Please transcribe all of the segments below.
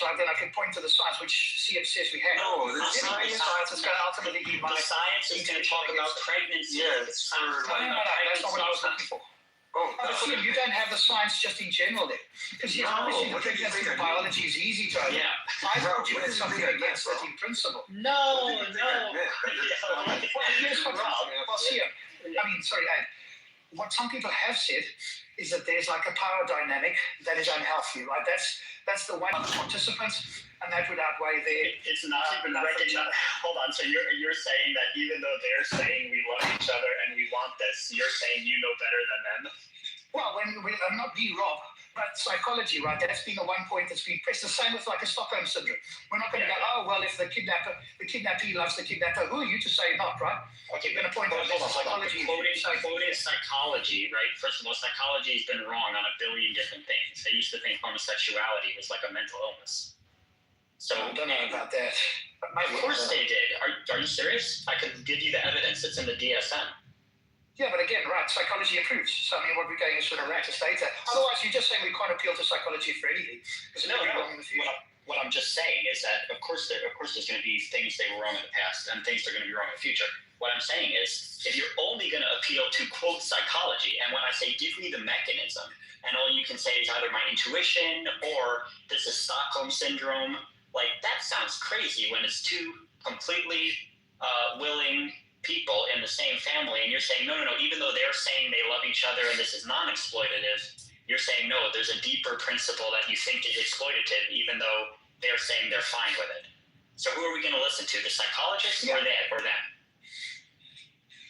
right, then I can point to the science, which CF says we have. No, the science is going to ultimately be my... The science is going to talk about pregnancy. Yeah, it's for... No, that's not what I was looking for. Oh, CF, you don't have the science just in general there. Because obviously the pregnancy and biology is easy to understand. Yeah. I thought you had something against it in principle. No. Well, here's what... Well, CF, what some people have said is that there's like a power dynamic that is unhealthy, right? That's the one of the participants, and that would outweigh their... It's not even recognized. Hold on. So you're saying that even though they're saying we love each other and we want this, you're saying you know better than them? Well, I'm not being Rob, but psychology, right? That's been the one point that's been pressed. The same with like a Stockholm syndrome. We're not going to go, oh, well, if the kidnappee loves the kidnapper, who are you to say not, right? Okay, we're going to point out psychology. Quoting psychology, right? First of all, psychology has been wrong on a billion different things. They used to think homosexuality was like a mental illness. So I don't know about that. Of course they did. Are you serious? I could give you the evidence that's in the DSM. Yeah, but again, right, psychology improves. So, I mean, what we're going is sort of to state that. Otherwise, you're just saying we can't appeal to psychology for anything. No. What I'm just saying is that, of course there's going to be things they were wrong in the past and things they're going to be wrong in the future. What I'm saying is, if you're only going to appeal to, quote, psychology, and when I say give me the mechanism, and all you can say is either my intuition or this is Stockholm Syndrome, like, that sounds crazy when it's two completely willing people in the same family, and you're saying, no, even though they're saying they love each other and this is non-exploitative, you're saying, no, there's a deeper principle that you think is exploitative, even though they're saying they're fine with it. So who are we going to listen to, the psychologists or them?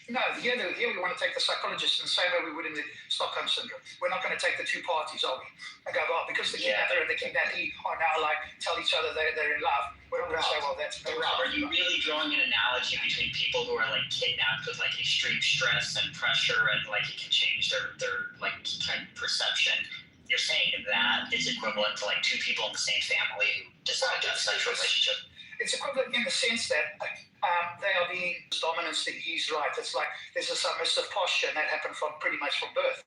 No, here we want to take the psychologists in the same way we would in the Stockholm Syndrome. We're not going to take the two parties, are we? And go, well, because the kidnapper and the kidnappee are now like, tell each other they're in love. We're not going to say, well, that's... Rob, are you really drawing an analogy between people who are like kidnapped with like extreme stress and pressure and like it can change their like kind of perception? You're saying that is equivalent to like two people in the same family who decide to have a sexual relationship? It's equivalent in the sense that they are being dominant. He's right. It's like there's a submissive posture, and that happened pretty much from birth.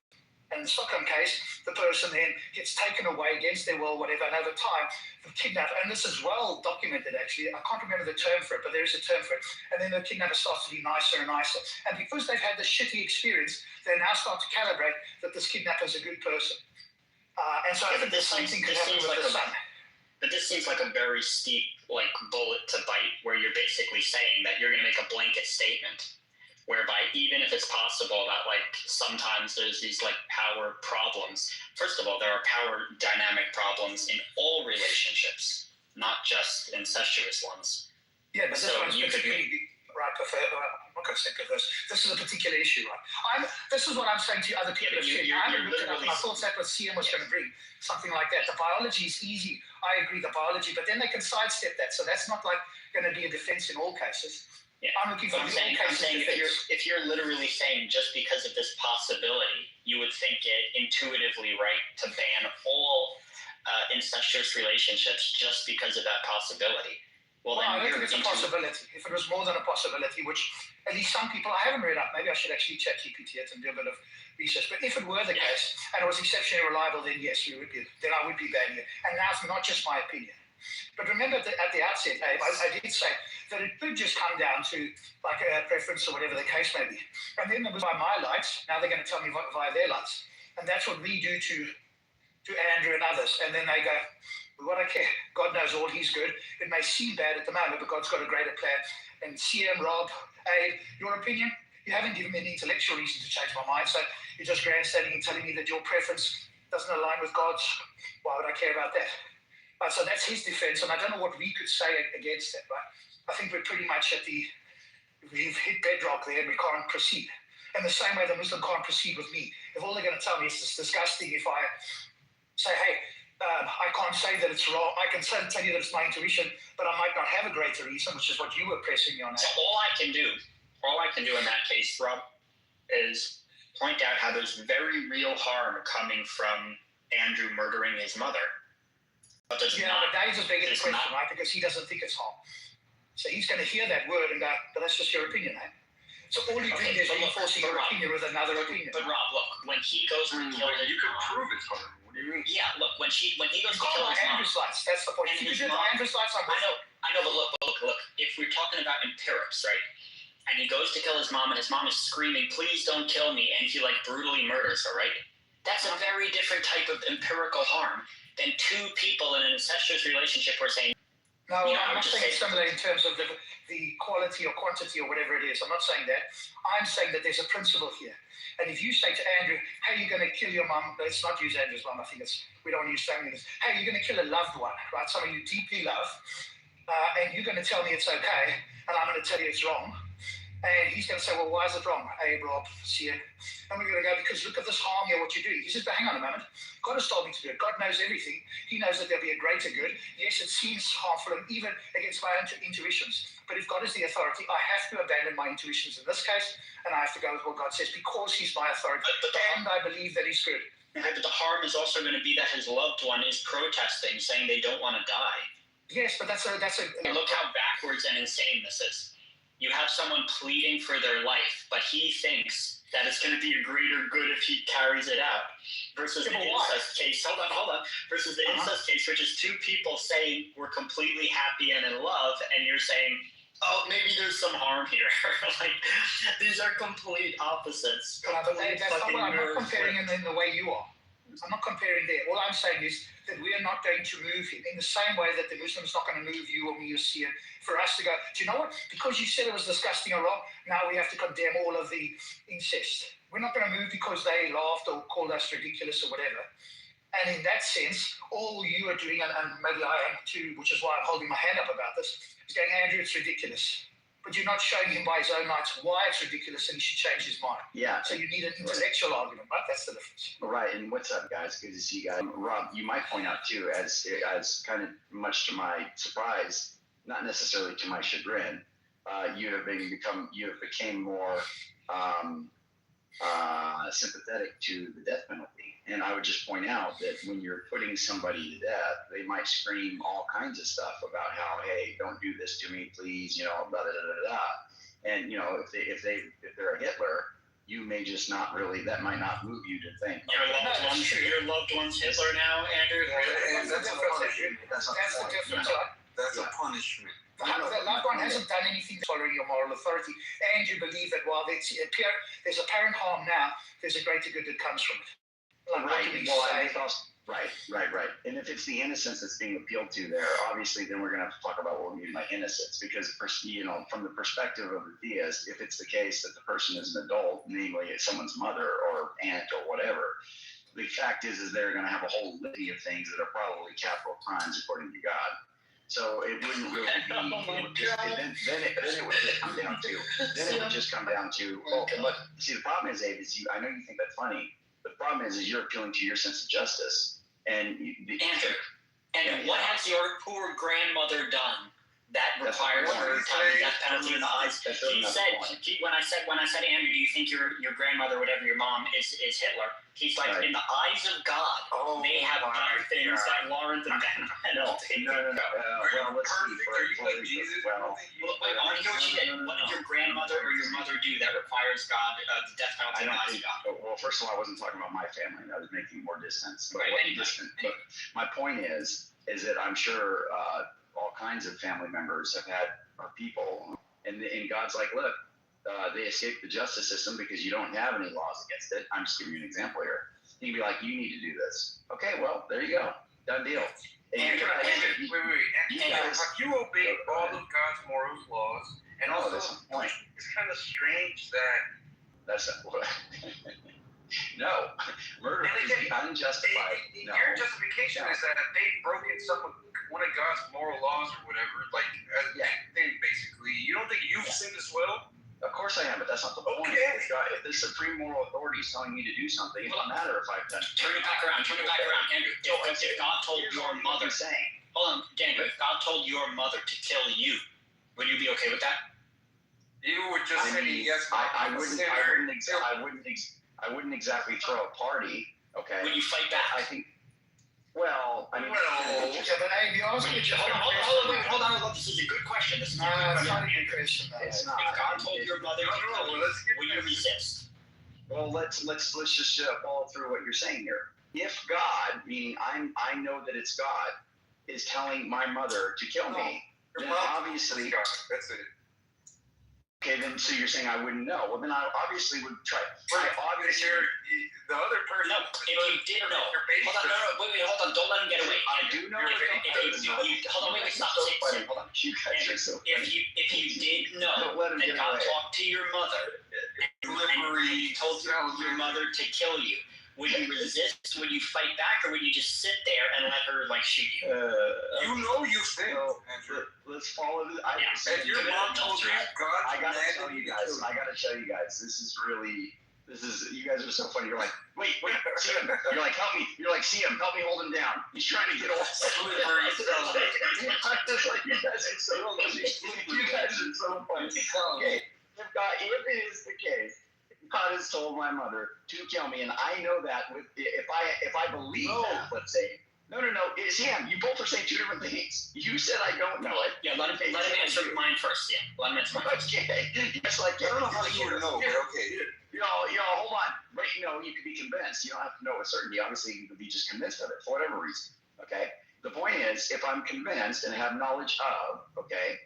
In the Stockholm case, the person then gets taken away against their will, whatever, and over time, the kidnapper, and this is well documented actually, I can't remember the term for it, but there is a term for it, and then the kidnapper starts to be nicer and nicer. And because they've had this shitty experience, they now start to calibrate that this kidnapper is a good person. And so I think the same thing could happen with the son. But this seems like a very steep like bullet to bite, where you're basically saying that you're going to make a blanket statement whereby even if it's possible that like sometimes there's these like power problems. First of all, there are power dynamic problems in all relationships, not just incestuous ones. Yeah, but so you could be right. I'm not going to say perverse. This is a particular issue, right? This is what I'm saying to other people. I thought that what CM was going to bring, something like that. The biology is easy. I agree, the biology, but then they can sidestep that. So that's not like going to be a defense in all cases. Yeah. I'm looking for I'm saying if you're literally saying just because of this possibility, you would think it intuitively right to ban all incestuous relationships just because of that possibility. Well, I don't think it's a possibility. If it was more than a possibility, which at least some people, I haven't read up, maybe I should actually chat GPT it and do a bit of research, but if it were the case, and it was exceptionally reliable, then yes, I would be banning it. And that's not just my opinion. But remember that at the outset, Abe, I did say that it could just come down to like a preference or whatever the case may be. And then it was by my lights, now they're going to tell me via their lights. And that's what we do to Andrew and others. And then they go, what I care, God knows all, he's good. It may seem bad at the moment, but God's got a greater plan. And CM, Rob, Abe, your opinion, you haven't given me an intellectual reason to change my mind. So you're just grandstanding and telling me that your preference doesn't align with God's. Why would I care about that? So that's his defense, and I don't know what we could say against that, right? I think we're pretty much we've hit bedrock there and we can't proceed. In the same way the Muslim can't proceed with me. If all they're going to tell me is it's disgusting if I say, hey, I can't say that it's wrong. I can tell you that it's my intuition, but I might not have a greater reason, which is what you were pressing me on. So all I can do in that case, Rob, is point out how there's very real harm coming from Andrew murdering his mother. But that is a bigger question, right? Because he doesn't think it's harm. So he's going to hear that word and go, but that's just your opinion, eh? So all you're doing is reinforcing your opinion with another opinion. But Rob, look, when he goes and kills... You can prove it's harm. Yeah, look, when he goes to Call kill my his mom. Andrew's lights. That's the point. And If you his do mom- Andrew's lights, I'm I know, but look. If we're talking about empirics, right? And he goes to kill his mom, and his mom is screaming, "Please don't kill me!" And he like brutally murders her, right? That's a very different type of empirical harm than two people in an incestuous relationship who are saying. No, You know, I'm I would not just saying say- similar in terms of the quality or quantity or whatever it is. I'm not saying that. I'm saying that there's a principle here. And if you say to Andrew, hey, you're going to kill your mom, let's not use Andrew's mom, I think we don't want to use family. Hey, you're going to kill a loved one, right? Someone you deeply love, and you're going to tell me it's okay, and I'm going to tell you it's wrong. And he's going to say, well, why is it wrong? Hey, Rob, see it. And we're going to go, because look at this harm here, what you're doing. He says, but hang on a moment. God has told me to do it. God knows everything. He knows that there'll be a greater good. Yes, it seems harmful, and even against my own intuitions. But if God is the authority, I have to abandon my intuitions in this case, and I have to go with what God says, because he's my authority. And I believe that he's good. But the harm is also going to be that his loved one is protesting, saying they don't want to die. Yes, but that's a Look how backwards and insane this is. You have someone pleading for their life, but he thinks that it's going to be a greater good if he carries it out. Versus the incest case, hold on. Versus the incest case, which is two people saying we're completely happy and in love, and you're saying, oh, maybe there's some harm here. Like, these are complete opposites. I'm not comparing him in the way you are. I'm not comparing there. All I'm saying is that we are not going to move him in the same way that the Muslim is not going to move you or me or see it. For us to go, do you know what? Because you said it was disgusting or wrong, now we have to condemn all of the incest. We're not going to move because they laughed or called us ridiculous or whatever. And in that sense, all you are doing, and maybe I am too, which is why I'm holding my hand up about this, is going, Andrew, it's ridiculous. But you're not showing him by his own lights why it's ridiculous and he should change his mind. Yeah. So you need an intellectual argument, right? That's the difference. Right. And what's up, guys? Good to see you guys. Rob, you might point out too, as kind of much to my surprise, not necessarily to my chagrin, you have became more sympathetic to the death penalty. And I would just point out that when you're putting somebody to death, they might scream all kinds of stuff about how, hey, don't do this to me, please, blah, da, da, da, da. And, if they're a Hitler, you may just not really, that might not move you to think. Your loved one's Hitler now, Andrew? That's the difference. That's a punishment. The loved one hasn't done anything following your moral authority, and you believe that while there's apparent harm now, there's a greater good that comes from it. Like, Right. And if it's the innocence that's being appealed to there, obviously then we're going to have to talk about what we mean by innocence, because from the perspective of the theist, if it's the case that the person is an adult, namely someone's mother or aunt or whatever, the fact is they're going to have a whole litany of things that are probably capital crimes according to God. So it wouldn't really be. Then it would just come down to. But see, the problem is, Abe, I know you think that's funny. The problem is you're appealing to your sense of justice. And what has your poor grandmother done that requires her to have the death penalty in the eyes? He said, when I said, Andrew, do you think your grandmother, whatever your mom is Hitler? He's like, in the eyes of God, they have done things that warrant the death penalty. No. Well, let's see. Wait, I want to hear what she did. What did your grandmother or your mother do that requires God the death penalty in the eyes of God? Well, first of all, I wasn't talking about my family. I was making more distance. But my point is that I'm sure all kinds of family members have had people, and God's like, look, they escaped the justice system because you don't have any laws against it. I'm just giving you an example here. He'd be like, you need to do this. Okay, well, there you go. Done deal. Wait. Have you obeyed all of God's moral laws? And also, that's the point. It's kind of strange that. That's no. Murder is unjustified. Your justification is that they've broken one of God's moral laws or whatever. Basically, you don't think you've sinned as well? Of course I am, but that's not the point. Okay. If the supreme moral authority is telling me to do something, it doesn't matter if I've done it. Turn it back around, Andrew. If God told your mother, hold on, Daniel, if God told your mother to kill you, would you be okay with that? You would just say yes. I wouldn't exactly throw a party. Okay. Would you fight back? I think. Well, I mean. Yeah, but hey, hold on. This is a good question. It's not a good question. It's not. If God told your mother to kill you, would you resist? Well, let's just follow through what you're saying here. if God, meaning I know that it's God, is telling my mother to kill me, then obviously that's it. Okay, then so you're saying I wouldn't know. Well, then I obviously would try. The other person. No, if you did know. Hold on, wait, hold on. Don't let him get away. I do know. Hold on, wait, stop. Hold on. You guys are so funny. If you did know, Don't let him and get God away. talked to your mother, and told your mother to kill you, would you resist? Would you fight back, or would you just sit there and let her like shoot you? You know you sinned, Andrew. Let's follow the. If your mom told you, God, I gotta tell you guys. This is you guys are so funny. You're like, wait, see him. You're like, help me. You're like, see him. Help me hold him down. He's trying to get off. I'm just like, you guys are so funny. You guys are so funny. Okay, if it is the case, God has told my mother to kill me, and I know that if I believe that, let's say. No, it's him. You both are saying two different things. You said I don't know it. Yeah, let him answer mine first. Yeah, let him answer mine first. Okay. It's like, I don't know how you would know, but okay. You know, hold on. But you could be convinced. You don't have to know with certainty. Obviously, you could be just convinced of it for whatever reason. Okay. The point is, if I'm convinced and have knowledge of, okay,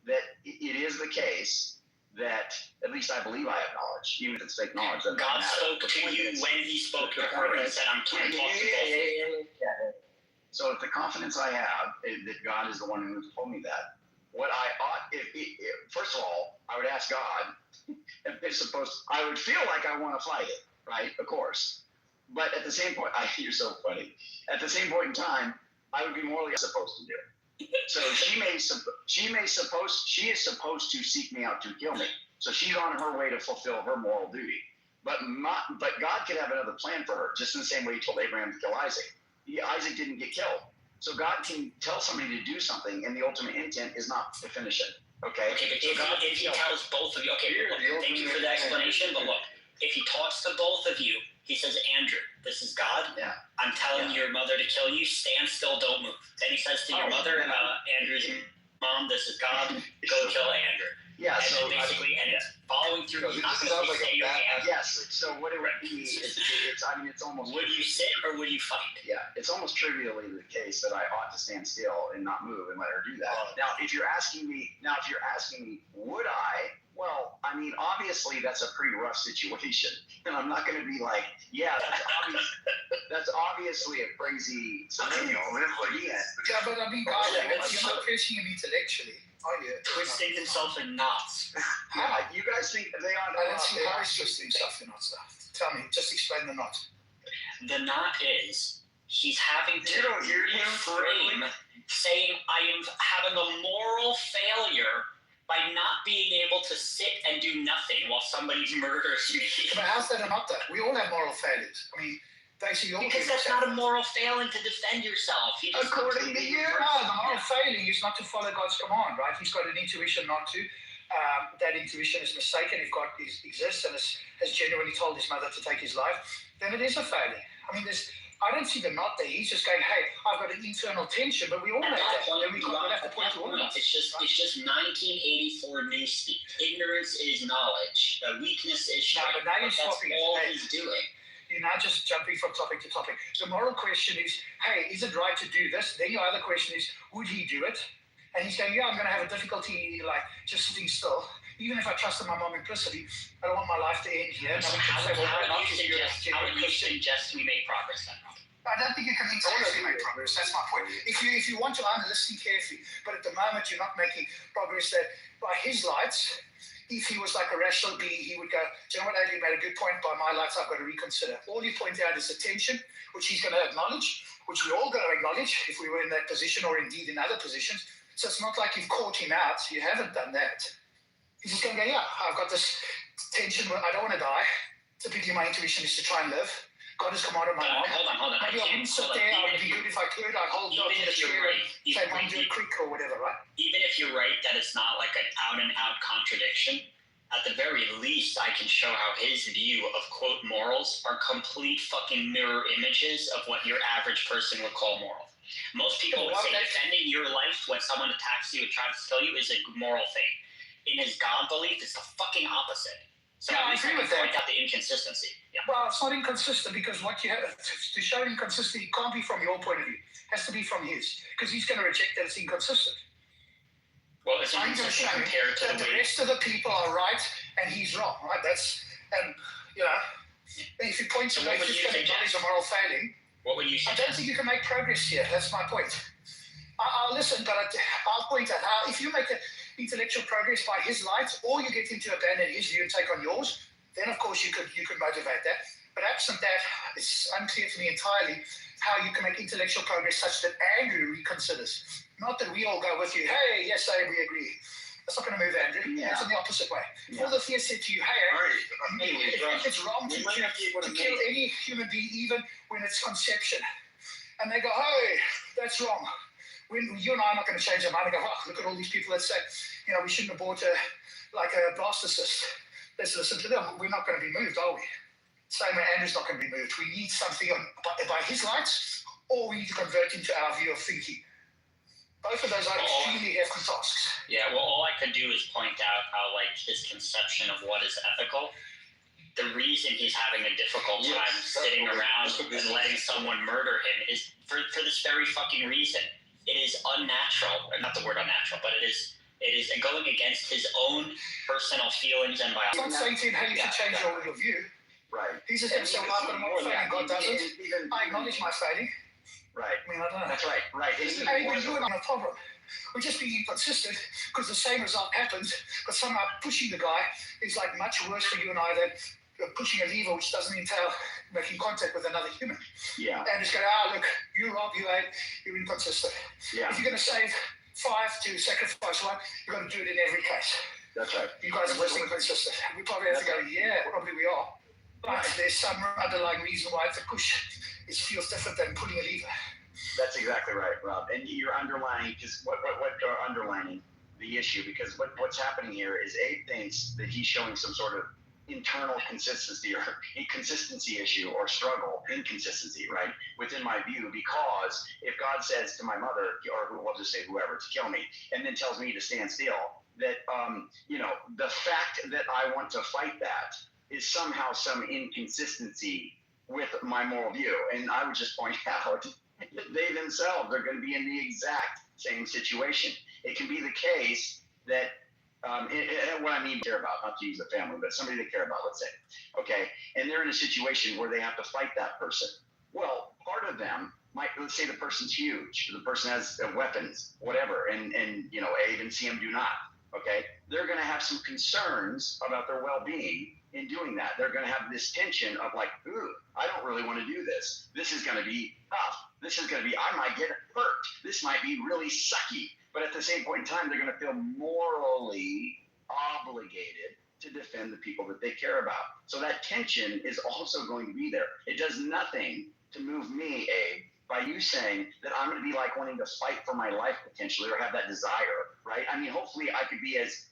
that it is the case that at least I believe I have knowledge, even if it's fake knowledge. God spoke to you when He spoke to her and said, "I'm trying to talk to you." So if the confidence I have that God is the one who told me that, what I ought, first of all, I would ask God if they're I would feel like I want to fight it, right? Of course. But at the same point, you're so funny. At the same point in time, I would be morally supposed to do it. So she is supposed to seek me out to kill me. So she's on her way to fulfill her moral duty. But God could have another plan for her, just in the same way He told Abraham to kill Isaac. Isaac didn't get killed. So God can tell somebody to do something, and the ultimate intent is not to finish it. Okay? Okay, but if he tells both of you, okay, look, thank you for the explanation, but look, if he talks to both of you, he says, Andrew, this is God. Yeah. I'm telling your mother to kill you. Stand still, don't move. Then he says to your mother, Andrew's mom, this is God. Go kill Andrew. Yeah, and so basically, and it's following through. He's not going to say your hand. Yes, so what it would be is, it's almost. Would you sit or would you fight? Yeah, it's almost trivially the case that I ought to stand still and not move and let her do that. Now, if you're asking me, would I? Well, I mean, obviously that's a pretty rough situation, and I'm not going to be like, yeah, that's obviously a crazy scenario. Yeah, but I mean, guys, you're not facing him intellectually. Twisting himself in knots. Yeah, you guys think they are. I don't see how he's twisting himself in knots. Tell me, just explain the knot. The knot is he's having to reframe, saying I am having a moral failure by not being able to sit and do nothing while somebody murders me. But how's that a knot? We all have moral failures. I mean. Because that's not a moral failing to defend yourself. According to you. No, the moral failing is not to follow God's command, right? He's got an intuition not to. That intuition is mistaken if God exists and has genuinely told his mother to take his life, then it is a failing. I mean, I don't see the knot there. He's just going, hey, I've got an internal tension, but we all have that. Then we have to point to all of us. It's just 1984 newspeak. Ignorance is knowledge. Weakness is strength. No, but now that's all he's doing. You're now just jumping from topic to topic. The moral question is, hey, is it right to do this? Then your other question is, would he do it? And he's going, yeah, I'm going to have a difficulty, like, just sitting still. Even if I trusted my mom implicitly, I don't want my life to end here. So how would you suggest we make progress then? I don't think you can intellectually make progress. That's my point. If you want to, I'm listening carefully. But at the moment, you're not making progress that by his lights, if he was like a rational being, he would go, do you know what, Adrian made a good point, by my lights, I've got to reconsider. All you point out is the tension, which he's going to acknowledge, which we're all going to acknowledge if we were in that position or indeed in other positions. So it's not like you've caught him out. You haven't done that. He's just going to go, yeah, I've got this tension where I don't want to die. Typically, my intuition is to try and live. God has commanded my mom. Hold on. Maybe I wouldn't sit there. I would be good if I could. I'd hold on to the chair and say, Mom, do a creak or whatever, right? Even if you're right that it's not like an out-and-out contradiction, at the very least, I can show how his view of, quote, morals are complete fucking mirror images of what your average person would call moral. Most people would say defending your life when someone attacks you and tries to kill you is a moral thing. In his God belief, it's the fucking opposite. So Yeah, at I least agree can with that. point out the inconsistency. Yeah. Well, it's not inconsistent because what you have to show inconsistency can't be from your point of view. It has to be from his, because he's going to reject that it's inconsistent. Well, it's I'm going to inconsistent show compared to that the way. rest of the people are right and he's wrong. Right? That's if you point to So that, what would he's you going to acknowledge a moral failing. What would you I suggest? don't think you can make progress here. That's my point. I'll listen, but I'll point out how if you make an intellectual progress by his light, or you get him to abandon his view and take on yours, then of course you could motivate that. But absent that, it's unclear to me entirely how you can make intellectual progress such that Andrew reconsiders. Not that we all go with you, hey, yes, we agree. That's not going to move Andrew. Yeah. It's in the opposite way. Yeah. All the theist said to you, hey, All right. if it's wrong to kill any human being, even when it's conception. And they go, hey, that's wrong. When you and I are not going to change our mind and go, oh, look at all these people that say, we shouldn't abort a blastocyst. Let's listen to them. We're not going to be moved, are we? Same way Andrew's not going to be moved. We need something by his lights, or we need to convert him to our view of thinking. Both of those are extremely hefty tasks. Yeah, well, all I could do is point out how, his conception of what is ethical, the reason he's having a difficult time sitting around and letting someone murder him is for this very fucking reason. It is unnatural, not the word unnatural, but it is going against his own personal feelings and biology. I'm not saying to him, hey, you should change your view. Right. He's just going to say, well, I've got a moral failing, God doesn't. I acknowledge my failing. Right. I don't know. That's right. Right. Hey, when you and I have a problem, we're just being inconsistent because the same result happens, but somehow pushing the guy is much worse for you and I than pushing a lever which doesn't entail making contact with another human. Yeah. And just go, look, you rob, you ate, you're inconsistent. Yeah. If you're going to save 5 to sacrifice 1, you've got to do it in every case. That's right. You guys are just inconsistent. We probably have to go, yeah, probably we are. But there's some underlying reason why the push feels different than pulling a lever. That's exactly right, Rob. And you're underlining, because what you're underlining the issue, because what's happening here is Abe thinks that he's showing some sort of internal consistency or inconsistency issue or struggle, inconsistency, right, within my view, because if God says to my mother, or we'll just say whoever, to kill me, and then tells me to stand still, that, the fact that I want to fight that is somehow some inconsistency with my moral view. And I would just point out they themselves are going to be in the exact same situation. It can be the case that, what I mean care about, not to use a family, but somebody they care about, let's say, okay, and they're in a situation where they have to fight that person. Well, part of them might, let's say the person's huge, the person has weapons, whatever, and Abe and CM do not, okay? They're going to have some concerns about their well-being in doing that. They're going to have this tension of ooh, I don't really want to do this. This is going to be tough. This is going to be, I might get hurt. This might be really sucky. But at the same point in time, they're going to feel morally obligated to defend the people that they care about. So that tension is also going to be there. It does nothing to move me, Abe, by you saying that I'm going to be wanting to fight for my life potentially, or have that desire, right? I mean, hopefully I could be as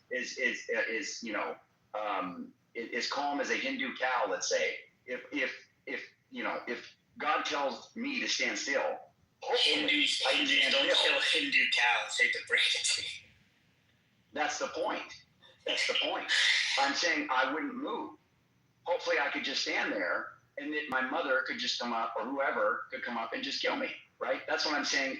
calm as a Hindu cow, let's say, if God tells me to stand still. Hindus don't kill Hindu cows, hate to break it to you. That's the point. That's the point. I'm saying I wouldn't move. Hopefully I could just stand there, and that my mother could just come up, or whoever could come up and just kill me, right? That's what I'm saying.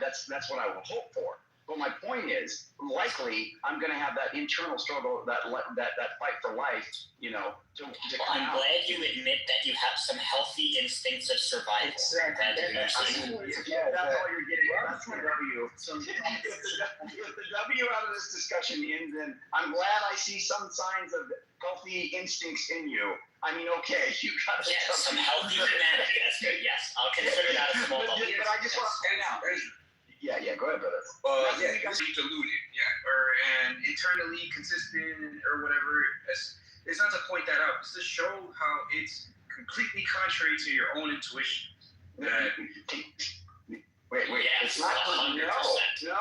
That's what I would hope for. But my point is, likely I'm going to have that internal struggle, that fight for life, I'm glad you admit that you have some healthy instincts of survival. Exactly. That's all you're getting. That's the W. If the W out of this discussion ends in, I'm glad I see some signs of healthy instincts in you. I mean, okay, you got to some healthy humanity. That's good. Yes, I'll consider that a small But I just want to point out. Yeah, go ahead, brother. Deluded, and internally consistent or whatever. It's not to point that out. It's to show how it's completely contrary to your own intuition. That wait. Yes, it's not 100%. No.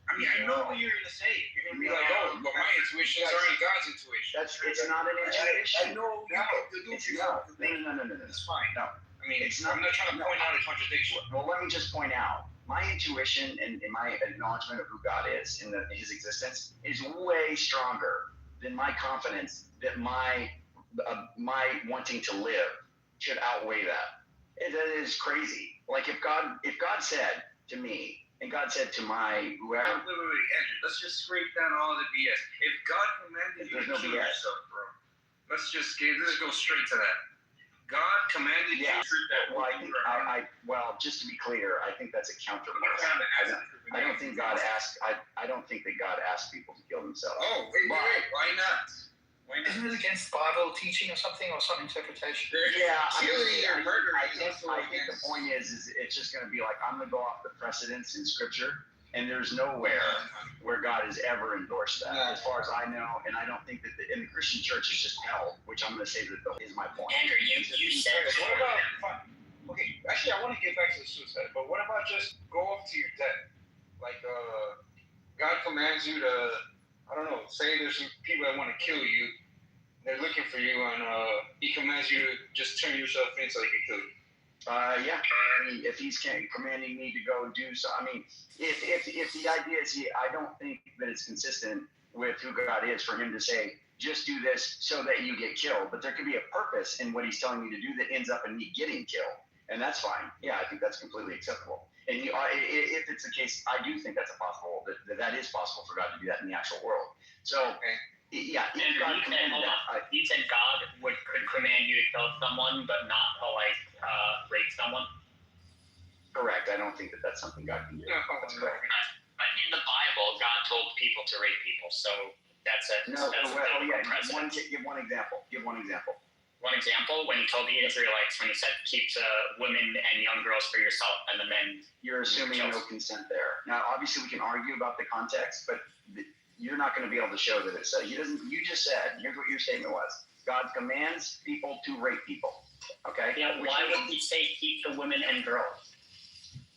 I mean, I know what you're gonna say. You're gonna be like, "Oh, but my intuitions aren't God's intuition." It's not an intuition. I know. No. It's fine. No. I mean, I'm not trying to point out a contradiction. Well, let me just point out, my intuition and my acknowledgement of who God is in his existence is way stronger then my confidence that my wanting to live should outweigh that. That is crazy. Like if God said to me, and God said to my whoever. Wait, Andrew. Let's just scrape down all the BS. If God commanded you to kill yourself, bro, let's just go straight to that. God commanded you to shoot that. Well, just to be clear, I think that's a counter. I don't think God asked. I don't think that God asked people to kill themselves. Oh, wait, why not? Isn't it against Bible teaching or something, or some interpretation? Yeah, killing or murdering. I think the point is it's just going to be like, I'm going to go off the precedents in Scripture, and there's nowhere where God has ever endorsed that, as far as I know. And I don't think that in the Christian church is just hell, which I'm going to say that is my point. Andrew, you said. What about? Okay, actually, I want to get back to the suicide, but what about just go up to your death? Like, God commands you to, I don't know, say there's some people that want to kill you. They're looking for you, and he commands you to just turn yourself in so he can kill you. Yeah. I mean, if he's commanding me to go do so, I mean, if the idea is I don't think that it's consistent with who God is for him to say, just do this so that you get killed. But there could be a purpose in what he's telling me to do that ends up in me getting killed. And that's fine. Yeah, I think that's completely acceptable. And if it's the case, I do think that's that is possible for God to do that in the actual world. So, yeah. Andrew, you said God could command you to kill someone, but not to rape someone? Correct. I don't think that that's something God can do. That's correct. But in the Bible, God told people to rape people, so that's it. No, give one example. One example, when he told the Israelites, when he said, keep women and young girls for yourself, and the men. You're assuming no consent there. Now, obviously, we can argue about the context, but you're not going to be able to show that it's. You just said. Here's what your statement was. God commands people to rape people. Okay. Yeah. Why would he say keep the women and girls?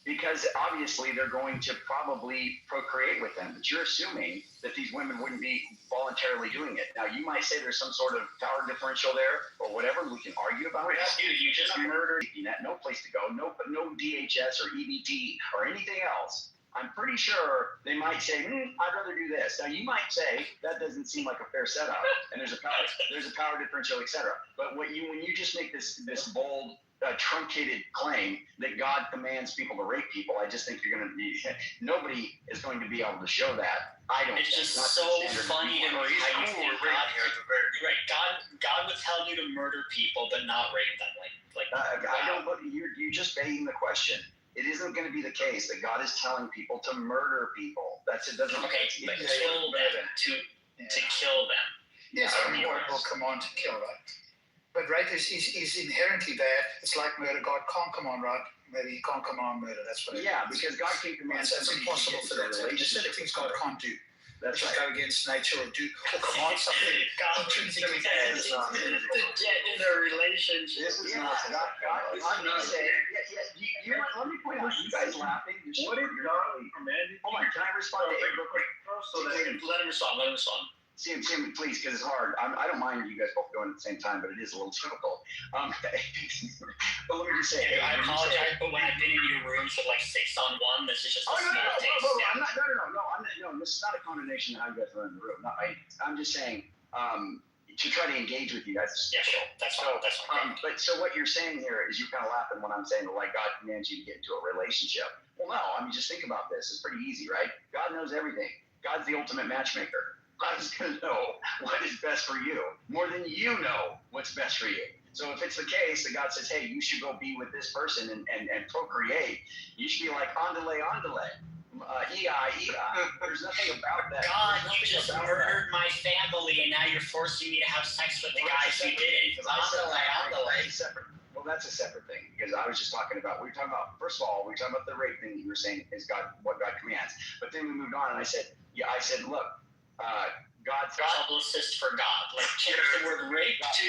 Because obviously they're going to probably procreate with them, but you're assuming that these women wouldn't be voluntarily doing it. Now, you might say there's some sort of power differential there or whatever. We can argue about it. Dude, you just murdered. No place to go. No DHS or EBT or anything else. I'm pretty sure they might say, I'd rather do this. Now, you might say that doesn't seem like a fair setup, and there's a power differential, etc. But when you just make this bold, truncated claim that God commands people to rape people, I just think nobody is going to be able to show that. I don't. It's just so funny to me how you think God would tell you to murder people but not rape them. I don't. You're just begging the question. It isn't going to be the case that God is telling people to murder people. It doesn't. Okay, but kill them to kill them. Yes, I mean, God will command to kill, right? But rape is inherently bad. It's like murder. God can't command rape. Maybe he can't command murder. That's what it is. Because God can command. It's impossible for that. There's certain things God can't do. That's right. Go against nature or command something intrinsically bad. To get in a relationship. This is not God. I'm not saying. Let me point out. You guys laughing? What is God commanded? Hold on. Can I respond to Abe real quick? Let him respond. Sam, please, because it's hard. I don't mind you guys both going at the same time, but it is a little difficult. But let me just say. I apologize, but when I've been in your rooms with 6-on-1, this is just a small taste. No, this is not a condemnation of how you guys are in the room. I'm just saying to try to engage with you guys. Yeah, sure. That's fine. But so what you're saying here is you're kind of laughing when I'm saying that God commands you to get into a relationship. Well, no, I mean, just think about this. It's pretty easy, right? God knows everything. God's the ultimate matchmaker. God is going to know what is best for you more than you know what's best for you. So if it's the case that God says, hey, you should go be with this person and procreate, you should be like, andale. There's nothing about that. God, you just murdered my family, and now you're forcing me to have sex with the guys who did it. Andale. Well, that's a separate thing, because I was just talking about, first of all, we were talking about the rape thing you were saying is what God commands. But then we moved on, and I said, look, God's publicist for God. Change the word rape to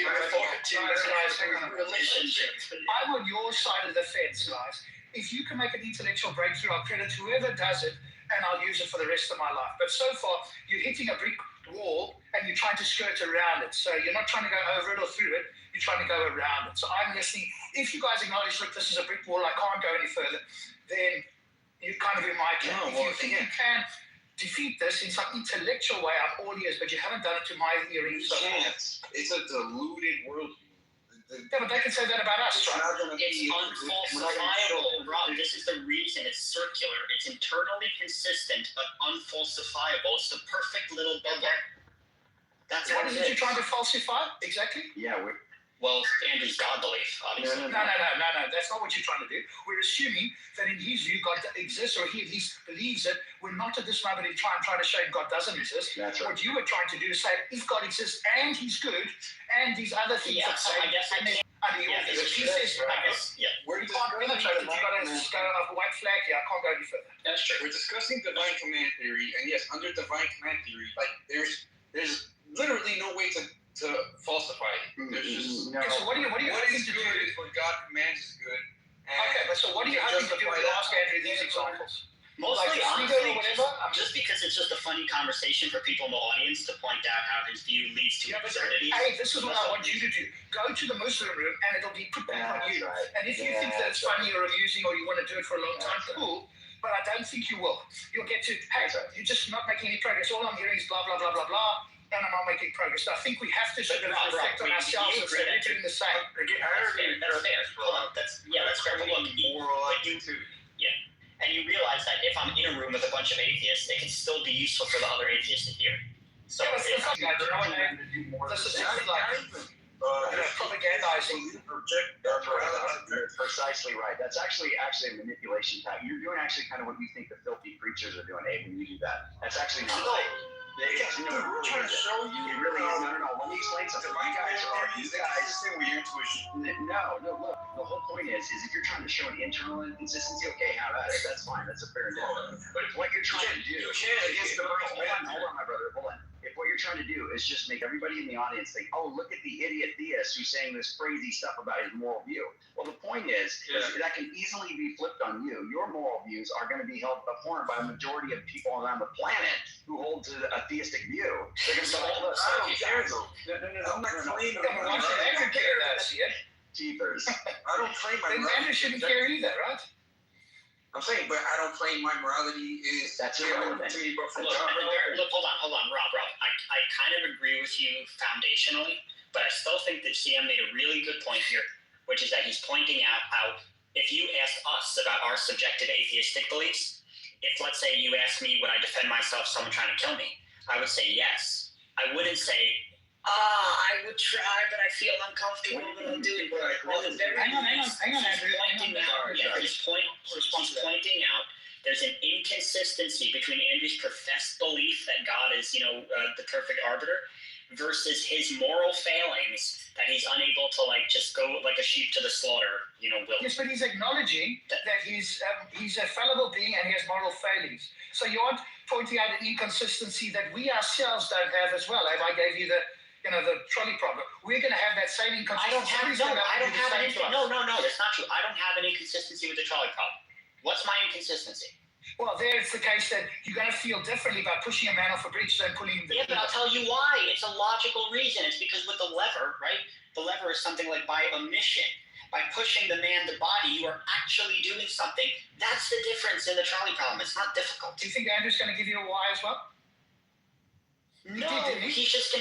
relationship. I'm on your side of the fence, guys. If you can make an intellectual breakthrough, I'll credit whoever does it, and I'll use it for the rest of my life. But so far, you're hitting a brick wall, and you're trying to skirt around it. So you're not trying to go over it or through it. You're trying to go around it. So I'm listening. If you guys acknowledge, look, this is a brick wall, I can't go any further, then you're kind of in my camp. If you think you can defeat this in some intellectual way. I'm all ears, but you haven't done it to my hearing. You So can't. It's a deluded worldview. yeah, but they can say that about us, It's right? not gonna It's be. unfalsifiable, Rob. This is the reason it's circular. It's internally consistent but unfalsifiable. It's the perfect little bubble. That's What what is it it you're is. trying to falsify? Exactly. Yeah, Well, Andrew's God belief, obviously. No. That's not what you're trying to do. We're assuming that in his view, God exists, or he at least believes it. We're not at this moment in time trying to show him God doesn't exist. that's right. What you were trying to do is say, if God exists and he's good, and these other things Yeah, that so say, I guess and then under your yeah, if he says, I guess, yeah, you can't penetrate it. You've got to go off a white flag here. I can't go any further. that's true. We're discussing divine command theory, and yes, under divine command theory, like there's literally no way to falsify it. There's just No. Okay, so what are you what hoping is to good do? is what God commands is good. And Okay, but so what are you hoping to do when you ask Andrew these examples? Mostly, Like, honestly, or whatever? just because it's just a funny conversation for people in the audience to point out how his view leads to Yeah, but absurdities. hey, this is what I want you to do. Go to the Muslim room and it'll be put back on That's you. right. And if you think that it's funny or amusing or you want to do it for a long time, cool. But I don't think you will. You'll get to, hey, you're just not making any progress. All I'm hearing is blah, blah, blah, blah, blah. And I'm not making progress. So I think we have to sort of reflect on ourselves and say we're doing the same. again, That's fair. That's fair. Hold on. That's fair. But look, and you realize that if I'm in a room with a bunch of atheists, it can still be useful for the other atheists to hear. So Yeah, it's like, you know what, man? This is just like propagandizing. That's precisely right. That's actually a manipulation tactic. You're doing actually kind of what you think the filthy preachers are doing, Abe, when you do that. That's actually not right. We're trying to show you. It really is. No. Let me explain something. Divine command theory You is guys. consistent with your intuition. No, look. The whole point is if you're trying to show an internal inconsistency, okay, have at it. That's fine. That's a fair endeavor. But if what you're trying to do, You can't against divine command. hold on, my brother, hold on. If what you're trying to do is just make everybody in the audience think, oh, look at the idiot theist who's saying this crazy stuff about his moral view. Well, the point is that can easily be flipped on you. Your moral views are going to be held abhorrent by a majority of people around the planet who hold to a theistic view. They're going to be like, look, I don't care though. I'm not claiming Why should Andrew care that? See it? Jeepers. I don't claim my Then morality. Andrew shouldn't care either, right? I'm saying, but I don't claim my morality is That's irrelevant irrelevant. to me. But for look, hold on, Rob. I kind of agree with you foundationally, but I still think that CM made a really good point here, which is that he's pointing out how if you ask us about our subjective atheistic beliefs, if let's say you ask me would I defend myself, someone trying to kill me, I would say yes. I wouldn't say, I would try, but I feel uncomfortable that I'll do it. Hang on, Andrew. He's pointing out there's an inconsistency between Andrew's professed belief that God is, the perfect arbiter, versus his moral failings that he's unable to just go like a sheep to the slaughter, will. Yes, but he's acknowledging that he's a fallible being and he has moral failings. So you aren't pointing out an inconsistency that we ourselves don't have as well. If I gave you the trolley problem, we're going to have that same inconsistency. No, that's not true. I don't have any inconsistency with the trolley problem. What's my inconsistency? Well, there it's the case that you're going to feel differently about pushing a man off a bridge than pulling the... Yeah, but I'll tell you why. It's a logical reason. It's because with the lever, right? The lever is something like by omission. By pushing the man, the body, you are actually doing something. That's the difference in the trolley problem. It's not difficult. Do you think Andrew's going to give you a why as well? No, he's just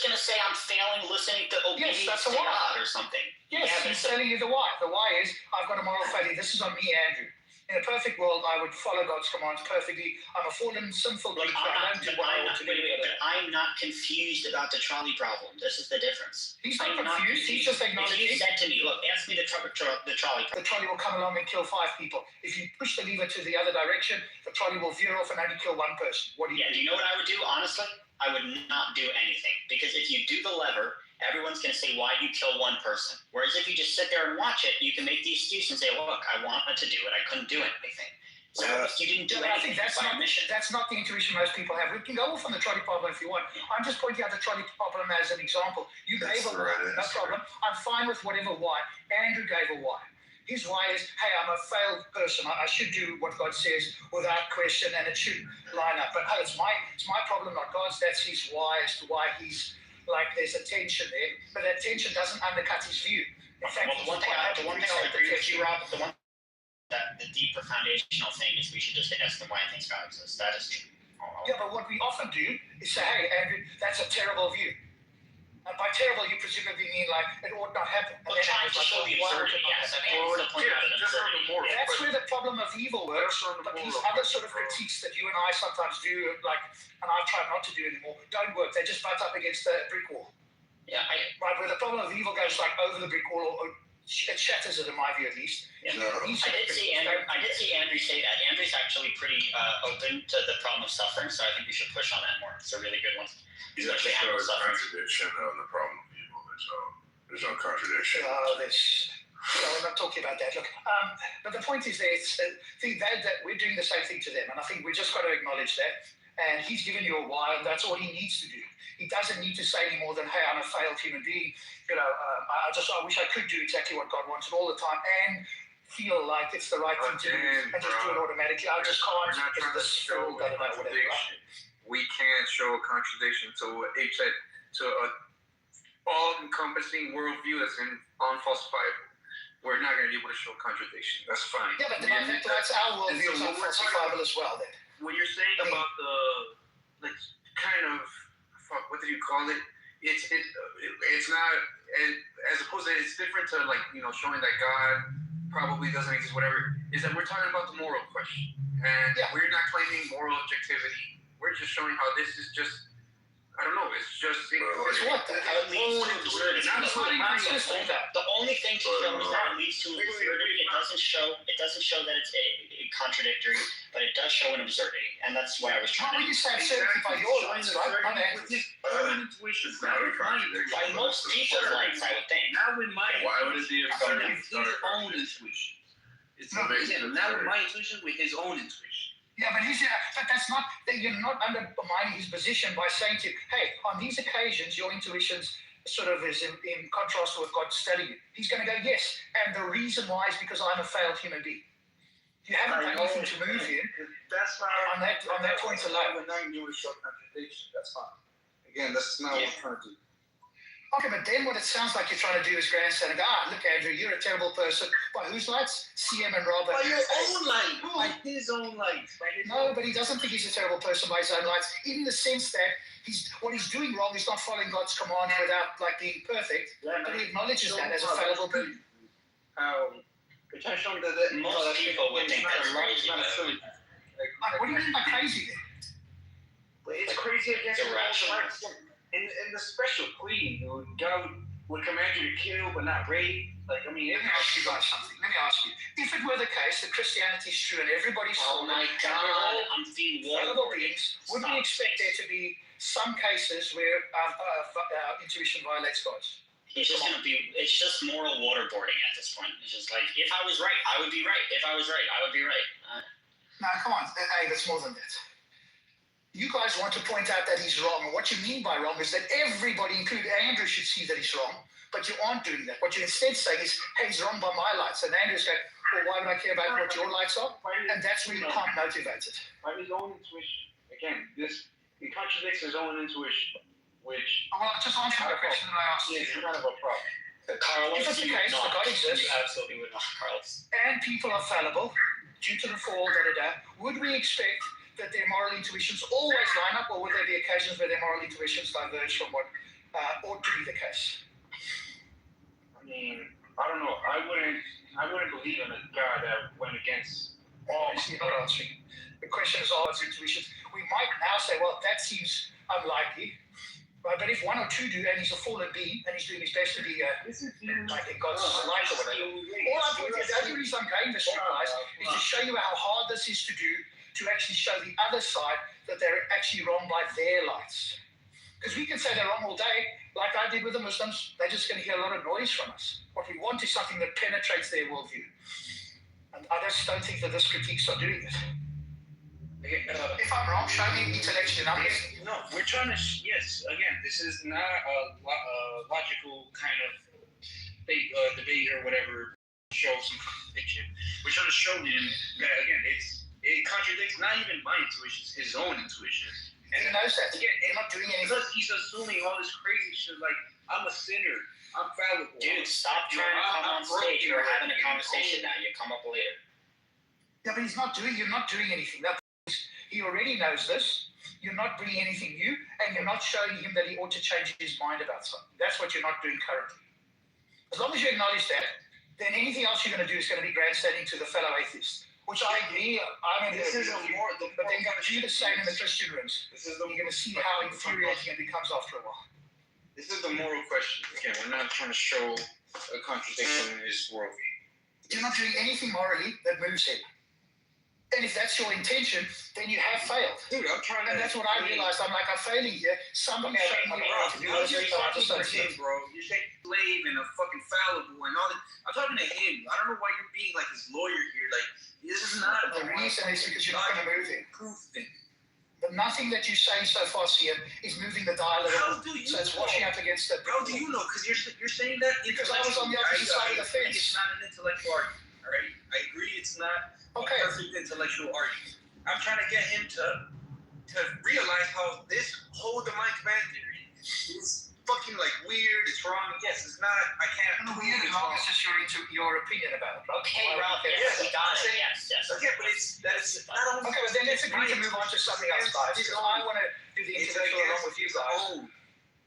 gonna say I'm failing listening to obedience that's to a why. God or something. Yes, he's telling you the why. The why is I've got a moral failure. This is on me, Andrew. In a perfect world, I would follow God's commands perfectly. I'm a fallen, sinful Look, creature. I don't do what I ought to do. but I'm not confused about the trolley problem. This is the difference. He's not I'm confused. He's just If acknowledging. you said to me, look, ask me the trolley problem. The trolley will come along and kill 5 people. If you push the lever to the other direction, the trolley will veer off and only kill 1 person. What do you do? Do you know what I would do, honestly? I would not do anything. Because if you do the lever, everyone's going to say why you kill 1 person. Whereas if you just sit there and watch it, you can make the excuse and say, look, I wanted to do it. I couldn't do anything. So if you didn't do I think anything, that's by omission. that's not the intuition most people have. We can go off on the trolley problem if you want. I'm just pointing out the trolley problem as an example. You gave a why, no problem. I'm fine with whatever why. Andrew gave a why. His why is, hey, I'm a failed person. I should do what God says without question, and it should line up. But hey, it's my problem, not God's. That's his why as to why he's like there's a tension there. But that tension doesn't undercut his view. In fact, Well, the one thing I'll agree with you, Rob, the deeper foundational thing is we should just ask him why he thinks God exists. That is true. Yeah, but what we often do is say, hey, Andrew, that's a terrible view. And by terrible, you presumably mean like it ought not happen. Well, trying to show the absurdity, yes. I think it's the point about an just on the absurdity. moral. That's where the problem of evil works. That's on the But these moral. other sort of critiques that you and I sometimes do, like, and I try not to do anymore, don't work. They just butt up against the brick wall. Yeah, Right, where the problem of evil goes like over the brick wall, or it shatters it, in my view at least. Yeah. No. I did see Andrew say that. Andrew's actually pretty open to the problem of suffering, so I think we should push on that more. It's a really good one. You have to show a contradiction on the problem of evil. There's no contradiction. No, we're not talking about that. Look, but the point is that we're doing the same thing to them, and I think we just got to acknowledge that. And he's given you a why, and that's all he needs to do. He doesn't need to say any more than, "Hey, I'm a failed human being. I wish I could do exactly what God wanted all the time and feel like it's the right thing to do and just do it automatically. I just can't. We're not trying to show a contradiction. We can't show a contradiction to what Abe said, to a all-encompassing worldview that's unfalsifiable. We're not going to be able to show contradiction. That's fine. Yeah, but that's our worldview is unfalsifiable as well. Then what you're saying about the kind of what did you call it? It's not as opposed to it's different to showing that God probably doesn't exist. Whatever is that we're talking about the moral question, and we're not claiming moral objectivity. We're just showing how this is just. I don't know. It's just. It's what? It leads to absurdity. The only thing to show is that it leads to absurdity. It doesn't show that it's a contradictory, but it does show an absurdity, and that's what I was trying to. Well, you say absurdity by your lights, right? Not His own intuition. Not a contradiction. By most people's lights, I would think. Not with my. Why would it be absurd? His own intuition. It's No, not with my intuition, with his own intuition. Yeah, but that's not that you're not undermining his position by saying to you, hey, on these occasions your intuition's sort of is in contrast with God studying you. He's going to go, yes, and the reason why is because I'm a failed human being. You haven't done anything to move him. That's not on that point alone. We're not doing show contradiction. That's fine. Again, that's not what we're trying to do. Okay, but then what it sounds like you're trying to do is grandstand and go, look, Andrew, you're a terrible person. By whose lights? CM and Robert. By your own light. By his own light. No, but he doesn't think he's a terrible person by his own lights, in the sense that what he's doing wrong is not following God's command without being perfect. But he acknowledges that as a fallible being. Most people would think that's crazy. What do you mean by crazy then? It's crazy against irrational. In the special plea, God would command you to kill but not rape. Let me ask you guys something. Let me ask you. If it were the case that Christianity is true and everybody's Oh my God, I'm feeling fallible beings, would we expect there to be some cases where intuition violates God's? It's just moral waterboarding at this point. It's just like, if I was right, I would be right. If I was right, I would be right. No, come on. Hey, that's more than that. You guys want to point out that he's wrong. And what you mean by wrong is that everybody, including Andrew, should see that he's wrong. But you aren't doing that. What you're instead saying is, hey, he's wrong by my lights. And Andrew's going, well, why would I care about what your lights are? And that's where you can't motivate it. By his own intuition. Again, it contradicts his own intuition, which... Well, just answer the question that I asked you. It's kind of a problem. Carlos, If it's the case that God exists, you absolutely would not, Carlos. and people are fallible due to the fall, would we expect that their moral intuitions always line up, or would there be occasions where their moral intuitions diverge from what ought to be the case? I mean, I don't know. I wouldn't believe in a God that went against all. You're not answering. The question is all intuitions. We might now say, well, that seems unlikely. Right? But if one or two do, and he's a fallen being, and he's doing his best to be like in God's light or whatever. The only reason I'm going this, you guys, is to show you how hard this is to do, to actually show the other side that they're actually wrong by their lights. Because we can say they're wrong all day, like I did with the Muslims. They're just going to hear a lot of noise from us. What we want is something that penetrates their worldview. And I just don't think that this critiques are doing it. If I'm wrong, show me intellectual numbers. No, we're trying to, yes, again, this is not a logical kind of debate or whatever, show some contradiction. We're trying to show him that, again, it contradicts not even my intuitions, his own intuition. And he knows that. Again, they're not doing anything. Because he's assuming all this crazy shit, like, I'm a sinner, I'm fallible. Dude, stop trying to come on stage. We're having a conversation now. You come up later. Yeah, but you're not doing anything. He already knows this. You're not bringing anything new, and you're not showing him that he ought to change his mind about something. That's what you're not doing currently. As long as you acknowledge that, then anything else you're going to do is going to be grandstanding to the fellow atheist, which I agree. This is a more. But then going to do the same in the Christian rooms. This is the. You're going to see how infuriating it becomes after a while. This is the moral question. Again, we're not trying to show a contradiction in his worldview. You're not doing anything morally that moves him. And if that's your intention, then you have failed. Dude, I'm trying to. And that's what I realized. I'm like, I'm failing here. Somebody showing me how to do I was this. just talking to him, bro. You're saying slave and a fucking fallible and all that. I'm talking to him. I don't know why you're being like his lawyer here. Like, this is not The reason is because you're not going to move him. proof thing. But nothing that you're saying so far, Sian, is moving the dial at all. How do you So it's know? washing up against it. How do you know? Because you're saying that Because I was on the opposite side of the agree fence. It's not an intellectual argument. All right, I agree. It's not Okay. a perfect intellectual argument. I'm trying to get him to realize how this whole divine command theory is fucking like weird. It's wrong. Yes, it's not. I can't. Weird as long as it's your opinion about it. Okay, Rob, yes, we got it. Yes, yes. Okay, but that's not only. Okay, but then let's agree to move on to something else, guys. Because I want to do the intellectual along with you guys.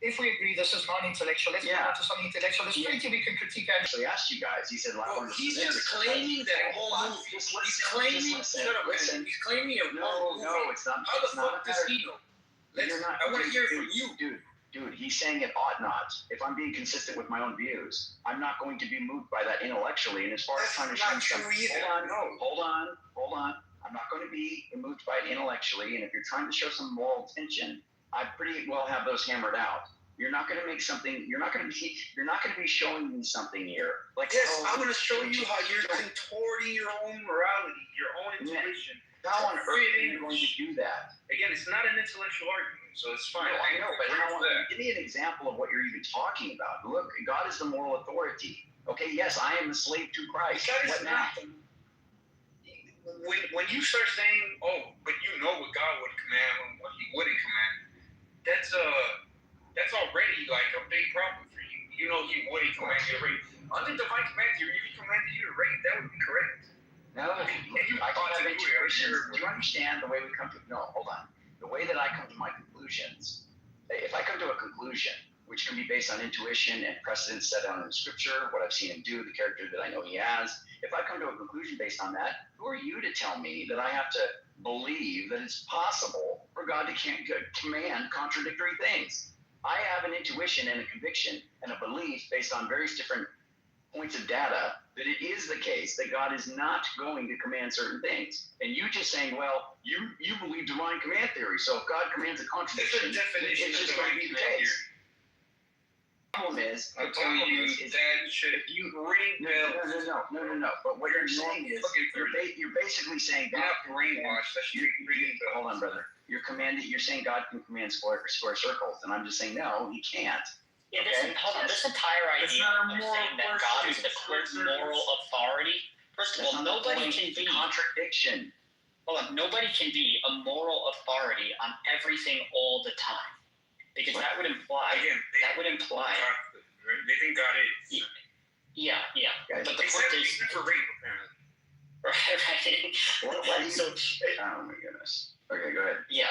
If we agree this is non-intellectual, let's move on to something intellectual. There's plenty we can critique. Actually asked you guys. He said, Well, he's just claiming that a whole movie. He's claiming. Shut up, man. He's claiming a whole movie. No, it's not. How the It's not fuck a does matter- he know? You're not- I want to hear it from you. Dude, he's saying it ought not. If I'm being consistent with my own views, I'm not going to be moved by that intellectually. And as far as trying to show not true something, either. hold on. I'm not going to be moved by it intellectually. And if you're trying to show some moral tension, I pretty well have those hammered out. You're not going to make something. You're not going to be showing me something here. Like, Yes, I'm going to show you how you're contorting your own morality, your own intuition. how on earth are you going to do that? Again, it's not an intellectual argument, so it's fine. No, I know, but agree with that. give me an example of what you're even talking about. Look, God is the moral authority. Okay, yes, I am a slave to Christ. God is What now? not. When you start saying, "Oh, but you know what God would command and what He wouldn't command," that's already like a big problem for you. You know He wouldn't command you to rape. Under divine command theory, if He commanded you to rape, that would be correct. No, I don't have intuition. Do you understand the way we come to? No, hold on. The way that I come to my conclusions. If I come to a conclusion, which can be based on intuition and precedents set out in the Scripture, what I've seen him do, the character that I know he has. If I come to a conclusion based on that, who are you to tell me that I have to believe that it's possible for God to command contradictory things? I have an intuition and a conviction and a belief based on various different points of data that it is the case that God is not going to command certain things. And you just saying, well, you believe divine command theory, so if God commands a contradiction, It's a definition it's of just going divine to be the command case. theory. The problem is, I'm telling you that should ring bells. no. But what you're saying is, you're basically saying You're God not brainwashed. That should be ringing bells. Hold on, brother. You're saying God can command square circles, and I'm just saying no, He can't. Yeah, this entire It's idea not a of moral saying that God is the question. moral authority. First of all, nobody can be contradiction. hold on, nobody can be a moral authority on everything all the time, because that would imply Again, they think God is. yeah. Guys, But the point is, Except for rape, apparently. right. Why do you- So Oh my goodness. Okay, go ahead. yeah,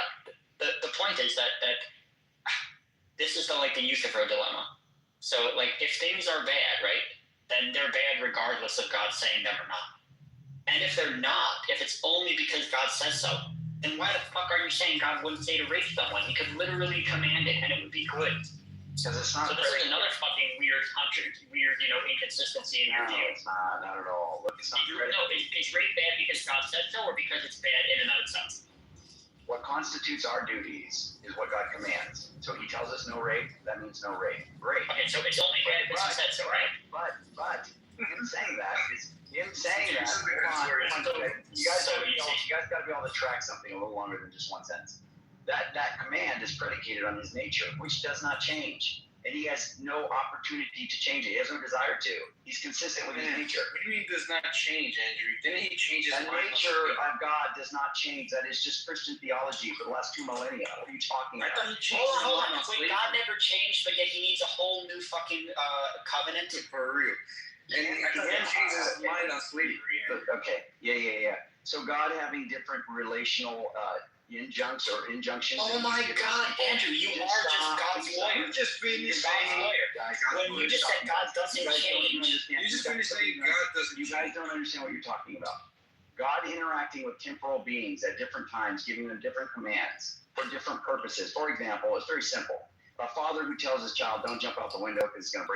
the point is that this is the Kitover dilemma. So if things are bad, right, then they're bad regardless of God saying them or not. And if they're not, if it's only because God says so, then why the fuck are you saying God wouldn't say to rape someone? He could literally command it and it would be good. Because it's not So this is another fucking weird inconsistency in your No, view. it's not at all. Look, it's not Is rape bad because God said so, or because it's bad in and of itself? What constitutes our duties is what God commands. So He tells us no rape, that means no rape. Great. Okay, so it's only bad because He said so, right? But him saying that is him saying that. It's Hold on. You guys so gotta be easy. able to track something a little longer than just one sentence. That command is predicated on His nature, which does not change. And He has no opportunity to change it. He has no desire to. He's consistent with His nature. What do you mean does not change, Andrew? Didn't He change His The mind? nature of God does not change. That is just Christian theology for the last 2 millennia. What are you talking I about? thought He changed Hold on. his mind. Wait, God never changed, but yet He needs a whole new fucking covenant. For real. And I thought He changed His mind on slavery. Okay. Yeah. So God having different relational injunctions. Oh my God, Andrew, you are just God's lawyer. You just finished God's saying, lawyer. Guys, When you just said God doesn't change, you just finished saying God doesn't You guys don't understand what you're talking about. God interacting with temporal beings at different times, giving them different commands for different purposes. For example, it's very simple. A father who tells his child, "Don't jump out the window because it's going to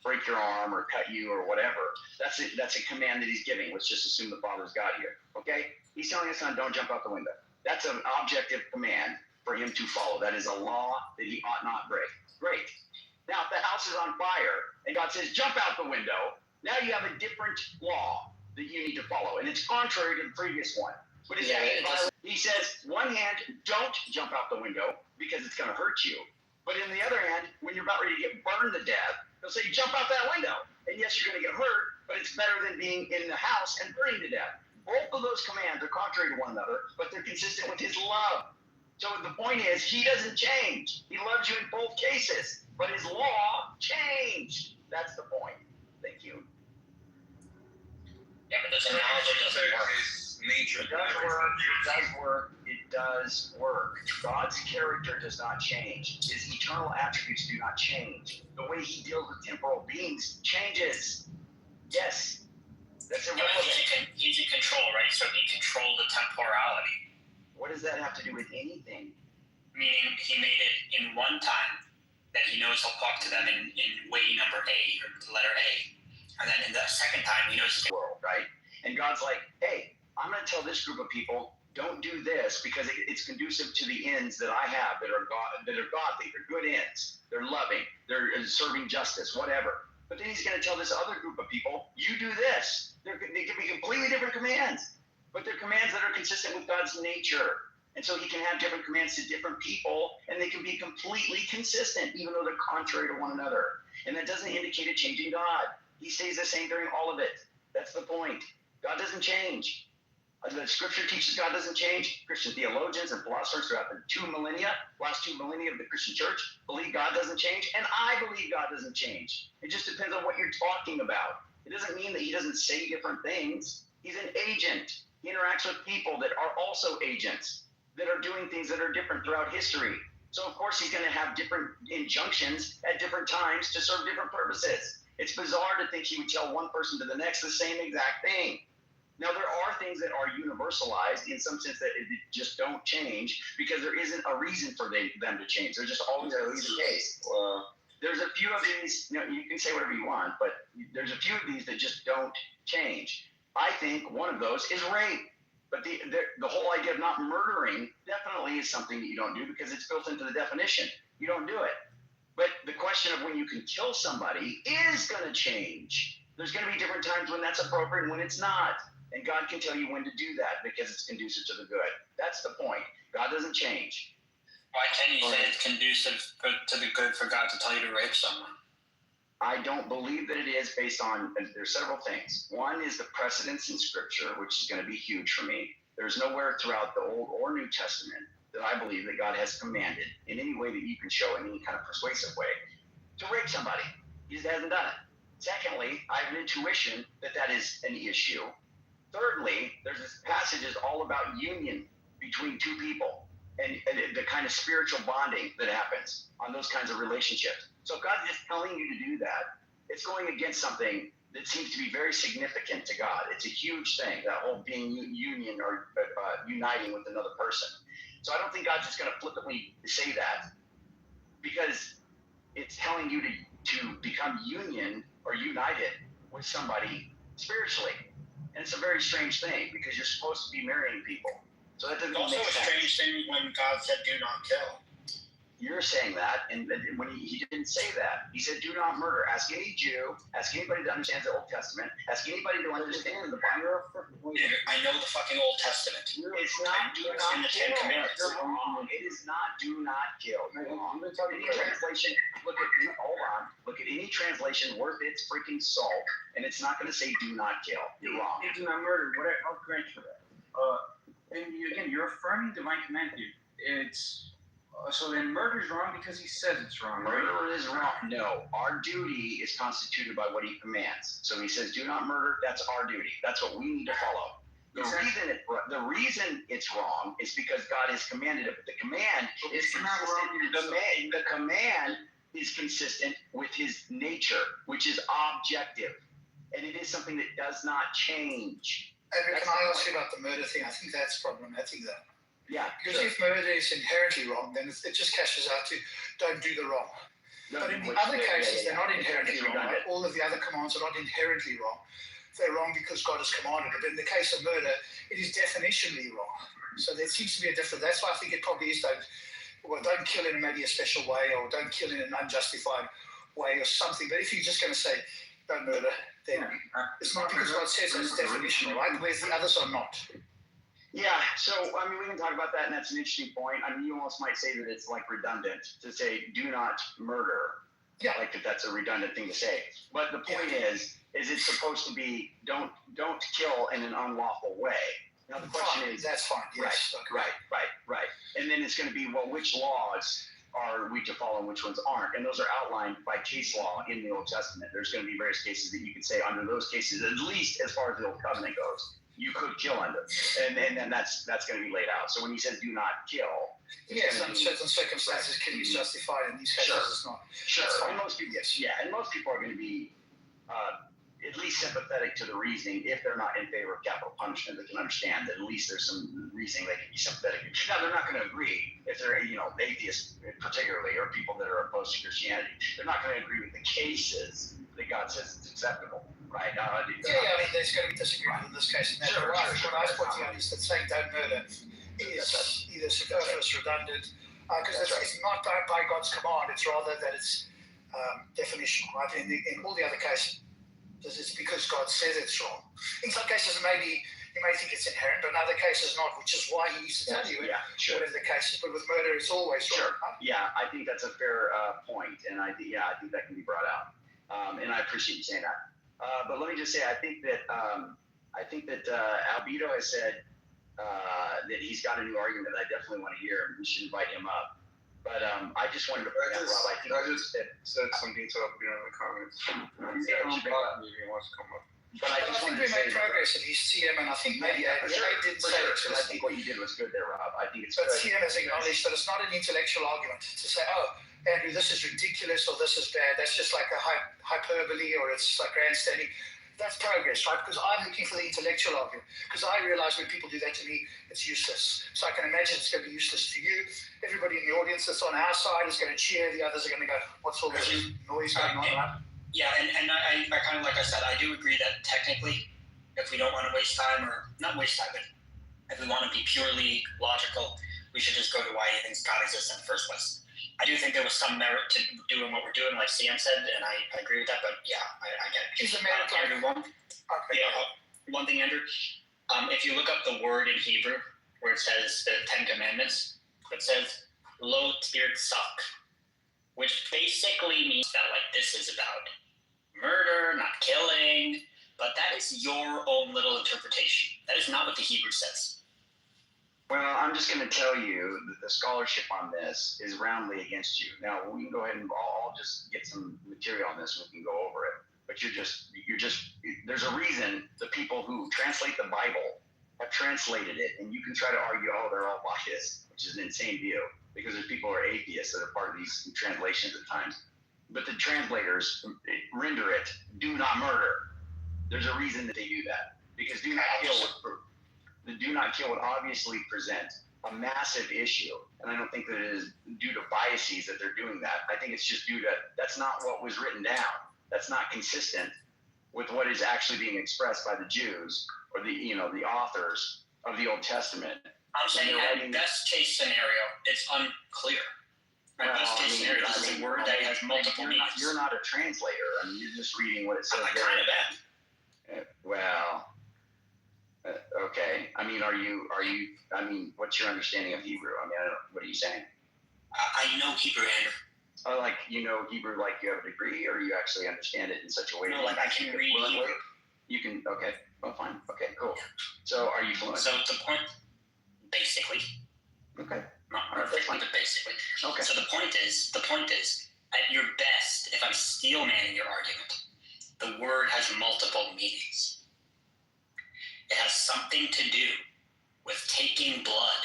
break your arm or cut you or whatever." That's a command that he's giving. Let's just assume the father's God here. Okay? He's telling his son, "Don't jump out the window." That's an objective command for him to follow. That is a law that he ought not break. Great. Now, if the house is on fire and God says, "Jump out the window," now you have a different law that you need to follow, and it's contrary to the previous one. What is that? He says, one hand, don't jump out the window because it's going to hurt you. But in the other hand, when you're about ready to get burned to death, he'll say, "Jump out that window." And yes, you're going to get hurt, but it's better than being in the house and burning to death. Both of those commands are contrary to one another, but they're consistent with his love. So the point is, he doesn't change. He loves you in both cases, but his law changed. That's the point. Thank you. yeah, but this analogy doesn't work. His nature. It does work. It does work. It does work. God's character does not change. His eternal attributes do not change. The way he deals with temporal beings changes. Yes. That's Yeah, but irrelevant. he's in control, right? So he controlled the temporality. What does that have to do with anything? Meaning he made it in one time that he knows he'll talk to them in way number A, or the letter A. And then in the second time, he knows he's World, right? And God's like, "Hey, I'm going to tell this group of people, don't do this because it's conducive to the ends that I have that are godly. They're good ends. They're loving. They're serving justice, whatever." But then he's going to tell this other group of people, "You do this." They can be completely different commands, but they're commands that are consistent with God's nature. And so he can have different commands to different people, and they can be completely consistent, even though they're contrary to one another. And that doesn't indicate a change in God. He stays the same during all of it. That's the point. God doesn't change. The scripture teaches God doesn't change. Christian theologians and philosophers throughout the last two millennia of the Christian church believe God doesn't change, and I believe God doesn't change. It just depends on what you're talking about. It doesn't mean that he doesn't say different things. He's an agent. He interacts with people that are also agents, that are doing things that are different throughout history. So of course he's going to have different injunctions at different times to serve different purposes. It's bizarre to think he would tell one person to the next the same exact thing. Now, there are things that are universalized in some sense that it just don't change because there isn't a reason for them to change. They're just always the case. There's a few of these, you can say whatever you want, but there's a few of these that just don't change. I think one of those is rape. But the whole idea of not murdering definitely is something that you don't do because it's built into the definition. You don't do it. But the question of when you can kill somebody is going to change. There's going to be different times when that's appropriate and when it's not. And God can tell you when to do that because it's conducive to the good. That's the point. God doesn't change. Why can't you say it's conducive to the good for God to tell you to rape someone? I don't believe that it is based on, there's several things. One is the precedence in Scripture, which is going to be huge for me. There's nowhere throughout the Old or New Testament that I believe that God has commanded in any way that you can show in any kind of persuasive way to rape somebody. He just hasn't done it. Secondly, I have an intuition that that is an issue. Thirdly, there's this passages all about union between two people and the kind of spiritual bonding that happens on those kinds of relationships. So if God's just telling you to do that, it's going against something that seems to be very significant to God. It's a huge thing, that whole being union or uniting with another person. So I don't think God's just going to flippantly say that because it's telling you to become union or united with somebody spiritually. And it's a very strange thing because you're supposed to be marrying people. So that doesn't Also make a sense. strange thing when God said, "Do not kill." You're saying that, and when he didn't say that. He said, "Do not murder." Ask any Jew, ask anybody that understands the Old Testament, ask anybody who understands the Bible. I know the fucking Old Testament. It's not do It's in not the Ten kill. Commandments. You're wrong. It is not do not kill. You're wrong. Any translation, look at any translation worth its freaking salt, and it's not going to say do not kill. You're wrong. Do not murder. What I'll grant you that. And you're affirming divine command here. It's so then murder is wrong because he says it's wrong, right? Murder is wrong. No, our duty is constituted by what he commands. So he says, do not murder. That's our duty. That's what we need to follow. The reason it's wrong is because God has commanded it. But the command is consistent. The command is consistent with His nature, which is objective, and it is something that does not change. Andrew, can I ask you about the murder thing? I think that's problematic, though. Yeah. Because if murder is inherently wrong, then it just cashes out to don't do the wrong. But in the other cases, they're not inherently wrong. Right? All of the other commands are not inherently wrong. They're wrong because God has commanded it. But in the case of murder, it is definitionally wrong. So there seems to be a difference. That's why I think it probably is don't kill in maybe a special way, or don't kill in an unjustified way or something. But if you're just going to say don't murder, then it's not because God says it's definitional, right? Whereas the others are not. Yeah, so I mean, we can talk about that, and that's an interesting point. I mean, you almost might say that it's like redundant to say "do not murder." Yeah, like if that's a redundant thing to say. But the point is it's supposed to be don't kill in an unlawful way. Now the question is that's fine. Yes. Right. And then it's going to be, well, which laws are we to follow and which ones aren't? And those are outlined by case law in the Old Testament. There's going to be various cases that you can say under those cases, at least as far as the Old Covenant goes, you could kill under, and then that's going to be laid out. So when he says do not kill, yes, in certain circumstances killing is justified. In these cases, it's not. Sure. And most people, and most people are going to be at least sympathetic to the reasoning if they're not in favor of capital punishment. They can understand that at least there's some reasoning they can be sympathetic. Now they're not going to agree if they're atheists particularly, or people that are opposed to Christianity. They're not going to agree with the cases that God says it's acceptable. Right. I mean, there's going to be disagreement in this case. And what I was pointing out is that saying don't murder is either superfluous, redundant, because it's not by God's command. It's rather that it's definitional. Right. In all the other cases, it's because God says it's wrong. In some cases, maybe you may think it's inherent, but in other cases not, which is why He needs to tell you whatever the case is. But with murder, it's always wrong. Right? Yeah, I think that's a fair point, and I think that can be brought out, and I appreciate you saying that. But let me just say, I think that Albedo has said that he's got a new argument that I definitely want to hear, and we should invite him up. But I just wanted to bring up, Rob. I just said something to Albedo in the comments. He wants to come up. But I think we made progress at least. TM, and I think maybe I did say it. I think what you did was good there, Rob. I think it's but good. TM has acknowledged that it's not an intellectual argument to say, oh, Andrew, this is ridiculous or this is bad. That's just like a hyperbole, or it's like grandstanding. That's progress, right? Because I'm looking for the intellectual argument. Because I realize when people do that to me, it's useless. So I can imagine it's going to be useless to you. Everybody in the audience that's on our side is going to cheer. The others are going to go, what's all this noise going on, right? Yeah, and I kind of, like I said, I do agree that technically, if we don't want to waste time, or not waste time, but if we want to be purely logical, we should just go to why he thinks God exists in the first place. I do think there was some merit to doing what we're doing, like CM said, and I agree with that, but yeah, I get it. Is the merit Andrew, one thing, Andrew, if you look up the word in Hebrew, where it says the Ten Commandments, it says, lo tirtzak, which basically means that, like, this is about murder, not killing, but that is your own little interpretation. That is not what the Hebrew says. Well, I'm just going to tell you that the scholarship on this is roundly against you. Now, we can go ahead and I'll just get some material on this and we can go over it. But there's a reason the people who translate the Bible have translated it, and you can try to argue, oh, they're all biased, which is an insane view, because there's people who are atheists that are part of these translations at times. But the translators render it, do not murder. There's a reason that they do that, because do not kill would obviously present a massive issue, and I don't think that it is due to biases that they're doing that. I think it's just due to that's not what was written down. That's not consistent with what is actually being expressed by the Jews or the authors of the Old Testament. I'm saying at best case scenario, it's unclear. Best case scenario is a word that has multiple meanings. You're not a translator. I mean, you're just reading what it says. I kind of am. Well. Okay. I mean, I mean, what's your understanding of Hebrew? I mean, what are you saying? I know Hebrew, Andrew. Oh, like you know Hebrew, like you have a degree, or you actually understand it in such a way? No, like I can read Hebrew. You can. Okay. Oh, fine. Okay. Cool. So, are you fluent? So the point, basically. Okay. Not perfectly, but basically. Okay. So the point is, at your best, if I'm steel manning your argument, the word has multiple meanings. It has something to do with taking blood.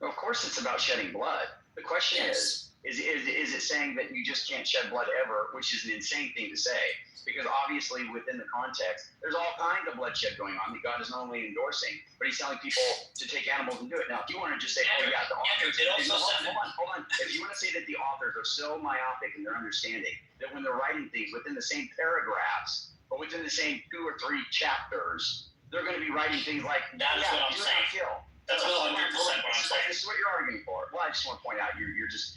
Of course, it's about shedding blood. The question is it saying that you just can't shed blood ever, which is an insane thing to say, because obviously within the context, there's all kinds of bloodshed going on that God is not only endorsing, but he's telling people to take animals and do it. Now, if you want to just say, Andrew, the authors, it also hold on. If you want to say that the authors are so myopic in their understanding that when they're writing things within the same paragraphs, but within the same 2 or 3 chapters, they're going to be writing things like, that is what I'm saying. That's 100% what I'm saying. This is what you're arguing for. Well, I just want to point out, this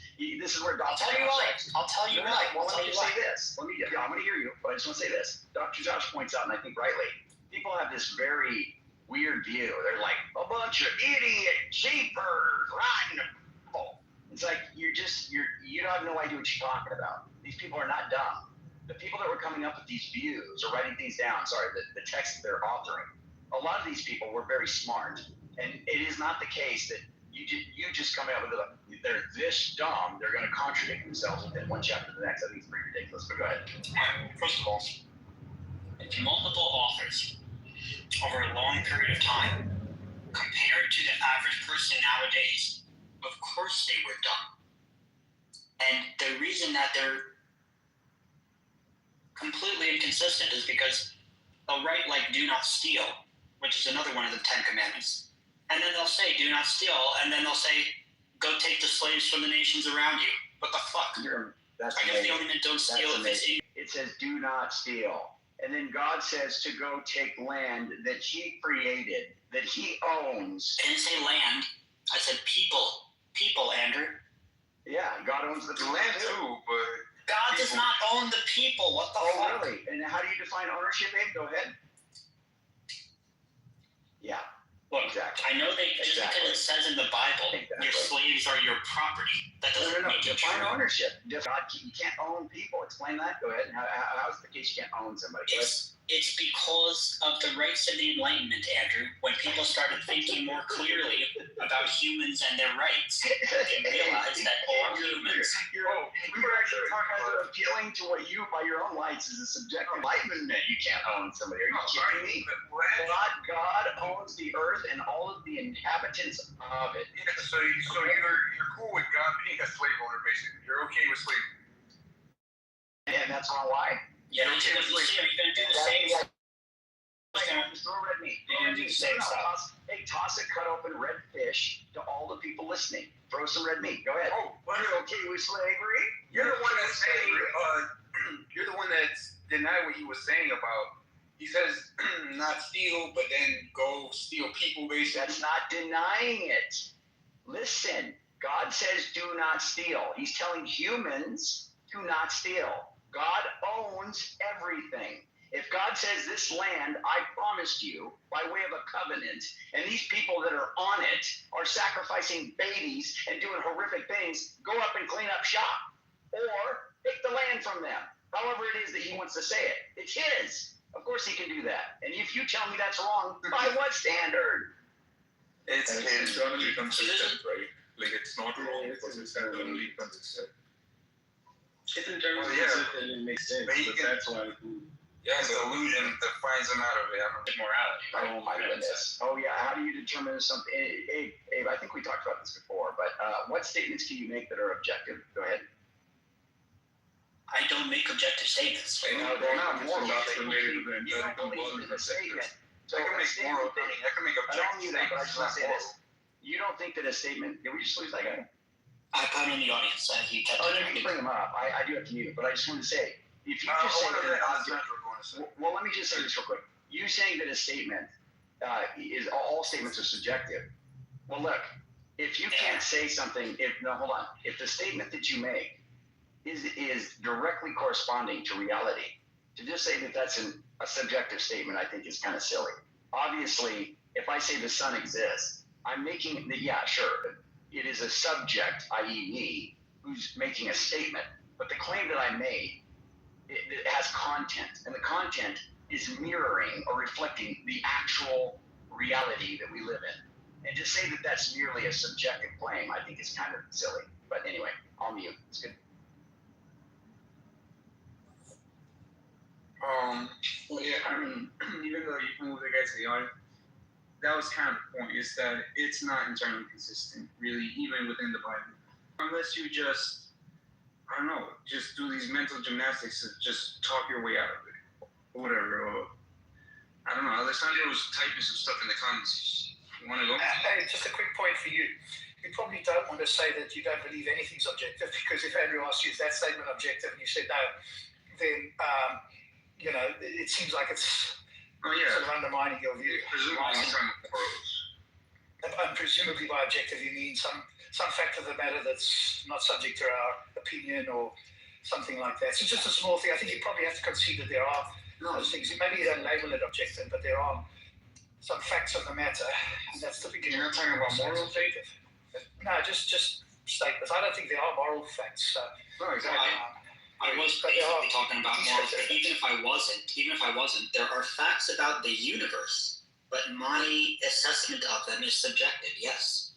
is where Dr. I'll tell you why. I'll tell you why. Well, let me just say this. I'm going to hear you, but I just want to say this. Dr. Josh points out, and I think rightly, people have this very weird view. They're like, a bunch of idiot sheepers riding a bull. It's like, you have no idea what you're talking about. These people are not dumb. The people that were coming up with these views or writing things down, the text that they're authoring, a lot of these people were very smart. And it is not the case that you just come out with they're this dumb, they're going to contradict themselves within one chapter to the next. I think it's pretty ridiculous, but go ahead. First of all, if multiple authors over a long period of time compared to the average person nowadays, of course they were dumb. And the reason that they're completely inconsistent is because they'll write like do not steal, which is another one of the 10 Commandments. And then they'll say, do not steal. And then they'll say, go take the slaves from the nations around you. What the fuck? I guess they only meant don't steal if it's in. It says, do not steal. And then God says to go take land that he created, that he owns. I didn't say land. I said people. People, Andrew. Yeah, God owns the land too, but God does not own the people. What the fuck? Really? And how do you define ownership, Abe? Go ahead. Yeah. Look, exactly. I know that just because it says in the Bible, your slaves are your property. That doesn't mean you're define ownership. God, you can't own people. Explain that. Go ahead. How is the case you can't own somebody? It's because of the rights of the Enlightenment, Andrew. When people started thinking more clearly about humans and their rights, they realized that all humans. We were actually talking about appealing to what you, by your own lights, is a subjective enlightenment. You can't own somebody. Are you kidding me? God owns the earth and all of the inhabitants of it. Yeah, so you're cool with God being a slave owner, basically. You're okay with slavery. And that's not why. Yeah, you're going to do the same. Just throw red meat. Hey, toss a cut open red fish to all the people listening. Throw some red meat. Go ahead. Oh, Are you okay with slavery? You're the one that's saying, you're the one that's denied what he was saying about. He says not steal, but then go steal people, basically. That's not denying it. Listen, God says do not steal. He's telling humans to not steal. God owns everything. If God says this land I promised you by way of a covenant, and these people that are on it are sacrificing babies and doing horrific things, go up and clean up shop. Or take the land from them. However it is that he wants to say it. It's his. Of course he can do that. And if you tell me that's wrong, by what standard? It's internally consistent, right? Like it's not wrong because it's internally consistent. It's internally consistent and it makes sense, but that's why. Yeah, the illusion defines them out of it. Morality. Oh my goodness. Oh yeah, how do you determine something? Abe, I think we talked about this before, but what statements can you make that are objective? Go ahead. I don't make objective statements. No, they're not moral. Related to the You don't believe in a statement. So I can make moral. I can make I don't objective mean that, but I just want to say statements. this. You don't think that a statement, did we just lose that guy? I put him in the audience. He kept Oh, no, you can bring him up. I do have to mute, but I just want to say, if you just say that, well, let me just say this real quick. You saying that a statement is all statements are subjective. Well, look, if you can't say something, hold on. If the statement that you make is directly corresponding to reality, to just say that that's a subjective statement, I think is kind of silly. Obviously, if I say the sun exists, I'm making sure. It is a subject, i.e. me, who's making a statement. But the claim that I made, it has content. And the content is mirroring or reflecting the actual reality that we live in. And to say that that's merely a subjective claim, I think is kind of silly. But anyway, I'll mute. It's good. Well, yeah, I mean, even though you can move the guy to the audience, that was kind of the point, is that it's not internally consistent, really, even within the Bible. Unless you just, I don't know, just do these mental gymnastics to just talk your way out of it. Or whatever. Or, I don't know. Alessandro's typing some stuff in the comments. You want to go? Hey, just a quick point for you. You probably don't want to say that you don't believe anything's objective, because if Andrew asks you, is that statement objective, and you said no, then, it seems like it's sort of undermining your view. Presumably he's talking about morals. And presumably by objective you mean some fact of the matter that's not subject to our opinion or something like that. So just a small thing. I think you probably have to concede that there are those things. Maybe you don't label it objective, but there are some facts of the matter, and that's typically. You're not talking about moral objective? No, just statements. I don't think there are moral facts. No, exactly. I was basically talking about morals, but even if I wasn't, there are facts about the universe, but my assessment of them is subjective, yes.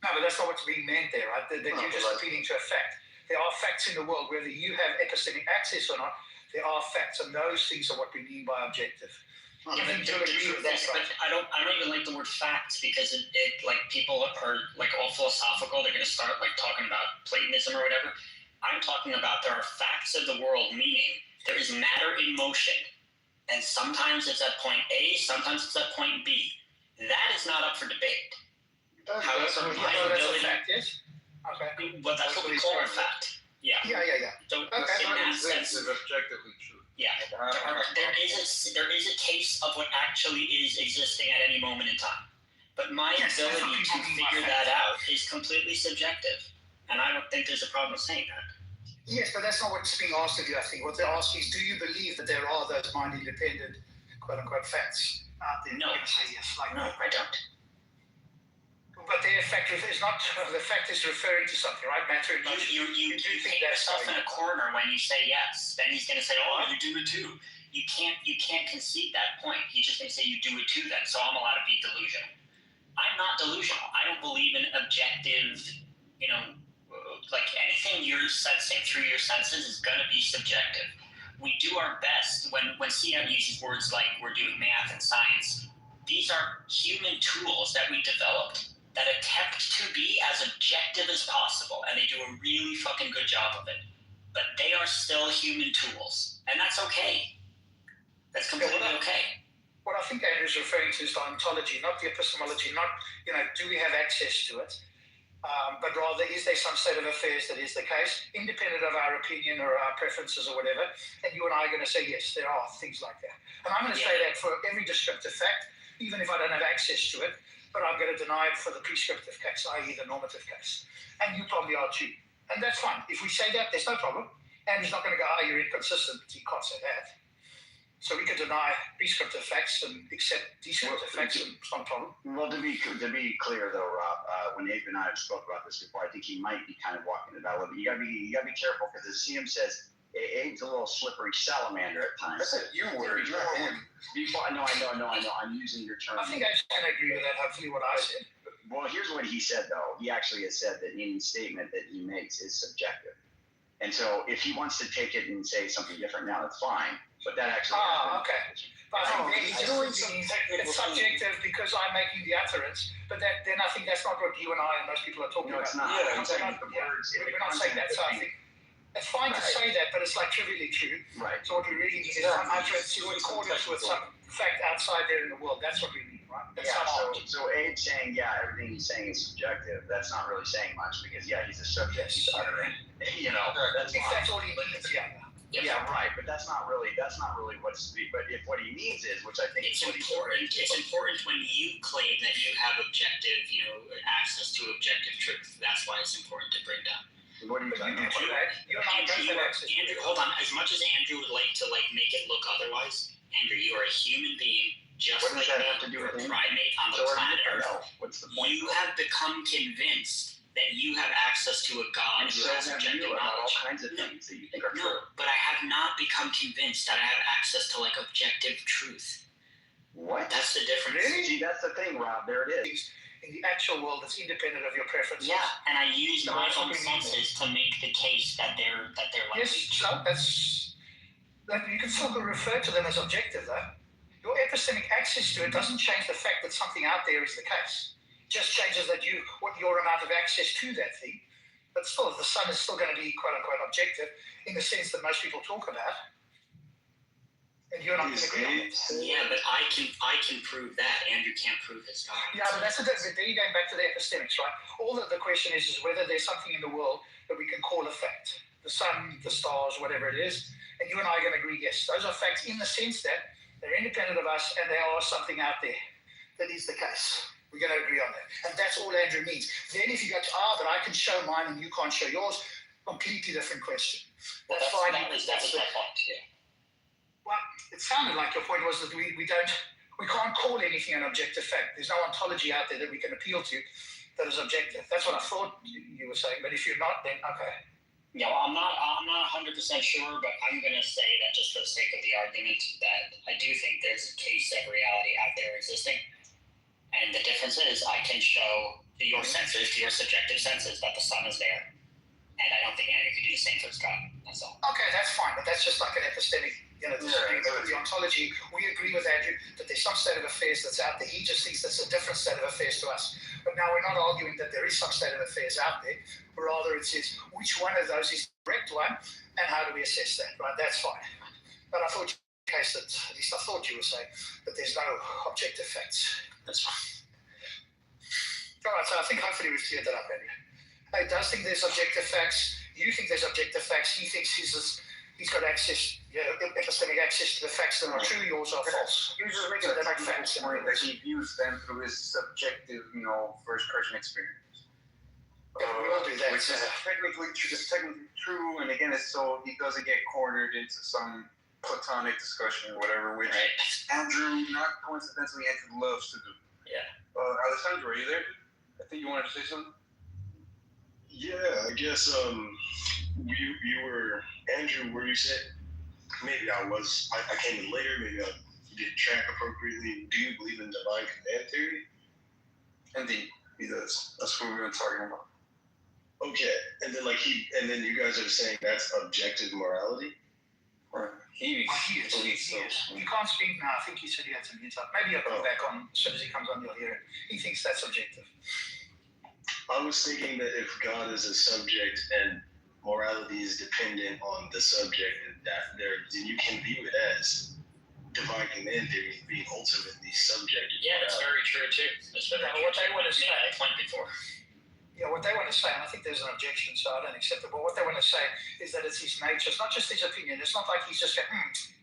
No, but that's not what's being meant there, right? That you're just appealing to a fact. There are facts in the world, whether you have epistemic access or not, there are facts, and those things are what we mean by objective. But I don't even like the word facts, because it like people are like all philosophical. They're going to start like talking about Platonism or whatever. I'm talking about there are facts of the world, meaning there is matter in motion, and sometimes it's at point A, sometimes it's at point B. That is not up for debate. That's a fact, yes? Okay. But that's what we call a fact. Yeah. Yeah. So in that sense, is objectively true. yeah, there is a case of what actually is existing at any moment in time. But my ability to figure that out is completely subjective, and I don't think there's a problem with saying that. Yes, but that's not what's being asked of you, I think. What they're asking is, do you believe that there are those mind-independent, quote-unquote, facts out there? No. You're going to say yes. No, I don't. But the fact is not, the fact is referring to something, right? Matter in motion. You paint yourself in a corner when you say yes. Then he's going to say, oh, you do it too. You can't concede that point. He's just going to say you do it too then, so I'm allowed to be delusional. I'm not delusional. I don't believe in objective, like anything you're sensing through your senses is going to be subjective. We do our best when CM uses words like we're doing math and science. These are human tools that we developed that attempt to be as objective as possible, and they do a really fucking good job of it. But they are still human tools, and that's okay. That's completely okay. What I think Andrew's referring to is the ontology, not the epistemology, not, do we have access to it? But rather, is there some state of affairs that is the case, independent of our opinion or our preferences or whatever? And you and I are going to say, yes, there are things like that. And I'm going to say that for every descriptive fact, even if I don't have access to it, but I'm going to deny it for the prescriptive case, i.e. the normative case. And you probably are too. And that's fine. If we say that, there's no problem. And he's not going to go, you're inconsistent. He can't say that. So we can deny prescriptive facts and accept descriptive facts, and it's not a problem. Well, to be clear though, Rob, when Abe and I have spoke about this before, I think he might be kind of walking it out a little bit. You gotta be careful, because as CM says, Abe's a little slippery salamander at times. That's a you word, not him. I know. I'm using your term. I think I can agree with that, hopefully, what I said. Well, here's what he said, though. He actually has said that any statement that he makes is subjective. And so if he wants to take it and say something different now, that's fine. But that actually okay. But I think he's doing it's subjective because I'm making the utterance, but then I think that's not what you and I and most people are talking about. It's not. Yeah, we're not saying that, so I think it's fine to say that, but it's like trivially true. Right. So what we really need is some utterance in accordance with some fact outside there in the world. That's what we need, right? So Abe's saying, everything he's saying is subjective. That's not really saying much, because he's a subject. He's uttering. I think that's all he means. Yeah, right. But that's not really what's. But if what he means is, which I think it's important. It's important when you claim that you have objective, access to objective truth. That's why it's important to bring down. What are you talking about? Andrew, hold on. As much as Andrew would like to make it look otherwise, Andrew, you are a human being, just what like does that have to do with a primate on the planet Earth. What's the point? You have become convinced that you have access to a God who has objective knowledge. All kinds of things that you think are true. No, but I have not become convinced that I have access to objective truth. What? That's the difference. Really? See, that's the thing, Rob. There it is. In the actual world, that's independent of your preferences. Yeah, and I use my own senses to make the case that they're likely. Yes, so that you can still refer to them as objective, though. Your epistemic access to it doesn't change the fact that something out there is the case. It just changes that what your amount of access to that thing. But still, the sun is still going to be quote unquote objective in the sense that most people talk about. And you're not going to agree on it. Yeah, but I can prove that. Andrew can't prove his God. Yeah, but that's then you're going back to the epistemics, right? All that the question is whether there's something in the world that we can call a fact. The sun, the stars, whatever it is. And you and I are going to agree, yes, those are facts in the sense that they're independent of us and there are something out there that is the case. We're going to agree on that. And that's all Andrew means. Then if you go to, but I can show mine and you can't show yours, completely different question. That's fine. That was my point, yeah. Well, it sounded like your point was that we can't call anything an objective fact. There's no ontology out there that we can appeal to that is objective. That's what I thought you were saying. But if you're not, then okay. Yeah, well, I'm not 100% sure, but I'm going to say that just for the sake of the argument, that I do think there's a case of reality out there existing. And the difference is I can show to your senses, to your subjective senses, that the sun is there. And I don't think Andrew could do the same for his God. That's all. Okay, that's fine, but that's just like an epistemic, disagreement with the ontology. We agree with Andrew that there's some state of affairs that's out there. He just thinks that's a different state of affairs to us. But now we're not arguing that there is some state of affairs out there, but rather it says which one of those is the correct one, and how do we assess that, right? That's fine. But I thought in case that, at least I thought you were saying, that there's no objective facts. That's fine. All right, so I think hopefully we've cleared that up, Andrew. He does think there's objective facts. You think there's objective facts. He thinks he's got access, epistemic access to the facts that are true. Yours are false. You're just making a technical point that he views them through his subjective, first-person experience. Yeah, we all do that. Which is technically true, and again, it's so he doesn't get cornered into some platonic discussion or whatever, which Andrew, not coincidentally, Andrew loves to do. Yeah. Alessandro, are you there? I think you wanted to say something. Yeah, I guess you were Andrew. Where you said maybe I came in later. Maybe I didn't track appropriately. Do you believe in divine command theory? Indeed, he does. That's what we've been talking about. Okay, and then you guys are saying that's objective morality. Right. He believes so. He can't speak now. I think he said he had some insight. Maybe he'll come back on as soon as he comes on. You'll hear it. He thinks that's objective. I was thinking that if God is a subject and morality is dependent on the subject, and then you can view it as divine command theory being ultimately subjective. Yeah, that's very true too. What they want to say, point before. Yeah, what they want to say, and I think there's an objection, so I don't accept it, but what they want to say is that it's his nature. It's not just his opinion. It's not like he's just going,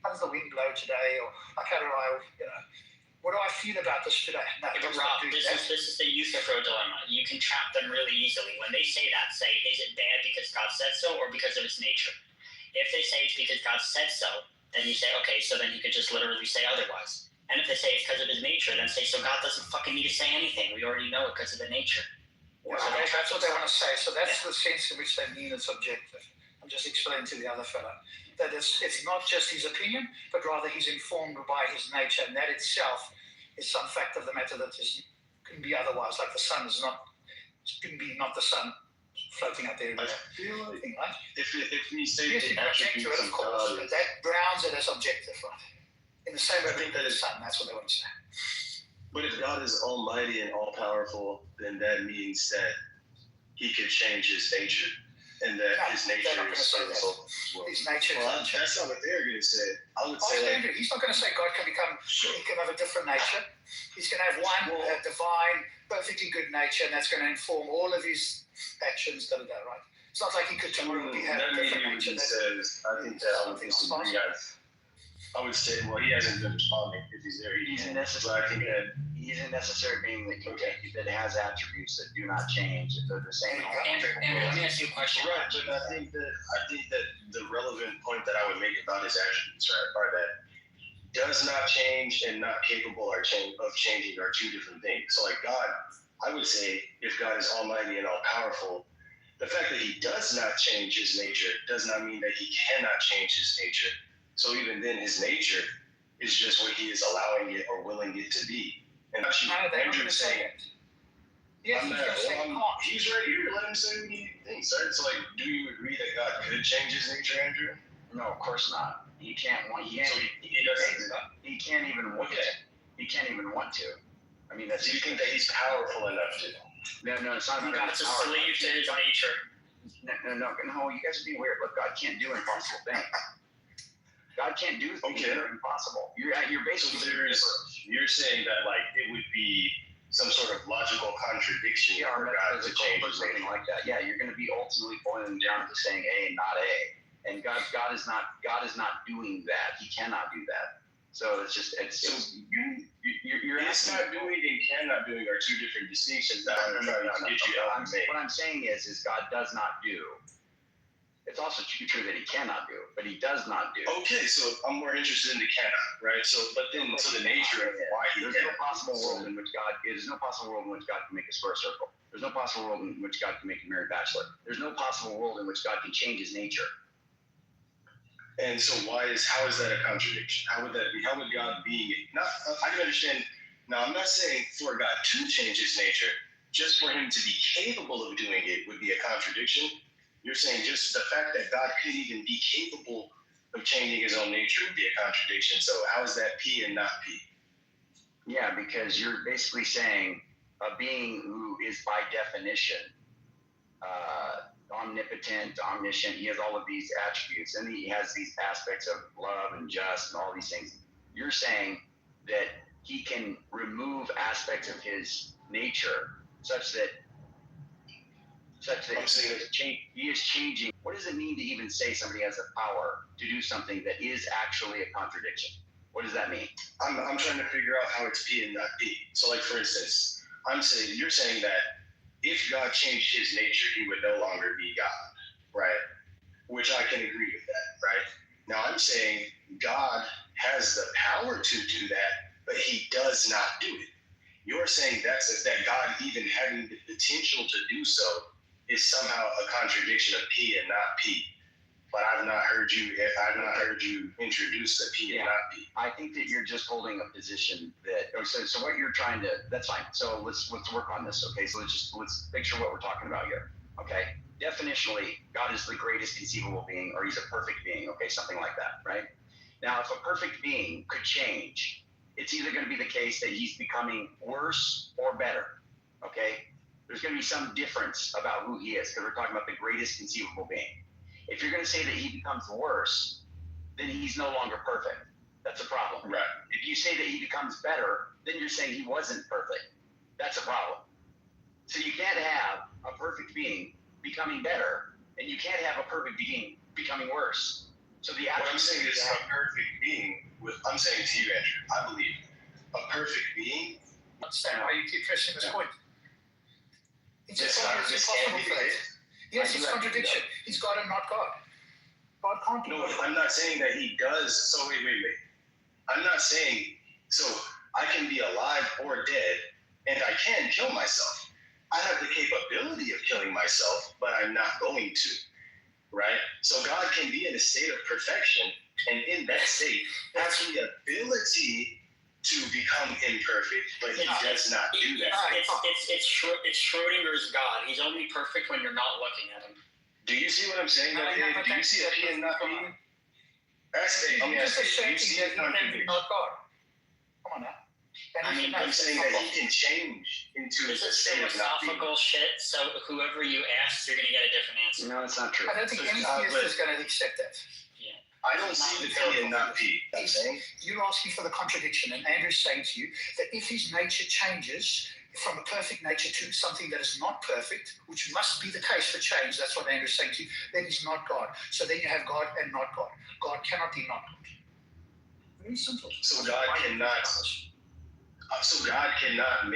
how does the wind blow today? Or like, how do I, what do I feel about this today? No, But Rob, this is the Euthyphro dilemma. You can trap them really easily. When they say that, say, is it bad because God said so or because of its nature? If they say it's because God said so, then you say, okay, so then you could just literally say otherwise. And if they say it's because of his nature, then say, so God doesn't fucking need to say anything. We already know it because of the nature. Well, that's what they want to say. So that's the sense in which they mean it's objective. I'm just explaining to the other fellow that it's not just his opinion, but rather he's informed by his nature, and that itself is some fact of the matter that couldn't be otherwise. Like the sun couldn't be not the sun floating out there. I feel like right? if we say yes, you the can object to attributes it, of of course, God, but that grounds it as objective, right? In the same way I think that that the is- sun. That's what they want to say. but if God is almighty and all powerful, then that means that he could change his nature, and that No, his they're nature not gonna is say that. serviceable as well. His nature is Well, unchanged. that's not what they're going to say. I would Ask say like, Andrew. He's not going to say God can become. He can have a different nature. He's going to have one divine, perfectly good nature, and that's going to inform all of his actions. Right? It's not like he could tomorrow have a that different nature. means he says, I think that I would disagree. I would say, well, he hasn't been responding. If he's there, He's a but I think that He's a necessary being that has attributes that do not change if they're the same. Andrew, let me ask you a question. right. But I think that the relevant point that I would make about his attributes are that does not change and not capable of changing are two different things. So like God, I would say if God is almighty and all powerful, the fact that he does not change his nature does not mean that he cannot change his nature. So even then, his nature is just what he is allowing it or willing it to be. And actually, No, they're not going Andrew to say saying, that. Yes, he's going to say can't. he's right here. Let him say what he thinks. Right? So, like, do you agree that God could change his nature, Andrew? No, of course not. He can't want. He So can't. he doesn't. He can't even want. Okay. He can't even want to. I mean, that's. Do you think that he's powerful enough to? No, it's not. God's a slave to his nature. No. You guys are being weird. Look, God can't do impossible things. God can't do things that are impossible. You're basically. So you're saying that like it would be some sort of logical contradiction for God to change or something like that. Yeah, you're going to be ultimately boiling down to saying A and not A. And God is not doing that. He cannot do that. So it's just you're it's asking. not doing and cannot doing are two different distinctions that I'm trying to get you to make. What I'm saying is God does not do. It's also true that he cannot do, but he does not do. Okay, so I'm more interested in the cannot, right? So, but then so the nature of why he There's no possible world in which God can make a square circle. There's no possible world in which God can make a married bachelor. There's no possible world in which God can change his nature. And so how is that a contradiction? How would that be? How would God being not? I can understand. Now, I'm not saying for God to change his nature, just for him to be capable of doing it would be a contradiction. You're saying just the fact that God could even be capable of changing his own nature would be a contradiction. So how is that P and not P? Yeah, because you're basically saying a being who is by definition omnipotent, omniscient, he has all of these attributes, and he has these aspects of love and just and all these things. You're saying that he can remove aspects of his nature such that he is changing. What does it mean to even say somebody has the power to do something that is actually a contradiction? What does that mean? I'm trying to figure out how it's P and not P. So like, for instance, you're saying that if God changed his nature, he would no longer be God, right? Which I can agree with that, right? Now I'm saying God has the power to do that, but he does not do it. You're saying that God even having the potential to do so is somehow a contradiction of P and not P. But I've not heard you introduce the P and not P. I think that you're just holding a position that. So what you're trying to. That's fine. So let's work on this. Okay. So let's picture what we're talking about here. Okay. Definitionally, God is the greatest conceivable being, or he's a perfect being. Okay, something like that, right? Now, if a perfect being could change, it's either going to be the case that he's becoming worse or better. Okay. There's going to be some difference about who he is because we're talking about the greatest conceivable being. If you're going to say that he becomes worse, then he's no longer perfect. That's a problem. Right. If you say that he becomes better, then you're saying he wasn't perfect. That's a problem. So you can't have a perfect being becoming better, and you can't have a perfect being becoming worse. So what I'm saying is a perfect being. I'm saying to you, Andrew, I believe a perfect being. Understand why you keep pressing this point. It's This impossible can't be for the that. case. Yes, it's contradiction. He's God and not God. God can't be No, God. I'm not saying that he does. So wait. I'm not saying so I can be alive or dead, and I can kill myself. I have the capability of killing myself, but I'm not going to. Right? So God can be in a state of perfection, and in that state has the ability to become imperfect, but he does not do that. It's Schrodinger's God. He's only perfect when you're not looking at him. Do you see what I'm saying? Do you see a P and not P? I'm just saying that he can be not God. Come on now. I'm saying that he can change into a This is state of not being. philosophical shit, so whoever you ask, you're going to get a different answer. No, it's not true. I don't think any theist is going to accept that. I don't see the P and not P. I'm saying You're asking for the contradiction, and Andrew's saying to you that if his nature changes from a perfect nature to something that is not perfect, which must be the case for change, that's what Andrew's saying to you, then he's not God. So then you have God and not God. God cannot be not God. Very simple. so. God cannot. So God cannot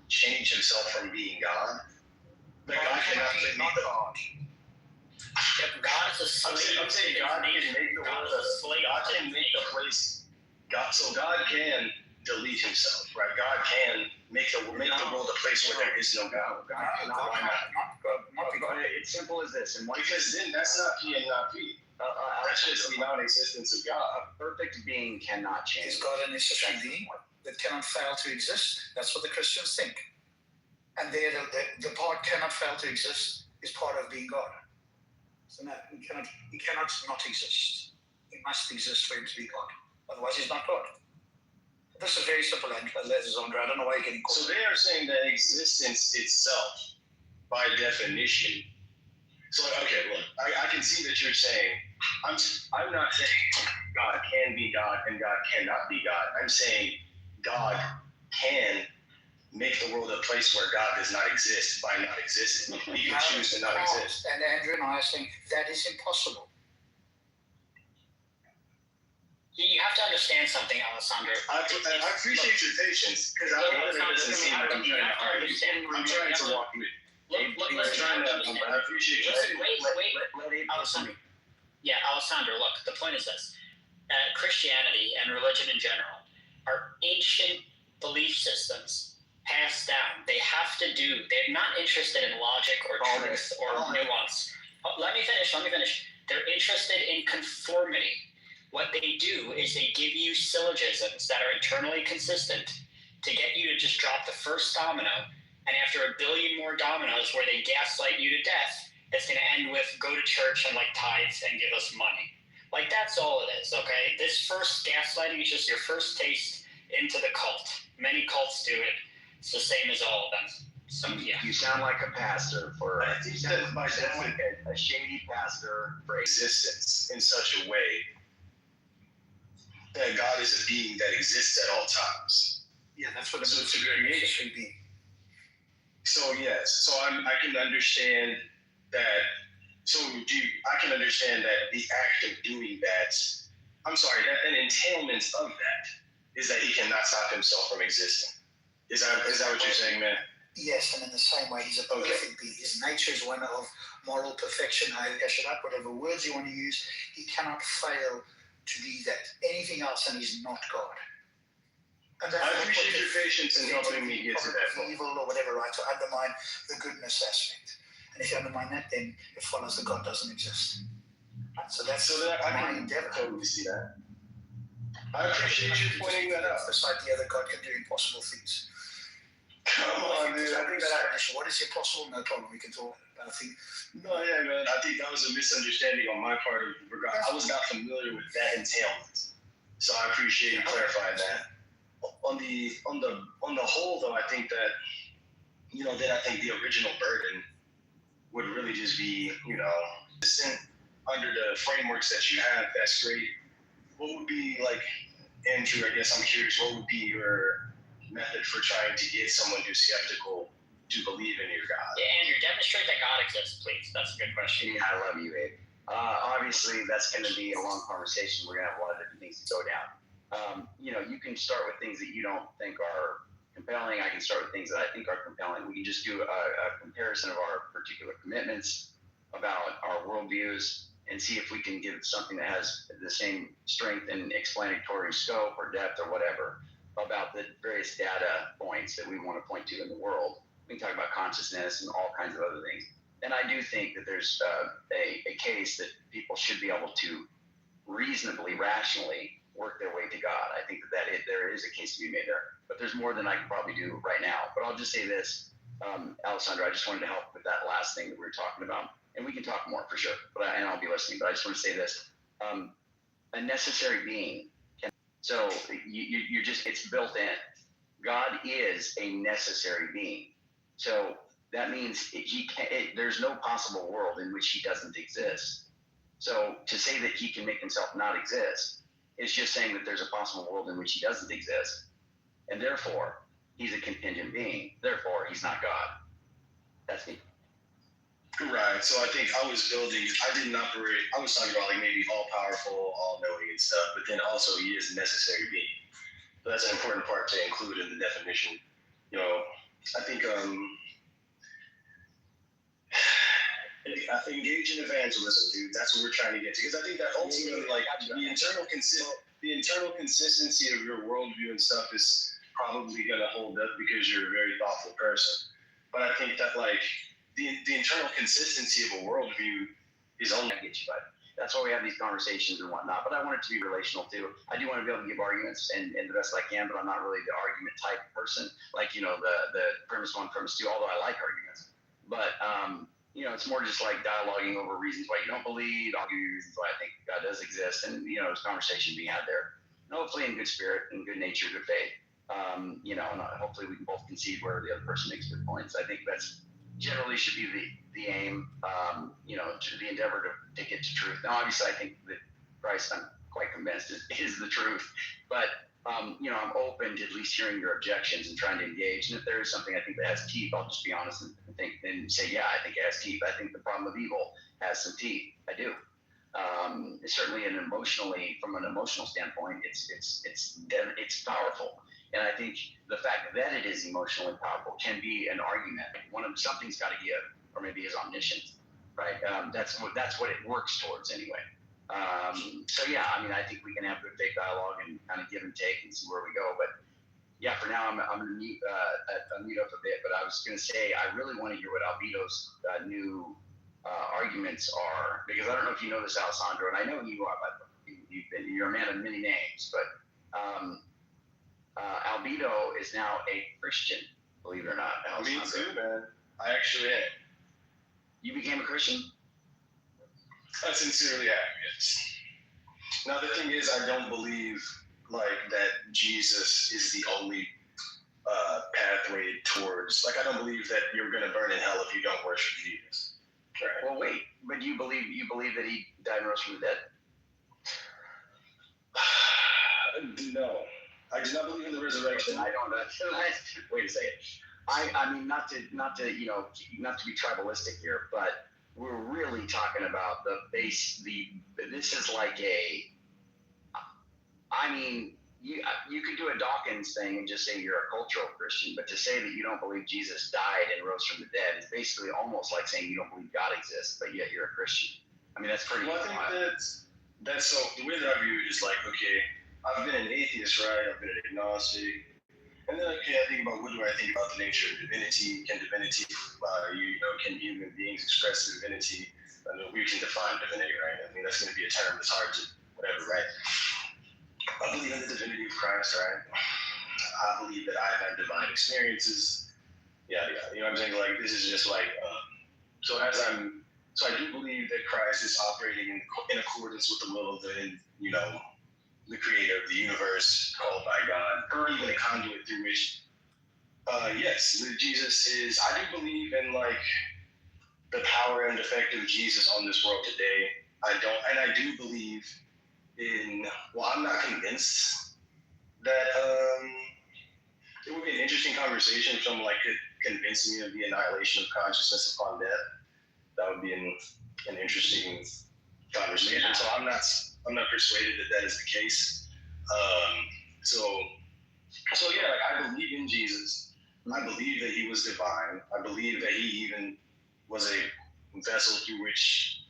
change himself from being God. But God cannot be make not the. God. God is a slave. I'm saying God can make the world. God can make the place. So God can delete himself, right? God can make the world a place where there is no God. Why not? It's simple as this. Because then that's not P and not P. That's just the non-existence of God. A perfect being cannot change. Is God a necessary being that cannot fail to exist? That's what the Christians think. And there, the part cannot fail to exist is part of being God. So no, he cannot not exist. He must exist for him to be God. Otherwise, he's not God. This is very simple, Alexander. I don't know why you're getting caught. So they are saying that existence itself, by definition. So okay, look, I can see that you're saying I'm not saying God can be God and God cannot be God. I'm saying God can make the world a place where God does not exist by not existing. He can choose to not exist. And Andrew and I are saying that is impossible. You have to understand something, Alessandro. I appreciate your patience because I know that it doesn't seem like I'm trying to argue. I'm trying to walk with you. I appreciate your Listen, wait, Alessandro. Yeah, Alessandro, look, the point is this. Christianity and religion in general are ancient belief systems passed down. They're not interested in logic or truth or nuance. Let me finish. They're interested in conformity. What they do is they give you syllogisms that are internally consistent to get you to just drop the first domino, and after a billion more dominoes where they gaslight you to death, it's going to end with go to church and like tithes and give us money. Like that's all it is, okay? This first gaslighting is just your first taste into the cult. Many cults do it. It's the same as all of them. So yeah. You sound like a pastor for I think that by like a shady pastor for existence in such a way that God is a being that exists at all times. Yeah, that's what So it's to a creation being. So yes, I can understand that. I can understand that the act of doing that. I'm sorry, that an entailment of that is that he cannot stop himself from existing. Is that what you're saying, man? Yes, and in the same way, he's a perfect being. His nature is one of moral perfection. I hash it up, whatever words you want to use. He cannot fail to be that. Anything else, and he's not God. And I appreciate your patience in helping me get to that point. Evil or whatever, right? To undermine the goodness aspect. And if you undermine that, then it follows that God doesn't exist. So that's I my can endeavor. totally see that. I appreciate you pointing that out. This idea that God can do impossible things. Come on, dude. I think that. What is impossible? No problem. We can talk about it. No, yeah, man. I think that was a misunderstanding on my part. I was not familiar with that entailment, so I appreciate you clarifying that. On the whole, though, I think that then I think the original burden would really just be under the frameworks that you have. That's great. What would be like, Andrew? I guess I'm curious. What would be your method for trying to get someone who's skeptical to believe in your God? Yeah, Andrew, demonstrate that God exists, please. That's a good question. I love you, Abe. Obviously, that's going to be a long conversation. We're going to have a lot of different things to go down. You can start with things that you don't think are compelling. I can start with things that I think are compelling. We can just do a comparison of our particular commitments, about our worldviews, and see if we can give something that has the same strength and explanatory scope or depth or whatever about the various data points that we want to point to in the world. We can talk about consciousness and all kinds of other things. And I do think that there's a case that people should be able to reasonably, rationally work their way to God. I think there is a case to be made there. But there's more than I can probably do right now. But I'll just say this, Alessandro, I just wanted to help with that last thing that we were talking about. And we can talk more for sure, and I'll be listening. But I just want to say this. A necessary being. So you just, it's built in. God is a necessary being. So that means there's no possible world in which he doesn't exist. So to say that he can make himself not exist is just saying that there's a possible world in which he doesn't exist. And therefore, he's a contingent being. Therefore, he's not God. That's me. Right. So I think I was talking about like maybe all powerful, all knowing and stuff, but then also he is a necessary being. So that's an important part to include in the definition. I think engage in evangelism, dude. That's what we're trying to get to. Because I think that ultimately, like the internal consistency of your worldview and stuff is probably going to hold up because you're a very thoughtful person. But I think that like the internal consistency of a worldview is only going to get you by. That's why we have these conversations and whatnot. But I want it to be relational too. I do want to be able to give arguments and the best I can, but I'm not really the argument type person. Like, the premise one, premise two, although I like arguments. But, it's more just like dialoguing over reasons why you don't believe, arguing reasons why I think God does exist, and there's conversation being had there, and hopefully in good spirit, and good nature, good faith. And hopefully we can both concede where the other person makes good points. I think that's generally should be the aim. To the endeavor to get to truth. Now, obviously, I think that Christ, I'm quite convinced, is the truth, but I'm open to at least hearing your objections and trying to engage. And if there is something I think that has teeth, I'll just be honest and say, yeah, I think it has teeth. I think the problem of evil has some teeth. I do. Certainly, from an emotional standpoint, it's powerful. And I think the fact that it is emotionally powerful can be an argument. Something's got to give, or maybe his omniscience, right? That's what it works towards anyway. So yeah, I think we can have good faith dialogue and kind of give and take and see where we go. But yeah, for now, I'm going to mute up a bit. But I was going to say, I really want to hear what Albedo's new arguments are, because I don't know if you know this, Alessandro, and I know you are. You're a man of many names, but Albedo is now a Christian, believe it or not. Me too, man. I actually am. You became a Christian? I sincerely am, yes. Now the thing is, I don't believe that Jesus is the only pathway towards. I don't believe that you're going to burn in hell if you don't worship Jesus. Right. Well, wait, but you believe that he died and rose from the dead? No, I do not believe in the resurrection. I don't. Wait a second. I mean, not to be tribalistic here, but we're really talking about the base. This is like you could do a Dawkins thing and just say you're a cultural Christian, but to say that you don't believe Jesus died and rose from the dead is basically almost like saying you don't believe God exists, but yet you're a Christian. I mean, that's pretty. Well, I think that's so. The way that I view it is okay, I've been an atheist, right? I've been an agnostic. And then, I think about what do I think about the nature of divinity? Can divinity, can human beings express divinity? I mean, we can define divinity, right? I mean, that's going to be a term that's hard to whatever, right? I believe in the divinity of Christ, right? I believe that I've had divine experiences. Yeah. You know what I'm saying? This is just so I do believe that Christ is operating in accordance with the will of the creator of the universe, called by God, or even a conduit through which, yes, Jesus is. I do believe in the power and effect of Jesus on this world today. I do believe in. Well, I'm not convinced that it would be an interesting conversation if someone could convince me of the annihilation of consciousness upon death. That would be an interesting conversation. Yeah. So I'm not persuaded that is the case. So yeah, I believe in Jesus. I believe that he was divine. I believe that he even was a vessel through which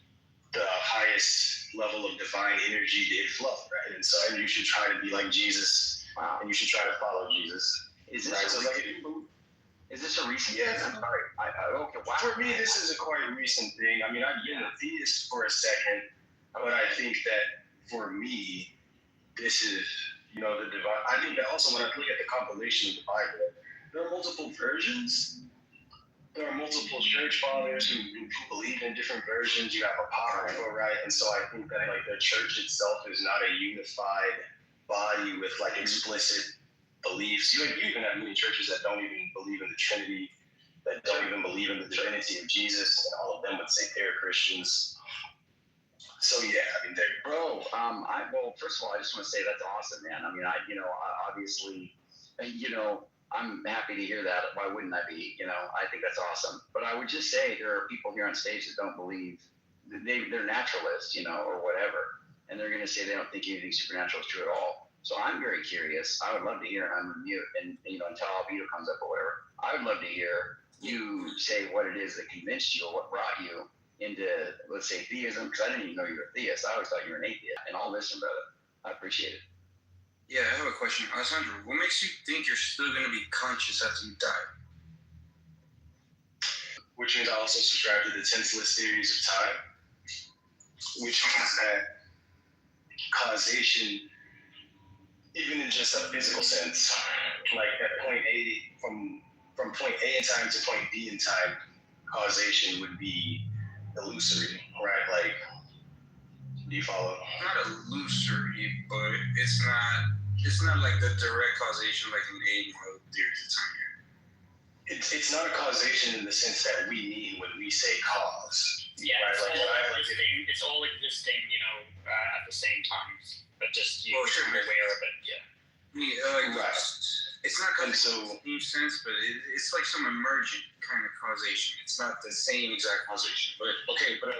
the highest level of divine energy did flow, right? And you should try to be like Jesus. Wow. And you should try to follow Jesus. Is this a recent thing? I'm sorry. Okay. Wow. For me, this is a quite recent thing. I mean, I've been a theist for a second, but I think that for me, this is, the divine. I think that also when I look at the compilation of the Bible, there are multiple versions. There are multiple church fathers who believe in different versions. You have apocrypha, right? And so I think that the church itself is not a unified body with explicit beliefs. You even have many churches that don't even believe in the Trinity, that don't even believe in the divinity of Jesus, and all of them would say they're Christians. So yeah, bro. Well, first of all, I just want to say that's awesome, man. I mean, obviously, I'm happy to hear that. Why wouldn't I be? I think that's awesome. But I would just say there are people here on stage that don't believe. They're naturalists, or whatever, and they're going to say they don't think anything supernatural is true at all. So I'm very curious. I would love to hear, and I'm mute, and until Albedo comes up or whatever, I would love to hear you say what it is that convinced you or what brought you into, let's say, theism, because I didn't even know you were a theist. I always thought you were an atheist. And I'll listen, brother. I appreciate it. Yeah, I have a question. Alessandro, what makes you think you're still going to be conscious after you die? Which means I also subscribe to the tenseless theories of time, which means that causation, even in just a physical sense, at point A, from point A in time to point B in time, causation would be illusory, right? Like, do you follow? Not illusory, but it's not like the direct causation like an A model theory to time. It's not a causation in the sense that we mean when we say cause. Yeah, right? it's all existing, at the same time, but just you Well, sure, aware of it. Yeah. Right. It's not And so, in sense, but it's like some emergent kind of causation. It's not the same exact causation, but okay. Even I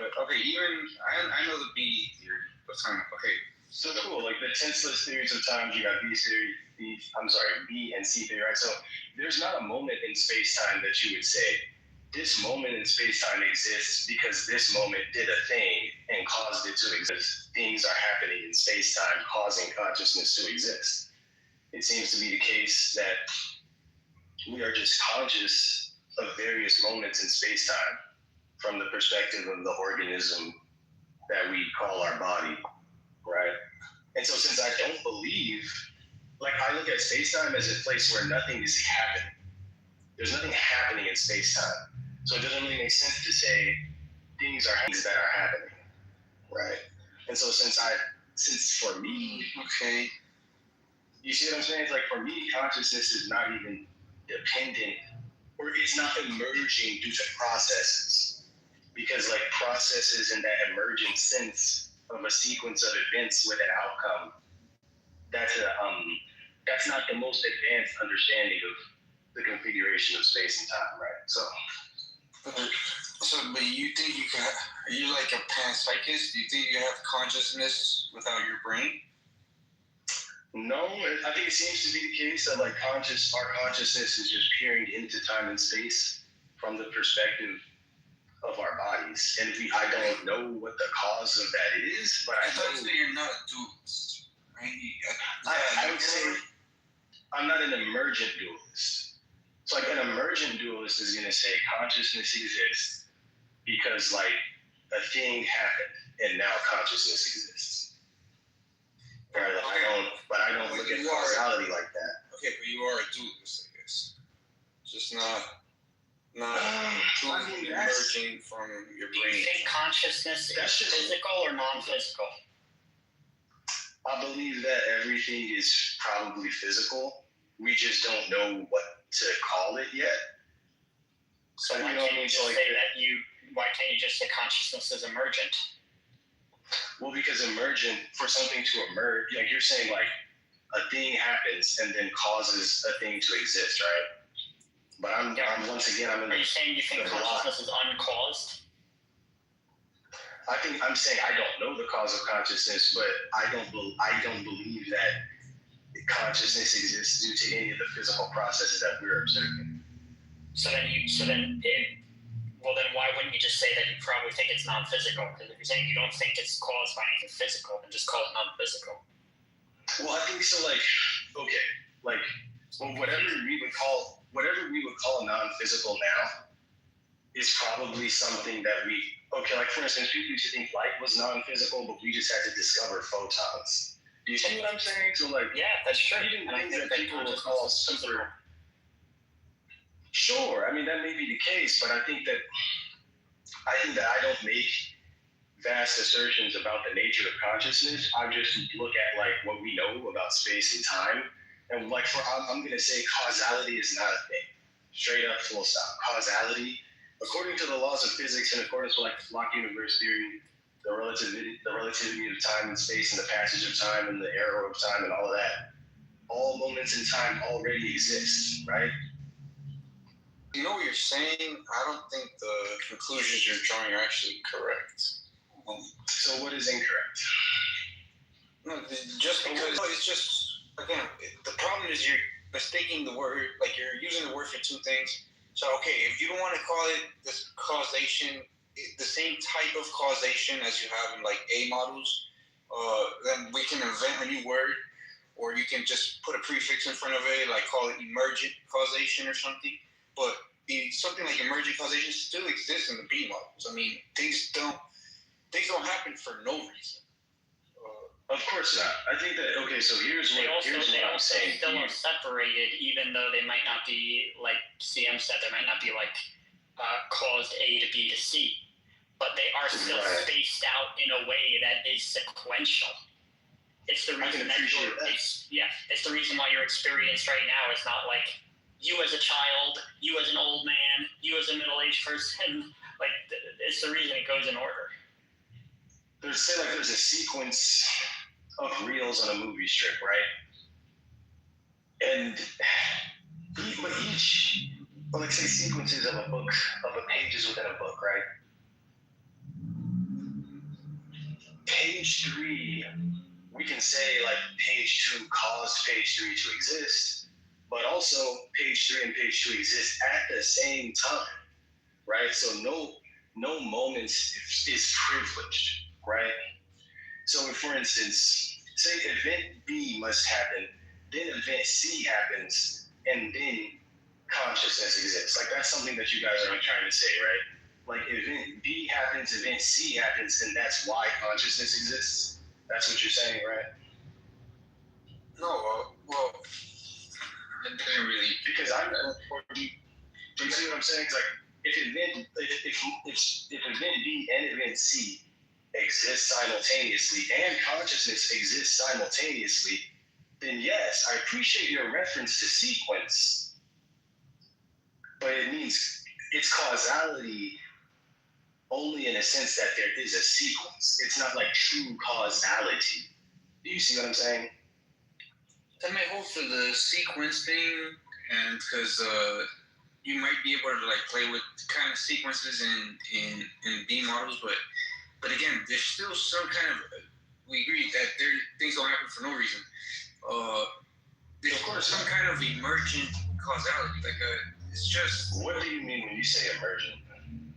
know the B theory of time. Okay, so cool. Like the tenseless theories of time, you got B and C theory, right? So there's not a moment in space-time that you would say, this moment in space-time exists because this moment did a thing and caused it to exist. Things are happening in space-time causing consciousness to exist. It seems to be the case that we are just conscious of various moments in space-time from the perspective of the organism that we call our body, right? And so since I don't believe, like I look at space-time as a place where nothing is happening. There's nothing happening in space-time. So it doesn't really make sense to say things that are happening, right? And so since for me, okay. You see what I'm saying? It's like for me, consciousness is not even dependent, or it's not emerging due to processes. Because like processes in that emergent sense of a sequence of events with an outcome, that's not the most advanced understanding of the configuration of space and time, right? But you think you can? Are you like a panpsychist? Do you think you have consciousness without your brain? No, I think it seems to be the case that like our consciousness is just peering into time and space from the perspective of our bodies, and I don't know what the cause of that is, but I thought know that you're not a dualist, right? I would say I'm not an emergent dualist. So like an emergent dualist is going to say consciousness exists because like a thing happened and now consciousness exists. Right? I don't look at causality like that. Okay, but you are a dualist, I guess. Just not emerging from your Do brain. you think consciousness is physical or non-physical? I believe that everything is probably physical. We just don't know what to call it yet. So why can't you just say consciousness is emergent? Well, because emergent, for something to emerge, like you're saying, like a thing happens and then causes a thing to exist, right? But I'm once again, I'm in. Are you saying you think consciousness is uncaused? I'm saying I don't know the cause of consciousness, but I don't believe that consciousness exists due to any of the physical processes that we're observing. Then why wouldn't you just say that you probably think it's non-physical? Because if you're saying you don't think it's caused by anything physical, then just call it non-physical. Well, I think so. Whatever we would call non-physical now is probably something that like for instance, people used to think light was non-physical, but we just had to discover photons. Do you see what I'm saying? So yeah, that's true. You didn't think that people would call super. Sure, I mean that may be the case, but I think that I don't make vast assertions about the nature of consciousness. I just look at like what we know about space and time, and like I'm going to say causality is not a thing. Straight up, full stop. Causality, according to the laws of physics, in accordance with like Lock universe theory, the relativity of time and space, and the passage of time, and the arrow of time, and all of that, all moments in time already exist, right? You know what you're saying? I don't think the conclusions you're drawing are actually correct. So what is incorrect? No, just because it's just, again, the problem is you're mistaking the word, like you're using the word for two things. So, okay, if you don't want to call it this causation, the same type of causation as you have in like A models, then we can invent a new word, or you can just put a prefix in front of it, like call it emergent causation or something. But something like emergent causation still exists in the B models. I mean, things don't happen for no reason. Of course not. I think that so here's what I'm saying. Still are separated, even though they might not be like CM said. They might not be like cause caused A to B to C, but they are still Right. spaced out in a way that is sequential. It's the I can reason that appreciate that. it's the reason why your experience right now is not like you as a child, you as an old man, you as a middle-aged person. Like, it's the reason it goes in order. There's a sequence of reels on a movie strip, right? And like say sequences of a book, of a pages within a book, right? Page 3, we can say like page 2 caused page 3 to exist, but also page 3 and page 2 exist at the same time, right? So no moment is privileged, right? So if, for instance, say event B must happen, then event C happens, and then consciousness exists. Like that's something that you guys are trying to say, right? Like event B happens, event C happens, and that's why consciousness exists. That's what you're saying, right? No, well, it didn't really. Because do you see what I'm saying? It's like if event B and event C exist simultaneously and consciousness exists simultaneously, then yes, I appreciate your reference to sequence, but it means it's causality only in a sense that there is a sequence. It's not like true causality. Do you see what I'm saying? That may hold for the sequence thing, and because you might be able to like play with kind of sequences in B models, but again, there's still some kind of, we agree that things don't happen for no reason. There's Of course. some kind of emergent causality, it's just. What do you mean when you say emergent?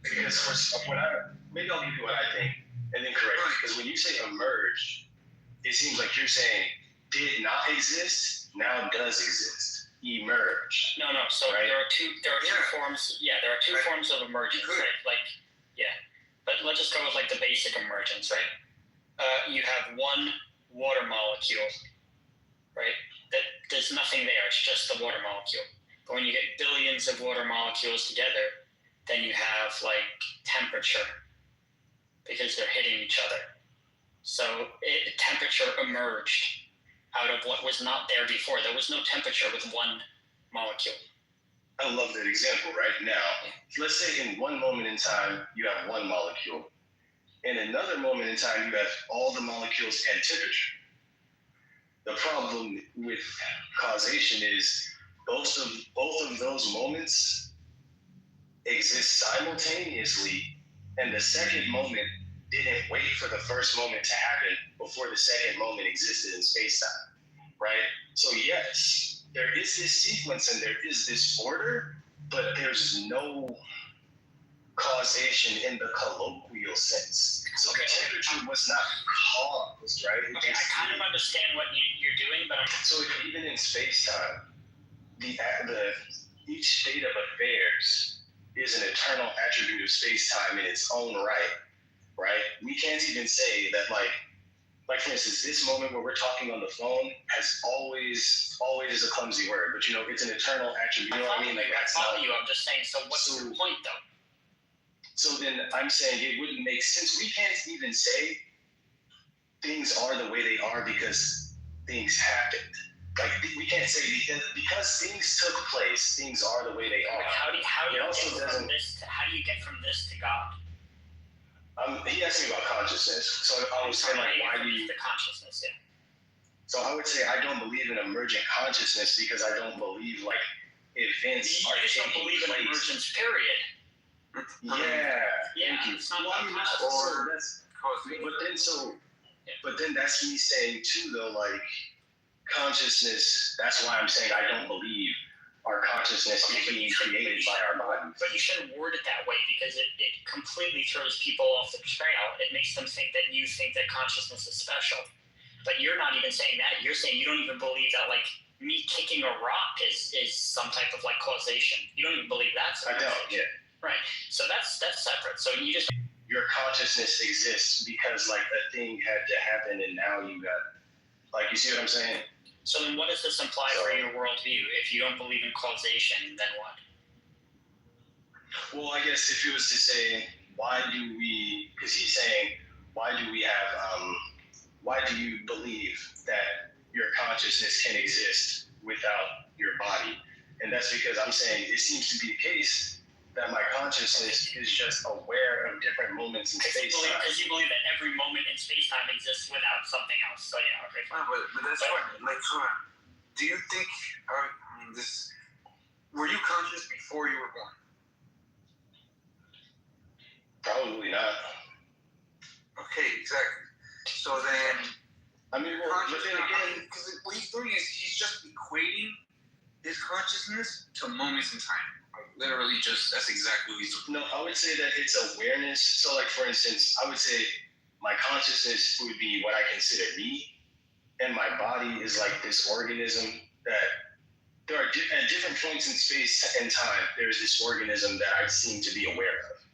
Because maybe I'll give you what I think, and then correct me. Because when you say emerge, it seems like you're saying did not exist, now does exist. Emerge. No. So right? there are two forms. Yeah, there are two Right. forms of emergence, right? Like, yeah. But let's just go with like the basic emergence, right? You have one water molecule, right? That there's nothing there. It's just the water molecule. But when you get billions of water molecules together, then you have like temperature because they're hitting each other. So temperature emerged out of what was not there before. There was no temperature with one molecule. I love that example right now. Let's say in one moment in time, you have one molecule. In another moment in time, you have all the molecules and temperature. The problem with causation is both of those moments exist simultaneously, and the second moment didn't wait for the first moment to happen before the second moment existed in space-time, right? So yes, there is this sequence and there is this order, but there's no causation in the colloquial sense. So Okay. the temperature was not caused, right? Okay, I kind of understand what you're doing, but So even in space-time, each state of affairs is an eternal attribute of space-time in its own right? We can't even say that like for instance, this moment where we're talking on the phone has always is a clumsy word, but it's an eternal attribute. You know what I mean? Like that's I follow not. you. I'm just saying. So what's your point, though? So then I'm saying it wouldn't make sense. We can't even say things are the way they are because things happened. Like we can't say because things took place, things are the way they are. How do you also get from doesn't- get from this to God? He asked me about consciousness, so I was saying like, why do you? The consciousness? Yeah. So I would say I don't believe in emergent consciousness because I don't believe like events You are just don't taking believe in place. emergence, period. Yeah. Thank you. It's not Well, I mean, about so consciousness. but then that's me saying too though, like consciousness. That's why I'm saying I don't believe our consciousness is being created by our bodies. But you shouldn't word it that way because it completely throws people off the trail. It makes them think that you think that consciousness is special. But you're not even saying that. You're saying you don't even believe that like me kicking a rock is some type of like causation. You don't even believe that's I don't. Yeah. Right. So that's separate. So you just Your consciousness exists because like a thing had to happen, and now you got like you see what I'm saying? So then what does this imply for your worldview? If you don't believe in causation, then what? Well, I guess if it was to say, why do we? Because he's saying, why do we have? Why do you believe that your consciousness can exist without your body? And that's because I'm saying it seems to be the case that my consciousness is just aware of different moments in space time. Because you believe that every moment in space time exists without something else. So yeah, okay, fine. But that's fine. Like, hold on. Do you think? Were you conscious before you were born? Probably not. Okay, exactly. So then, I mean, well, but then again, because what he's doing is he's just equating his consciousness to moments in time. Like, literally, that's exactly what he's doing. no, I would say that it's awareness. So, like, for instance, I would say my consciousness would be what I consider me, and my body is like this organism that there are at different points in space and time, there's this organism that I seem to be aware of.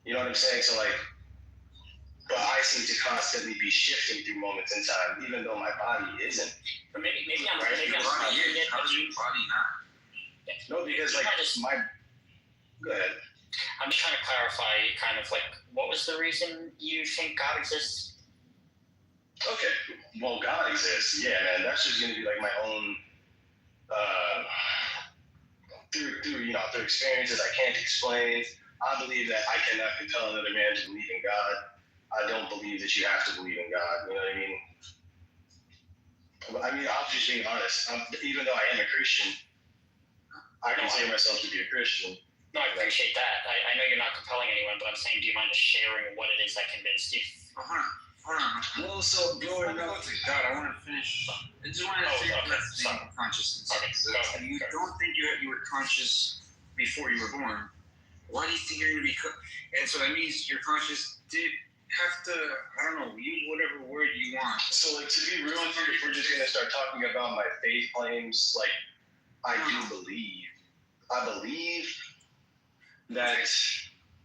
You know what I'm saying? So, like, but I seem to constantly be shifting through moments in time, even though my body isn't. But maybe I'm Right? maybe Your I'm body struggling is. it, How's but your body not? No, because like Go ahead. I'm just trying to clarify, kind of like, what was the reason you think God exists? Okay. Well, God exists. Yeah, man. That's just gonna be like my own. Through experiences I can't explain. I believe that I cannot compel another man to believe in God. I don't believe that you have to believe in God. You know what I mean? I mean, I'm just being honest. Even though I am a Christian, I consider myself to be a Christian. No, I appreciate that. I know you're not compelling anyone, but I'm saying, do you mind just sharing what it is that convinced you? Oh, hold on. Well, so Before we go to God, I want to finish. I just want to say that thing of consciousness. Okay, go ahead. You don't think you were conscious before you were born. Why do you think you're going to be? And so that means your conscious did have to, I don't know, use whatever word you want. So, like, to be real with you, if we're just gonna start talking about my faith claims, like, I believe that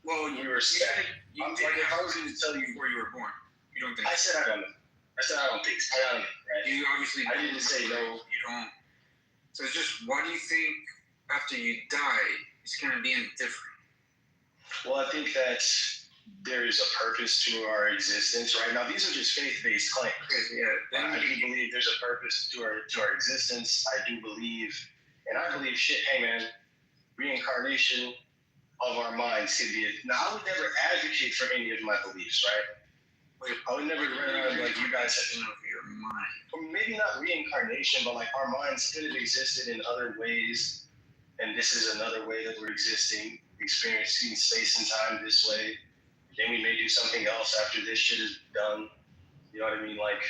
Well, we were set. You Like, did if I was gonna tell you, before you were born. You don't think? I said I don't know. I said I don't think so. I don't know, right? You obviously. I didn't say no. You don't. So it's just, why do you think after you die it's gonna be any different? Well, I think that there is a purpose to our existence right now. These are just faith-based claims. Yeah. I do believe there's a purpose to our existence. I do believe, and I believe shit. Hey, man, reincarnation of our minds could be it. Now, I would never advocate for any of my beliefs, right? I would never run around like you guys have. Your mind. Or maybe not reincarnation, but like our minds could have existed in other ways, and this is another way that we're existing, experiencing space and time this way. Then we may do something else after this shit is done. You know what I mean? Like,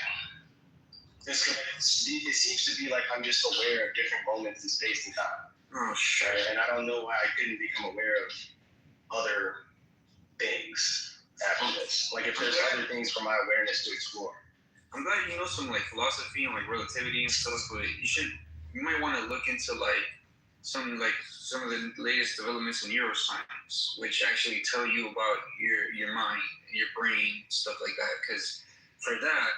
it seems to be like I'm just aware of different moments in space and time. Oh, sure. And I don't know why I couldn't become aware of other things after this. Like, if there's other things for my awareness to explore. I'm glad you know some like philosophy and like relativity and stuff, but you might want to look into some of the latest developments in neuroscience, which actually tell you about your mind and your brain, stuff like that. Because for that,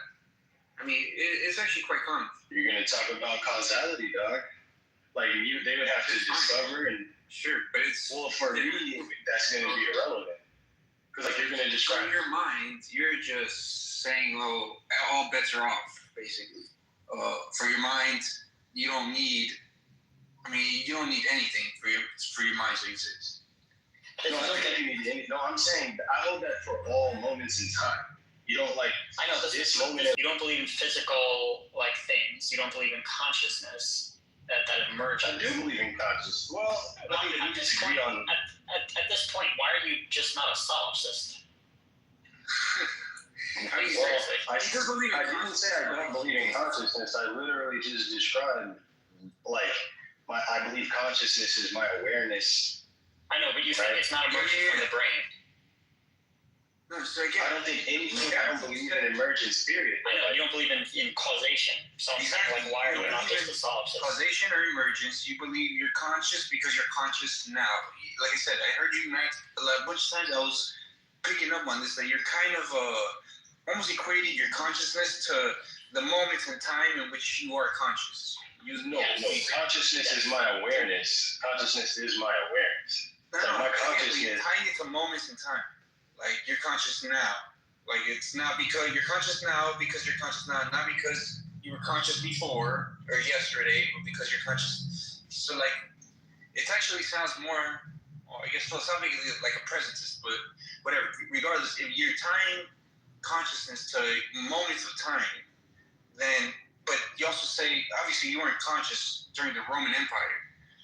I mean, it's actually quite common. You're gonna talk about causality, dog. Like they would have to discover and sure, but it's for me that's gonna be irrelevant. Because like you're gonna describe in your mind, you're just saying, oh, all bets are off, basically. For your mind, you don't need anything for your mind to exist. No, I don't think you need anything. No, I'm saying I hold that for all moments in time. You don't like. I know this moment. You don't believe in physical like things. You don't believe in consciousness that emerges. I do believe in consciousness. Well, I think we disagree on. At this point, why are you just not a solipsist? I didn't say I don't believe in consciousness. I literally just described like I believe consciousness is my awareness. I know, but you think it's not emerging from the brain. No, so again, I don't think anything. I don't believe in emergence. Period. I know you don't believe in causation. So I'm saying, like, why are you not just a solipsist? Causation or emergence? You believe you're conscious because you're conscious now. Like I said, I heard you a bunch of times. I was picking up on this that you're kind of almost equating your consciousness to the moment in time in which you are conscious. No. Consciousness is my awareness. Consciousness is my awareness. No, Like, my you're consciousness. tying it to moments in time. Like, you're conscious now. Like, it's not because you're conscious now because you're conscious now, not because you were conscious before or yesterday, but because you're conscious. So, like, it actually sounds more, well, I guess philosophically, like a presentist, but whatever. Regardless, if you're tying consciousness to moments of time, then, but you also say, obviously, you weren't conscious during the Roman Empire.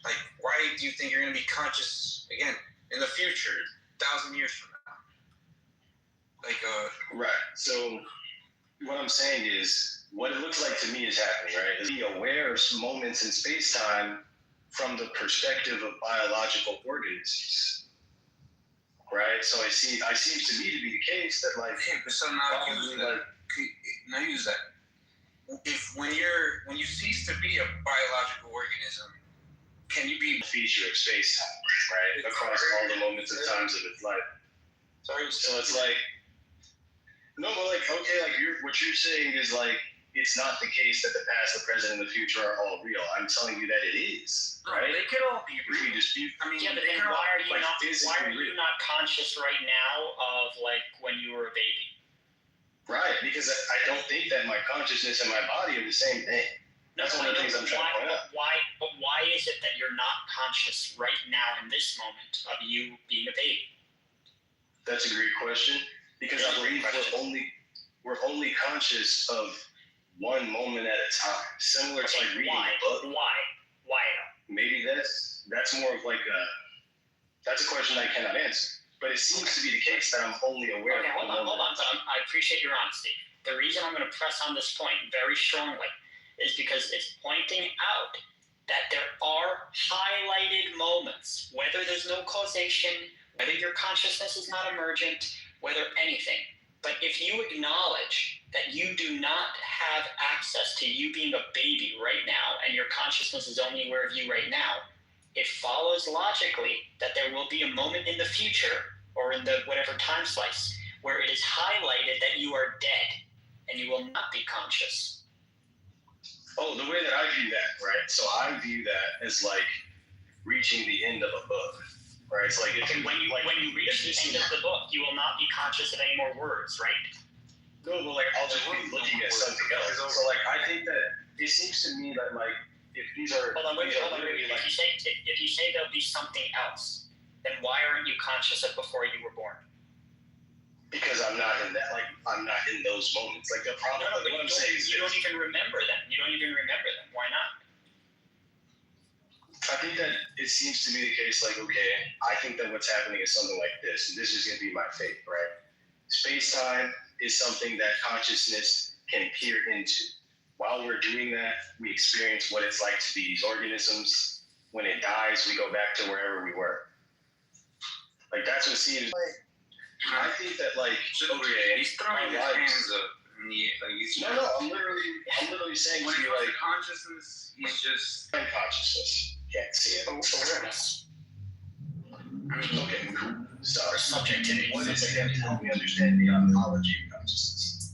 Like, why do you think you're going to be conscious again in the future, 1,000 years from now? Like, Right. So what I'm saying is, what it looks like to me is happening, right? Is be aware of moments in space-time from the perspective of biological organisms, right? So it seems to me to be the case that, like, okay, but so now use that. Now use that. If when you cease to be a biological organism, can you be feature of space-time, right? Across all the moments and times of its life. sorry? So it's like, no, but like, okay, like what you're saying is like, it's not the case that the past, the present, and the future are all real. I'm telling you that it is, right? They could all be If we real. dispute, I mean, Yeah, but they then could all, why are you like, not physically real. conscious right now of like when you were a baby? right? Because I don't think that my consciousness and my body are the same thing. That's one of the things I'm trying to point out. But why is it that you're not conscious right now in this moment of you being a baby? That's a great question, because I believe we're only conscious of one moment at a time, similar to like reading why? a book. Why? Maybe that's more of like that's a question I cannot answer. But it seems to be the case that I'm only aware Okay, of hold on. I appreciate your honesty. The reason I'm going to press on this point very strongly is because it's pointing out that there are highlighted moments, whether there's no causation, whether your consciousness is not emergent, whether anything. But if you acknowledge that you do not have access to you being a baby right now, and your consciousness is only aware of you right now, it follows logically that there will be a moment in the future or in the whatever time slice where it is highlighted that you are dead and you will not be conscious. Oh, the way that I view that, right? So I view that as like reaching the end of a book, right? It's like if Okay, when you reach the end of the book, you will not be conscious of any more words, right? no, but like I'll just be looking at something else. So like I think that it seems to me that like if these are Hold on, wait. literally like If you say there'll be something else, then why aren't you conscious of before you were born? because I'm not in that, like I'm not in those moments. Like the problem, No, like, but what I'm saying is you don't even remember them. Why not? I think that it seems to be the case, like, okay, I think that what's happening is something like this, and this is going to be my faith, right? Space-time is something that consciousness can peer into. While we're doing that, we experience what it's like to be these organisms. When it dies, we go back to wherever we were. Like, that's what seems like. I think that, like, okay, he's throwing his hands up. Like he's no, I'm literally saying when to it you, comes like, to consciousness, he's just unconsciousness. Can't see it. Awareness. Okay, cool. So, Or subjectivity. what is it that help me understand the ontology of consciousness?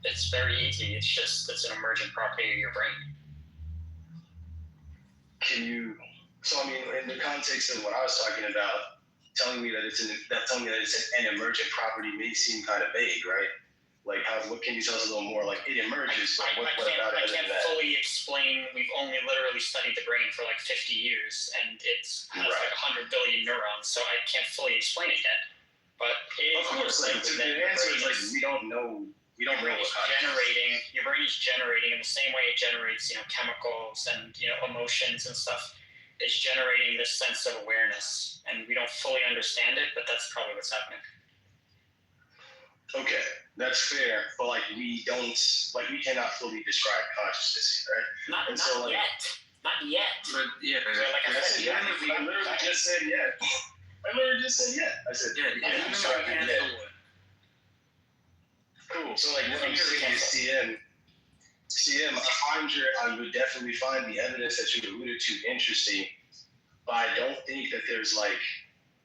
It's very easy. It's an emergent property of your brain. Can you? So, I mean, in the context of what I was talking about, telling me that it's an emergent property may seem kind of vague, right? Like, what can you tell us a little more? Like, it emerges, but what about it? I can't fully explain. We've only literally studied the brain for like 50 years, and it's has like 100 billion neurons, so I can't fully explain it yet. But Of course, like, the answer is like we don't know. We don't know what generating. Your brain is generating in the same way it generates, chemicals and emotions and stuff. It's generating this sense of awareness, and we don't fully understand it, but that's probably what's happening. Okay, that's fair, but like we cannot fully describe consciousness, right? Not so, like, yet. Not yet. But yeah, So, like I said, I literally just said yeah. I said yeah, you can't describe it yet. Cool. So like what I'm saying is CM, I would definitely find the evidence that you alluded to interesting, but I don't think that there's like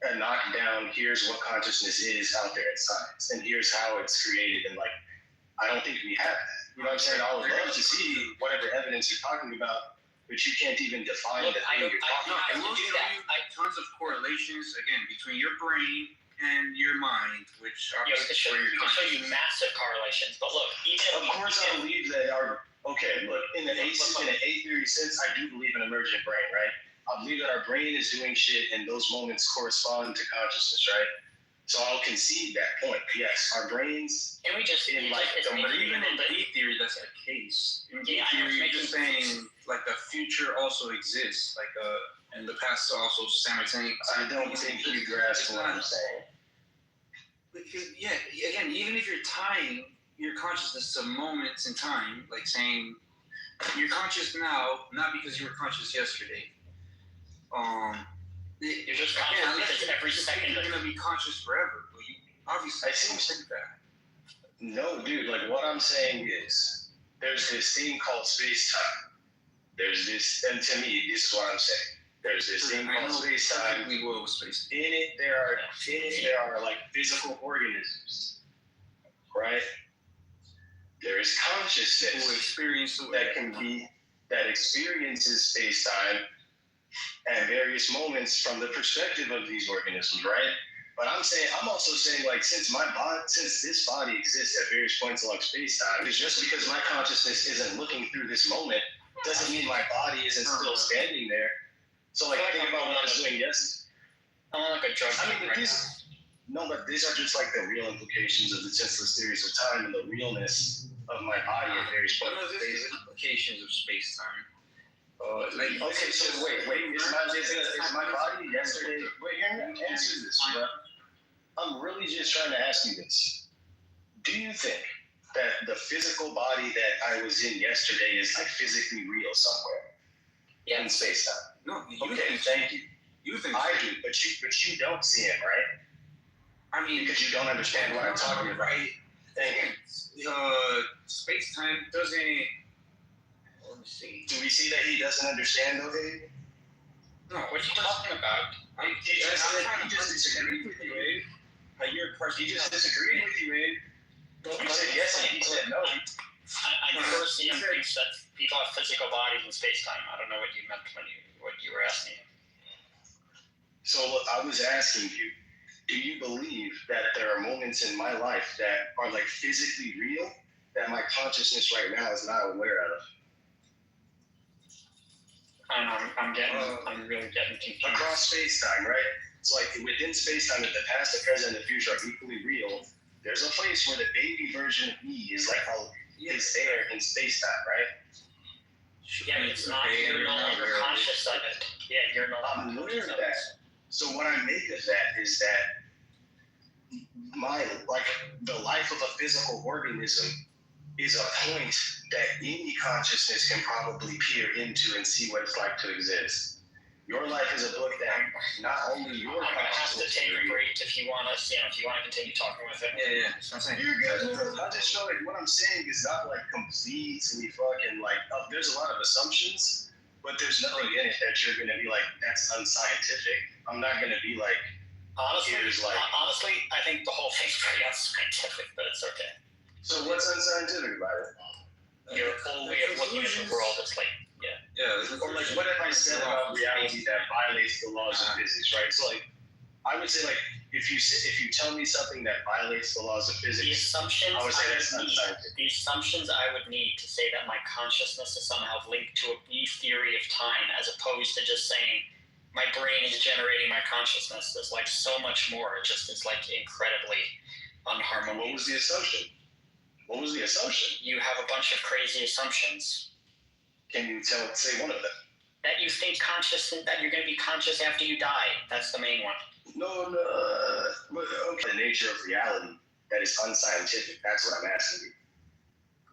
a knockdown, here's what consciousness is out there in science, and here's how it's created, and like, I don't think we have that. You know what I'm saying? I would love to see whatever evidence you're talking about but you can't even define Look, the thing you're talking No, about. I will show you tons of correlations again between your brain and your mind, which Yeah, we obviously can where show your you massive correlations. But look, even Of course, I believe that our in the A theory sense, I do believe in emergent brain, right? I believe that our brain is doing shit, and those moments correspond to consciousness, right? So I'll concede that point. Yes, our brains. and we just In like it's the But making even a in little bit. A theory, that's a case. In B Yeah, I know, theory, it's you're just making- saying like the future also exists, like and the past also simultaneously. I don't think you grasp what I'm saying. Because, yeah, again, even if you're tying your consciousness to moments in time, like saying you're conscious now, not because you were conscious yesterday. You're just conscious because every second you're gonna be conscious forever. Well, you obviously I see. think that. No, dude. Like what I'm saying is, there's this thing called space-time. There's this, and to me, this is what I'm saying. There's this thing called space-time. We will with space. In it, there are like physical organisms, right? There is Who consciousness experience that experiences space-time at various moments from the perspective of these organisms, right? But I'm also saying, like, since this body exists at various points along space-time, it's just because my consciousness isn't looking through this moment doesn't mean my body isn't still standing there. So, like, think about what I was doing yesterday. I'm like a drug I mean, addict but right now. but these are just like the real implications of the senseless theories of time and the realness of my body at various One points. of the implications of space time. Okay, so wait, is my body yesterday? Wait, hear me answer this, bro. I'm really just trying to ask you this. Do you think that the physical body that I was in yesterday is like physically real somewhere in space time? No, Okay, thank you. You think I do, but you don't see him, right? I mean, Because you don't understand what I'm talking about. Right. Thank you. Space time doesn't. Let me see. Do we see that he doesn't understand, though, Dave? No, What are you talking about? I'm trying to disagreed with you, Abe. You're He just disagreed with you, Abe. You said yes and he said no. I never see him thinks that people have physical bodies in space time. I don't know what you meant when what you were asking. So I was asking you, do you believe that there are moments in my life that are like physically real that my consciousness right now is not aware of? I'm really getting confused. Across space-time, right? It's like within space-time, that the past, the present, and the future are equally real. There's a place where the baby version of me is like is there in space-time, right? Yeah, but it's not. You're no longer conscious of it. Yeah, you're no I'm longer aware conscious of of it. that. So what I make of that is that the life of a physical organism is a point that any consciousness can probably peer into and see what it's like to exist. Your life is a book that not only your I'm gonna have to consciousness take a can read. break if you want us. If you want to continue talking with him. Yeah. So I'm saying. You're good. I just feel like what I'm saying is not like completely fucking like. There's a lot of assumptions, but there's nothing in it that you're gonna be like that's unscientific. I'm not gonna be like. Honestly, Here's I think the whole thing's pretty unscientific, but it's okay. So what's unscientific about it? Your whole way of looking at the world is like, Or like, what if I said about reality that violates the laws of physics, right? So like, I would say like, if you tell me something that violates the laws of the physics, assumptions I would say that's need. unscientific. The assumptions I would need to say that my consciousness is somehow linked to a theory of time, as opposed to just saying my brain is generating my consciousness. There's like so much more. It just is like incredibly unharmonious. What was the assumption? What was the assumption? You have a bunch of crazy assumptions. Can you say one of them? That you think that you're going to be conscious after you die. That's the main one. No. Okay. The nature of reality that is unscientific. That's what I'm asking you.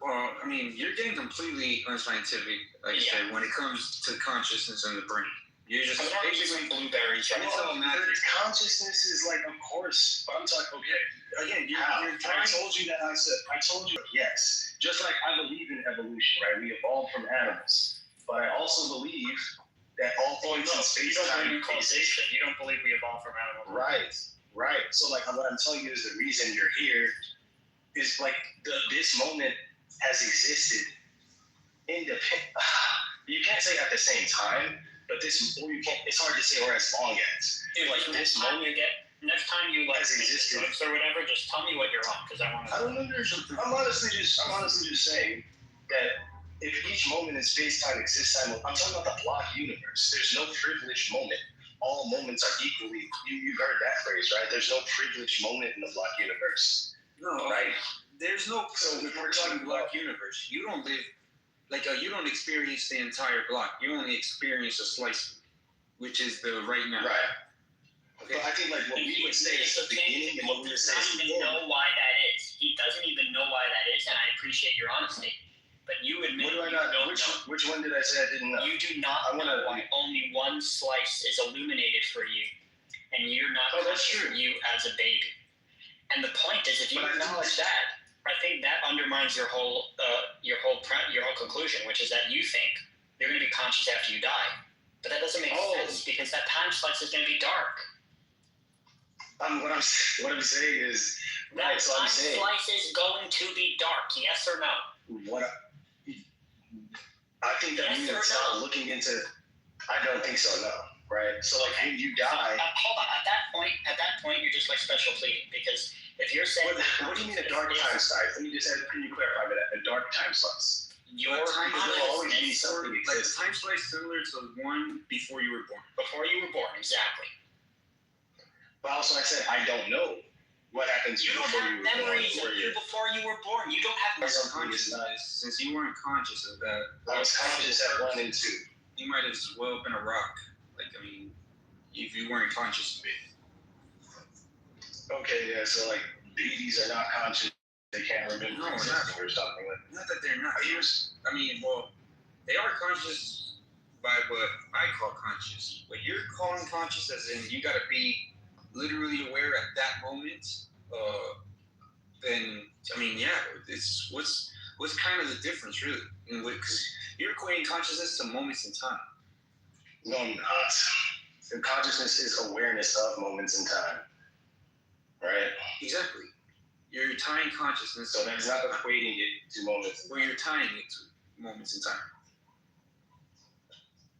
Well, I mean, you're getting completely unscientific, like you said, when it comes to consciousness and the brain. You're just basically blueberries. Right? Well, consciousness is like, of course, but I'm talking. Okay, again, I told you yes. Just like I believe in evolution, right? We evolved from animals, but I also believe that all points in space time exist. You don't believe we evolved from animals. Right. So like what I'm telling you is the reason you're here is like this moment has existed independent. You can't say at the same time, but this, or you can't. It's hard to say or as long as. Dude, like This next time you like has existed. drugs or whatever, just tell me what you're on, because I want to. I don't understand. I'm honestly just saying that if each moment in space-time exists simultaneously, I'm talking about the block universe. There's no privileged moment. All moments are equally. You've heard that phrase, right? There's no privileged moment in the block universe. No, right? There's no. So if we're talking block universe, you don't live you don't experience the entire block. You only experience a slice, which is the right now. Right. Okay. But I think like what we would say is the beginning and what we would say is the He doesn't even end. know why that is. He doesn't even know why that is, and I appreciate your honesty. But you admit What do I you not? don't Which know. which one did I say I didn't know? You do not I wanna- know why only one slice is illuminated for you, and you're not Oh, that's conscious true. of you as a baby. And the point is, if you But I think- acknowledge that, I think that undermines your whole conclusion, which is that you think you're going to be conscious after you die. But that doesn't make sense, because that time slice is going to be dark. What I'm saying is, That right? So I'm time saying slice is going to be dark, yes or no? what I think that Yes we need or to start no? looking into. I don't think so. No. Right. So like when you die. Hold on. At that point, you're just like special pleading, because if you're saying What do you mean a dark time slice? Let me just can you clarify that? A dark time slice. your time There will always be consciousness something Like the exists. time slice similar to the one before you were born. before you were born, exactly. But also I said I don't know what happens You don't before have you were born. memories of Where you you're- before you were born. You don't have Yes. memories. Something is not- Consciousness, since you weren't conscious of that, I was conscious at 1 and 2. you might as well have been a rock. If you weren't conscious of it. Okay, yeah. So like babies are not conscious. They can't remember No, something or something. Like, Not that they're not. They are conscious by what I call conscious. What you're calling conscious, as in you got to be literally aware at that moment. It's what's kind of the difference, really? Because you're equating consciousness to moments in time. no, I'm not. The consciousness is awareness of moments in time. Right. Exactly. You're tying consciousness. So that's not equating it to moments. Well, you're tying it to moments in time.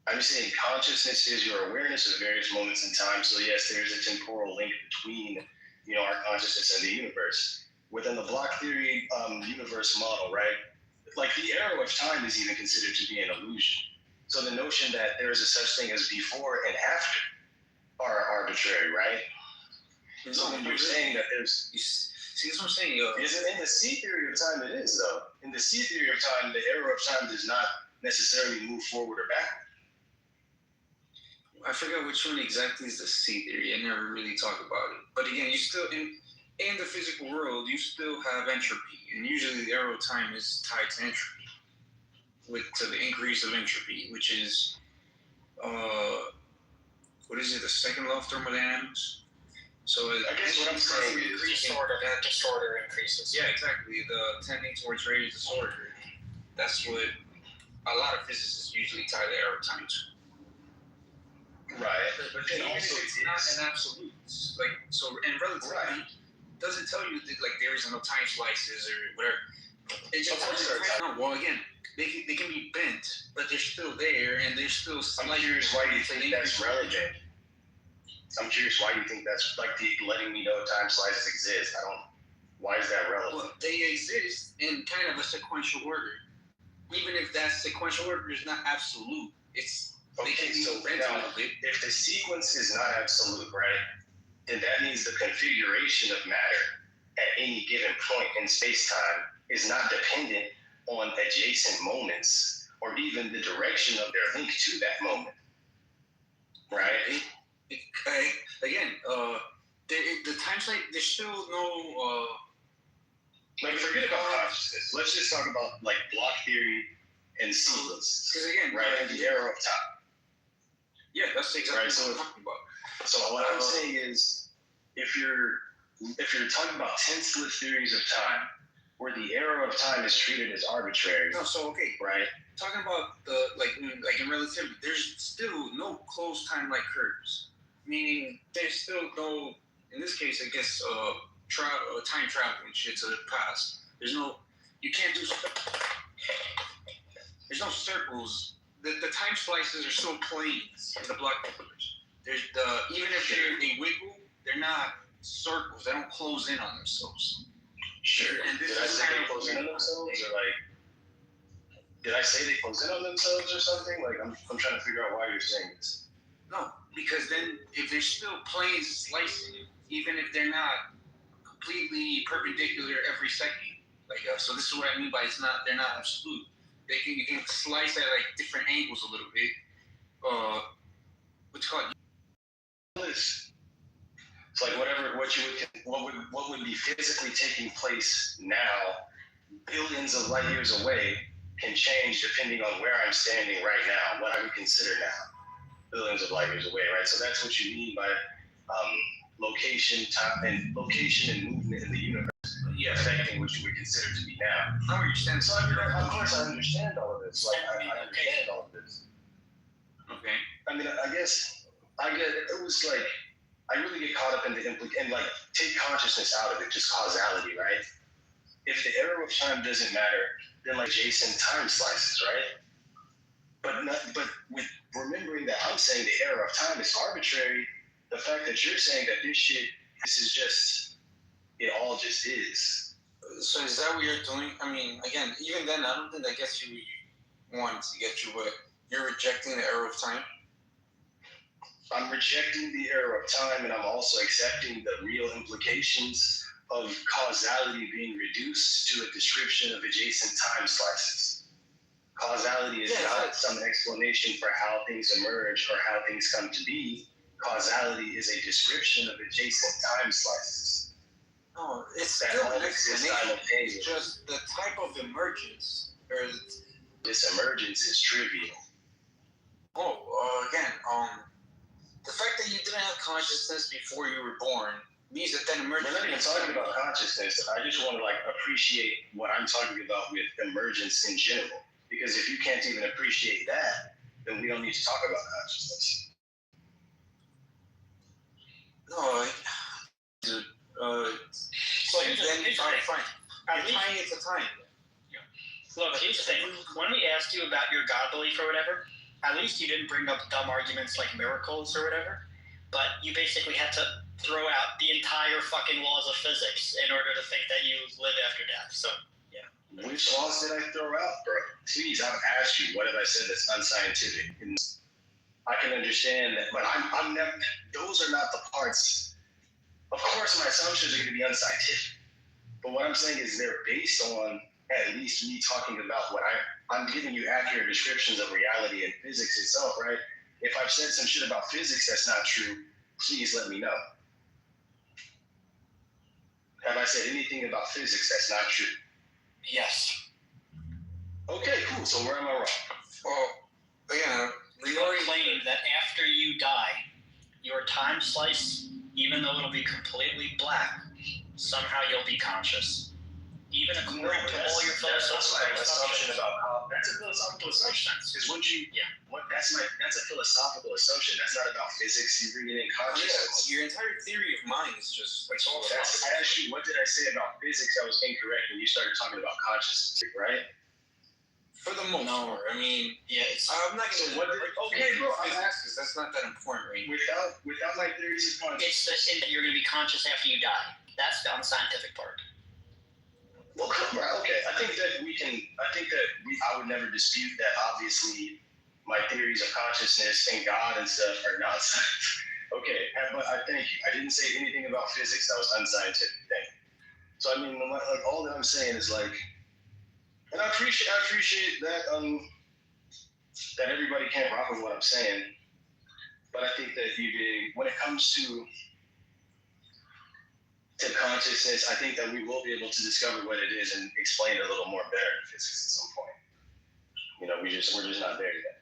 I'm saying consciousness is your awareness of various moments in time. So yes, there is a temporal link between, our consciousness and the universe. Within the block theory universe model, right? Like the arrow of time is even considered to be an illusion. So the notion that there is a such thing as before and after are arbitrary, right? So when you're saying that there's See, that's what I'm saying. in the C theory of time, it is though. In the C theory of time, the arrow of time does not necessarily move forward or backward. I forgot which one exactly is the C theory. I never really talk about it. But again, you still in the physical world, you still have entropy, and usually the arrow of time is tied to entropy, to the increase of entropy, which is what is it? The second law of thermodynamics. So I guess what I'm saying is disorder increases. Yeah, exactly. The tending towards rate disorder. That's what a lot of physicists usually tie the arrow of time to. Right. But then also it's not an absolute. In relativity doesn't tell you that there isn't no time slices or whatever. It just tells you. Well, again, they can be bent, but they're still there, and they're still. I'm curious why you think that's relevant. I'm curious why you think that's like letting me know time slices exist. Why is that relevant? Well, they exist in kind of a sequential order. Even if that sequential order is not absolute, it's Okay, so now, if the sequence is not absolute, right, then that means the configuration of matter at any given point in space-time is not dependent on adjacent moments or even the direction of their link to that moment, right? Again, the time slate, there's still no. Like, forget about consciousness. Let's just talk about like block theory and sequences, Because again, right? And the arrow of time. Yeah, that's exactly Right, so what I'm talking about. So what I'm saying is, if you're talking about tenseless theories of time, where the arrow of time is treated as arbitrary, No, so okay, right? talking about the like in relativity, there's still no closed time-like curves. Meaning there's still no, in this case, I guess, time traveling shit to the past. You can't do. There's no circles the time slices are still planes in the block computers. There's even if they wiggle, they're not circles. They don't close in on themselves. Sure. And this Did I is say kind they of close in on themselves, or like? Did I say they close in on themselves or something? Like I'm trying to figure out why you're saying this. no, because then if there's still planes slicing, even if they're not completely perpendicular every second, like so this is what I mean by they're not absolute. You can slice at like different angles a little bit. What's it called? It's like what would be physically taking place now, billions of light years away, can change depending on where I'm standing right now, what I would consider now, billions of light years away, right? So that's what you mean by location, time, and movement in the universe, affecting what you would consider to be now. I understand. So of course I understand all of this. Like I understand all of this. Okay. I mean, I guess it was like I really get caught up in and like take consciousness out of it, just causality, right? If the arrow of time doesn't matter, then like adjacent time slices, right? But with remembering that I'm saying the arrow of time is arbitrary, the fact that you're saying that this is just, it all just is. So is that what you're doing? I mean, again, even then, I don't think that gets you where you want to get you, but you're rejecting the arrow of time? I'm rejecting the arrow of time, and I'm also accepting the real implications of causality being reduced to a description of adjacent time slices. Causality is not some explanation for how things emerge or how things come to be. Causality is a description of adjacent time slices. No, it's that still all an exist explanation. simultaneously. It's just the type of emergence. This emergence is trivial. Again, the fact that you didn't have consciousness before you were born means that emergence. We're not even talking about consciousness. I just want to like appreciate what I'm talking about with emergence in general. Because if you can't even appreciate that, then we don't need to talk about consciousness. No, dude. So then fine. Time is a time. Look, here's the thing. When we asked you about your God belief or whatever, at least you didn't bring up dumb arguments like miracles or whatever. But you basically had to throw out the entire fucking laws of physics in order to think that you live after death. So, yeah. Which laws did I throw out, bro? Please, I've asked you, what have I said that's unscientific? And I can understand that, but I'm never, those are not the parts. Of course, my assumptions are going to be unscientific. But what I'm saying is they're based on at least me talking about what I'm giving you accurate descriptions of reality and physics itself, right? If I've said some shit about physics that's not true, please let me know. Have I said anything about physics that's not true? Yes. Okay, cool. So where am I wrong? Well, yeah. You claim that after you die, your time slice, even though it'll be completely black, somehow you'll be conscious. Even according to all your philosophical assumption about that's a philosophical assumption. Because that's a philosophical assumption. That's not about physics. You're bringing in consciousness. Your entire theory of mind is just. I asked you, what did I say about physics that was incorrect when you started talking about consciousness, right? For the most part, I mean, yeah, it's. I'm not going to. Okay, bro. I'm asking. That's not that important, right? Without my theories of consciousness. It's the you're going to be conscious after you die. That's the unscientific part. Well, okay. I think that I would never dispute that. Obviously, my theories of consciousness and God and stuff are not scientific. Okay, but I thank you. I didn't say anything about physics that was unscientific. Thank you. So I mean, like all that I'm saying is like, and I appreciate that that everybody can't rock with what I'm saying, but I think that when it comes to consciousness, I think that we will be able to discover what it is and explain it a little more better in physics at some point. You know, we're just not there yet.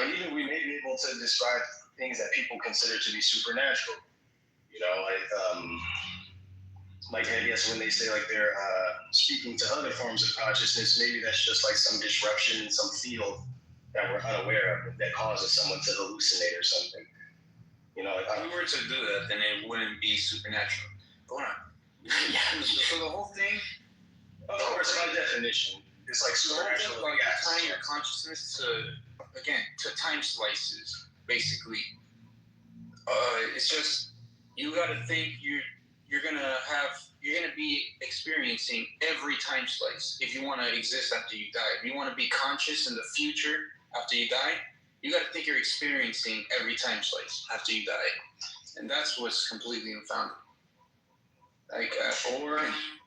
And even we may be able to describe things that people consider to be supernatural. You know, like I guess when they say like they're speaking to other forms of consciousness, maybe that's just like some disruption in some field that we're unaware of that causes someone to hallucinate or something. You know, if we were to do that, then it wouldn't be supernatural. Go on. Yeah. So the whole thing. Of course, by definition, It's like So I think supernatural. like tying your consciousness to time slices, basically. It's just you got to think you're gonna be experiencing every time slice if you want to exist after you die. If you want to be conscious in the future after you die, you got to think you're experiencing every time slice after you die, and that's what's completely unfounded. Like, Or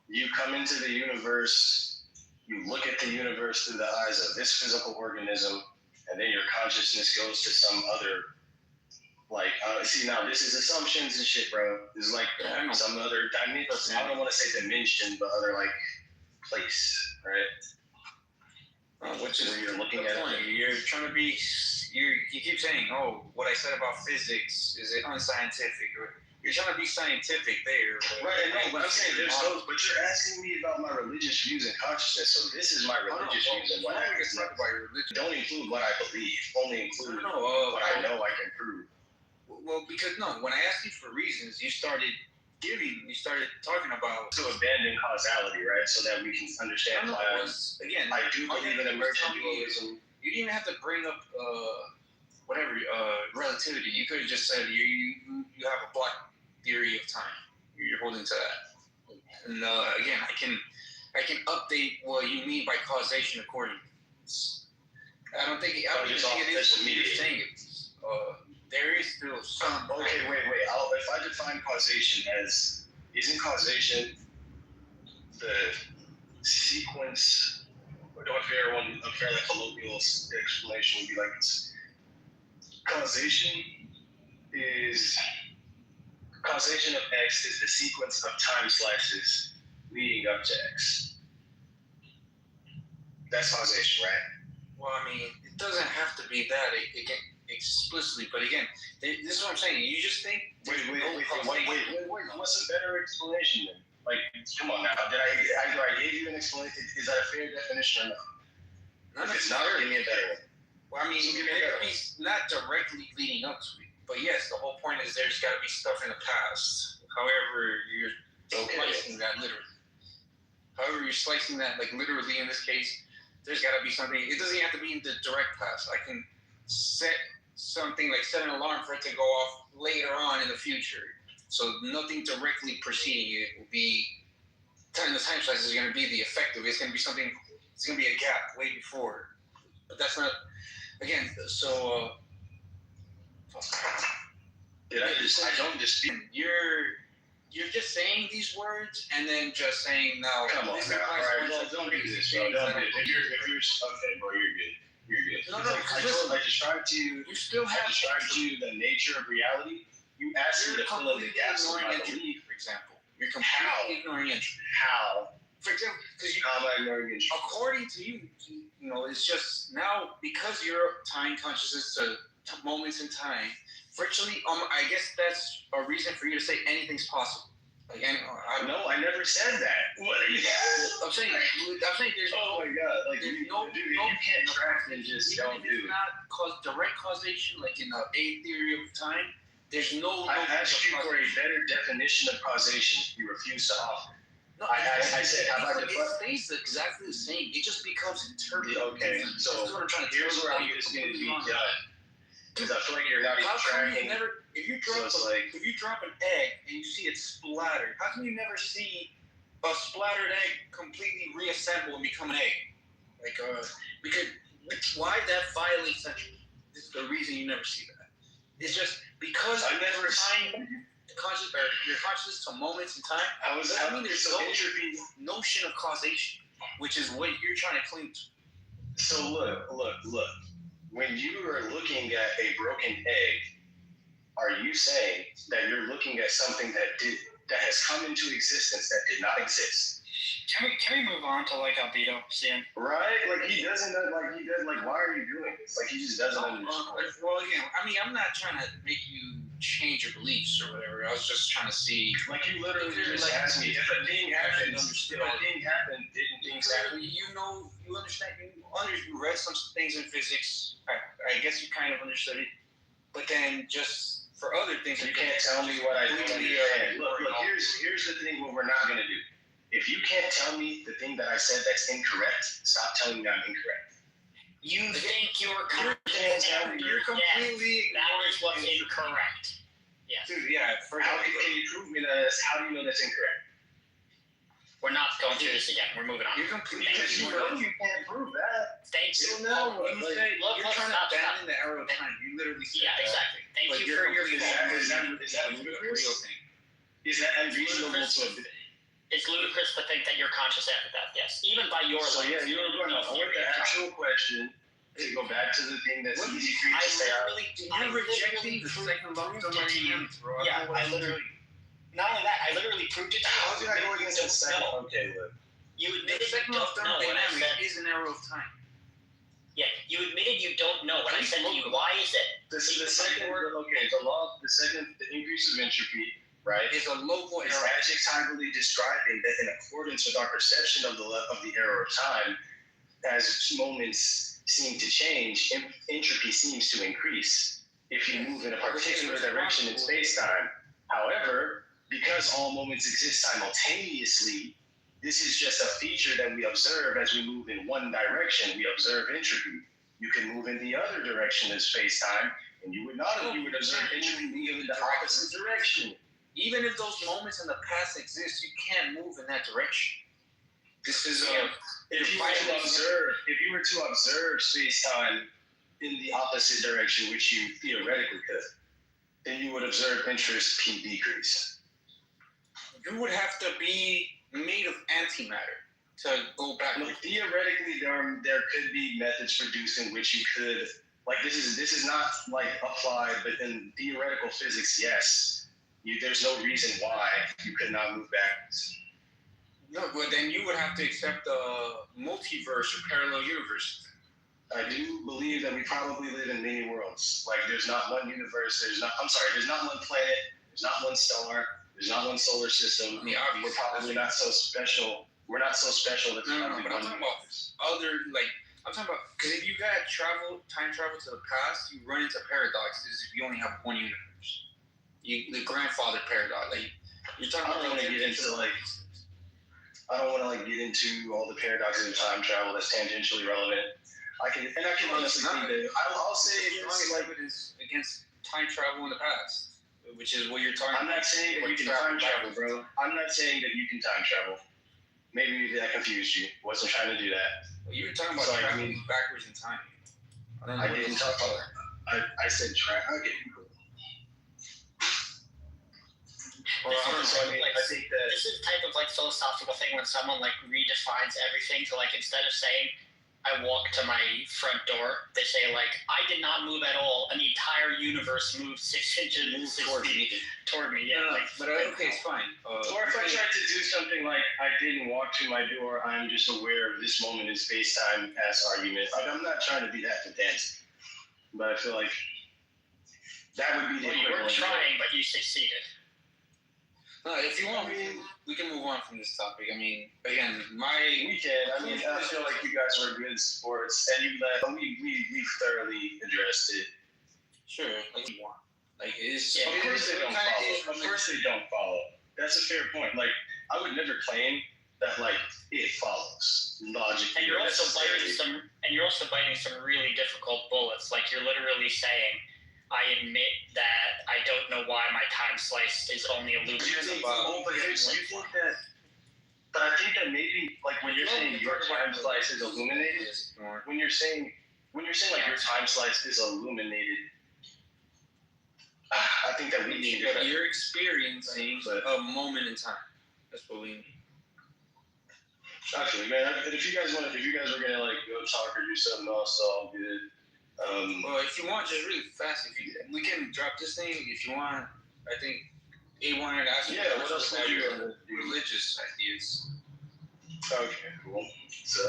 you come into the universe, you look at the universe through the eyes of this physical organism, and then your consciousness goes to some other, like, see, now this is assumptions and shit, bro. This is like some other dimension. I don't want to say dimension, but other, like, place, right? which is where you're looking the at point. it. You're trying to be. You keep saying, "Oh, what I said about physics is it unscientific?" Or you're trying to be scientific there. Right, no, but I'm saying there's those, but you're asking me about my religious views and consciousness, so this is my religious views and what happens. Talk about your religion. Don't include what I believe, only include No, what I know I can prove. Well, because when I asked you for reasons, you started talking about. To abandon causality, right, so that we can understand clouds. Again, I do believe in emergent dualism. You didn't even have to bring up relativity. You could have just said you have a block theory of time. You're holding to that. And again, I can update what you mean by causation accordingly. I don't think it is what you're saying. There is still some. Okay, wait. If I define causation as, isn't causation the sequence, or a fairly colloquial explanation would be like this. Causation of X is the sequence of time slices leading up to X. That's causation, right? Well, I mean, it doesn't have to be that explicitly, but again, this is what I'm saying. You just think. Wait. What's a better explanation then? Like, come on now. Did I gave you an explanation? Is that a fair definition or not? If it's not, give me a better one. Well, I mean, it's not directly leading up to it, but yes, the whole point is there's got to be stuff in the past. However, you're slicing that literally. However, you're slicing that like literally in this case. There's got to be something. It doesn't have to be in the direct past. I can set something like set an alarm for it to go off later on in the future. So nothing directly preceding it will be. The time slice is going to be the effect of it. It's going to be something. It's going to be a gap way before. But that's not. Again, so. I don't dispute. You're just saying these words and then just saying now. Come on, now. All right, well, don't do this, bro. Don't do it. If you're okay, bro, you're good. You're good. No, I described to you. You still have. I described to you the nature of reality. You asked me to fill in the gaps of my belief. For example, you're completely ignoring entropy. How? For example, because how am I ignoring entropy? According to you, it's just now because you're tying consciousness to moments in time. Virtually, I guess that's a reason for you to say anything's possible. Like, no, I never said that. What are you? I'm saying there's. Oh my god! Like, you can't track and just don't do it. Not direct causation, like in A theory of time. There's no. I asked you for a better definition of causation. You refused to offer. No, I said, how about it stays exactly the same. It just becomes interpreted. Okay, so here's where I'm just going to be done. Because I feel like you're not even tracking. If you drop an egg and you see it splattered, how can you never see a splattered egg completely reassemble and become an egg? Like, because why that violates entropy? This is the reason you never see that. It's just because I never tying your consciousness to moments in time. There's no entropy notion of causation, which is what you're trying to cling to. So look. When you are looking at a broken egg, are you saying that you're looking at something that has come into existence that did not exist? Can we move on to like albedo, Cian? Right? Like he does. Why are you doing this? Like he just doesn't understand. Well, again, I mean, I'm not trying to make you change your beliefs or whatever. I was just trying to see. Like you literally just asked me if a thing happened. Didn't things happen? You understand. You read some things in physics. I guess you kind of understood it, but then just for other things, you can't tell me what I don't understand. Look. Here's the thing. What we're not gonna do. If If you can't tell me the thing that I said that's incorrect, stop telling me I'm incorrect. You think you're You're completely. that is what's incorrect. Yes. Dude, yeah. How can you prove me that? How do you know that's incorrect? We're not going through this again. We're moving on. You're completely. Because you know you can't prove that. Thank you. You know, You say Look, you're trying to stop. abandon the arrow of time. You literally said Yeah, that. exactly. Thank But you you're for your completely- Is that ludicrous? real thing. Is that unreasonable to? It's ludicrous to think that you're conscious after that. Yes, even by your So yeah, lens, you were going to avoid the actual question to go back to the thing that's easy for you to say. You're rejecting the second love dominance, bro. Yeah, I literally. Not only that, I literally proved it to you. How did I go against the second? No. Okay, look. You The admitted you second love don't know when I said. is an arrow of time. Yeah, you admitted you don't know when I said to you, why is it? This is the second word. Okay, the increase of entropy, right? It's a local Is arrow. adjectively describing that in accordance with our perception of the error of time, as moments seem to change, entropy seems to increase if you move in a particular direction in space-time. However, because all moments exist simultaneously, this is just a feature that we observe as we move in one direction. We observe entropy. You can move in the other direction in space-time, and you would observe entropy moving in the opposite direction. Even if those moments in the past exist, you can't move in that direction. This is If you were to observe space-time in the opposite direction, which you theoretically could, then you would observe interest P decrease. you would have to be made of antimatter to go back. Look, theoretically, there could be methods produced in which you could, like, this is not like applied, but in theoretical physics, yes, there's no reason why you could not move backwards. No, but then you would have to accept the multiverse or parallel universe. I do believe that we probably live in many worlds. Like, there's not one universe. There's not one planet. There's not one star. There's not one solar system. I mean, We're probably not so special. We're not so special that there's No, only but I'm one talking about universe. I'm talking about, because if you got time travel to the past, you run into paradoxes if you only have one universe. The grandfather paradox. Like, you're talking I don't about want to get into get into all the paradoxes of time travel that's tangentially relevant. I can honestly think that I'll say strongest evidence against time travel in the past, which is what you're talking I'm about. not saying that you can time travel, bro. I'm not saying that you can time travel. Maybe that confused you. Wasn't trying to do that. Well, you were talking about traveling backwards in time. I didn't talk about. I said travel. Okay, cool. Well, I think that this is the type of philosophical thing when someone redefines everything to instead of saying I walk to my front door, they say I did not move at all, and the entire universe moved 6 inches toward me. Yeah, but okay, it's fine. or if I tried to do something like I didn't walk to my door, I'm just aware of this moment in space-time as argument. I'm not trying to be that pedantic, but I feel like that would be the you were trying, but you succeeded. If you want, we can move on from this topic. I mean, again, we can. I mean, I feel like you guys were good sports, and we thoroughly addressed it. Sure, like you want. It's Of course they don't follow. Of course they don't follow. That's a fair point. I would never claim that it follows logically. And you're also biting some really difficult bullets. You're literally saying, I admit that I don't know why my time slice is only illuminated. But I think that maybe when you're saying your time slice is illuminated, when you're saying your time slice is illuminated, I think that we need to. You're experiencing a moment in time. That's what we need. Actually, man, if you guys were gonna go talk or do something else, I'll do it. Well, if you want, just really fast, we can drop this thing if you want. I think A wanted to ask you. Yeah, what else would you religious ideas? Okay, cool. So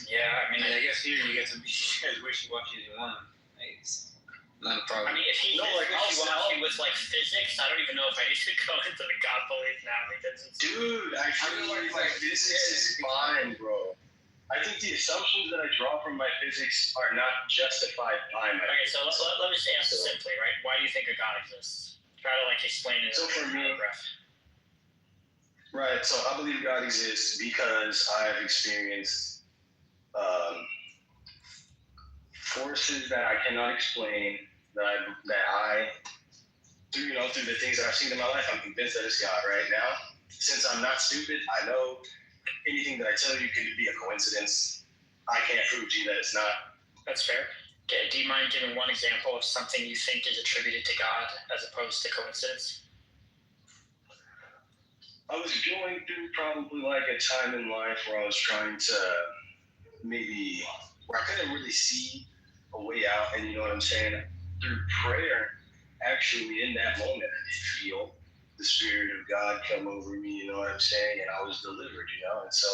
Yeah, I mean, I guess here you get to be as wishy-washy as you want. It's not a problem. I mean, if he wishy-washy with physics, I don't even know if I need to go into the God belief now because it's. Dude, I feel like physics is fine, bro. I think the assumptions that I draw from my physics are not justified by my. Okay, so let me just ask simply, right? Why do you think a God exists? Try to explain it. So for me, Right. So I believe God exists because I have experienced forces that I cannot explain. That I through through the things that I've seen in my life, I'm convinced that it's God. Right now, since I'm not stupid, I know anything that I tell you could be a coincidence. I can't prove to you that it's not. That's fair. Okay, do you mind giving one example of something you think is attributed to God as opposed to coincidence? I was going through probably like a time in life where I was trying to where I couldn't really see a way out, and you know what I'm saying? Through prayer, actually in that moment, I did feel the Spirit of God come over me, you know what I'm saying? And I was delivered, And so,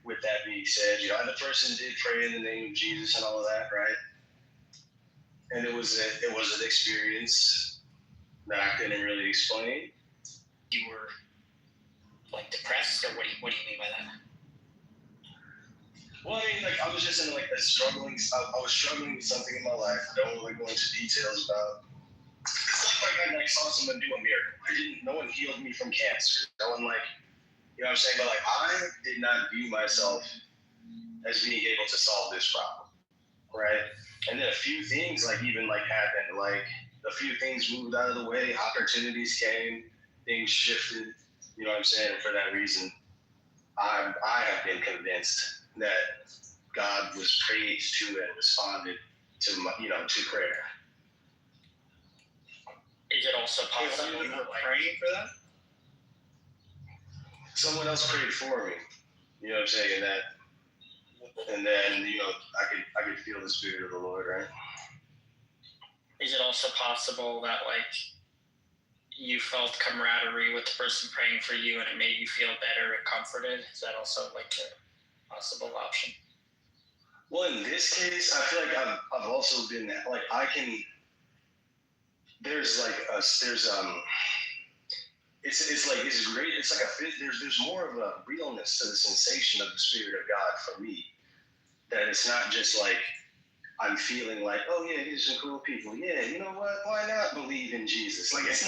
with that being said, and the person did pray in the name of Jesus and all of that, right? And it was an experience that I couldn't really explain. You were like depressed, or what do you mean by that? Well, I mean, like I was just in like a struggling. I was struggling with something in my life. I don't want to go into details about. It's like I saw someone do a miracle. No one healed me from cancer. No one you know what I'm saying? But like I did not view myself as being able to solve this problem, right? And then a few things happened. Like a few things moved out of the way. Opportunities came. Things shifted. You know what I'm saying? And for that reason, I have been convinced that God was praised to and responded to to prayer. Is it also possible you were praying for that? Someone else prayed for me. You know what I'm saying? And then I could feel the Spirit of the Lord, right? Is it also possible that you felt camaraderie with the person praying for you and it made you feel better and comforted? Is that also a possible option? Well, in this case, I feel like I've also been I can. It's great. It's like there's more of a realness to the sensation of the Spirit of God for me. That it's not just like I'm feeling like, oh yeah, these are some cool people. Yeah, you know what? Why not believe in Jesus? Like it's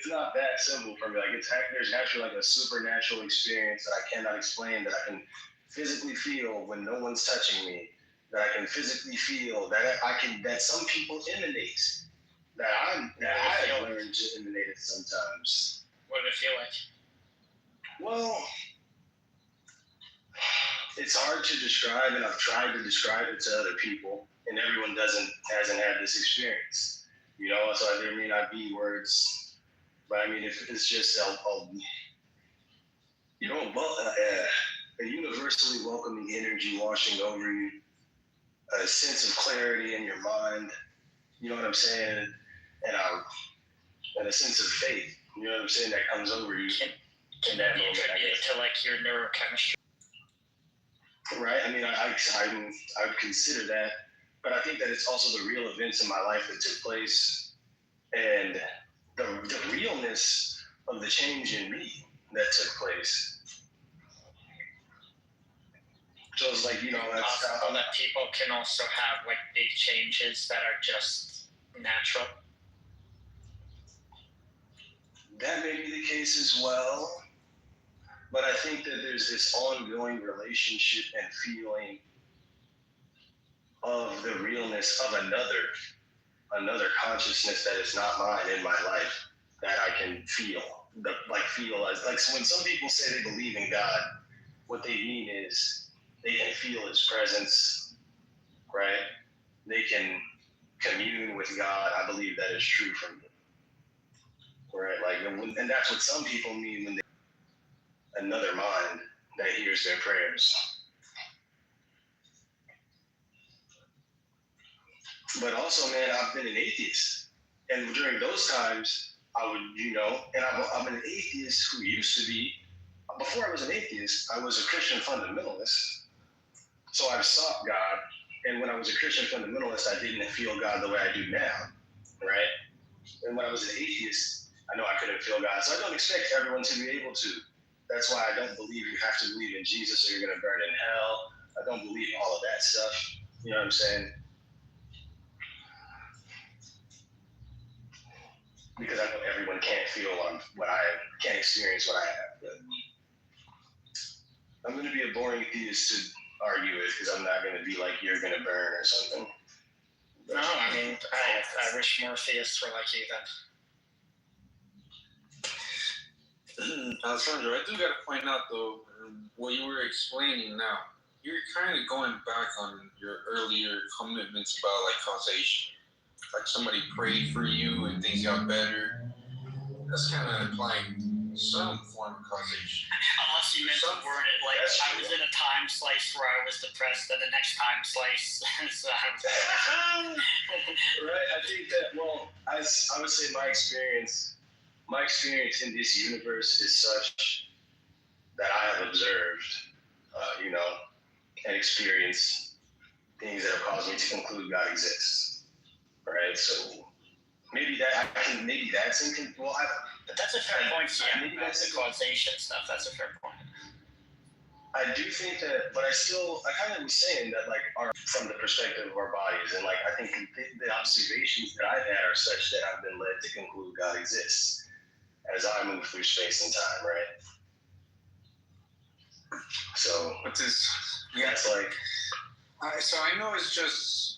not that simple for me. Like there's actually like a supernatural experience that I cannot explain, that I can physically feel when no one's touching me. That I can physically feel that some people emanate. That I have learned to emanate it sometimes. What did it feel like? Well, it's hard to describe, and I've tried to describe it to other people, and everyone hasn't had this experience. So there may not be words, but I mean, if it's just a universally welcoming energy washing over you, a sense of clarity in your mind. You know what I'm saying? And a sense of faith. You know what I'm saying? That comes over you. Can that be attributed to your neurochemistry? Right. I mean, I would consider that, but I think that it's also the real events in my life that took place, and the realness of the change in me that took place. So it's like that's possible that people can also have big changes that are just natural. That may be the case as well. But I think that there's this ongoing relationship and feeling of the realness of another consciousness that is not mine in my life, that I can feel as when some people say they believe in God, what they mean is they can feel His presence, right? They can commune with God. I believe that is true for me, right? And that's what some people mean when they another mind that hears their prayers. But also, man, I've been an atheist. And during those times, I would, and I'm an atheist who used to be, before I was an atheist, I was a Christian fundamentalist. So I've sought God. And when I was a Christian fundamentalist, I didn't feel God the way I do now, right? And when I was an atheist, I know I couldn't feel God. So I don't expect everyone to be able to. That's why I don't believe you have to believe in Jesus or you're going to burn in hell. I don't believe all of that stuff. You know what I'm saying? Because I know everyone can't feel what I can't experience what I have. But I'm going to be a boring theist to argue with because I'm not going to be like, you're going to burn or something. No, I mean, I wish more theists were like you then. Alessandro, I do got to point out though, what you were explaining now, you're kind of going back on your earlier commitments about like causation. Like somebody prayed for you and things got better. That's kind of implying some form of causation. Unless you meant to word it like I was in a time slice where I was depressed, and the next time slice. So Right, I think that, well, I would say my experience in this universe is such that I have observed, and experienced things that have caused me to conclude God exists. Right, so maybe that's but that's a fair point, yeah. Maybe That's the causation stuff. That's a fair point. I do think that, but I kind of was saying that, like, from the perspective of our bodies, and like, I think the observations that I've had are such that I've been led to conclude God exists as I move through space and time, right? So, But this, yeah, it's like, so I know it's just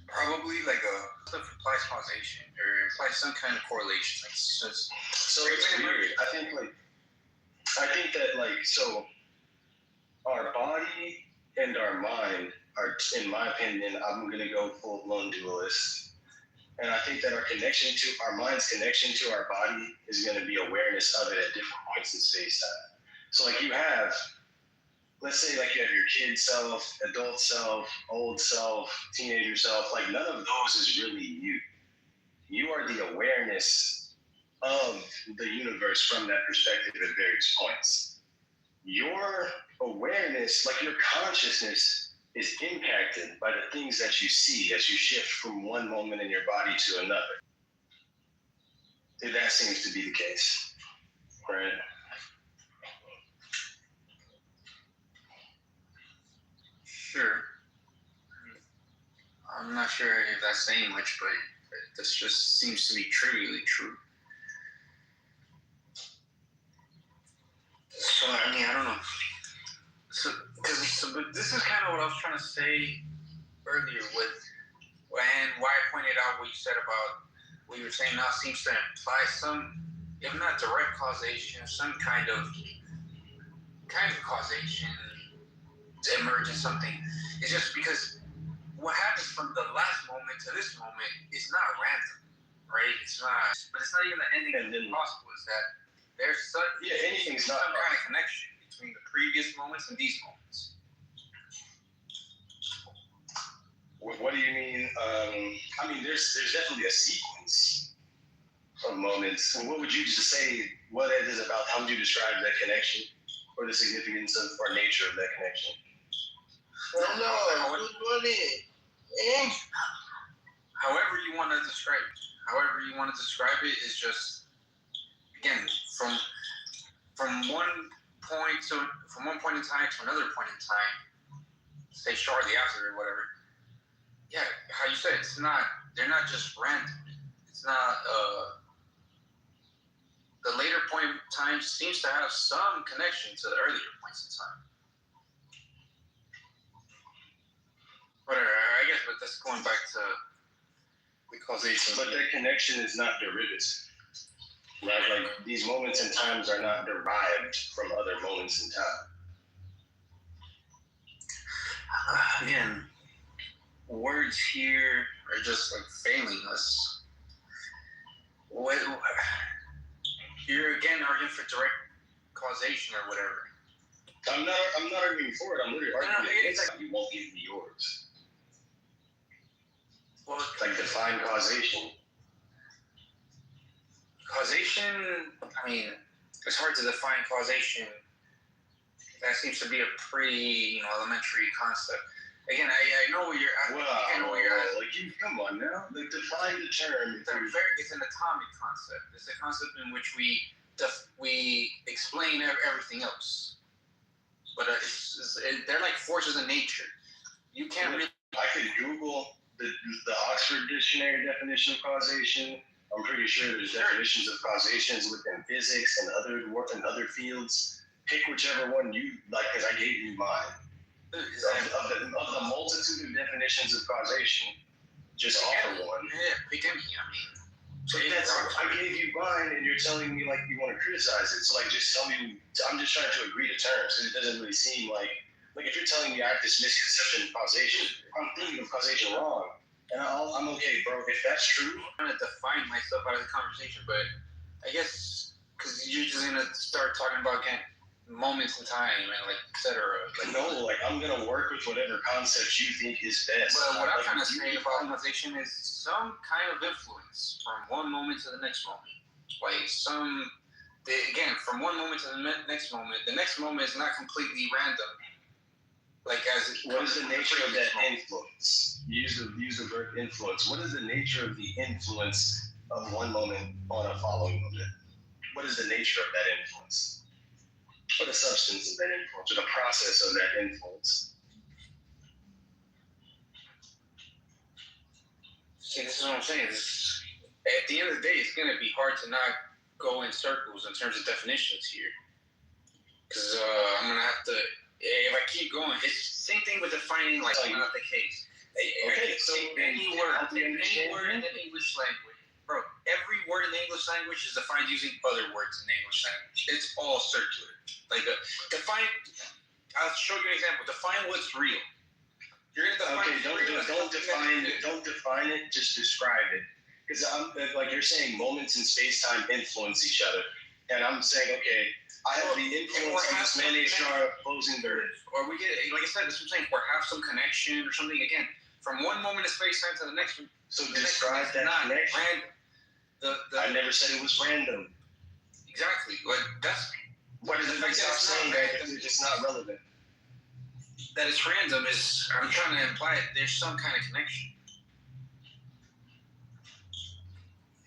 probably like stuff implies causation or implies some kind of correlation. Like so it's weird. I think that, like, so our body and our mind are, in my opinion, I'm going to go full-blown dualist. And I think that our mind's connection to our body is going to be awareness of it at different points in space-time. So, like, let's say, like, you have your kid self, adult self, old self, teenager self. Like, none of those is really you. You are the awareness of the universe from that perspective at various points. Your awareness, like your consciousness, is impacted by the things that you see as you shift from one moment in your body to another. That seems to be the case, right? sure. I'm not sure if that's saying much, but this just seems to be trivially true. So, I mean, I don't know. But this is kind of what I was trying to say earlier with why I pointed out what you said about what you were saying now seems to imply some, if not direct causation, some kind of causation to emerge in something. It's just because what happens from the last moment to this moment is not random, right? It's not, but it's not even the ending of possible. Is that there's anything's some kind of connection between the previous moments and these moments. What do you mean? I mean, there's definitely a sequence of moments. And what would you just say? What it is about? How would you describe that connection, or the significance of or nature of that connection? However you want to describe it. However you want to describe it is just, again, from one point in time to another point in time, say shortly after or whatever. Yeah, how you said they're not just random. It's not the later point in time seems to have some connection to the earlier points in time. Whatever, I guess, but that's going back to the causation. But that connection is not derivative. Right? Like, these moments in times are not derived from other moments in time. Again, words here are just like failing us. You're again arguing for direct causation or whatever. I'm not arguing for it. I'm literally arguing against it. You won't give me yours. Well, like define causation. Causation, I mean, it's hard to define causation. That seems to be a pretty, elementary concept. Again, I know what you're asking. I know what you're asking. Like, you come on now. Like, define the term. It's an atomic concept. It's a concept in which we explain everything else. But they're like forces in nature. You can't really. I could Google the Oxford Dictionary definition of causation. I'm pretty sure there's definitions of causations within physics and other fields. pick whichever one you like, because I gave you mine. Of the multitude of definitions of causation, just offer one. Yeah, pick any. I mean, So I gave you mine, and you're telling me like you want to criticize it. So like, just tell me. I'm just trying to agree to terms, because it doesn't really seem like if you're telling me I have this misconception of causation, I'm thinking of causation wrong, and I'm okay, bro. If that's true, I'm trying to define myself out of the conversation, but I guess because you're just gonna start talking about moments in time and like etc. Like, no, like I'm gonna work with whatever concepts you think is best. But what I'm trying to say about causation is some kind of influence from one moment to the next moment. Like again, from one moment to the next moment is not completely random. Like what is the nature of that influence? Use the word influence. What is the nature of the influence of one moment on a following moment? What is the nature of that influence? Or the substance of that influence, or the process of that influence? See, this is what I'm saying. At the end of the day, it's going to be hard to not go in circles in terms of definitions here. Because I'm going to have to, if I keep going, it's the same thing with defining, like, not the case. Okay, so any word in the English language, bro, every word in the English language is defined using other words in the English language. It's all circular. Like, I'll show you an example. Define what's real. You're gonna define don't define it, just describe it. Because like you're saying, moments in space-time influence each other, and I'm saying, okay, I have the influence of this mayonnaise jar opposing the. Or we get, like I said, this is what I'm saying, or have some connection or something. Again, from one moment of space-time to the next one. So describe that connection. Random. I never said it was random. Exactly. Like that's. What does it mean? Stop saying that if it's just not relevant. That it's random is, I'm trying to imply it, there's some kind of connection.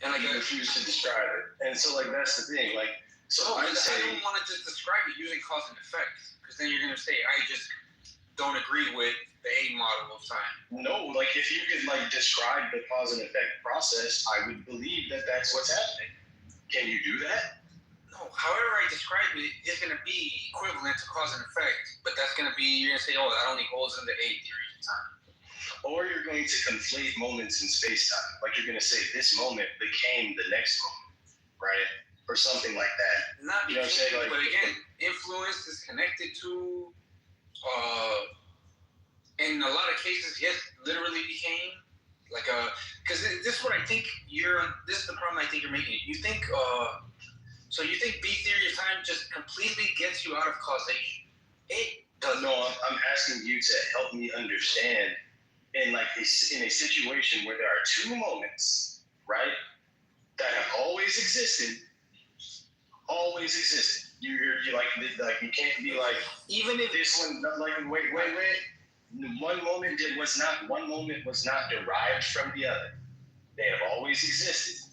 And like, you refuse to describe it. And so like, that's the thing. Like, so I don't want to just describe it using cause and effect, because then you're going to say, I just don't agree with the A model of time. No, like if you could like describe the cause and effect process, I would believe that that's what's happening. Can you do that? No, however I describe it is going to be equivalent to cause and effect, but that's going to be, you're going to say, oh, that only holds in the A theory of time. Or you're going to conflate moments in space-time. Like you're going to say this moment became the next moment, right? Or something like that. Not became, but again, influence is connected to, in a lot of cases, yes, literally became. Like, because this is what I think this is the problem I think you're making. You think, so you think B theory of time just completely gets you out of causation? It doesn't. No, I'm asking you to help me understand in a situation where there are two moments, right, that have always existed. You're like you can't be like, even if this one like wait. One moment was not derived from the other. They have always existed.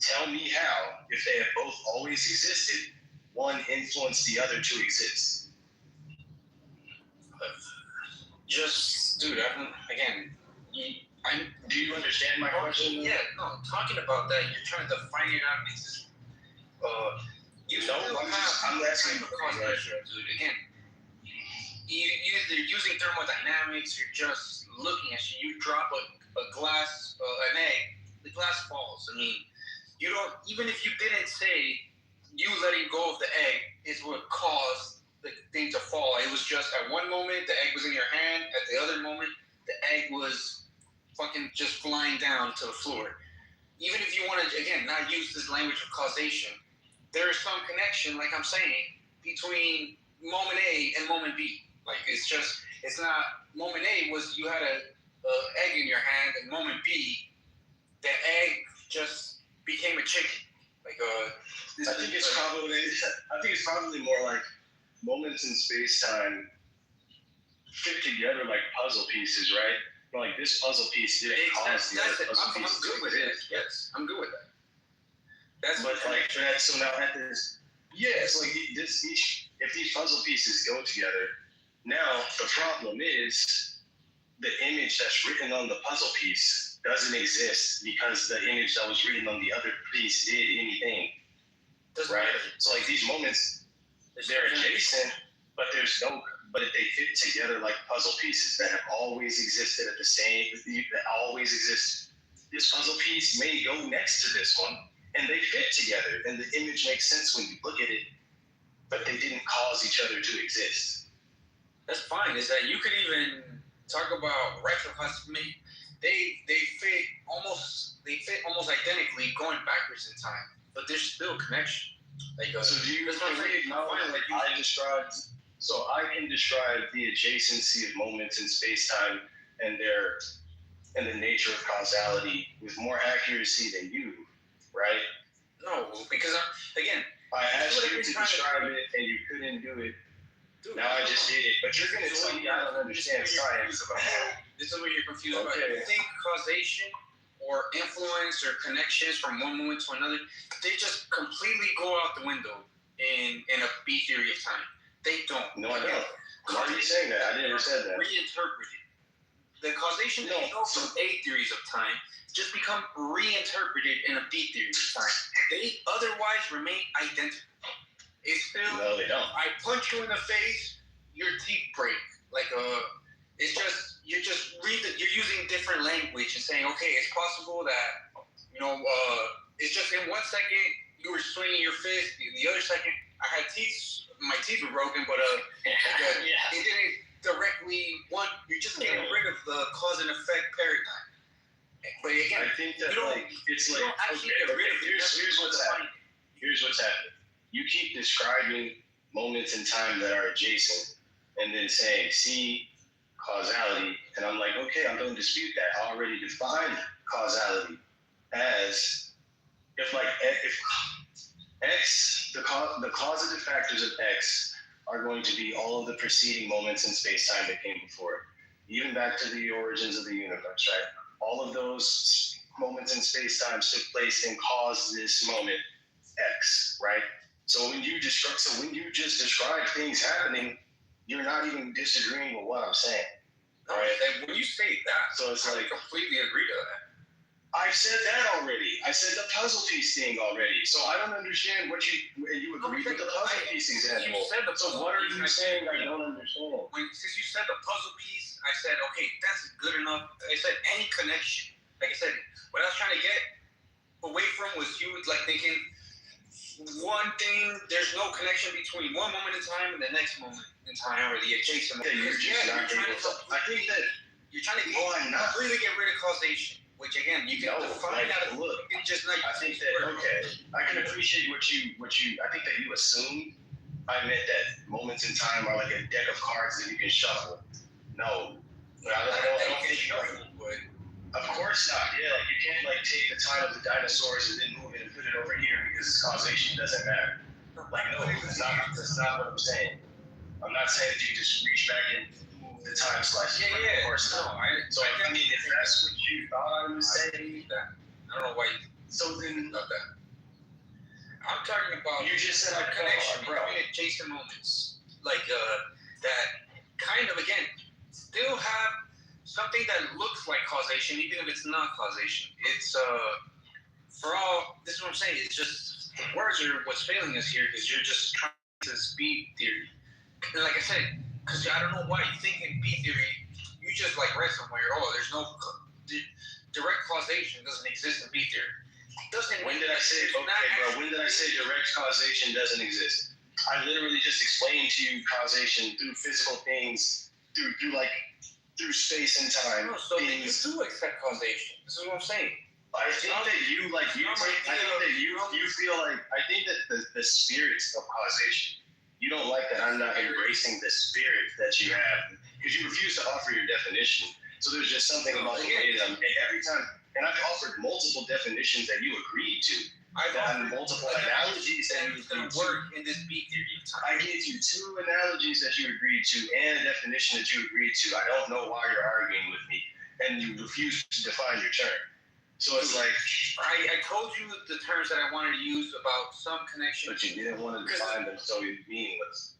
Tell me how, if they have both always existed, one influenced the other to exist. Just, dude, do you understand my question? Yeah, no, talking about that, you're trying to define it out. I'm asking you a question, dude. Again, you're using thermodynamics, you're just looking at shit. You drop a glass, an egg, the glass falls. I mean, you don't, even if you didn't say you letting go of the egg is what caused the thing to fall. It was just at one moment, the egg was in your hand. At the other moment, the egg was fucking just flying down to the floor. Even if you want to, again, not use this language of causation, there is some connection, like I'm saying, between moment A and moment B. Like, it's not, moment A was you had a egg in your hand, and moment B, the egg just became a chicken. Like, I think it's probably more like moments in space-time fit together like puzzle pieces, right? Like this puzzle piece didn't cause the other puzzle piece to exist. Yes, I'm good with that. So now at this, it's like if these puzzle pieces go together, now the problem is the image that's written on the puzzle piece doesn't exist because the image that was written on the other piece did anything. Right? So like these moments, they're adjacent, but but they fit together like puzzle pieces that have always existed at the same, that always exist. This puzzle piece may go next to this one, and they fit together, and the image makes sense when you look at it, but they didn't cause each other to exist. That's fine. Is that you could even talk about retrocustom. They fit almost identically going backwards in time, but there's still a connection. So do you acknowledge I can describe the adjacency of moments in space-time and the nature of causality with more accuracy than you, right? No, because I asked you to describe it and you couldn't do it. Dude, now I just did it, but you're going to tell me I don't understand science about that. This is what you're confused about. You think causation or influence or connections from one moment to another, they just completely go out the window in a B theory of time. They don't. No, I don't. Why are you saying that? I never said that. Reinterpreted. The causation that you know from A theories of time just become reinterpreted in a B theory of time. They otherwise remain identical. It's still. No, they don't. I punch you in the face, your teeth break. It's just you're using different language and saying, okay, it's possible that it's just in 1 second you were swinging your fist, in the other second I had my teeth were broken, but it didn't directly. You're just getting rid of the cause and effect paradigm. But again, I think that here's what's happening. Here's what's happening. You keep describing moments in time that are adjacent, and then saying, "See, causality," and I'm like, "Okay, I don't dispute that. I already defined causality as if X, the causative factors of X are going to be all of the preceding moments in space-time that came before it, even back to the origins of the universe, right? All of those moments in space-time took place and caused this moment X, right? So when you just describe things happening, you're not even disagreeing with what I'm saying. Right? And when you say that, so it's I completely agree to that. I said that already. I said the puzzle piece thing already. So I don't understand what you agree with the puzzle piece example. So what are you saying I don't understand? Since you said the puzzle piece, I said, okay, that's good enough. I said any connection. Like I said, what I was trying to get away from was you thinking one thing, there's no connection between one moment in time and the next moment in time or the adjacent moment. You're trying to completely get rid of causation. Which again, you can define how to look. I think that I can appreciate what you. I think that you assumed I meant that moments in time are like a deck of cards that you can shuffle. No, I don't think shuffle. But of course not. Yeah, you can't take the time of the dinosaurs and then move it and put it over here because causation doesn't matter. No, that's not what I'm saying. I'm not saying that you just reach back and move the time slice. Yeah. Of course not. If that's what you thought I was saying, I don't know why. So then, about that. I'm talking about. You just said a connection between adjacent moments, that kind of still have something that looks like causation, even if it's not causation. It's for all. This is what I'm saying. It's just the words are what's failing us here because you're just trying to speed theory. And like I said, because I don't know why you think in B theory, you just read somewhere, there's no direct causation doesn't exist in B theory. When did I say direct causation doesn't exist? I literally just explained to you causation through physical things, through space and time. No, so you do accept causation. This is what I'm saying. I think that you feel like the spirit of causation. You don't like that I'm not embracing the spirit that you have because you refuse to offer your definition. So there's just something about the way that every time, and I've offered multiple definitions that you agreed to. I've done multiple analogies that you agreed to. Work in this B theory of time. I gave you 2 analogies that you agreed to and a definition that you agreed to. I don't know why you're arguing with me, and you refuse to define your term. So it's I told you the terms that I wanted to use about some connection. But you didn't want to define them, so it's meaningless.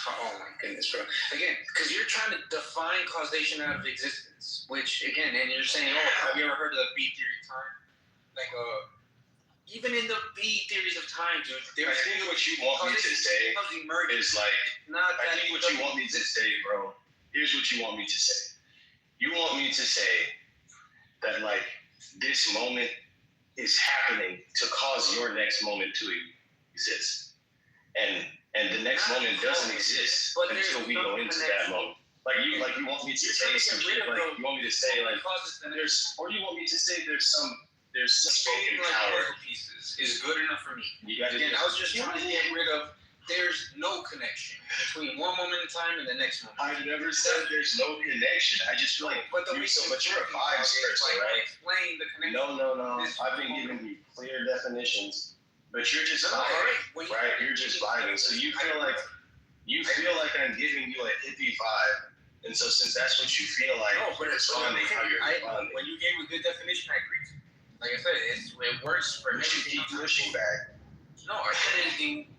Oh my goodness, bro. Again, because you're trying to define causation out of existence, which again, and you're saying, have you ever heard of the B theory time? even in the B theories of time, dude, I think what you want me to say is like, not I think what you want me to say, bro. Here's what you want me to say. You want me to say that like this moment is happening to cause your next moment to exist, and the next moment doesn't exist until we go into that moment. Like you want me to say some shit. Like you want me to say like there's, or you want me to say there's some spoken power. Pieces is good enough for me. You got to. Again, I was just trying to get rid of. There's no connection between one moment in time and the next moment. I've never said there's no connection. I just feel like but you're a vibes person, right? Explain the connection. No. I've been giving you clear definitions, but you're just vibing, right? You're just vibing. So you feel like I'm giving you a hippie vibe, and so since that's what you feel like, but it's responding how you're responding. When you gave a good definition, I agree. Like I said, it works for you should keep pushing back. No, I said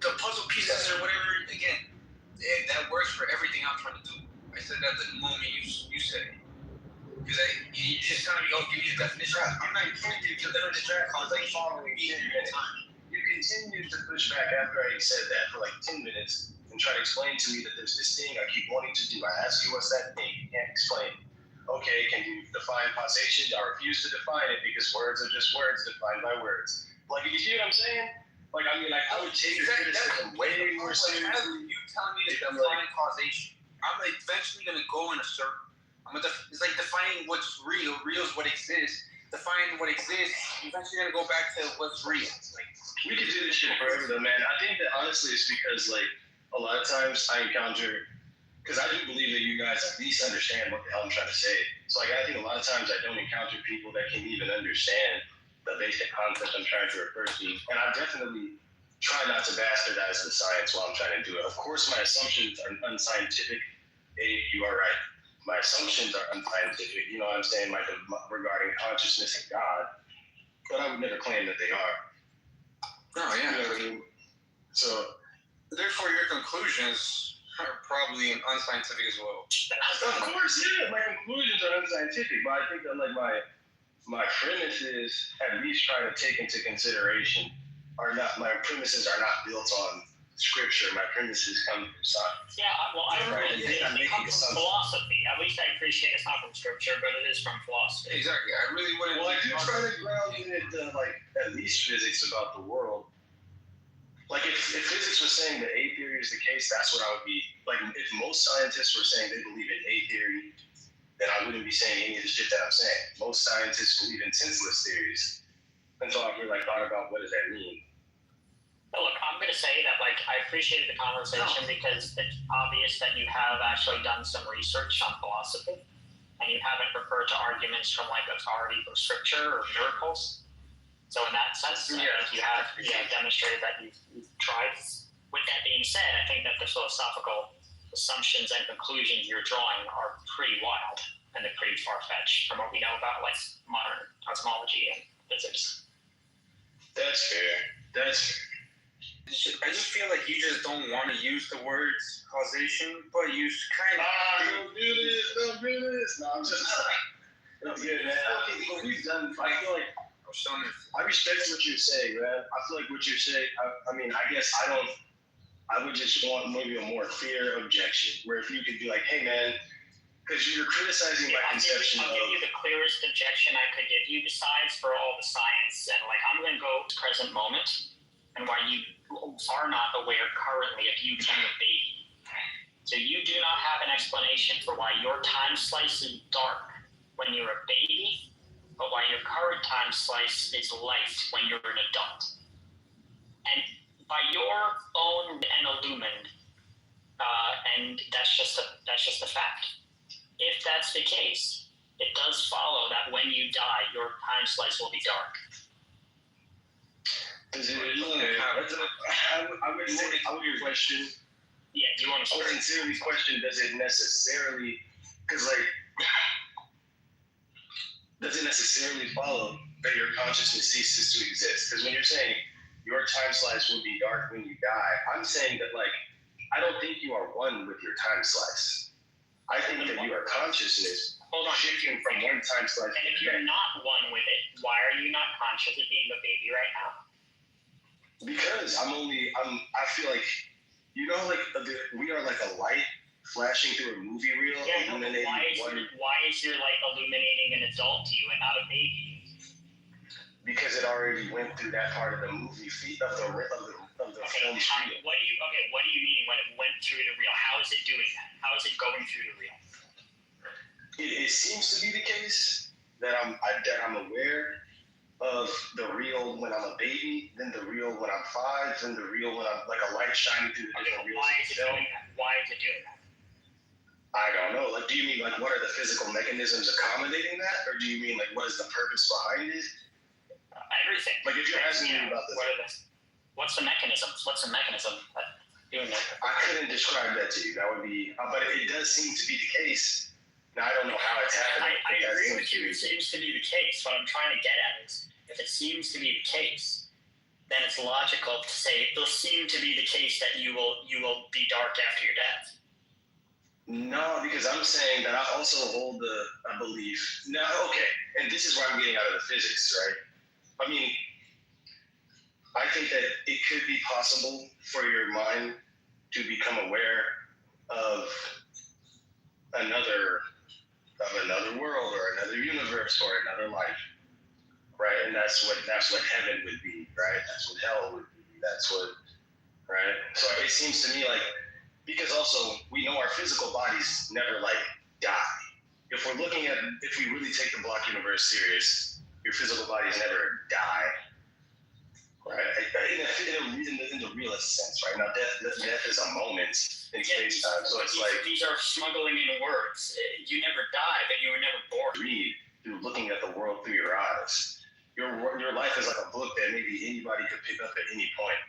the puzzle pieces or whatever, again, that works for everything I'm trying to do. I said that the moment you said it. Because you just kind of give me a definition. I'm not giving you the definition because I'm following you in time. You continued to push back after I said that for like 10 minutes and try to explain to me that there's this thing I keep wanting to do. I ask you what's that thing? You can't explain. Okay, can you define causation? I refuse to define it because words are just words defined by words. Like, you see what I'm saying? Like, I mean, like, I would take your criticism way more seriously. You telling me to define causation. I'm eventually going to go in a circle. It's like defining what's real. Real is what exists. Defining what exists, you're eventually going to go back to what's real. Like, we could do this shit forever, though, man. I think that, honestly, it's because, like, a lot of times I encounter, because I do believe that you guys at least understand what the hell I'm trying to say. So, like, I think a lot of times I don't encounter people that can even understand the basic concept I'm trying to refer to. And I definitely try not to bastardize the science while I'm trying to do it. Of course, my assumptions are unscientific. You are right. My assumptions are unscientific. You know what I'm saying? Like regarding consciousness and God. But I would never claim that they are. No, yeah. You know what I mean? So, therefore, your conclusions are probably unscientific as well. Of course, yeah. My conclusions are unscientific, but I think that like my premises at least try to take into consideration my premises are not built on scripture. My premises come from science. Yeah, well, I really think it comes from philosophy. At least I appreciate it's not from scripture, but it is from philosophy. Exactly. I really wouldn't. Well, I do try to ground in it, like at least physics about the world. Like if physics was saying that A theory is the case, that's what I would be. Like if most scientists were saying they believe in A theory, then I wouldn't be saying any of the shit that I'm saying. Most scientists believe in senseless theories. And so I've really thought about what does that mean. But look, I'm going to say that I appreciated the conversation because it's obvious that you have actually done some research on philosophy, and you haven't referred to arguments from authority from scripture or miracles. So in that sense, I think you have demonstrated that you've tried. With that being said, I think that the philosophical assumptions and conclusions you're drawing are pretty wild and they're pretty far-fetched from what we know about modern cosmology and physics. That's fair. I just feel like you just don't want to use the words causation, but you kind of. Don't do this. No, I'm just. That's good, man. What we've done, I feel like. I respect what you're saying, man. I feel like what you're saying. I mean, I guess I would just want maybe a more clear objection, where if you could be like, hey, man, because you're criticizing my conception I'll give you the clearest objection I could give you, besides for all the science and I'm going to go to present moment and why you are not aware currently of you being a baby. So you do not have an explanation for why your time slice is dark when you're a baby, but why your current time slice is light when you're an adult. And by your own and illumined, and that's just a fact. If that's the case, it does follow that when you die, your time slice will be dark. I would question. Yeah, do you want to? I would sincerely question: does it necessarily follow that your consciousness ceases to exist? Because when you're saying your time slice will be dark when you die, I'm saying that I don't think you are one with your time slice. I think that your consciousness Hold on. shifting from one time slot And to if the you're next. not one with it, why are you not conscious of being a baby right now? Because I feel like, like we are like a light flashing through a movie reel, Yeah, no, but illuminating why is your light illuminating an adult to you and not a baby? because it already went through that part of the movie of the Okay, film's reel. what do you mean when it went through the reel? How is it doing that? How is it going through the reel? It seems to be the case that I'm aware of the reel when I'm a baby, then the reel when I'm 5, then the reel when I'm like a light shining through the different reels. Why is it doing that? Why is it doing that? I don't know. Like, do you mean like what are the physical mechanisms accommodating that, or do you mean like what is the purpose behind it? Everything. Like, if you're asking me about this, What's the mechanism? What's the mechanism doing that? I couldn't describe that to you. That would be, but it does seem to be the case. Now I don't know how it's happening. I agree with you. It seems to be the case. What I'm trying to get at is, if it seems to be the case, then it's logical to say it will seem to be the case that you will be dark after your death. No, because I'm saying that I also hold a belief. No, okay, and this is where I'm getting out of the physics, right? I mean, I think that it could be possible for your mind to become aware of another world or another universe or another life, right? And that's what heaven would be, right? That's what hell would be. That's what, right? So it seems to me like, because also we know our physical bodies never like die. If we really take the block universe serious, your physical bodies never die, right? In the realist sense, right? Now death is a moment in space time, so it's like these are smuggling in words. You never die, but you were never born. Read through looking at the world through your eyes. Your life is like a book that maybe anybody could pick up at any point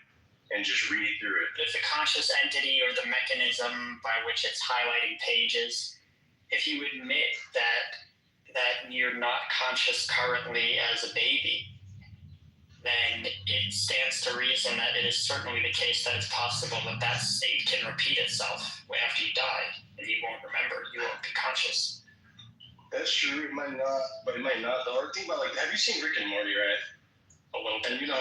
and just read through it. If the conscious entity or the mechanism by which it's highlighting pages, if you admit that you're not conscious currently as a baby, then it stands to reason that it is certainly the case that it's possible that state can repeat itself after you die, and you won't remember, you won't be conscious. That's true. It might not, but it might not. The hard thing about have you seen Rick and Morty, right? A little bit. And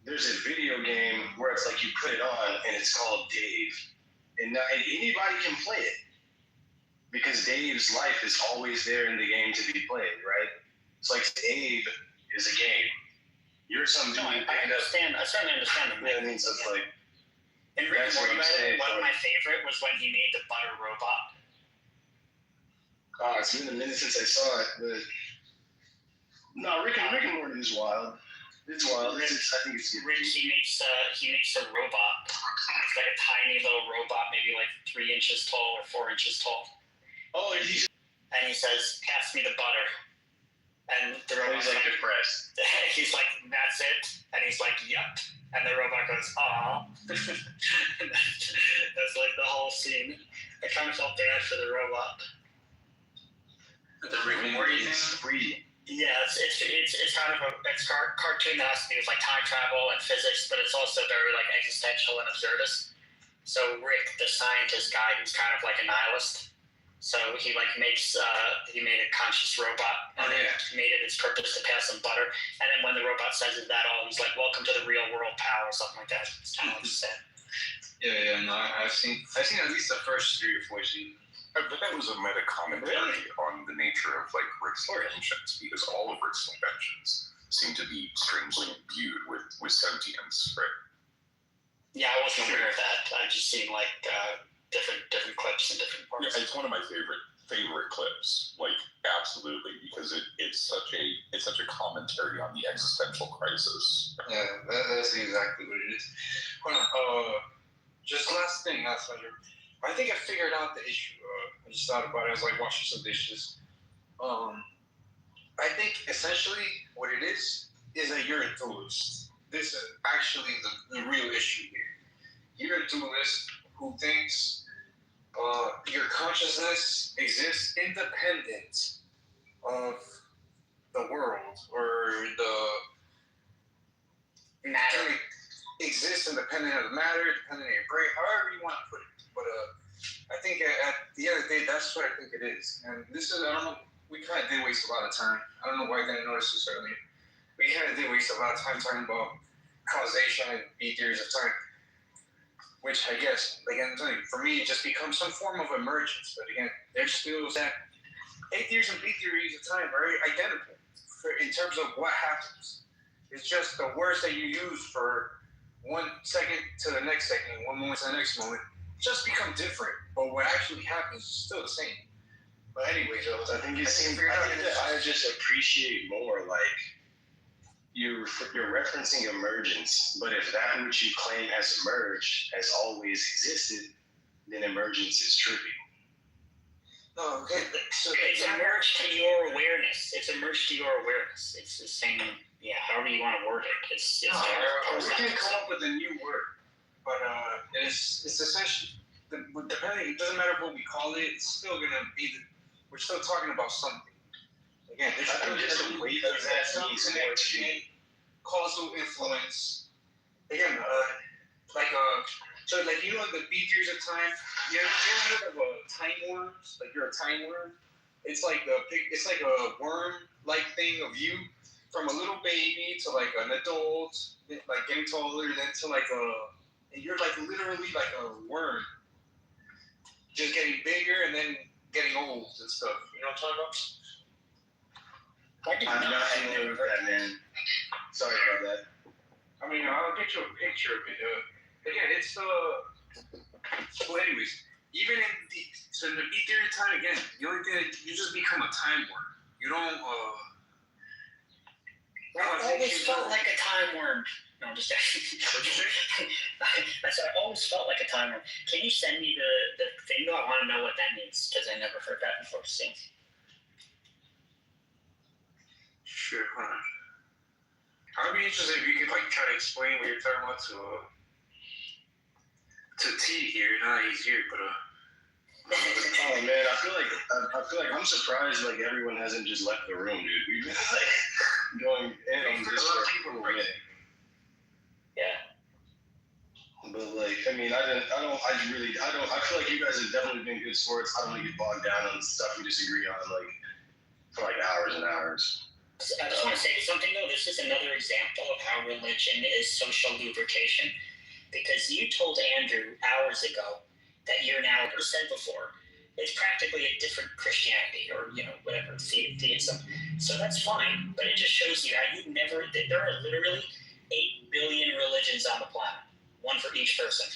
there's a video game where it's like you put it on and it's called Dave, and anybody can play it because Dave's life is always there in the game to be played, right? It's like Abe is a game. You're some dude. I understand. I certainly understand the mechanism. Yeah, I mean, so it's like. In Rick and Morty, one of my favorite was when he made the butter robot. Oh, it's been a minute since I saw it, but no, Rick and Morty is wild. It's wild. I think it's good. Rick, he makes a robot. It's like a tiny little robot, maybe like 3 inches tall or 4 inches tall. Oh, and he says, "Pass me the butter." And the robot's like depressed. He's like, "That's it," and he's like, "Yep." And the robot goes, "Aw." That's like the whole scene. I kind of felt bad for the robot. The Rick and Morty is free. Yeah, it's kind of a cartoon that has to do with like time travel and physics, but it's also very like existential and absurdist. So Rick, the scientist guy, who's kind of like a nihilist, so he made a conscious robot and he made it its purpose to pass him butter. And then when the robot says is that all, he's like, "Welcome to the real world, pal," or something like that. It's kind of like sad. Yeah. No, I've seen at least the first 3 or 4 seasons. But that was a meta commentary on the nature of like Rick's inventions, because all of Rick's inventions seem to be strangely imbued with sentience, right? Yeah, I wasn't aware of that. I've just seen like different clips and different parts. Yeah, it's one of my favorite clips, like absolutely, because it's such a commentary on the existential crisis. Yeah, that's exactly what it is. Just last thing, I think I figured out the issue. I just thought about it. I was like washing some dishes. I think essentially what it is that you're a dualist. This is actually the real issue here. You're a dualist who thinks your consciousness exists independent of the world or the matter. Exists independent of the matter, dependent of your brain, however you want to put it. But I think at the end of the day, that's what I think it is. And this is, I don't know, we kind of did waste a lot of time. I don't know why I didn't notice this earlier. We kind of did waste a lot of time talking about causation and B theories of time, which I guess, again, for me, it just becomes some form of emergence. But again, there's still that A theories and B theories of time are identical in terms of what happens. It's just the words that you use for 1 second to the next second, 1 moment to the next moment, just become different. But what actually happens is still the same. But anyways, I think I just appreciate more like you're referencing emergence, but if that which you claim has emerged has always existed, then emergence is trivial. no, okay. So It's emerged to your awareness. It's emerged to your awareness. It's the same, yeah, however you want to word it. It's we can come up with a new word, but it's essentially depending. It doesn't matter what we call it. It's still gonna be. We're still talking about something. Again, there's still just a way that some connection, causal influence. Again, so like you know the B theories of time. You ever heard of time worms? Like you're a time worm. It's like a worm-like thing of you from a little baby to like an adult, like getting taller, then to like and you're like literally like a worm, just getting bigger and then getting old and stuff. You know what I'm talking about? I'm not familiar with that, man. Sorry about that. I mean, I'll get you a picture of it. Again, it's well, anyways, even in the B theory of time again, the only thing that you just become a time worm. You don't. I always felt like a time worm. No, I'm just kidding. What'd you say? I said I always felt like a time worm. Can you send me the thing though? I want to know what that means because I never heard that before. See? Sure. I'd be interested if you could like try to explain what you're talking about to T here. Not he's here, but Oh man, I feel like I'm surprised like everyone hasn't just left the room, dude. We've been like going in on this for a minute. Yeah. But like, I mean, I feel like you guys have definitely been good sports. I don't want to get bogged down on stuff we disagree on like for like hours and hours. I just want to say something though. This is another example of how religion is social lubrication, because you told Andrew hours ago that you're now said before. It's practically a different Christianity or whatever theism. So that's fine, but it just shows you how there are literally 8 billion religions on the planet, one for each person,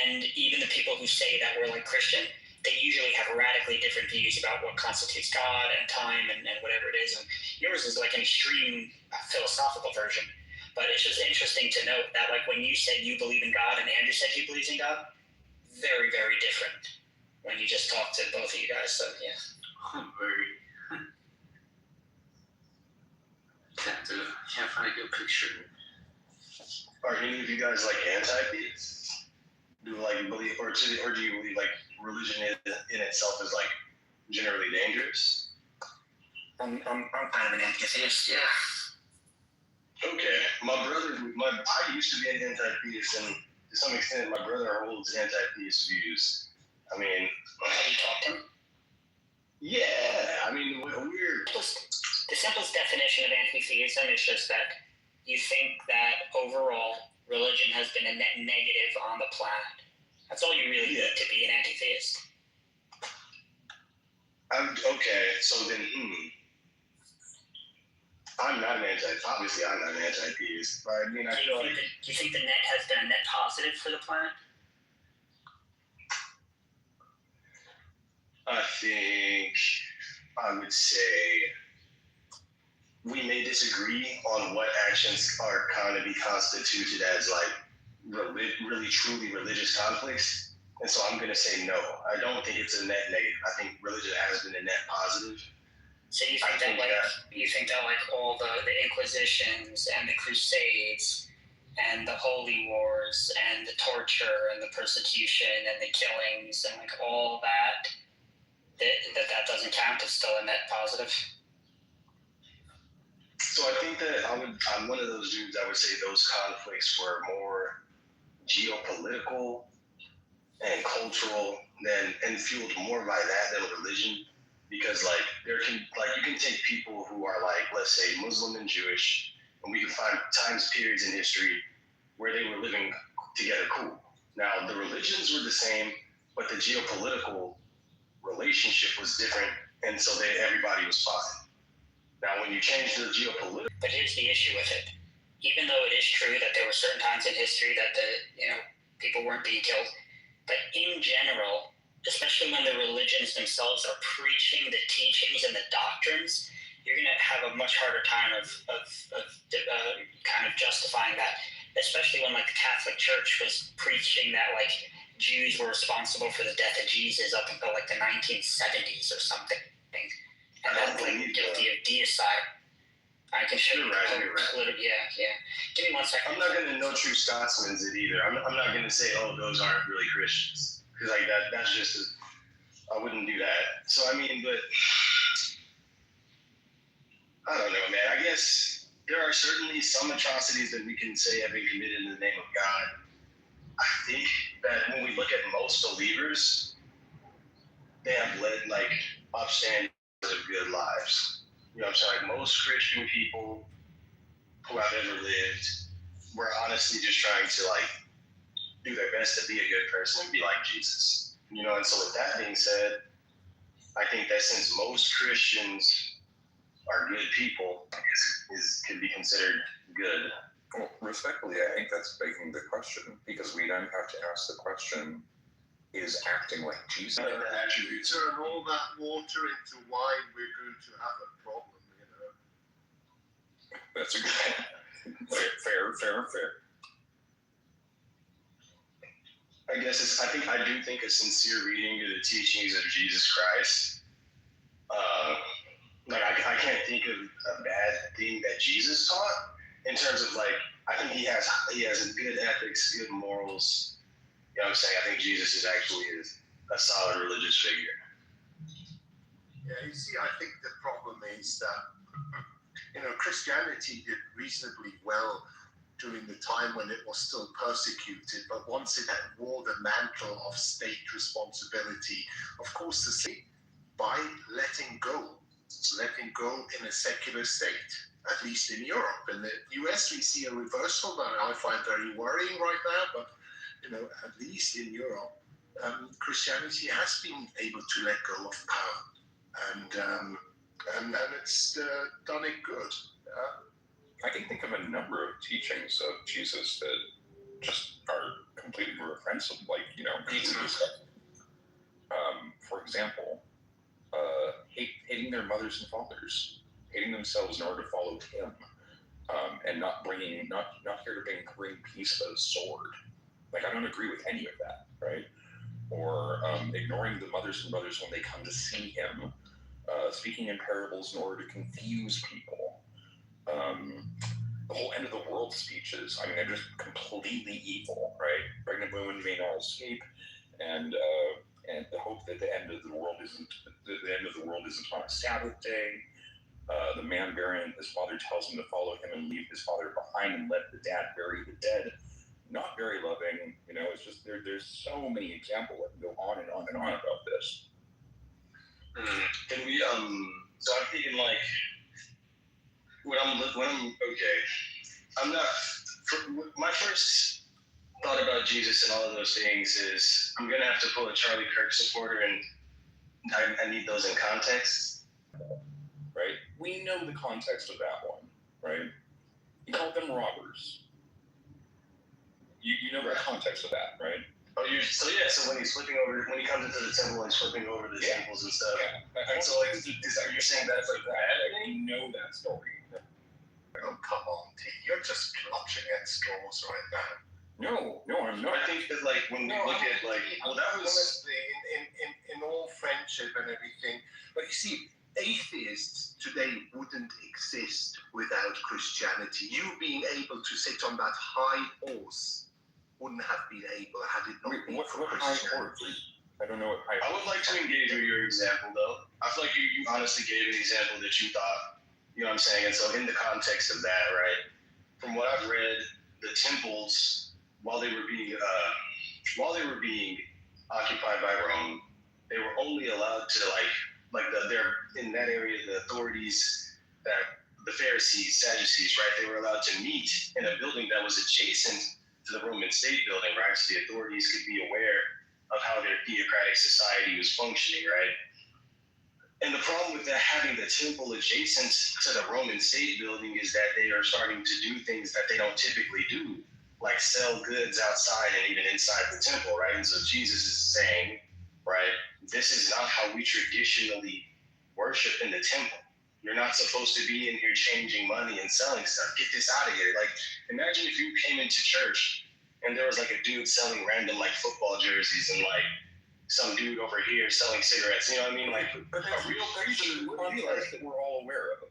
and even the people who say that we're like Christian, they usually have radically different views about what constitutes God and time and whatever it is. And yours is like an extreme philosophical version. But it's just interesting to note that like when you said you believe in God and Andrew said he believes in God, very, very different when you just talk to both of you guys. So, yeah. very. Can't find a good picture. Are any of you guys like anti-theists? Do you like believe, or do you believe like religion in itself is like generally dangerous? I'm kind of an anti-theist, yeah. Okay, I used to be an anti-theist, and to some extent, my brother holds anti-theist views. I mean, Have you talked to him? Yeah, I mean, we're the simplest definition of anti-theism is just that you think that overall religion has been a net negative on the planet. That's all you really need to be an anti-theist. Okay, so then, I'm not an anti-theist, but I mean, I feel like... Do you think the net has been a net positive for the planet? I would say we may disagree on what actions are kind of be constituted as like really truly religious conflicts, and so I'm going to say no. I don't think it's a net negative. I think religion has been a net positive. So you think that all the Inquisitions and the Crusades and the Holy Wars and the torture and the persecution and the killings and like all that doesn't count as still a net positive? So I think that I'm one of those dudes that would say those conflicts were more geopolitical and cultural and fueled more by that than religion, because like you can take people who are like, let's say, Muslim and Jewish, and we can find times periods in history where they were living together cool. Now the religions were the same, but the geopolitical relationship was different, and so everybody was fine. Now when you change the geopolitical, but here's the issue with it. Even though it is true that there were certain times in history that people weren't being killed, but in general, especially when the religions themselves are preaching the teachings and the doctrines, you're going to have a much harder time of kind of justifying that, especially when like the Catholic Church was preaching that like Jews were responsible for the death of Jesus up until like the 1970s or something, and that's like guilty of deicide. I can show you. You're right. Yeah. Give me 1 second. I'm not going to no true Scotsman's it either. I'm not going to say, oh, those aren't really Christians, because like that's just I wouldn't do that. So I mean, but I don't know, man. I guess there are certainly some atrocities that we can say have been committed in the name of God. I think that when we look at most believers, they have led like upstanding, good lives. You know what I'm saying? Like most Christian people who have ever lived were honestly just trying to like do their best to be a good person and be like Jesus. You know, and so with that being said, I think that since most Christians are good people, can be considered good. Well, respectfully, I think that's begging the question, because we then have to ask the question, is acting like Jesus? Turn all that water into wine, we're going to have a problem, you know. That's a good point. Fair. I do think a sincere reading of the teachings of Jesus Christ, I can't think of a bad thing that Jesus taught in terms of like, I think he has good ethics, good morals. You know what I'm saying? I think Jesus is actually a solid religious figure. Yeah, you see, I think the problem is that, Christianity did reasonably well during the time when it was still persecuted, but once it had wore the mantle of state responsibility, of course, the state, by letting go in a secular state, at least in Europe. In the US, we see a reversal that I find very worrying right now, but at least in Europe, Christianity has been able to let go of power, and it's done it good. I can think of a number of teachings of Jesus that just are completely reprehensible, like, for example, hating their mothers and fathers, hating themselves in order to follow him, and not here to bring peace but a sword. Like, I don't agree with any of that, right? Or ignoring the mothers and brothers when they come to see him, speaking in parables in order to confuse people. The whole end of the world speeches, I mean, they're just completely evil, right? Pregnant women may not escape, and the hope that the end of the world isn't on a Sabbath day. The man burying his father tells him to follow him and leave his father behind and let the dad bury the dead. Not very loving, it's just there's so many examples that can go on and on and on about this. Can we so I'm thinking like I'm not my first thought about Jesus and all of those things is I'm gonna have to pull a Charlie Kirk supporter, and I need those in context. Right? We know the context of that one, right? He called them robbers. You know the context of that, right? Oh, so when he comes into the temple and he's flipping over the tables and stuff. Yeah. And so like, you're saying that's like that? You know that story. Oh, come on, T. You're just clutching at straws right now. No, I'm not. I think that like when we look at like, well, that was honestly in all friendship and everything. But you see, atheists today wouldn't exist without Christianity. You being able to sit on that high horse wouldn't have been able had it not been for Christianity. I don't know what high horse. I would like to engage with your example though. I feel like you honestly gave an example that you thought, you know what I'm saying? And so in the context of that, right, from what I've read, the temples, while they were being occupied by Rome. They were only allowed to they're in that area, the authorities, that the Pharisees, Sadducees, right? They were allowed to meet in a building that was adjacent to the Roman state building, right? So the authorities could be aware of how their theocratic society was functioning, right? And the problem with that, having the temple adjacent to the Roman state building, is that they are starting to do things that they don't typically do, like sell goods outside and even inside the temple, right? And so Jesus is saying, right, this is not how we traditionally worship in the temple. You're not supposed to be in here changing money and selling stuff. Get this out of here. Like, imagine if you came into church and there was like a dude selling random like football jerseys and like some dude over here selling cigarettes. You know what I mean? Like, but a real person would be like, that we're all aware of,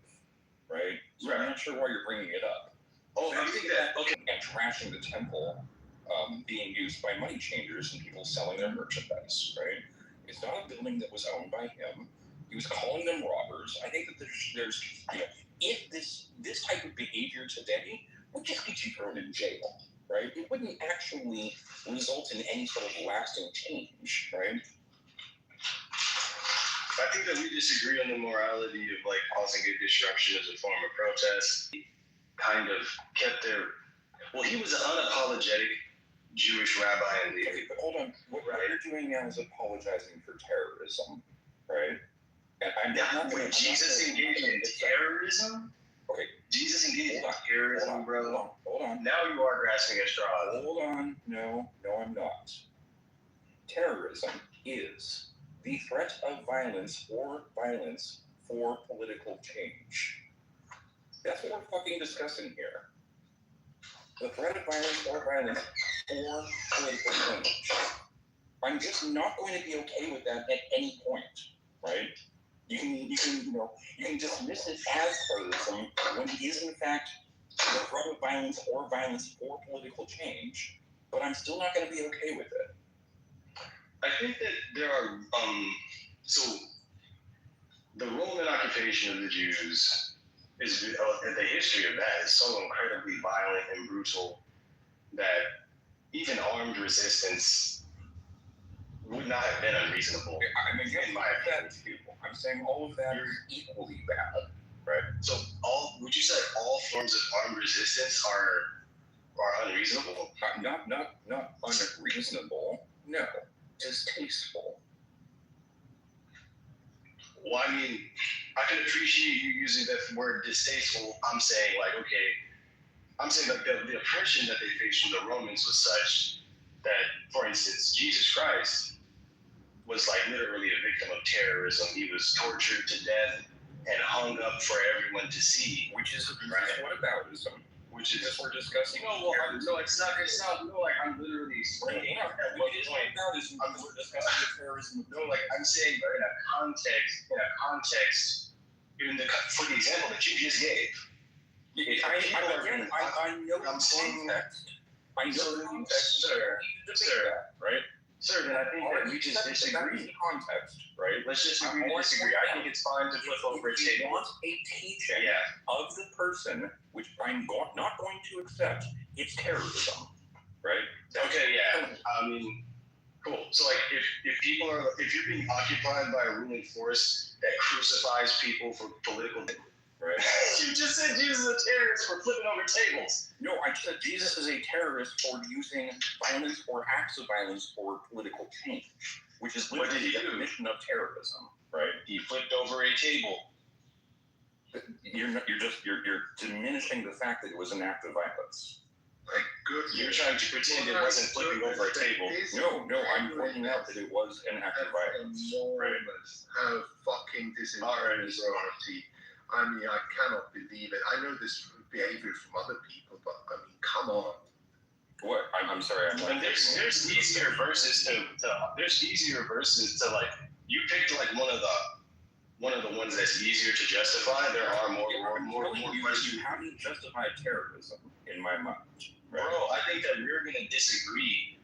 right? So I'm not sure why you're bringing it up. oh, I think that, okay. And trashing the temple being used by money changers and people selling their merchandise, right? It's not a building that was owned by him. He was calling them robbers. I think that there's if this type of behavior today would just get you thrown in jail, right? It wouldn't actually result in any sort of lasting change, right? I think that we disagree on the morality of like causing a disruption as a form of protest. He kind of kept their, well, he was an unapologetic Jewish rabbi and leader. Okay, but hold on. What you're doing now is apologizing for terrorism, right? And Jesus engaged in terrorism? Okay. Jesus engaged in terrorism, bro. Hold on. Now you are grasping at straws. Hold on. No, I'm not. Terrorism is the threat of violence or violence for political change. That's what we're fucking discussing here. The threat of violence or violence for political change. I'm just not going to be okay with that at any point, right? You can dismiss it as terrorism when it is in fact the threat of violence or violence for political change, but I'm still not going to be okay with it. I think that there are, so the Roman occupation of the Jews is, the history of that is so incredibly violent and brutal that even armed resistance would not have been unreasonable. I mean, in my opinion, I'm saying all of that is equally bad, right? So would you say all forms of armed resistance are unreasonable? Not unreasonable. No, distasteful. Well, I mean, I can appreciate you using that word distasteful. I'm saying like the oppression that they faced from the Romans was such that, for instance, Jesus Christ was like literally a victim of terrorism. He was tortured to death and hung up for everyone to see. Which is whataboutism. Which is we're discussing. No, it's not. No, like I'm literally explaining. We're discussing the terrorism. No, like I'm saying, but in a context, for the example that you just gave. I know context. I know the context, sir, right? Sir, then I think that we just disagree. Context, right? Let's just agree to disagree. I think it's fine to flip over a table. You want a teaching of the person, which I'm not going to accept, it's terrorism, right? Okay, yeah. I mean, cool. So like, if you're being occupied by a ruling force that crucifies people for political, right? You just said Jesus is a terrorist for flipping over tables. No, I said Jesus is a terrorist for using violence or acts of violence for political change, which is literally the definition of terrorism, right? He flipped over a table. You're diminishing the fact that it was an act of violence. Like, good. You're trying to pretend it wasn't flipping over a table. No, I'm pointing out that it was an act of violence. How fucking disingenuous authority. I mean, I cannot believe it. I know this behavior from other people, but I mean, come on. What? I'm sorry. And there's easier verses to like. You picked like one of the ones that's easier to justify. There are more questions. You haven't justified terrorism in my mind, right? Bro. I think that we're gonna disagree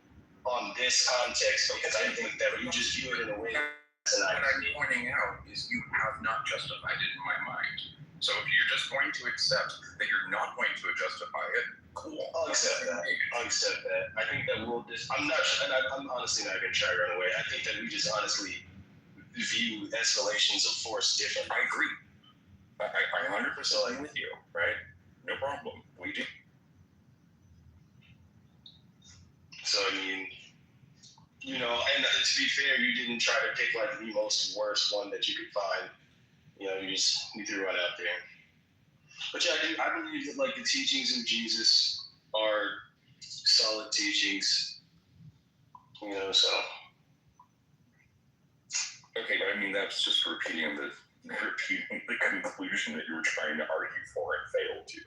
on this context because I think that you just view it in a way. What I'm pointing out is you have not justified it in my mind. So if you're just going to accept that you're not going to justify it, Cool. I'll accept that. I think that we'll just. I'm not. And I'm honestly not going to try to run away. I think that we just honestly view escalations of force differently. I agree. I 100% agree with you, right? No problem. We do. So I mean, you know, and to be fair, you didn't try to pick like the most worst one that you could find. You know, you threw one out there. But yeah, I believe that like the teachings of Jesus are solid teachings. You know, so. Okay, but I mean that's just repeating the conclusion that you were trying to argue for and failed to.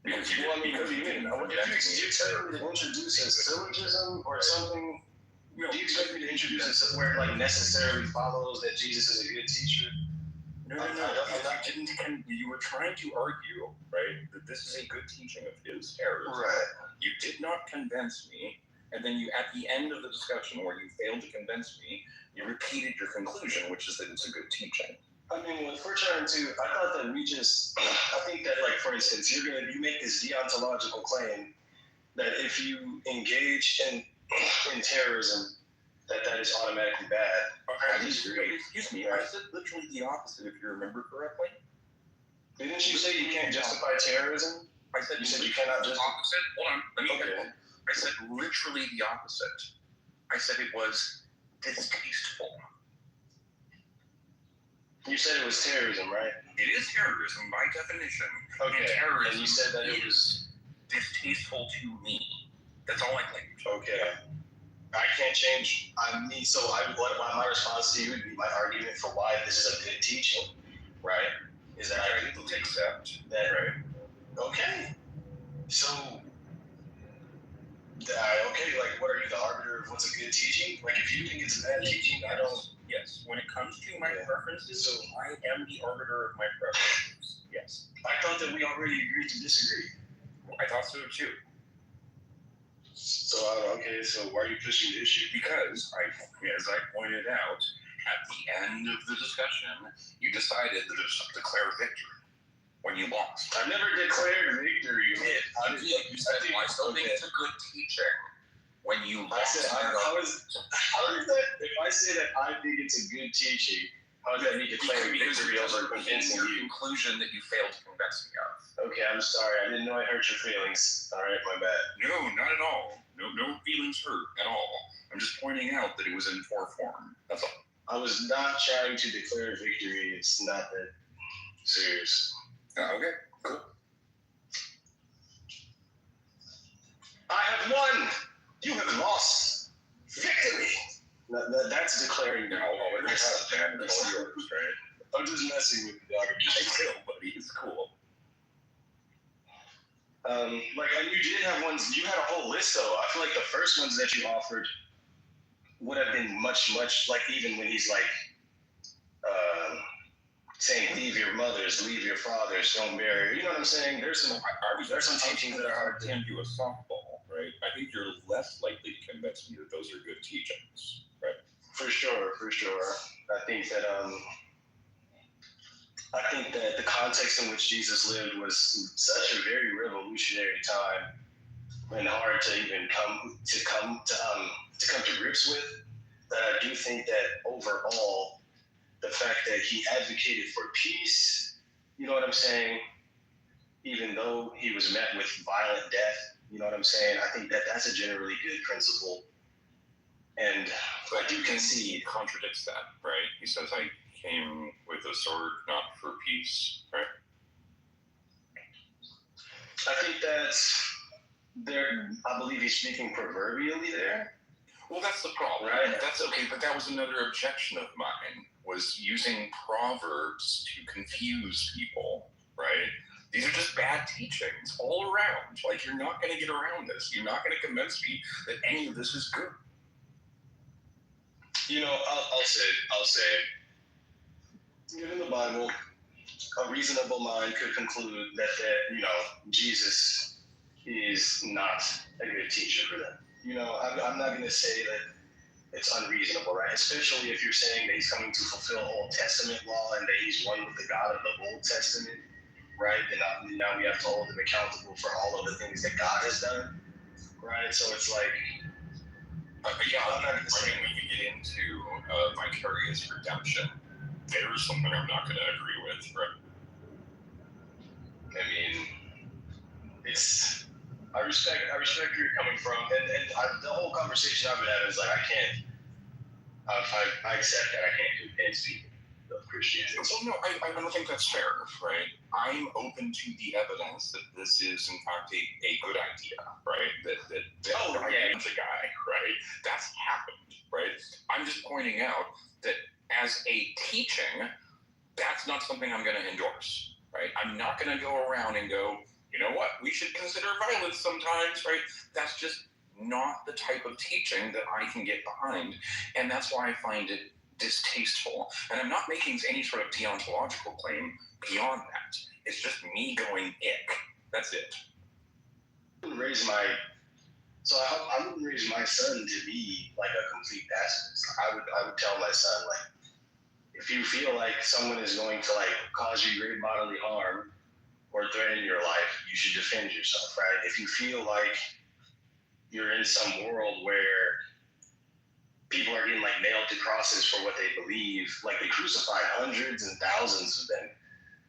Because you Well, I mean, because you didn't. if you tell me to introduce a syllogism or something, do you expect me to introduce it where it like necessarily follows that Jesus is a good teacher? No. You were trying to argue, right, that this is a good teaching of his terrorism. Right. You did not convince me, and then you, at the end of the discussion where you failed to convince me, you repeated your conclusion, which is that it's a good teaching. I mean, if we're trying to, I thought that I think that, like, for instance, you make this deontological claim that if you engage in terrorism, that is automatically bad. I disagree. Excuse me, I said literally the opposite, if you remember correctly. Didn't you say you can't justify terrorism? I said You said you cannot justify. opposite. Hold on, let me Okay. get it. I said literally the opposite. I said it was distasteful. You said it was terrorism, right? It is terrorism by definition. Okay. And terrorism And you said that it was distasteful to me. That's all I claimed. okay. I can't change. So my response to you would be my argument for why this is a good teaching, right? Is that I able to accept that, right? Okay. So, okay, like, what are you, the arbiter of what's a good teaching? Like, if you think it's a bad teaching, I don't. Yes. When it comes to my preferences, So I am the arbiter of my preferences. Yes. I thought that we already agreed to disagree. I thought so too. So okay, so why are you pushing the issue? Because as I pointed out, at the end of the discussion, you decided to just declare victory when you lost. I never declared victory. You said, I still think it's a good teaching when you I lost. said, how is that? If I say that I think it's a good teaching, how is that me declaring victory over convincing your you? conclusion that you failed to convince me of. Okay, I'm sorry. I didn't know I hurt your feelings. All right, my bad. No, not at all. No feelings hurt at all. I'm just pointing out that it was in poor form. That's all. I was not trying to declare victory. It's not that serious. Okay, cool. I have won. You have lost. Victory. That's declaring No, that's all yours, right? I'm just messing with you, dog. Hey, buddy, it's cool. And you did have ones. You had a whole list, though. I feel like the first ones that you offered would have been much like even when he's like saying, "Leave your mothers, leave your fathers, don't marry." You know what I'm saying? There's some teachings that are hard to hand you a softball, right? I think you're less likely to convince me that those are good teachings, right? For sure. I think that the context in which Jesus lived was such a very revolutionary time and hard to even come to grips with, that I do think that overall, the fact that he advocated for peace, you know what I'm saying, even though he was met with violent death, you know what I'm saying, I think that that's a generally good principle. And I do concede. He contradicts that, right? He says, I came with a sword not for peace, right? I think that's there. I believe he's speaking proverbially there. Well, that's the problem, right? That's okay, but that was another objection of mine, was using proverbs to confuse people, right? These are just bad teachings all around. Like, you're not going to get around this. You're not going to convince me that any of this is good. You know, I'll say, given the Bible, a reasonable mind could conclude that Jesus is not a good teacher for them. You know, I'm not going to say that it's unreasonable, right? Especially if you're saying that he's coming to fulfill Old Testament law and that he's one with the God of the Old Testament. right? And now we have to hold them accountable for all of the things that God has done, right? So it's like, I'm not gonna say when you get into vicarious redemption, there's something I'm not going to agree with, right? I mean, I respect where you're coming from, and the whole conversation I've been having is like, I accept that I can't convince people of Christianity. Well, no, I don't think that's fair, right? I'm open to the evidence that this is, in fact, a good idea, right? That the guy, right? That's happened, right? I'm just pointing out that as a teaching, that's not something I'm going to endorse, right? I'm not going to go around and go, you know what, we should consider violence sometimes, right? That's just not the type of teaching that I can get behind, and that's why I find it distasteful. And I'm not making any sort of deontological claim beyond that. It's just me going ick. That's it. I wouldn't raise my son to be like a complete pacifist. I would tell my son, like, if you feel like someone is going to like cause you great bodily harm or threaten your life, you should defend yourself, right? If you feel like you're in some world where people are getting like nailed to crosses for what they believe, like they crucified hundreds and thousands of them.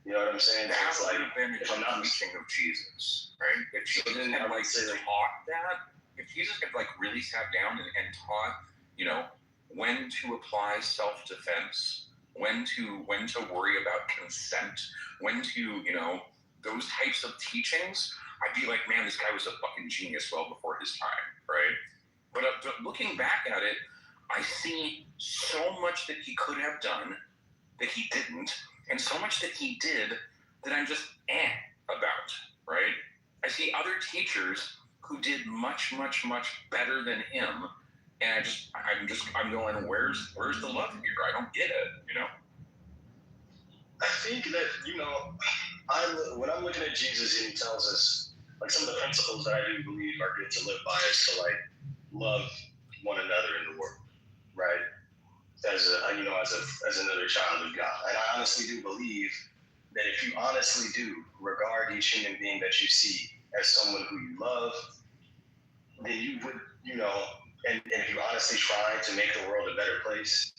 You know what I'm saying? That it's like, would have been if I'm not teaching of Jesus, right? If Jesus then had I would like say, like, taught that, if Jesus had like really sat down and taught, you know, when to apply self-defense, when to worry about consent, when to, you know, those types of teachings, I'd be like, man, this guy was a fucking genius well before his time, right? But looking back at it, I see so much that he could have done that he didn't, and so much that he did that I'm just about, right? I see other teachers who did much, much, much better than him, and I'm going, where's the love here? I don't get it, you know? I think that, you know, when I'm looking at Jesus and he tells us, like, some of the principles that I do believe are good to live by is to, like, love one another in the world, right? As another child of God. And I honestly do believe that if you honestly do regard each human being that you see as someone who you love, then you would, you know, and if you honestly try to make the world a better place,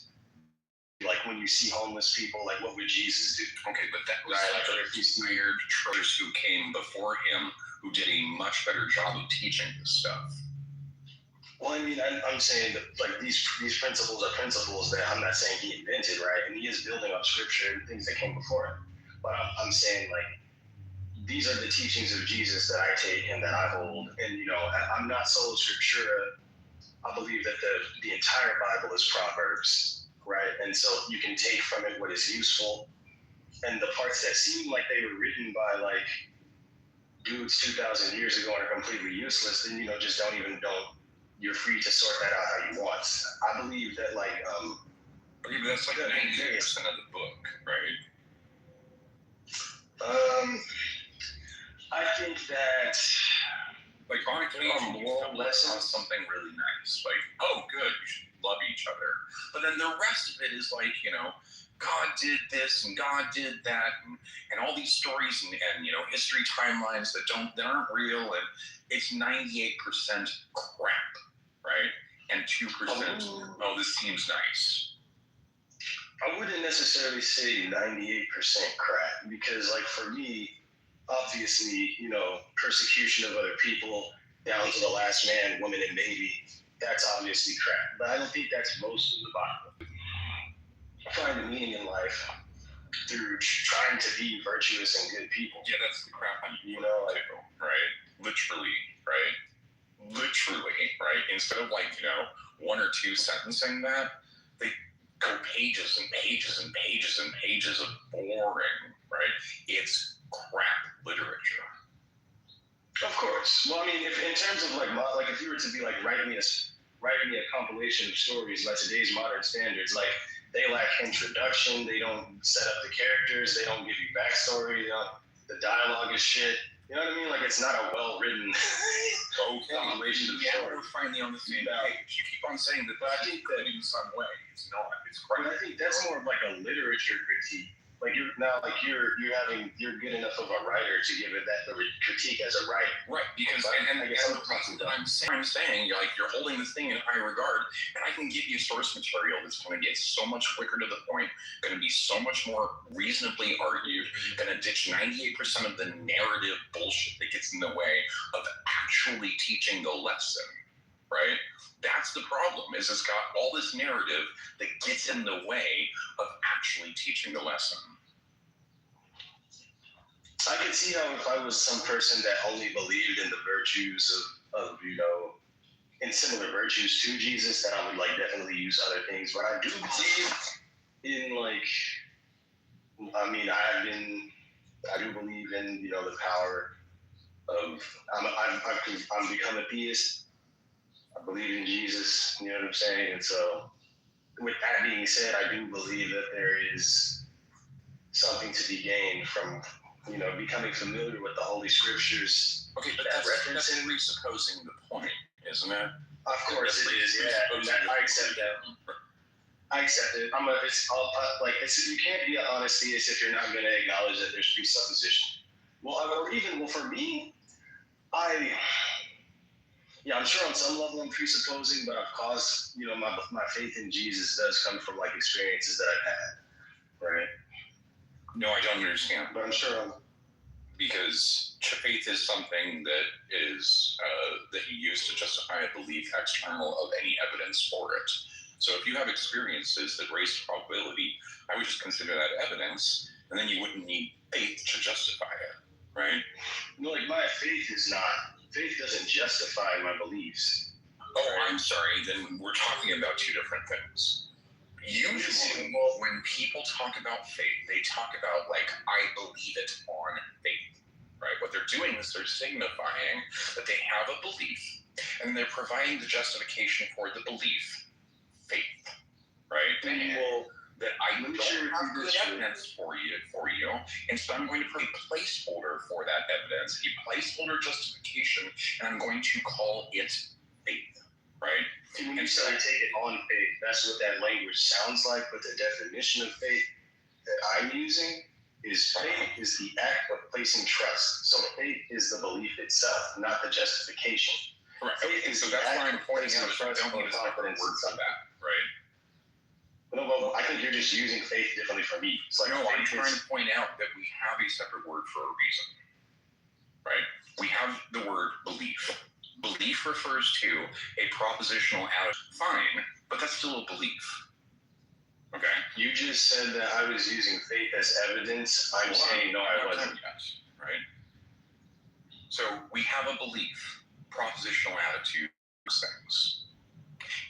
like when you see homeless people, like what would Jesus do? Okay, but that was Right, like like if you see inspired churches who came before him who did a much better job of teaching this stuff. Well, I mean, I'm saying that like these principles are principles that I'm not saying he invented, right? And he is building on scripture and things that came before him. But I'm saying like these are the teachings of Jesus that I take and that I hold. And you know, I'm not solo scriptura. I believe that the entire Bible is Proverbs, right? And so you can take from it what is useful, and the parts that seem like they were written by like dudes 2,000 years ago and are completely useless, then you know just don't. You're free to sort that out how you want. I believe that like Okay, but that's like 98% of the book, right? I think that like on occasion you moral lesson, something really nice, like, oh good, you should love each other. But then the rest of it is like, you know, God did this and God did that, and all these stories and you know history timelines that aren't real, and it's 98% crap, right? And 2%, oh, this seems nice. I wouldn't necessarily say 98% crap, because like for me, obviously, you know, persecution of other people down to the last man, woman, and baby, that's obviously crap. But I don't think that's most of the Bible. I find meaning in life through trying to be virtuous and good people. Yeah, that's the crap I'm you know, like, right? Literally, right? Instead of like, you know, one or two sentencing that, they go pages and pages and pages and pages of boring, right? It's crap literature. Of course. Well, I mean, if in terms of like if you were to be like writing me a compilation of stories by today's modern standards, like they lack introduction, they don't set up the characters, they don't give you backstory, the dialogue is shit. You know what I mean? Like it's not a well-written compilation of Yeah, stories. we're finally on the same page. You keep on saying that, but I think that in some way it's not. It's But crap. I think that's more of like a literature critique. you're good enough of a writer to give it that critique as a writer. Right, because and the reason that I'm saying you're holding this thing in high regard, and I can give you source material that's going to get so much quicker to the point, going to be so much more reasonably argued, going to ditch 98% of the narrative bullshit that gets in the way of actually teaching the lesson. Right? That's the problem, is it's got all this narrative that gets in the way of actually teaching the lesson. I could see how if I was some person that only believed in the virtues of in similar virtues to Jesus, that I would definitely use other things. But I do believe in I do believe in the power of I'm become a theist. I believe in Jesus, you know what I'm saying? And so with that being said, I do believe that there is something to be gained from becoming familiar with the Holy Scriptures. Okay, but that's presupposing the point, isn't it? Of course it is, yeah. I accept that. I accept it. You can't be an honest theist if you're not going to acknowledge that there's presupposition. Well, for me, I'm sure on some level I'm presupposing, but I've caused, my faith in Jesus does come from experiences that I've had, right? No, I don't understand. But I'm sure because faith is something that is that you use to justify a belief external of any evidence for it. So if you have experiences that raise the probability, I would just consider that evidence, and then you wouldn't need faith to justify it, right? No, my faith doesn't justify my beliefs. Oh, I'm sorry. Then we're talking about two different things. Usually, when people talk about faith, they talk about I believe it on faith, right? What they're doing is they're signifying that they have a belief, and they're providing the justification for the belief, faith, right? That I don't have good evidence for you, and so I'm going to put a placeholder for that evidence, a placeholder justification, and I'm going to call it faith, right? When you say take it on faith, that's what that language sounds like, but the definition of faith that I'm using is faith is the act of placing trust. So faith is the belief itself, not the justification. Correct. And so that's why I'm pointing out I don't need a separate word for that, right? No, well, I think you're just using faith differently from me. It's no, I'm trying to point out that we have a separate word for a reason, right? We have the word belief. Belief refers to a propositional attitude. Fine, but that's still a belief. Okay? You just said that I was using faith as evidence. I'm saying no, I wasn't. Yes, right? So we have a belief, propositional attitude, things.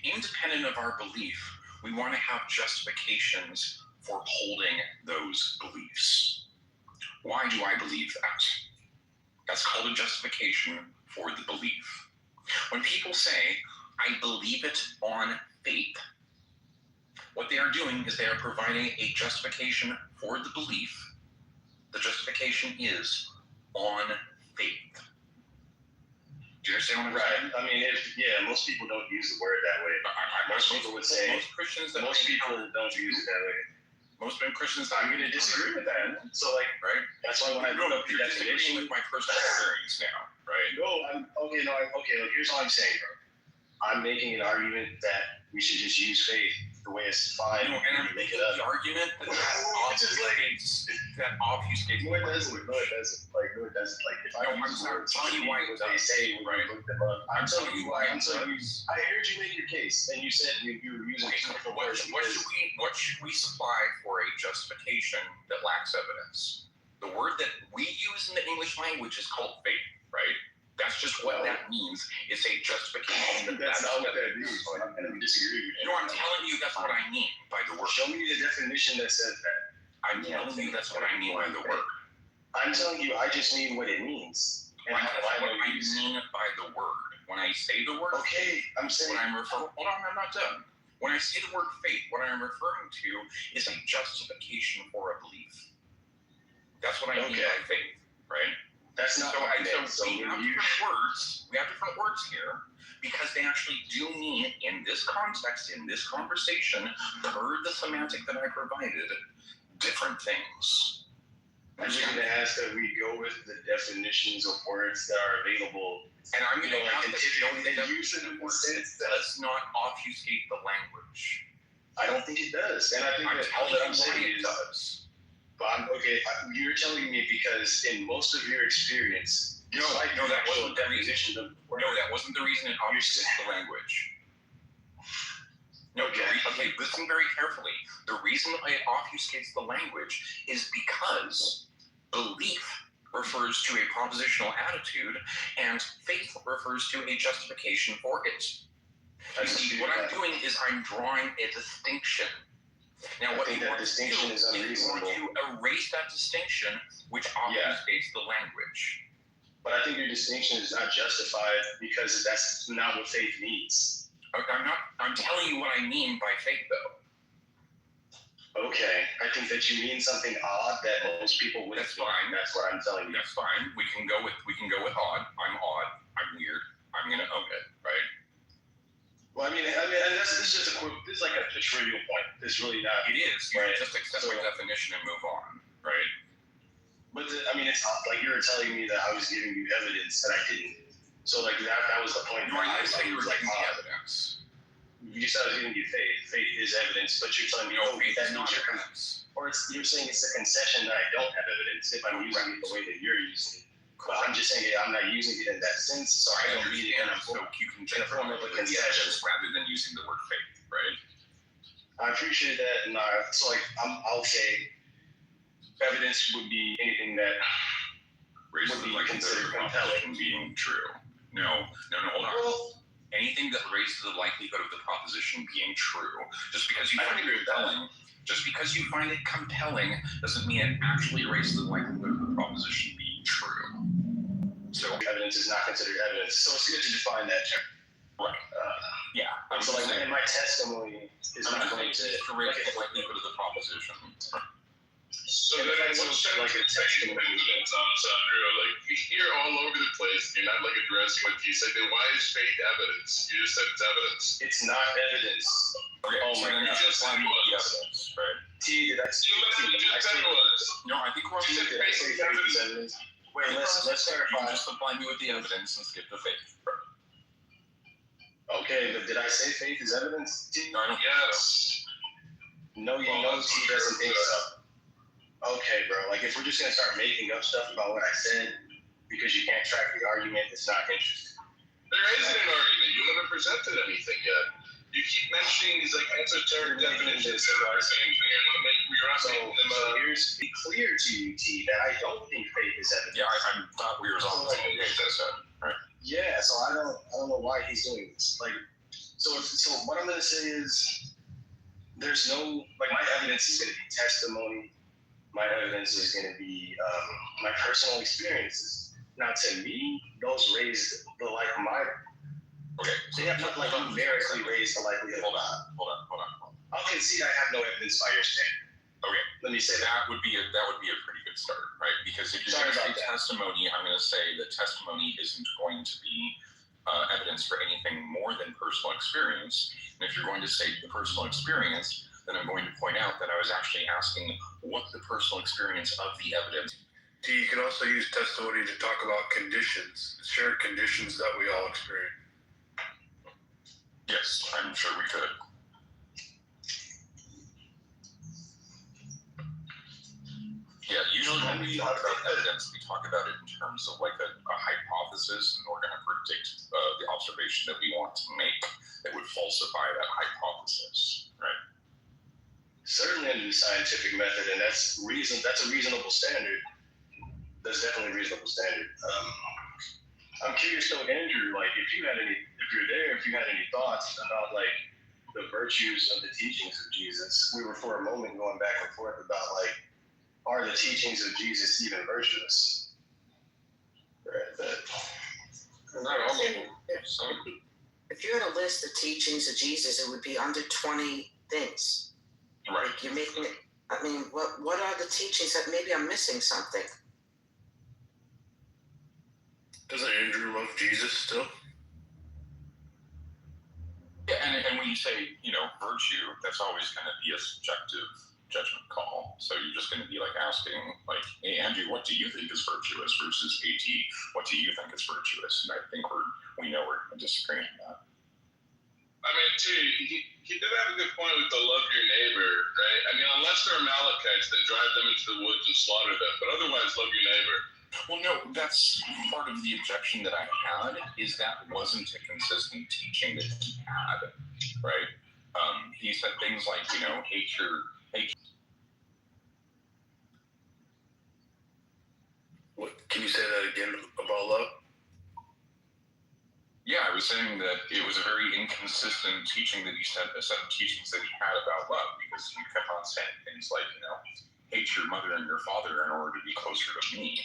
Independent of our belief, we want to have justifications for holding those beliefs. Why do I believe that? That's called a justification for the belief. When people say, I believe it on faith, what they are doing is they are providing a justification for the belief. The justification is on faith. Do you understand what I'm saying? I mean, most people don't use the word that way. Most people would say most Christians that most people don't use it that way. Most Christians, I'm going to disagree with that. So, right? That's why when I look up the definition with my personal experience now, right? No, here's all I'm saying, bro. I'm making an argument that we should just use faith the way it's defined. And I'm making the argument that obfuscates. No, it doesn't. No, it doesn't. If I use words, telling you why what they say when you look them up. I'm telling you why. I heard you make your case, and you said you were using different words. What should we supply for a justification that lacks evidence? The word that we use in the English language is called faith, right? That's just what that means. It's a justification. That's not what that means. I'm going to disagree with you. No, I'm telling you that's what I mean by the word. Show me the definition that says that. I'm telling you that's what I mean by the word. I'm telling you I just mean what it means. And that's what I mean by the word. When I say the word, okay, I'm saying. Hold on, I'm not done. When I say the word faith, what I'm referring to is a justification for a belief. That's what I mean by faith, right? That's not what I meant. So we have different words. We have different words here because they actually do mean, in this context, in this conversation, per the semantic that I provided, different things. I'm just going to ask that we go with the definitions of words that are available. And I'm going to ask that you don't use it in a sense that does not obfuscate the language. I don't think it does. And I think I'm that all telling that I'm you saying why it is, does. but you're telling me because in most of your experience, No, that wasn't the reason. No, that wasn't the reason it obfuscates the language. No, okay, listen very carefully. The reason it obfuscates the language is because belief refers to a propositional attitude and faith refers to a justification for it. You see, what I'm doing is I'm drawing a distinction. Now, what you want to do is you want to erase that distinction, which obfuscates the language. But I think your distinction is not justified because that's not what faith means. I'm telling you what I mean by faith, though. Okay, I think that you mean something odd that most people wouldn't. That's fine. That's what I'm telling you. That's fine. We can go with odd. I'm odd. I'm weird. I'm gonna own it, right? Well, and this is just this is like a trivial point. It's really not. It is. You just accept my definition and move on, right? But it's not like you were telling me that I was giving you evidence that I didn't. So like that was the point. No, I didn't say you were giving me evidence. You said I was giving you faith. Faith is evidence, but you're telling me, faith that is means not you're evidence. or you're saying it's a concession that I don't have evidence if I'm using it the way that you're using it. But I'm just saying I'm not using it in that sense, so I don't read it in a so you can in a form of a the concession evidence rather than using the word faith, right? I appreciate that, and so like I'll say evidence would be anything that Raises would be the considered proposition being true. No, hold on. Well, anything that raises the likelihood of the proposition being true. Just because you I find it agree with that. compelling, doesn't mean it actually raises the likelihood of the proposition being true. So evidence is not considered evidence, so it's good to define that term. Right. Yeah. So like, and my testimony is not going to raise the likelihood of the proposition. So then it's like a texting evidence, Sandro. Like you're all over the place. You're not like addressing what you said. Then why is faith evidence? You just said it's evidence. It's not evidence. Okay, oh so my then God. you just said it was evidence, right? T, did I say You literally just said it was. No, I think we're T, did I say faith is evidence? Wait, let's You clarify. can just supply me with the evidence and skip the faith. Okay, but did I say faith is evidence? T? No, I don't think so. Yes. No, you know T doesn't think so. Okay, bro. Like, if we're just gonna start making up stuff about what I said because you can't track the argument, it's not interesting. There isn't an argument. You haven't presented anything yet. You keep mentioning these like esoteric definitions that are saying you're not making them. Here's be clear to you, T, that I don't think faith is evidence. Yeah, I thought we were on the same page. I said, right? Yeah, so I don't know why he's doing this. Like, so what I'm gonna say is, there's no like my evidence is gonna be testimony. My evidence is going to be my personal experiences. Now, to me, those raise the Okay. They have not like numerically raised the likelihood. Hold on. I'll concede I have no evidence by your standard. Okay. Let me say that would be a pretty good start, right? Because if you're going to say testimony, I'm going to say that testimony isn't going to be evidence for anything more than personal experience. And if you're going to say the personal experience, then I'm going to point out that I was actually asking what the personal experience of the evidence. You can also use testimony to talk about conditions, shared conditions that we all experience. Yes, I'm sure we could. Yeah, usually when we talk about evidence, we talk about it in terms of like a hypothesis, and we're going to predict the observation that we want to make that would falsify that hypothesis, right? Certainly under the scientific method, and that's a reasonable standard. That's definitely a reasonable standard. I'm curious though, Andrew, like if you're there, if you had any thoughts about like the virtues of the teachings of Jesus. We were for a moment going back and forth about like, are the teachings of Jesus even virtuous? Right, but Not all of them. Some. If you had a list of teachings of Jesus, it would be under 20 things. Right. Like you're making it. I mean, what are the teachings that maybe I'm missing something? Doesn't Andrew love Jesus still? Yeah, and when you say, virtue, that's always going to be a subjective judgment call. So you're just going to be like asking, like, hey, Andrew, what do you think is virtuous versus AT, what do you think is virtuous? And I think we know we're going to disagree on that. I mean, too, he did have a good point with the love your neighbor, right? I mean, unless they're Amalekites, then drive them into the woods and slaughter them. But otherwise, love your neighbor. Well, no, that's part of the objection that I had, is that wasn't a consistent teaching that he had, right? He said things like, hate your. What, can you say that again about love? Yeah, I was saying that it was a very inconsistent teaching that he said, a set of teachings that he had about love, because he kept on saying things like, hate your mother and your father in order to be closer to me.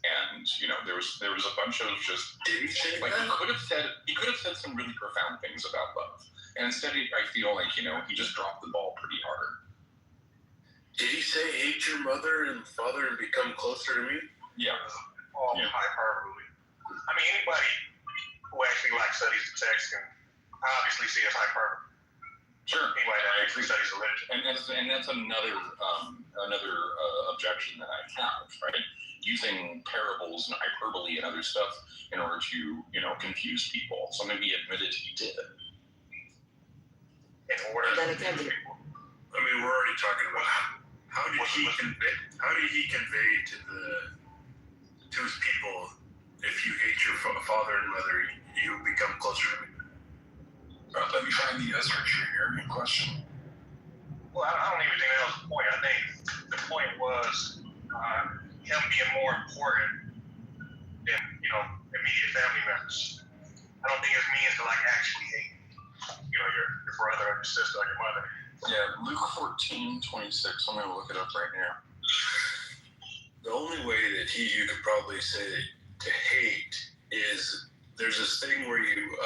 And there was a bunch of just, did he say like, that? he could have said some really profound things about love, and instead I feel like he just dropped the ball pretty hard. Did he say hate your mother and father and become closer to me? Yeah. All hyperbole. I mean, anybody who actually studies the text can obviously see it's hyperbole. Sure. Anybody that actually studies the literature. And that's another objection that I have, right? Using parables and hyperbole and other stuff in order to, confuse people. So maybe he admitted he did. In order Then to again, confuse people. I mean, we're already talking about how did he convey to his people, if you hate your father and mother, you become closer to me. Let me find the scripture here in question. Well, I don't even think that was the point. I think the point was him being more important than, immediate family members. I don't think it means to actually hate, your brother or your sister or your mother. Yeah, Luke 14:26. I'm gonna look it up right now. The only way that you could probably say to hate is there's this thing where you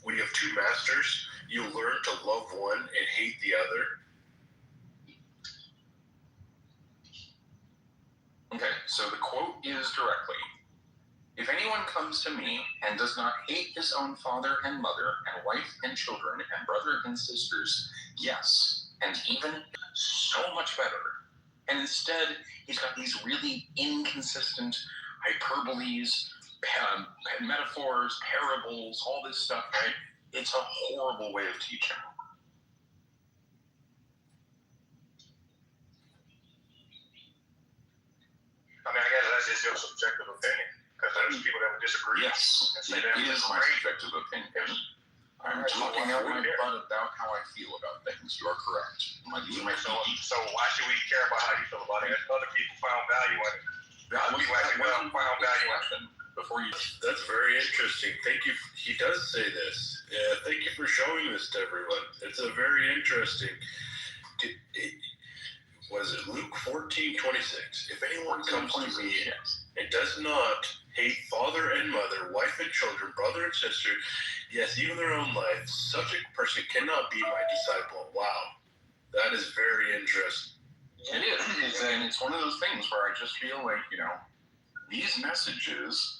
when you have two masters, you learn to love one and hate the other. Okay, so the quote is directly, if anyone comes to me and does not hate his own father and mother and wife and children and brother and sisters, yes, and even so much better. And instead, he's got these really inconsistent hyperboles, metaphors, parables, all this stuff, right? It's a horrible way of teaching. I mean, I guess that's just your subjective opinion, because there's people that would disagree. Yes, and say it that is my great. subjective opinion. I'm Right, talking so out why my do we care? butt about how I feel about things. You are correct. So why should we care about how you feel about it? Other people found value in it. Other people actually found value in it. Before you, That's very interesting. Thank you. He does say this. Thank you for showing this to everyone. It's a very interesting. Was it Luke 14:26? If anyone comes to me and does not hate father and mother, wife and children, brother and sister, yes, even their own life, such a person cannot be my disciple. Wow, that is very interesting. it is, and it's one of those things where I just feel like these messages.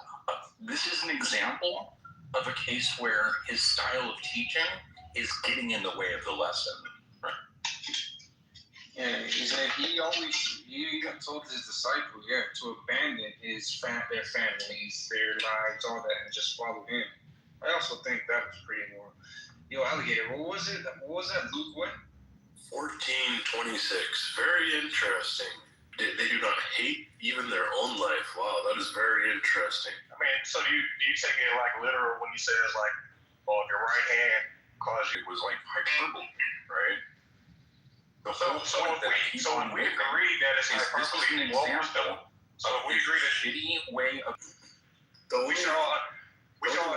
This is an example of a case where his style of teaching is getting in the way of the lesson. Right? Yeah, he said he even told his disciples, to abandon their families, their lives, all that, and just follow him. I also think that was pretty more. Alligator, what was it? What was that? Luke what? 14:26. Very interesting. They do not hate even their own life. Wow, that is very interesting. I mean, so do you take it literal when he says if your right hand cause you? It was like hyperbole, right? So if we agree that it's This is an hyperbole, example so if we agree that shitty way of. we should all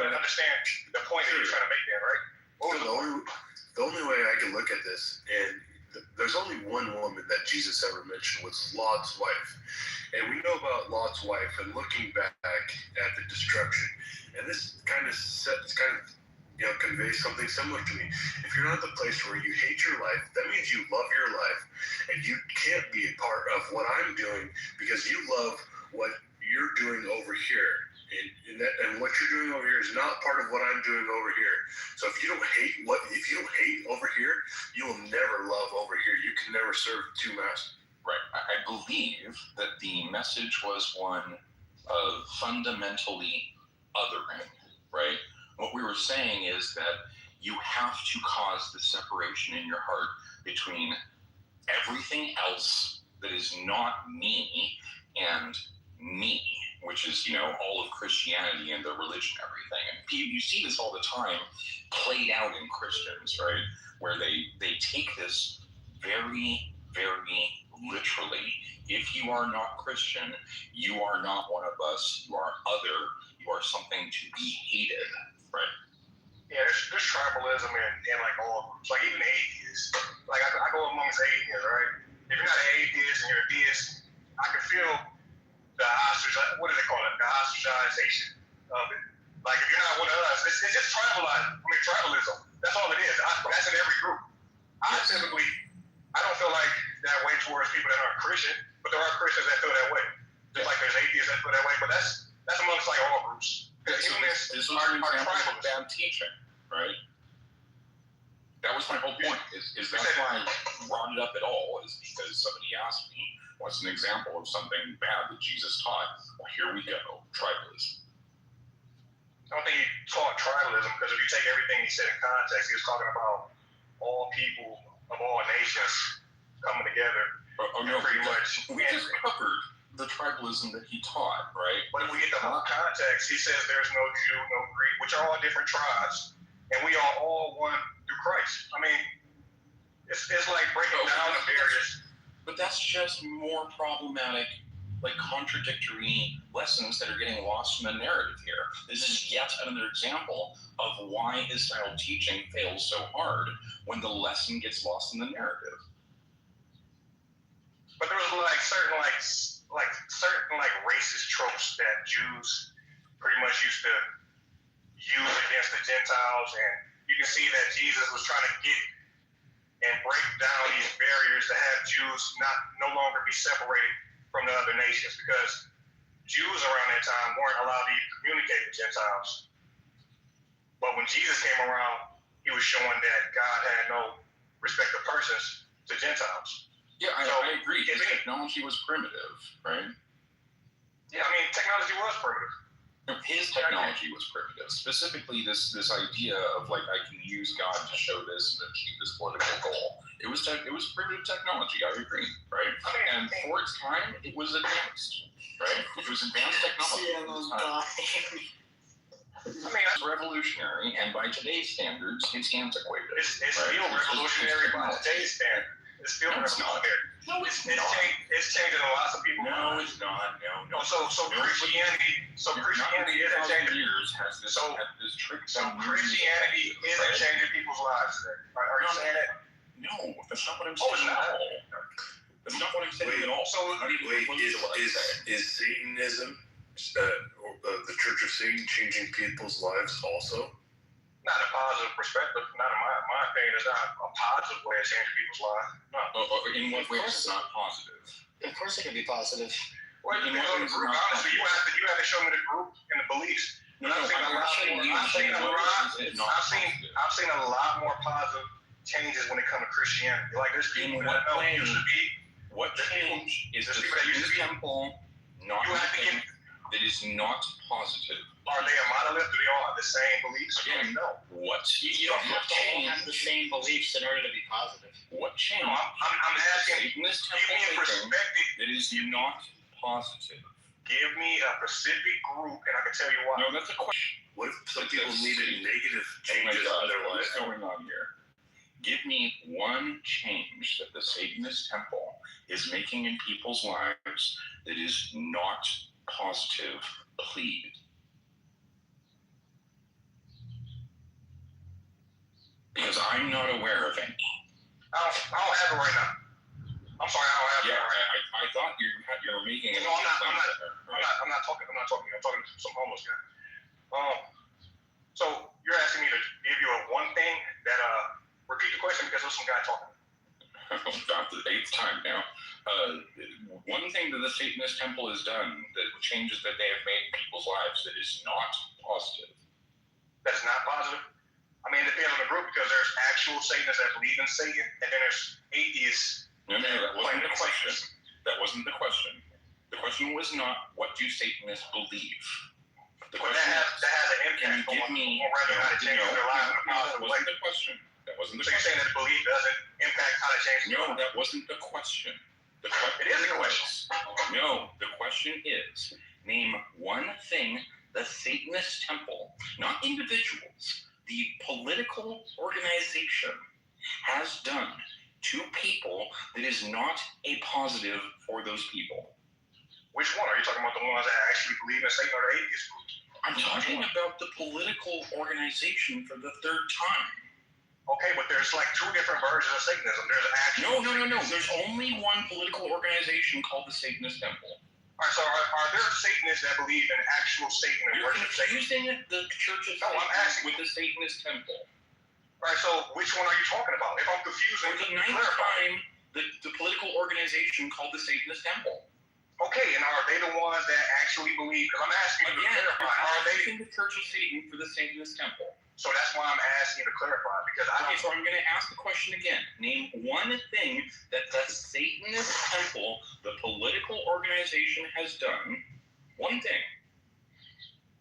understand the point that you're trying to make there, right? The only way I can look at this, and there's only one woman that Jesus ever mentioned, was Lot's wife. And we know about Lot's wife and looking back at the destruction. And this kind of conveys something similar to me. If you're not at the place where you hate your life, that means you love your life. And you can't be a part of what I'm doing because you love what you're doing over here. And what you're doing over here is not part of what I'm doing over here. So if you don't hate over here, you will never love over here. You can never serve two masters. Right. I believe that the message was one of fundamentally othering, right? What we were saying is that you have to cause the separation in your heart between everything else that is not me and me, which is, all of Christianity and the religion and everything. And you see this all the time played out in Christians, right? Where they take this very, very literally. If you are not Christian, you are not one of us. You are other. You are something to be hated, right? Yeah, there's tribalism in like all groups, like even atheists. Like I go amongst atheists, right? If you're not an atheist and you're a theist, I can feel the what do they call it? The ostracization of it. Like if you're not one of us, it's just tribalism. That's all it is. That's in every group. I don't feel like that way towards people that aren't Christian, but there are Christians that feel that way. Just like there's atheists that feel that way, but that's amongst like all groups. This is an example of bad teaching, right? That was my whole point. Is that's why I brought it up at all, is because somebody asked me, what's an example of something bad that Jesus taught? Well, here we go, tribalism. I don't think he taught tribalism, because if you take everything he said in context, he was talking about all people of all nations coming together. No, pretty much. We just covered the tribalism that he taught, right? But if we get the whole context, he says there's no Jew, no Greek, which are all different tribes, and we are all one through Christ. I mean, it's like breaking down the barriers. But that's just more problematic, like contradictory lessons that are getting lost in the narrative here. This is yet another example of why his style of teaching fails so hard when the lesson gets lost in the narrative. But there was certain racist tropes that Jews pretty much used to use against the Gentiles, and you can see that Jesus was trying to get and break down these barriers to have Jews no longer be separated from the other nations, because Jews around that time weren't allowed to even communicate with Gentiles. But when Jesus came around, he was showing that God had no respect of persons to Gentiles. Yeah, I agree. His technology was primitive, right? Yeah, I mean, technology was primitive. His technology was primitive. Specifically, this idea of like, I can use God to show this and achieve this political goal. It was primitive technology. I agree, right? And for its time, it was advanced, right? It was advanced technology. I mean, it's revolutionary, and by today's standards, it's antiquated. It's still revolutionary by today's standards. It's still revolutionary. No, it's not. It's changing a lot of people. No, it's not. No. So Christianity isn't changing. Years has this trick. So Christianity isn't changing people's lives today. Are you saying that? No, that's not what I'm saying at all. That's not what I'm saying at all. So is Satanism, the Church of Satan, changing people's lives also? Not a positive perspective. Not in my opinion. It's not a positive way of changing people's lives. No. In what way is it not positive? Of course it can be positive. Well, it depends on the group. Honestly, you have to show me the group and the beliefs. I've seen a lot more positive changes when it comes to Christianity. Like there's people that know used to be. What change is the temple not anything that is not positive? Are they a monolith? Do they all have the same beliefs? Again, no. What? You don't have to all have the same beliefs in order to be positive. What change? No, I'm asking. Give me a perspective that is not positive. Give me a specific group, and I can tell you why. No, that's a question. What if some people needed negative changes in their life? What's going on here? Give me one change that the Satanist temple is making in people's lives that is not positive, please. Because I'm not aware of any. I don't have it right now. I'm sorry, I don't have it right now. I thought you were making it. No, I'm not talking. I'm talking to some homeless guy. So you're asking me to give you one thing that repeat the question because there's some guy talking. About the 8th time now. One thing that the Satanist temple has done, the changes that they have made in people's lives, that is not positive. That's not positive. I mean, it depends on the group because there's actual Satanists that believe in Satan, and then there's atheists. No, that wasn't the question. That wasn't the question. The question was not, what do Satanists believe? The question that has an impact on whether or not it changes their lives in a positive way. That wasn't the question. That wasn't the question. So you're saying that belief doesn't impact how they change their lives? No, that wasn't the question. It is a question. No, the question is, name one thing the Satanist temple, not individuals, the political organization has done to people that is not a positive for those people. Which one? Are you talking about the ones that actually believe in Satan or the atheist group? I'm talking about the political organization for the third time. Okay, but there's like two different versions of Satanism. There's actual... No. There's only one political organization called the Satanist Temple. All right, so are there Satanists that believe in actual Satan and worship Satan? You're confusing the Church of Satan with the Satanist Temple. All right, so which one are you talking about? If I'm confusing, for the ninth time, the political organization called the Satanist Temple. Okay, and are they the ones that actually believe? Because I'm asking you to clarify. Are they in the Church of Satan for the Satanist Temple? So that's why I'm asking you to clarify. Because so I'm going to ask the question again. Name one thing that the Satanist Temple, the political organization, has done. One thing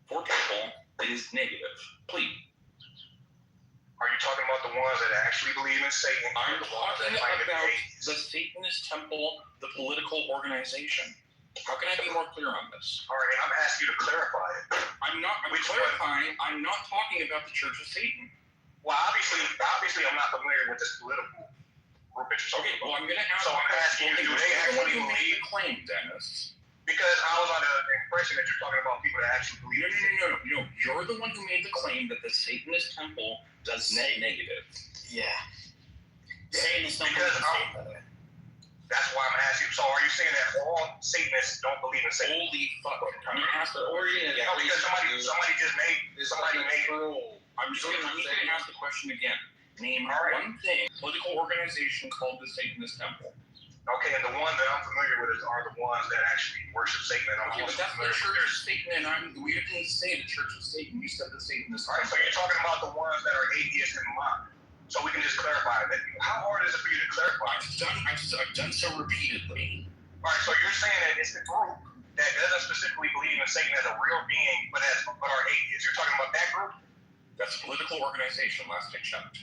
for people that is negative. Please. Are you talking about the ones that actually believe in Satan? I'm talking about the Satanist Temple, the political organization. How can I be more clear on this? All right, I'm asking you to clarify it. I'm clarifying. I'm not talking about the Church of Satan. Well, obviously, I'm not familiar with this political group that you're talking about. Well, I'm going to ask. So I'm asking you, do they actually believe the claim, Dennis? Because I was under the impression that you're talking about people that actually believe. No. You're the one who made the claim that the Satanist Temple does negative. Yeah. Satanists don't believe in Satan, by the way. That's why I'm asking. So are you saying that all Satanists don't believe in Satan? Holy fuck! I'm gonna ask the Yeah, because somebody just made. I'm just gonna ask the question again. Name one thing political organization called the Satanist Temple. Okay, and the one that I'm familiar with are the ones that actually worship Satan. And I'm but that's the Church of Satan, and we didn't say the Church of Satan. You said the Satanist. All right, so you're talking about the ones that are atheists and mock. So we can just clarify that. How hard is it for you to clarify? I've done so repeatedly. All right, so you're saying that it's the group that doesn't specifically believe in Satan as a real being, but are atheists. You're talking about that group? That's a political organization. Last I checked.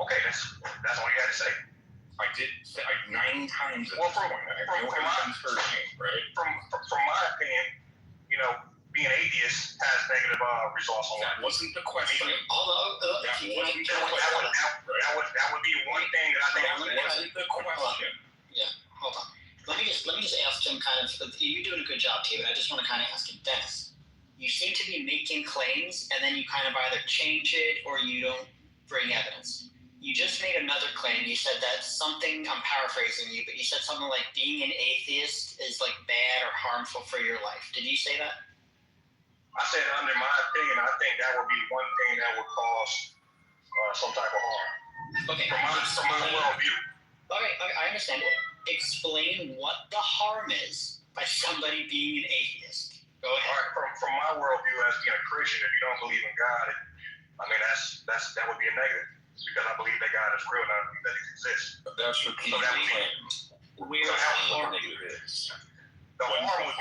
Okay, that's all you had to say. I did say 9 times at this point. From my opinion, being atheist has negative results on that. That wasn't the question. That would be one thing that I think wasn't the question. Yeah, hold on. Let me just ask him kind of. You're doing a good job, T, but I just want to kind of ask him, Dennis. You seem to be making claims, and then you kind of either change it or you don't bring evidence. You just made another claim. You said that something, I'm paraphrasing you, but you said something like being an atheist is like bad or harmful for your life. Did you say that? I said, under my opinion, I think that would be one thing that would cause some type of harm. Okay. From my worldview. Okay, I understand. Explain what the harm is by somebody being an atheist. Go ahead. All right. From my worldview as being a Christian, if you don't believe in God, that would be a negative. Because I believe that God is real and I believe that He exists. But that's your key claim. Where the harm is. The harm would be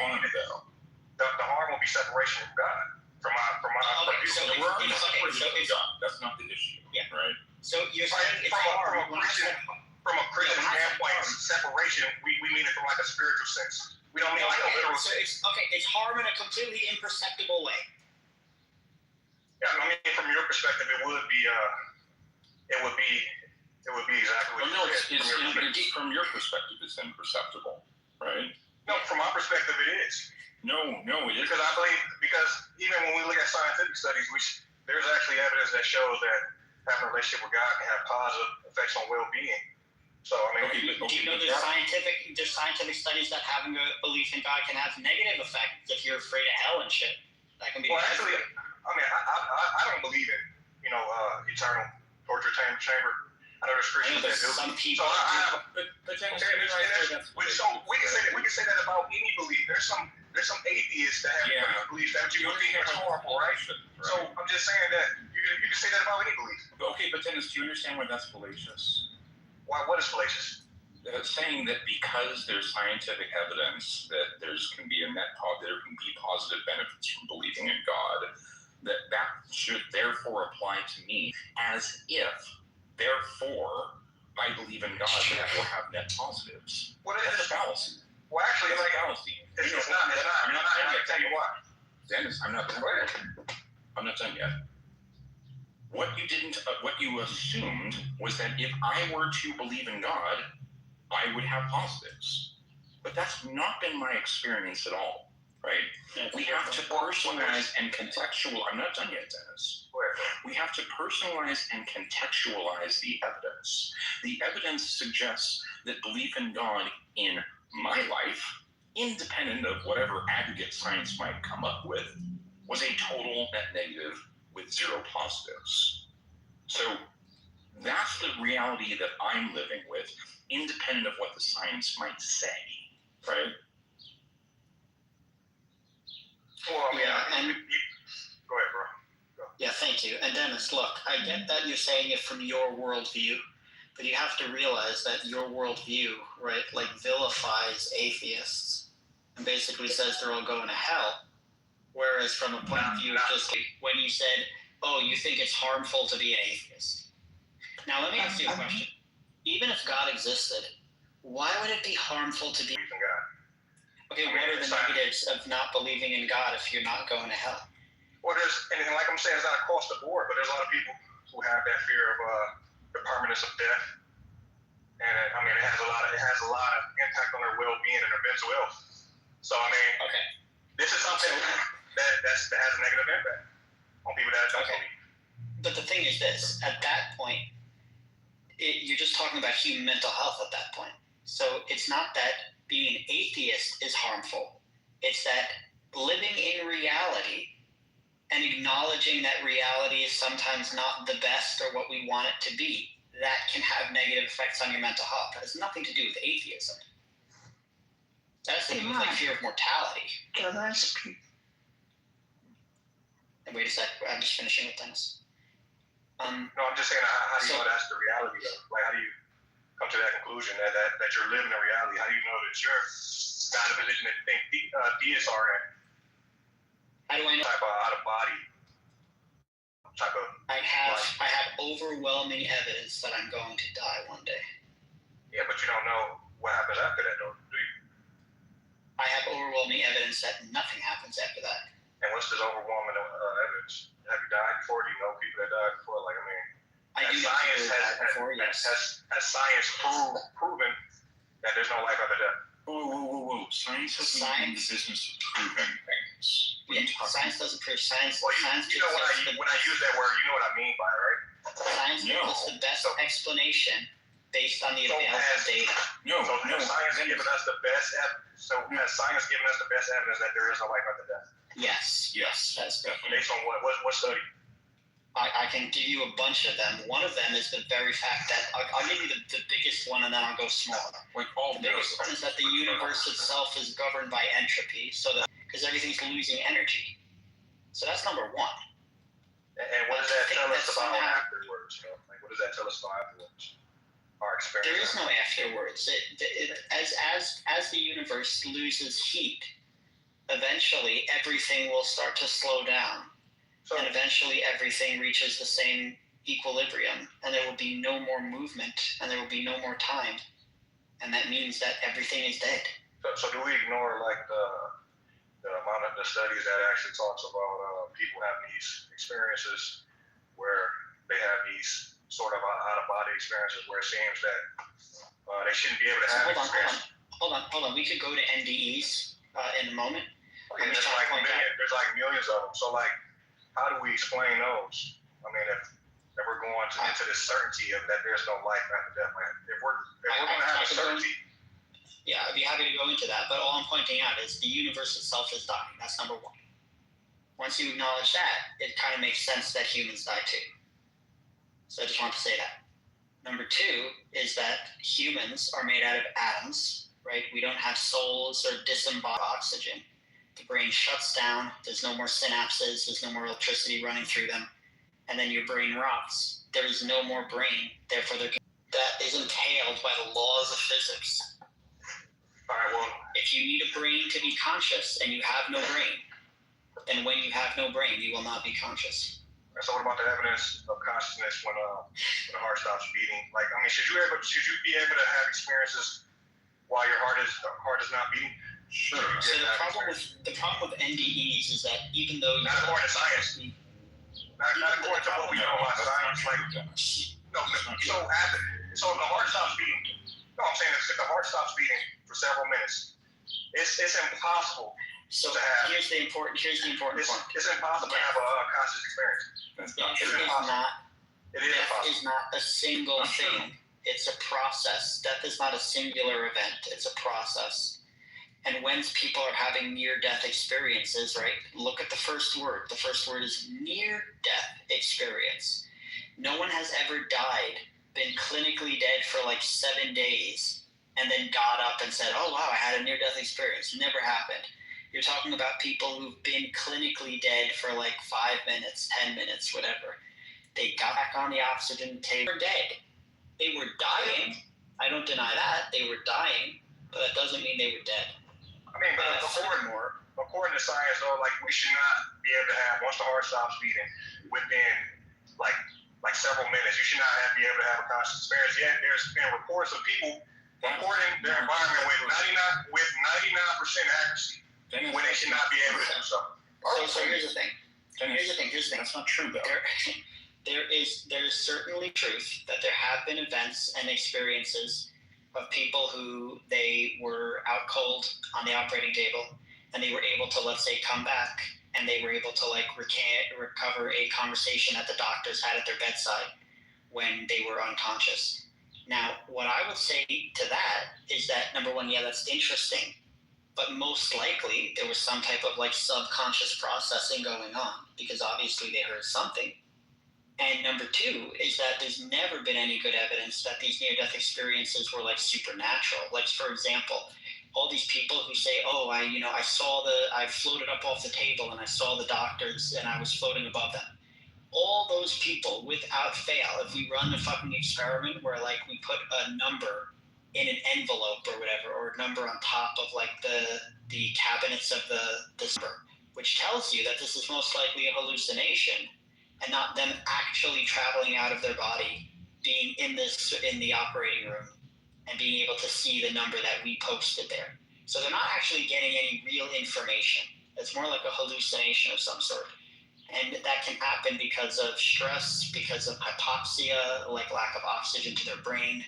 the harm will be separation from God. From my so that's not the issue. Yeah. Right. So you're saying it's hard. From a Christian standpoint, separation, we mean it from like a spiritual sense. We don't mean like a literal sense. It's harm in a completely imperceptible way. Yeah, I mean, from your perspective, it would be exactly what you said. From your perspective, it's imperceptible, right? No, from my perspective, it is. No, it is. Because even when we look at scientific studies, there's actually evidence that shows that having a relationship with God can have positive effects on well-being. So I mean, do you know there's scientific studies that having a belief in God can have negative effects if you're afraid of hell and shit? That can be. Well, actually, I mean, I don't believe in eternal torture chamber. I know there's Christians that do. Some people. So I have. But then, So we can say that about any belief. There's some atheists that have beliefs that you think is harmful, right? So I'm just saying that you can say that about any belief. Okay, but Dennis, do you understand why that's fallacious? Why? What is fallacious? Saying that because there's scientific evidence that there can be positive benefits from believing in God, that should therefore apply to me, as if therefore I believe in God that will have net positives. Well, that's a fallacy. Well, actually, that's a fallacy. It's not. I'm not done yet. Tell you why. Dennis, I'm not done yet. I'm not done yet. What you assumed was that if I were to believe in God, I would have positives. But that's not been my experience at all, right? We have to personalize and contextualize. I'm not done yet, Dennis. We have to personalize and contextualize the evidence. The evidence suggests that belief in God in my life, independent of whatever aggregate science might come up with, was a total net negative with zero positives. So that's the reality that I'm living with, independent of what the science might say, right? Well, I mean, Yeah, go ahead, bro. Go. Yeah, thank you. And Dennis, look, I get that you're saying it from your worldview, but you have to realize that your worldview, right, like vilifies atheists and basically says they're all going to hell. Whereas from a point of view of just when you said, oh, you think it's harmful to be an atheist. Now, let me ask you a question. Even if God existed, why would it be harmful to be? Okay, what are the negatives of not believing in God if you're not going to hell? Well, and like I'm saying, it's not across the board, but there's a lot of people who have that fear of the permanence of death, and I mean, it has a lot of impact on their well-being and their mental health. So I mean, okay, this is something that has a negative impact on people that don't believe. But the thing is this: at that point, you're just talking about human mental health at that point. So it's not that being an atheist is harmful. It's that living in reality and acknowledging that reality is sometimes not the best or what we want it to be, that can have negative effects on your mental health. That has nothing to do with atheism. That has to do with like fear of mortality. And wait a sec, I'm just finishing with Dennis. No, I'm just saying, how do you know that's the reality though? Like, how do you come to that conclusion that you're living in reality? How do you know that you're not in a position that you think deists are in? How do I know? Type of out of body. Type of. I have overwhelming evidence that I'm going to die one day. Yeah, but you don't know what happens after that, though, do you? I have overwhelming evidence that nothing happens after that. And what's this overwhelming evidence? Have you died before? Do you know people that died before? Like, I mean, has science proven that there's no life after death? Whoa. Science has been in the business of proving things. Yeah, science doesn't prove science. Well, science you know when I use that word, you know what I mean by it, right? Science gives us the best explanation based on the available data. Has science given us the best evidence? So has science given us the best evidence that there is no life after death? Yes, that's definitely. Based on what study? I can give you a bunch of them. One of them is the very fact that I'll give you the biggest one, and then I'll go smaller. The biggest one is that the universe itself is governed by entropy, so that because everything's losing energy. So that's number one. And what does that tell us about afterwards? You know? Like, what does that tell us about afterwards? Our experience. There is no afterwards. As the universe loses heat, eventually everything will start to slow down. And eventually everything reaches the same equilibrium, and there will be no more movement, and there will be no more time. And that means that everything is dead. So do we ignore like the amount of the studies that actually talks about people having these experiences where they have these sort of out-of-body experiences where it seems that they shouldn't be able to have Hold on. We could go to NDEs in a moment. Okay, there's like millions of them. So like, how do we explain those? I mean, if we're going into this certainty of that there's no life after death, man. If we're going to have a certainty. Yeah, I'd be happy to go into that. But all I'm pointing out is the universe itself is dying. That's number one. Once you acknowledge that, it kind of makes sense that humans die too. So I just want to say that. Number two is that humans are made out of atoms, right? We don't have souls or disembodied oxygen. The brain shuts down. There's no more synapses. There's no more electricity running through them. And then your brain rots. There is no more brain. Therefore, that is entailed by the laws of physics. All right, well, If you need a brain to be conscious and you have no brain, then when you have no brain, you will not be conscious. so what about the evidence of consciousness when the heart stops beating? Like, I mean, should you be able to have experiences while your heart is not beating? Sure. So the problem with NDEs is that even though not according to science, not according to what we know about science, like no. So if the heart stops beating, no, I'm saying if the heart stops beating for several minutes, it's impossible. So to have, here's the important point. It's impossible to have a conscious experience. Death is not a single thing. It's a process. Death is not a singular event. It's a process. And when people are having near-death experiences, right, look at the first word. The first word is near-death experience. No one has ever died, been clinically dead for like 7 days, and then got up and said, oh, wow, I had a near-death experience. Never happened. You're talking about people who've been clinically dead for like 5 minutes, 10 minutes, whatever. They got back on the oxygen table. They were dead. They were dying. I don't deny that. They were dying, but that doesn't mean they were dead. I mean, but according to science, though, like we should not be able to have, once the heart stops beating, within like several minutes, you should not be able to have a conscious experience. Yet there's been reports of people reporting their environment with 99% accuracy when they should not be able to do so. So here's the thing. That's not true, though. There is certainly truth that there have been events and experiences of people who they were out cold on the operating table and they were able to, let's say, come back and they were able to like recover a conversation that the doctors had at their bedside when they were unconscious. Now, what I would say to that is that, number one, yeah, that's interesting, but most likely there was some type of like subconscious processing going on because obviously they heard something. And number two is that there's never been any good evidence that these near-death experiences were like supernatural. Like, for example, all these people who say, oh, I floated up off the table and I saw the doctors and I was floating above them. All those people, without fail, if we run a fucking experiment where like we put a number in an envelope or whatever, or a number on top of like the cabinets of the number, which tells you that this is most likely a hallucination, and not them actually traveling out of their body, being in the operating room, and being able to see the number that we posted there. So they're not actually getting any real information. It's more like a hallucination of some sort. And that can happen because of stress, because of hypoxia, like lack of oxygen to their brain.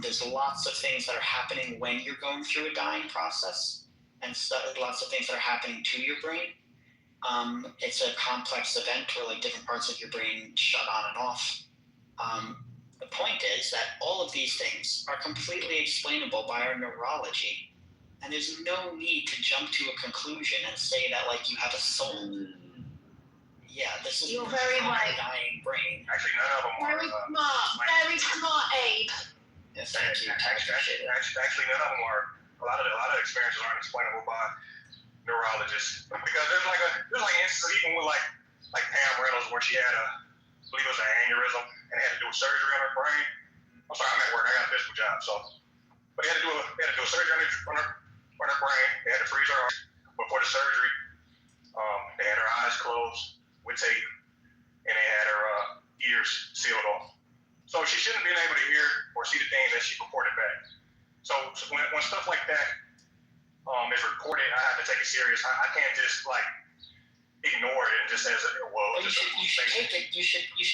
There's lots of things that are happening when you're going through a dying process, and lots of things that are happening to your brain. It's a complex event where like different parts of your brain shut on and off. The point is that all of these things are completely explainable by our neurology, and there's no need to jump to a conclusion and say that like you have a soul. Yeah, this is You're very right. A dying brain. Actually, none of them Very smart, Abe. Yes, thank you. Actually, none of them are. A lot of experiences aren't explainable by neurologists because there's instances even with like Pam Reynolds where she had I believe it was an aneurysm and had to do a surgery on her brain. I'm sorry, I'm at work. I got a physical job, but they had to do a surgery on her brain. They had to freeze her heart before the surgery. They had her eyes closed with tape, and they had her ears sealed off. So she shouldn't have been able to hear or see the things that she reported back. So when stuff like that is recorded, I have to take it serious. I can't just ignore it and just say, well, you should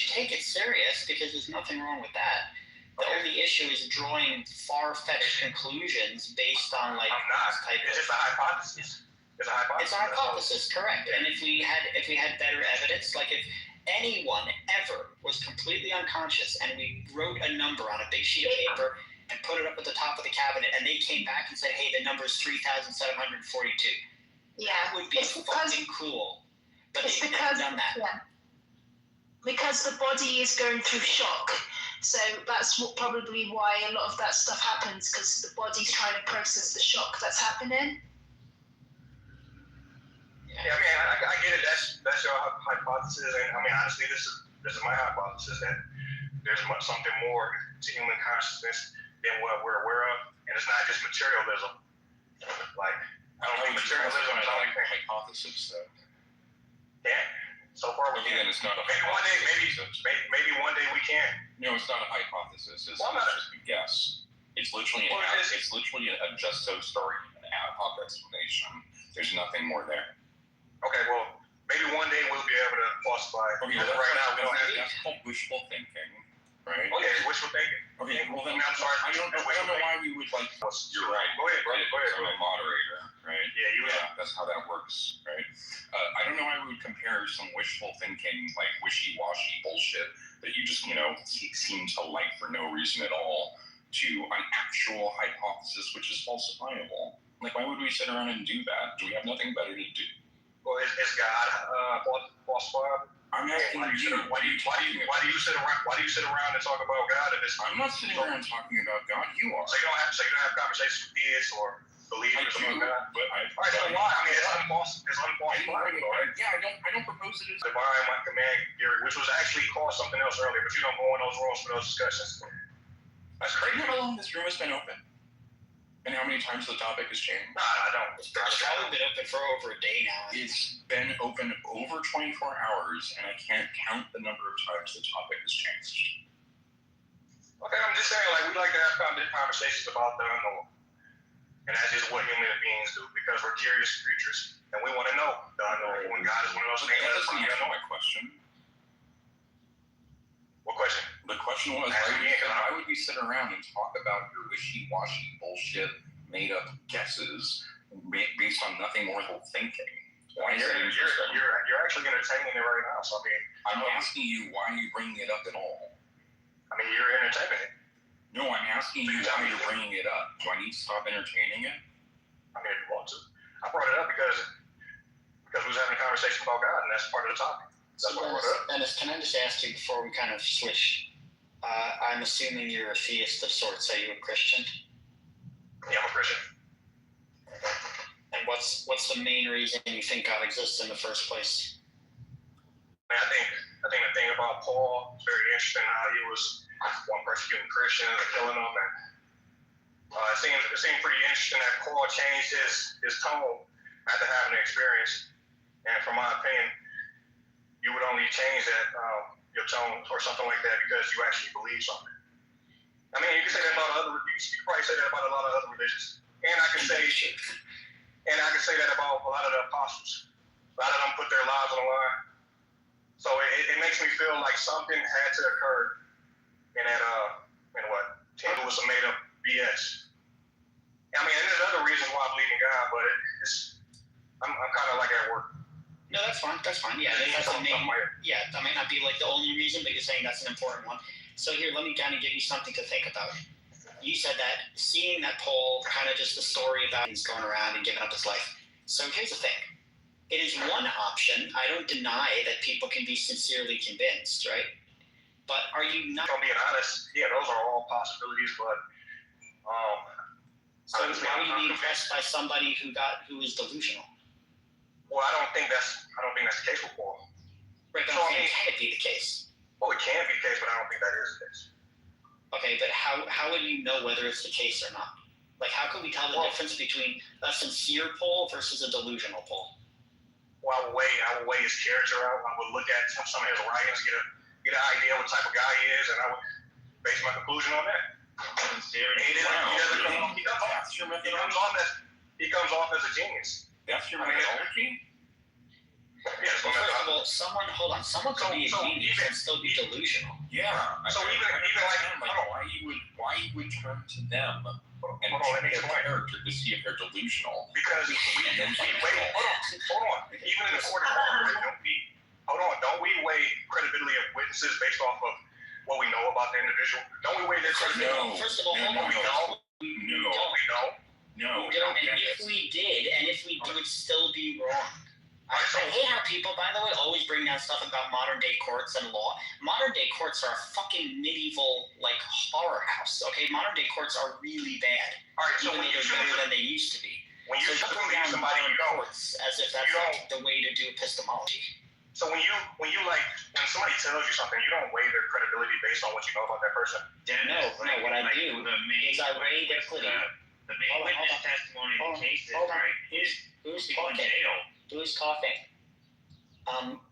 take it serious because there's nothing wrong with that. The only issue is drawing far-fetched conclusions based on I'm not. It's just a hypothesis. It's a hypothesis. It's a hypothesis, correct. And if we had better evidence, like if anyone ever was completely unconscious and we wrote a number on a big sheet of paper and put it up at the top of the cabinet and they came back and said, hey, the number is 3,742. Yeah. That would be fucking cool. But they've never done that. Yeah. Because the body is going through shock. So that's probably why a lot of that stuff happens, because the body's trying to process the shock that's happening. Yeah, I mean, I get it. That's your hypothesis, and I mean, honestly, this is my hypothesis that there's something more to human consciousness than what we're aware of, and it's not just materialism. Like, I don't think materialism is the only thing. Hypothesis, though. Yeah. So far, we Okay, then can't. it's not a Maybe one day, hypothesis. maybe one day we can. No, it's not a hypothesis. It's Why not? just a guess. It's literally Well, it's literally a just so story, an ad hoc explanation. There's nothing more there. Okay, well, maybe one day we'll be able to falsify. Okay, As of right now, we don't have that's called wishful thinking, right? Okay, wishful thinking. Okay, well then, I'm sorry. I don't know why we would like. You're right. Go ahead, bro. Go ahead. I'm a moderator, right? Yeah, that's how that works, right? I don't know why we would compare some wishful thinking, like wishy-washy bullshit that you just, seem to like for no reason at all, to an actual hypothesis which is falsifiable. Like, why would we sit around and do that? Do we have nothing better to do? Well, is God falsifiable? I'm asking Why do you sit around and talk about God if it's? I'm not sitting around talking about God. You are. So you don't have conversations with theists or believers about God. But All right, so why? I mean, it's unfalsifiable. Yeah, I don't propose it as Divine command theory, which was actually called something else earlier, but you don't go in those rooms for those discussions. That's crazy. You know how long this room has been open? And how many times the topic has changed? Nah, I don't. It's probably been open for over a day now. It's been open over 24 hours, and I can't count the number of times the topic has changed. Okay, I'm just saying, like, we like to have conversations about the unknown. And that's just what human beings do, because we're curious creatures. And we want to know the unknown. When God is one of those things That that's doesn't the answer unknown. my question. What question? The question was, why would we sit around and talk about your wishy-washy bullshit, made-up guesses based on nothing worth thinking? Why is that interesting? You're actually entertaining it right now. So, I mean, I'm asking you why are you bringing it up at all? I mean, you're entertaining it. No, I'm asking you why you're bringing it up. Do I need to stop entertaining it? I mean, if you want to. I brought it up because we was having a conversation about God, and that's part of the topic. That's what I brought it up. Dennis, can I just ask you before we kind of switch? I'm assuming you're a theist of sorts. Are you a Christian? Yeah, I'm a Christian. And what's the main reason you think God exists in the first place? I think the thing about Paul is very interesting. How he was one persecuting Christians and killing them, and it seemed pretty interesting that Paul changed his tone after having the experience. And from my opinion, you would only change that your tone or something like that because you actually believe something. I mean, you can say that about other. You can probably say that about a lot of other religions, and I can say that about a lot of the apostles. A lot of them put their lives on the line. So it makes me feel like something had to occur in that it was some made up BS. I mean, and there's other reasons why I believe in God, but I'm kind of like at work. No, that's fine. That's fine. Yeah, that's the main. Yeah, that might not be like the only reason, but you're saying that's an important one. So here, let me kind of give you something to think about. You said that seeing that Paul, kind of just the story about he's going around and giving up his life. So here's the thing. It is one option. I don't deny that people can be sincerely convinced, right? But are you not? If I'm being honest, yeah, those are all possibilities, but so why would you be impressed by somebody who is delusional? Well, I don't think that's the case with Paul. Right, but So, can it be the case? Well, it can be the case, but I don't think that is the case. Okay, but how would you know whether it's the case or not? Like, how can we tell the difference between a sincere Paul versus a delusional Paul? Well, I would weigh his character out. I would look at some of his writings, get an idea what type of guy he is, and I would base my conclusion on that. He comes off as a genius. That's your methodology? Yes. Well, first of all, someone could be a genius and still be delusional. Yeah. So even like why you would turn to them and let me check their explain. character to see if they're delusional? Because hold on. Even in the court of law, don't we weigh credibility of witnesses based off of what we know about the individual? Don't we weigh their credibility? First of all, hold on. No. And if we did, it would still be wrong. I hate how people, by the way, always bring down stuff about modern day courts and law. Modern day courts are a fucking medieval, like, horror house. Okay, modern day courts are really bad. All right, so even when though you they're better choose, than they used to be. when you So choose to don't bring believe down somebody modern you know, courts as if that's you like the way to do epistemology. so when somebody tells you something, you don't weigh their credibility based on what you know about that person. No, what I do is I weigh their credibility. The main witness testimony in the cases, right? Who's people in talking? jail. Who's coughing?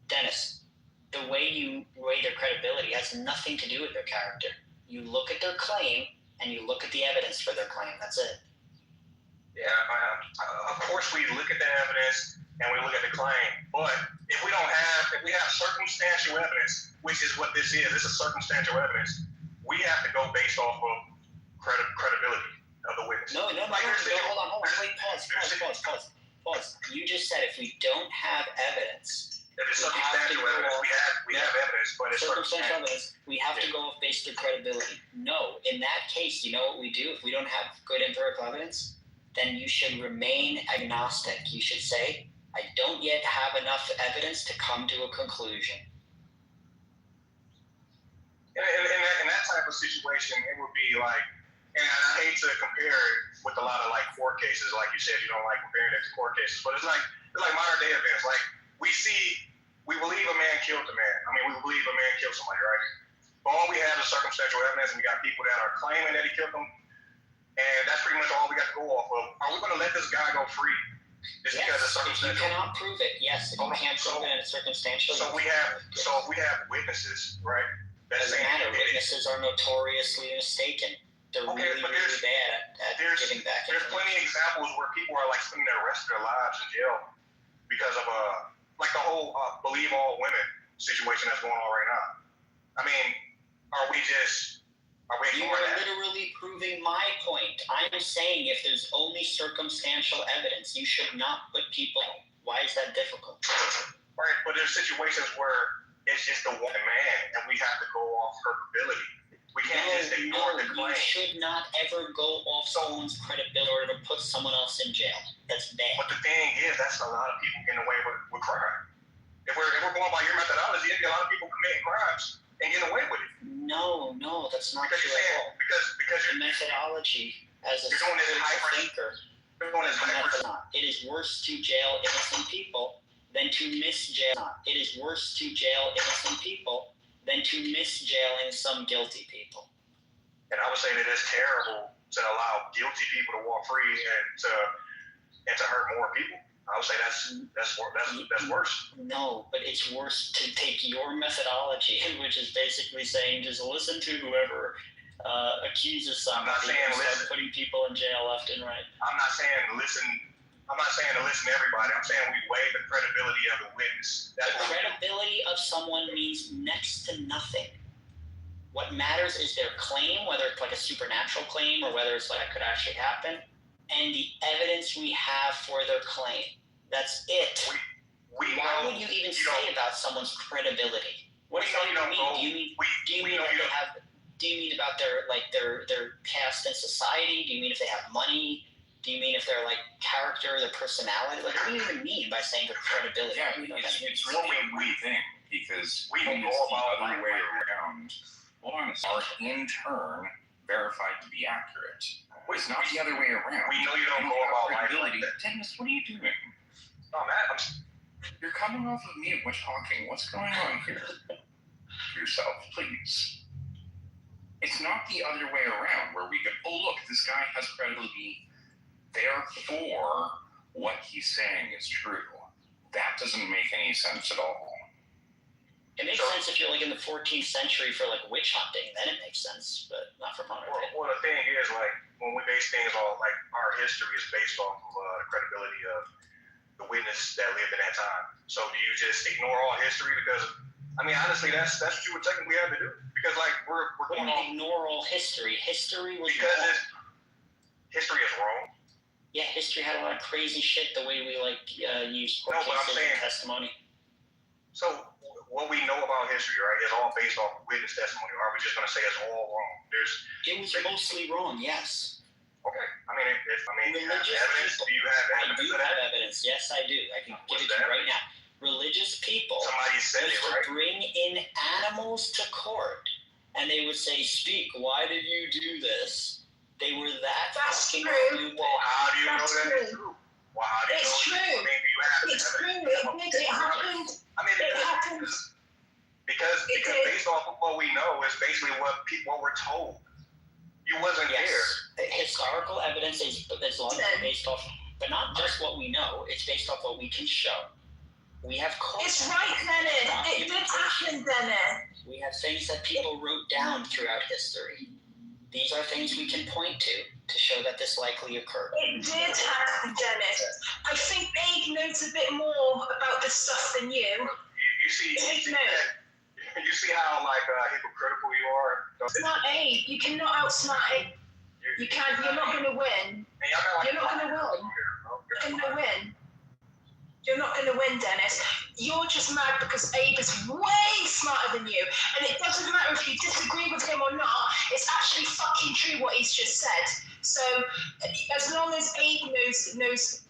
Dennis, the way you weigh their credibility has nothing to do with their character. You look at their claim and you look at the evidence for their claim. That's it. Yeah, of course we look at the evidence and we look at the claim, but if we have circumstantial evidence, which is what this is circumstantial evidence, we have to go based off of credibility of the witness. No, hold on, wait, pause. You just said if we don't have evidence, if it's circumstantial evidence, we have evidence, but it's circumstantial evidence, we have to go based on credibility. No, in that case, you know what we do? If we don't have good empirical evidence, then you should remain agnostic. You should say, I don't yet have enough evidence to come to a conclusion. In that type of situation, it would be like, and I hate to compare it with a lot of like court cases, like you said, you don't like comparing it to court cases, but it's like modern day events. Like we believe a man killed a man. I mean, we believe a man killed somebody, right? But all we have is circumstantial evidence, and we got people that are claiming that he killed them, and that's pretty much all we got to go off of. Are we going to let this guy go free just because it's circumstantial? If you cannot prove it, yes. If you can't prove it, it's circumstantial. So we have witnesses, right? Doesn't matter. Witnesses are notoriously mistaken. They're really bad at giving back. There's plenty of examples where people are like spending the rest of their lives in jail because of like the whole believe all women situation that's going on right now. I mean, are we You are literally proving my point. I'm saying if there's only circumstantial evidence, you should not put people. Why is that difficult? Right, but there's situations where it's just the one man, and we have to go off her ability. We can't just ignore the claim. You should not ever go off someone's credibility or to put someone else in jail. That's bad. But the thing is, that's a lot of people getting away with crime. If we're going by your methodology, there's a lot of people committing crimes and getting away with it. No, that's not true at all. Because the methodology as a thinker. It is worse to jail innocent people than to misjail. It is worse to jail innocent people than to misjailing some guilty people. And I would say that it's terrible to allow guilty people to walk free and to hurt more people. I would say that's worse. No, but it's worse to take your methodology, which is basically saying just listen to whoever accuses somebody and putting people in jail left and right. I'm not saying to listen to everybody. I'm saying we weigh the credibility of the witness. The credibility of someone means next to nothing. What matters is their claim, whether it's like a supernatural claim or whether it's like it could actually happen, and the evidence we have for their claim. That's it. Why would you even say about someone's credibility? What does that even mean? Do you mean about their past in society? Do you mean if they have money? Do you mean if they're like character, their personality? Like, what do you even mean by saying their credibility? Yeah, it's really a weird thing because we don't know about the other way around. Are in turn verified to be accurate. It's not the other way around. We know you don't go about credibility. Dennis, what are you doing? Oh man, you're coming off of me and we're talking. What's going on here? Yourself, please. It's not the other way around where we go, oh look, this guy has credibility. Therefore, what he's saying is true. That doesn't make any sense at all. It makes sense if you're like in the 14th century for like witch hunting, then it makes sense, but not for modern day. Well, the thing is, like, when we base things on, like, our history is based off of the credibility of the witness that lived in that time. So do you just ignore all history? Because, I mean, honestly, that's what you would technically have to do. Because, like, we're going on. Ignore all history. History was wrong. History is wrong. Yeah, history had a lot of crazy shit the way we, like, use court cases and testimony. So what we know about history, right, is all based off witness testimony. Or are we just going to say it's all wrong? It was mostly wrong, yes. Okay. I mean, it. Do you have Religious evidence? people- Do you have I evidence do of have that? evidence. Yes, I do. I can give What's it to the you right evidence? now. Religious people Somebody said used it, to right? bring in animals to court, and they would say, "Speak. Why did you do this?" They were that That's fucking true. stupid. Well, how do you know That's that true. is true? Well, how do you It's know true. I mean, do you have It's true. evidence? It happened. I mean, It happened. because It did. based off of what we know is basically what we're told. You wasn't Yes, historical evidence is largely Then- based off, but not just what we know. It's based off what we can show. We have It's right, Dennis. It did happen, Dennis. We have things that people wrote down throughout history. These are things we can point to show that this likely occurred. It did happen, Dennis. I think Abe knows a bit more about this stuff than you. You see Abe knows. you see how like hypocritical you are. It's not Abe. You cannot outsmart Abe. You can't. You're not going to win. You're not going to win. You're going to win. You're not going to win, Dennis. You're just mad because Abe is way smarter than you. And it doesn't matter if you disagree with him or not. It's actually fucking true what he's just said. So, as long as Abe knows.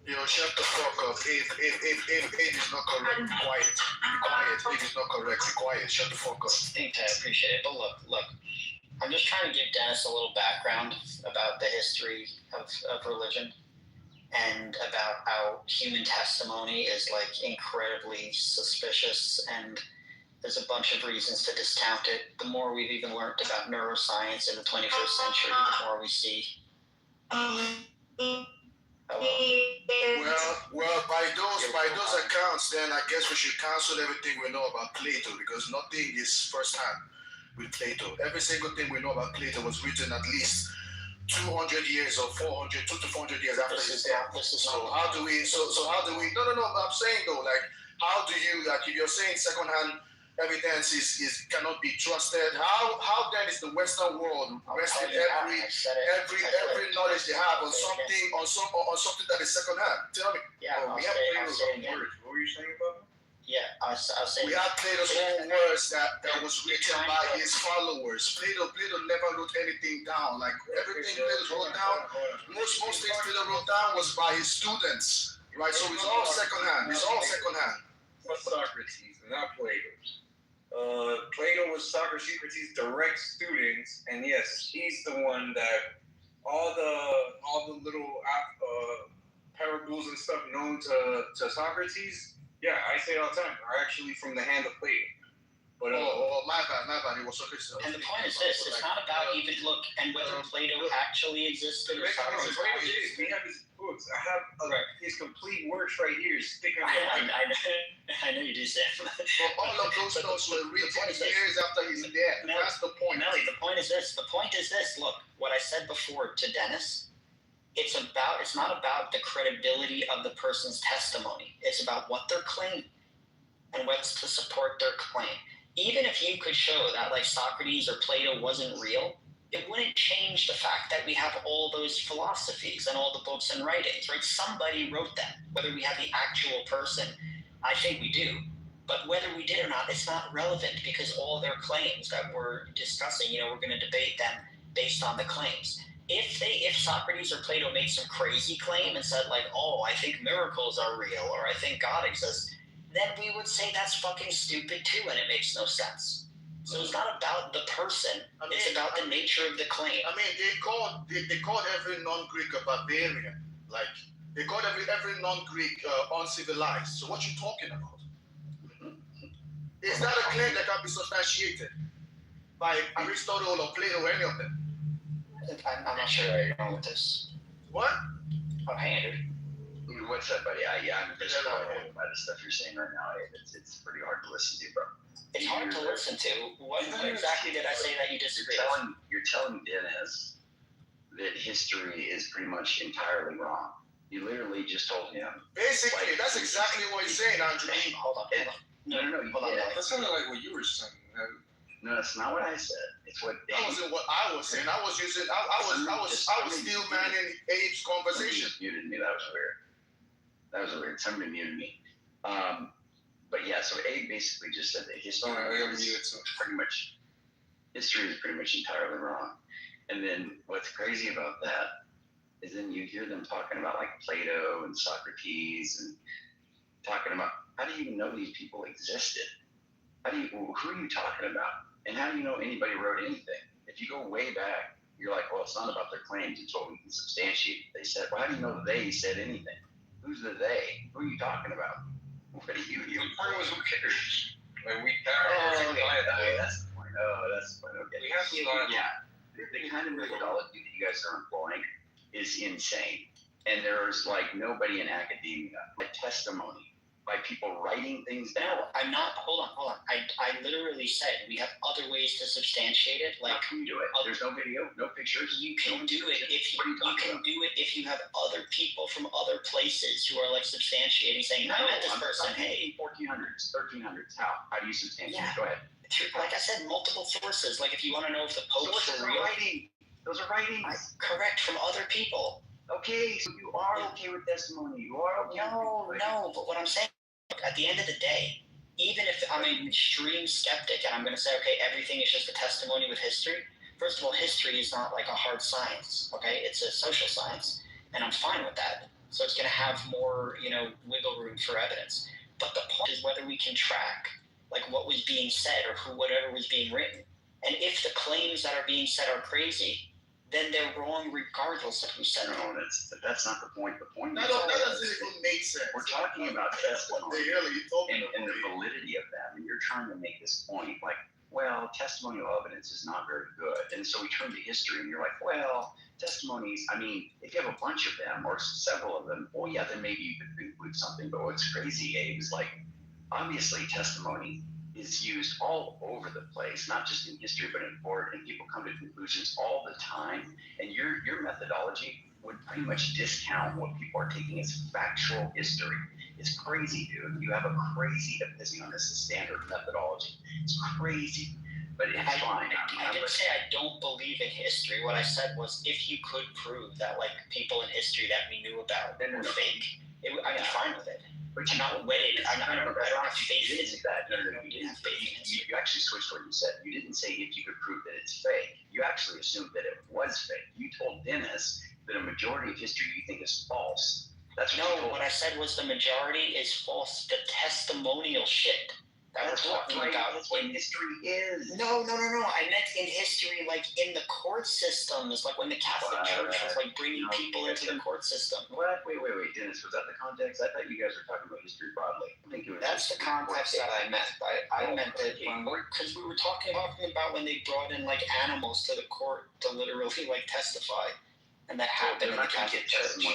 Yo, shut the fuck up. Abe is not correct. Be quiet. Be quiet. Abe is not correct. Be quiet. Shut the fuck up. Thank you, I appreciate it. But look. I'm just trying to give Dennis a little background about the history of religion and about how human testimony is like incredibly suspicious, and there's a bunch of reasons to discount it. The more we've even learned about neuroscience in the 21st century, the more we see. Well, by those accounts, then I guess we should cancel everything we know about Plato, because nothing is firsthand with Plato. Every single thing we know about Plato was written at least 200 years or 200 to 400 years after his death. So how do we? No. I'm saying though, like, how do you, like, if you're saying secondhand evidence is cannot be trusted, how then is the Western world resting every knowledge they have on something that is secondhand? Tell me. Yeah, we have Plato's own words. What were you saying about them? Yeah, I'll say we have Plato's own words that was written by his followers. Plato never wrote anything down. Like everything Plato wrote down, most things Plato wrote down was by his students, right? So it's all secondhand. But Socrates, not Plato's. Plato was Socrates' direct students, and yes, he's the one that all the little parables and stuff known to Socrates. Yeah, I say it all the time, are actually from the hand of Plato. But my bad. It was Socrates. And the point is this: it's not about even look and whether Plato actually existed or Socrates. We have his books. I have his complete works right here sticking. I know you do, Sam. All of those notes were written years after his death. That's the point. Melly, the point is this. Look, what I said before to Dennis. It's not about the credibility of the person's testimony. It's about what they're claiming and what's to support their claim. Even if you could show that like Socrates or Plato wasn't real, it wouldn't change the fact that we have all those philosophies and all the books and writings, right? Somebody wrote them. Whether we have the actual person, I think we do. But whether we did or not, it's not relevant because all their claims that we're discussing, we're going to debate them based on the claims. If Socrates or Plato made some crazy claim and said like, oh, I think miracles are real or I think God exists, then we would say that's fucking stupid too and it makes no sense. So it's not about the person, it's about the nature of the claim. I mean, they called every non-Greek a barbarian. Like, they called every non-Greek uncivilized. So what you talking about? Is that a claim that can be substantiated by Aristotle or Plato or any of them? I'm not sure where you're going with this. What? Oh, hey, Andrew. What's up, buddy? I'm disappointed by the stuff you're saying right now. It's pretty hard to listen to, bro. It's hard to listen to. What exactly did I say that you disagree with? You're telling Dennis that history is pretty much entirely wrong. You literally just told him. Basically, that's exactly what he's saying, Andrew. Hold on. No. Hold on. That sounded like what you were saying. No, that's not what I said. It's what that wasn't what I was saying. I was using. I was still manning Abe's conversation. Somebody muted me. That was weird. Somebody muted me. But yeah, so Abe basically just said that history is pretty much entirely wrong. And then what's crazy about that is then you hear them talking about like Plato and Socrates and talking about how do you even know these people existed? Who are you talking about? And how do you know anybody wrote anything? If you go way back, you're like, well, it's not about their claims, it's what we can substantiate. They said, well, how do you know they said anything? Who's the they? Who are you talking about? What are you? The point was, who cares? Like, That's the point. Oh, that's the point. Okay. We have to The kind of methodology that you guys are employing is insane. And there's like nobody in academia, like testimony by people writing things down. No, I'm not. Hold on. I literally said we have other ways to substantiate it. Like, how can you do it? There's no video, no pictures. You can do it if you can do it if you have other people from other places who are like substantiating, saying, I met this person. Hey, 1400s, 1300s. How do you substantiate? Yeah. Go ahead. Like I said, multiple sources. Like if you want to know if the popes are real, those are writings. Correct, from other people. Okay, so you are okay with testimony. You are okay. No, but what I'm saying, at the end of the day, even if I'm an extreme skeptic and I'm going to say, okay, everything is just a testimony with history. First of all, history is not like a hard science, okay? It's a social science, and I'm fine with that. So it's going to have more, wiggle room for evidence. But the point is whether we can track, like, what was being said or whatever was being written. And if the claims that are being said are crazy, then they're wrong regardless of who said it. No, that's not the point. The point that doesn't even make sense. We're talking about testimony and the validity of them. And you're trying to make this point like, well, testimonial evidence is not very good. And so we turn to history and you're like, well, testimonies, I mean, if you have a bunch of them or several of them, well, yeah, then maybe you could conclude something. But what's crazy, Abe, is like, obviously testimony is used all over the place, not just in history, but in court, and people come to conclusions all the time. And your methodology would pretty much discount what people are taking as factual history. It's crazy, dude. You have a crazy opinion on this standard methodology. It's crazy, but it's fine. I didn't say I don't believe in history. What I said was, if you could prove that, like, people in history that we knew about were fake, I'd be fine with it. But I'm not wedded. I don't have faith in that. You actually switched what you said. You didn't say if you could prove that it's fake. You actually assumed that it was fake. You told Dennis that a majority of history you think is false. That's what I said was the majority is false. The testimonial shit that we're talking about. That's what history is. No. I meant in history, like in the court systems, like when the Catholic Church was like bringing people into the court system. What? Wait, Dennis. Was that the context? I thought you guys were talking about history broadly. I think it was. That's the context that I meant. I meant that because we were talking about when they brought in like animals to the court to literally like testify, and that happened in the Catholic Church.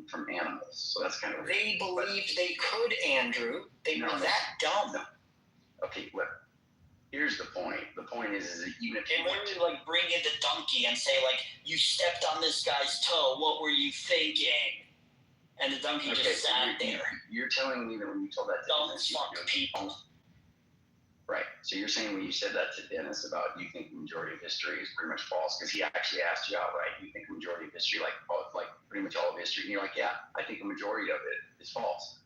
From animals, so that's kind of. They believed they could, Andrew. They were that dumb. No. Okay, look. Here's the point. The point is that even if they literally like bring in the donkey and say like, you stepped on this guy's toe. What were you thinking? And the donkey just sat there. You're telling me that when you told that to Dennis, people. Right. So you're saying when you said that to Dennis about you think the majority of history is pretty much false, because he actually asked you outright, you think the majority of history, like pretty much all of history, and you're like, yeah, I think the majority of it is false.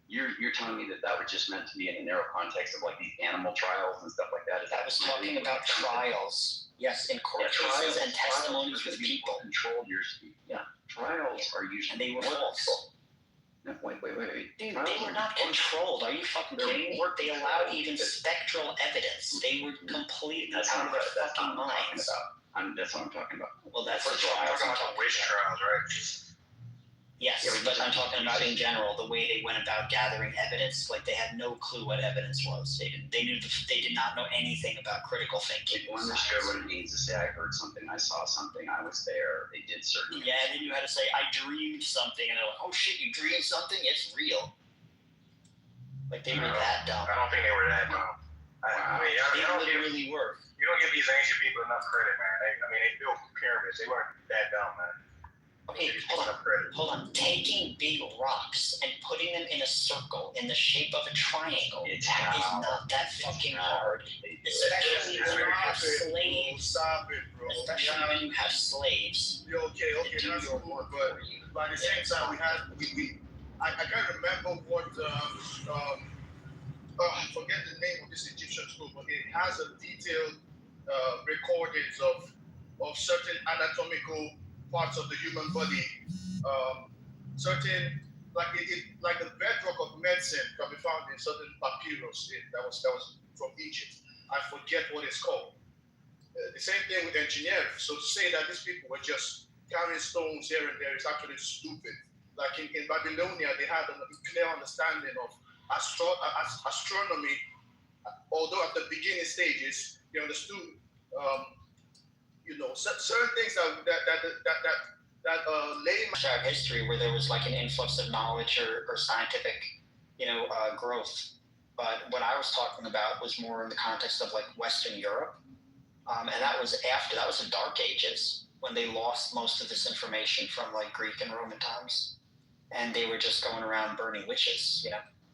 You're telling me that was just meant to be in a narrow context of like these animal trials and stuff like that? That was talking about trials. Yes, in court cases and testimonies with people. Controlled your speech. Yeah, trials are usually. And they were false. No, wait. Dude, they were not controlled. Are you fucking kidding me? They allowed even spectral evidence. They were completely out of their fucking minds. That's what I'm talking about. Well, that's the trials. trials. I'm talking about witch trials, right? Yes, but I'm talking about in general the way they went about gathering evidence. Like they had no clue what evidence was. They did not know anything about critical thinking. People understood what it means to say, I heard something, I saw something, I was there. They did certain. Yeah, and then you had to say, I dreamed something, and they're like, oh shit, you dreamed something? It's real. Like they were that dumb. I don't think they were that dumb. They literally were. You don't give these ancient people enough credit, man. They built pyramids. They weren't that dumb, man. Okay, hold on. Taking big rocks and putting them in a circle in the shape of a triangle is not that fucking hard. Especially when you have slaves. Stop it, bro. Especially when you have slaves. Okay, that's cool. But by the same time, I can't remember what I forget the name of this Egyptian school, but it has a detailed recordings of certain anatomical parts of the human body, certain like like the bedrock of medicine can be found in certain papyrus that was from Egypt. I forget what it's called. The same thing with engineering. So to say that these people were just carrying stones here and there is actually stupid. Like in Babylonia, they had a clear understanding of astronomy, although at the beginning stages they understood, certain things that layman history where there was like an influx of knowledge or scientific, growth. But what I was talking about was more in the context of like Western Europe, and that was the Dark Ages when they lost most of this information from like Greek and Roman times, and they were just going around burning witches,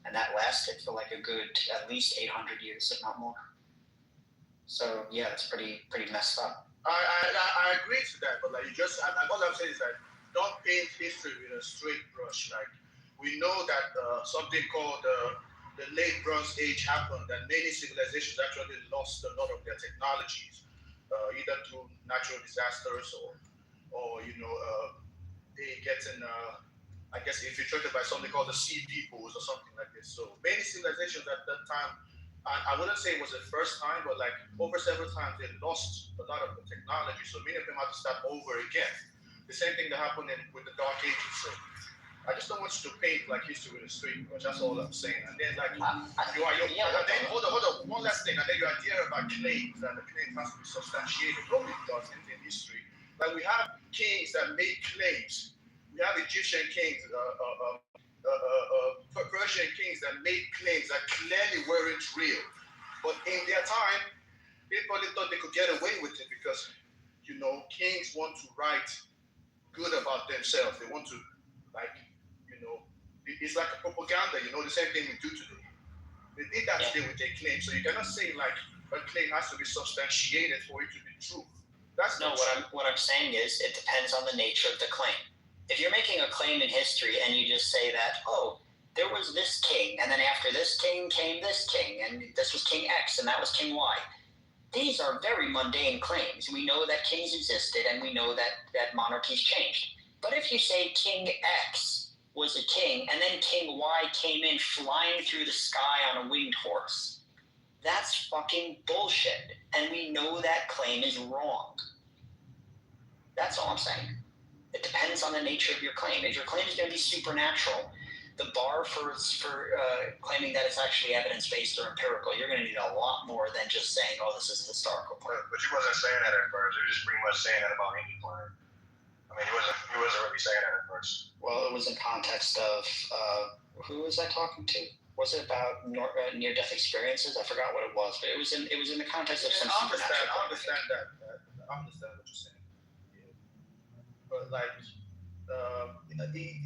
and that lasted for like a good at least 800 years, if not more. So yeah, it's pretty messed up. I agree to that, but like all I'm saying is that don't paint history with a straight brush. Like we know that something called the late Bronze Age happened, that many civilizations actually lost a lot of their technologies, either through natural disasters or they getting I guess infiltrated by something called the sea peoples or something like this. So many civilizations at that time, I wouldn't say it was the first time, but like over several times they lost a lot of the technology. So many of them had to start over again. The same thing that happened with the Dark Ages. So I just don't want you to paint like history with a straight brush. That's all I'm saying. And then like hold on, one last thing. And then your idea about claims, and the claim has to be substantiated. Nobody does anything in history. Like we have kings that made claims. We have Egyptian kings, Persian kings that made claims that clearly weren't real. But in their time, they probably thought they could get away with it because, kings want to write good about themselves. They want to, it's like a propaganda, the same thing we do today. They did that today with their claim. So you cannot say like a claim has to be substantiated for it to be true. That's not true. What I'm saying is it depends on the nature of the claim. If you're making a claim in history and you just say that, there was this king, and then after this king came this king, and this was King X, and that was King Y. These are very mundane claims. We know that kings existed, and we know that monarchies changed. But if you say King X was a king, and then King Y came in flying through the sky on a winged horse, that's fucking bullshit. And we know that claim is wrong. That's all I'm saying. It depends on the nature of your claim. If your claim is going to be supernatural, the bar for claiming that it's actually evidence-based or empirical, you're going to need a lot more than just saying, this is a historical claim. But you wasn't saying that at first. You were just pretty much saying that about any claim. I mean, you wasn't really saying that at first. Well, it was in context of, who was I talking to? Was it about near-death experiences? I forgot what it was, but it was in the context of some supernatural. I understand that. I understand what you're saying. But like,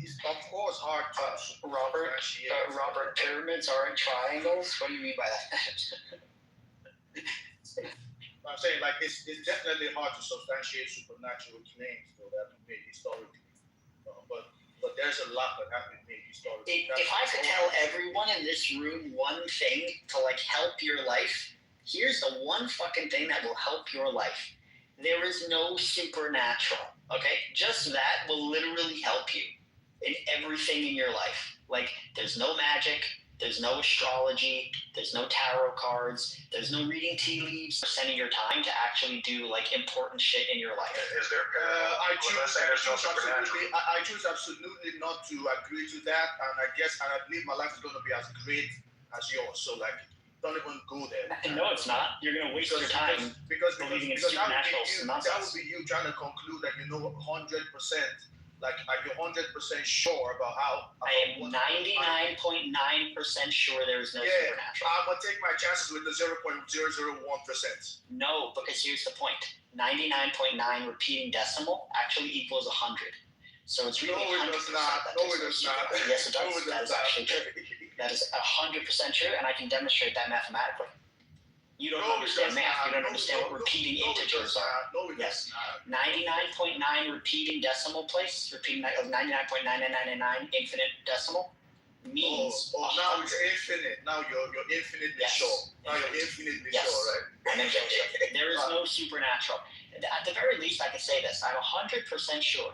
it's of course hard to Robert, pyramids aren't triangles. What do you mean by that? I'm saying like it's definitely hard to substantiate supernatural claims though that have been made historically. But there's a lot that have been made historically. If I could tell everyone in this room one thing to like help your life, here's the one fucking thing that will help your life. There is no supernatural. Okay, just that will literally help you in everything in your life. Like, there's no magic, there's no astrology, there's no tarot cards, there's no reading tea leaves, spending your time to actually do like important shit in your life. Is there? I choose absolutely not to agree to that, and I believe my life is going to be as great as yours. So like, don't even go there. No, it's not. You're going to waste your time believing in supernatural nonsense. That would be you trying to conclude that 100%, like you're 100% sure about how. I am 99.9% sure there is no supernatural. I'm going to take my chances with the 0.001%. No, because here's the point. 99.9 repeating decimal actually equals 100. So it's really 100%. No, it does not. Yes, it does. That is actually true. That is 100% true, and I can demonstrate that mathematically. You don't understand math. You don't understand what repeating integers are. Yes. 99.9 repeating decimal place, repeating 99.9999 infinite decimal means. Now it's infinite. Now you're infinitely sure. Now you're infinitely sure, right? There is no supernatural. at the very least, I can say this. I'm 100% sure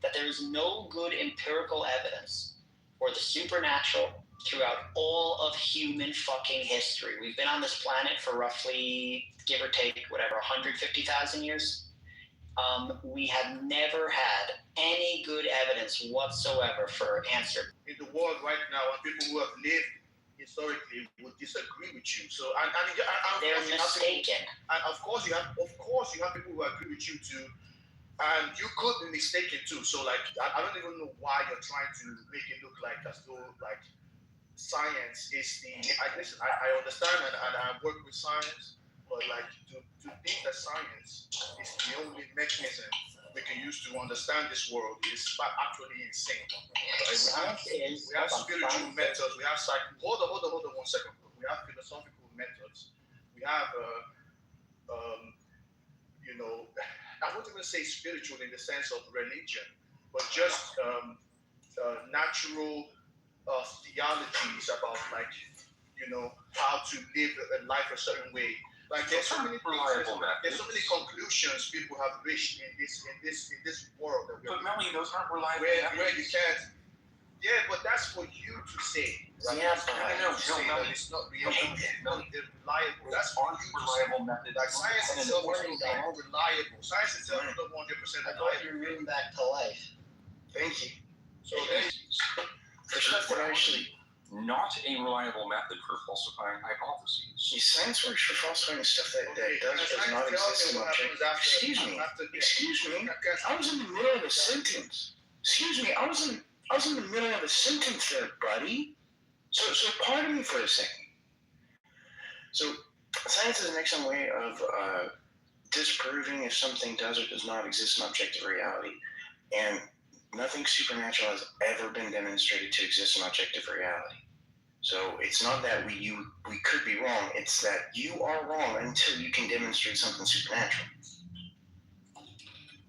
that there is no good empirical evidence for the supernatural throughout all of human fucking history. We've been on this planet for roughly, give or take, 150,000 years. We have never had any good evidence whatsoever for answer. In the world right now, and people who have lived historically would disagree with you. So, and they're mistaken. And of course you have people who agree with you too. And you could be mistaken too. So, like, I don't even know why you're trying to make it look like as though like science is the. I understand and I work with science, but like to think that science is the only mechanism we can use to understand this world is actually insane. Right? We have spiritual methods. We have hold on 1 second. We have philosophical methods. We have I wouldn't even say spiritual in the sense of religion, but just natural theologies about how to live a life a certain way. Like there's so many conclusions people have reached in this world that we're But Melanie, those aren't reliable. where you can't. Yeah, but that's for you to say. Right? Yeah, it's not reliable. That's for you reliable method. Like science itself is not reliable. Science itself is not 100% reliable. I thought you were moving back to life. Thank you. So for stuff that actually not a reliable method for falsifying hypotheses. Science works for falsifying stuff that does not exist in object. Excuse me. I was in the middle of a sentence. Excuse me. I was in the middle of a sentence there, buddy. So pardon me for a second. So science is an excellent way of disproving if something does or does not exist in objective reality, and nothing supernatural has ever been demonstrated to exist in objective reality. So it's not that we could be wrong, it's that you are wrong until you can demonstrate something supernatural.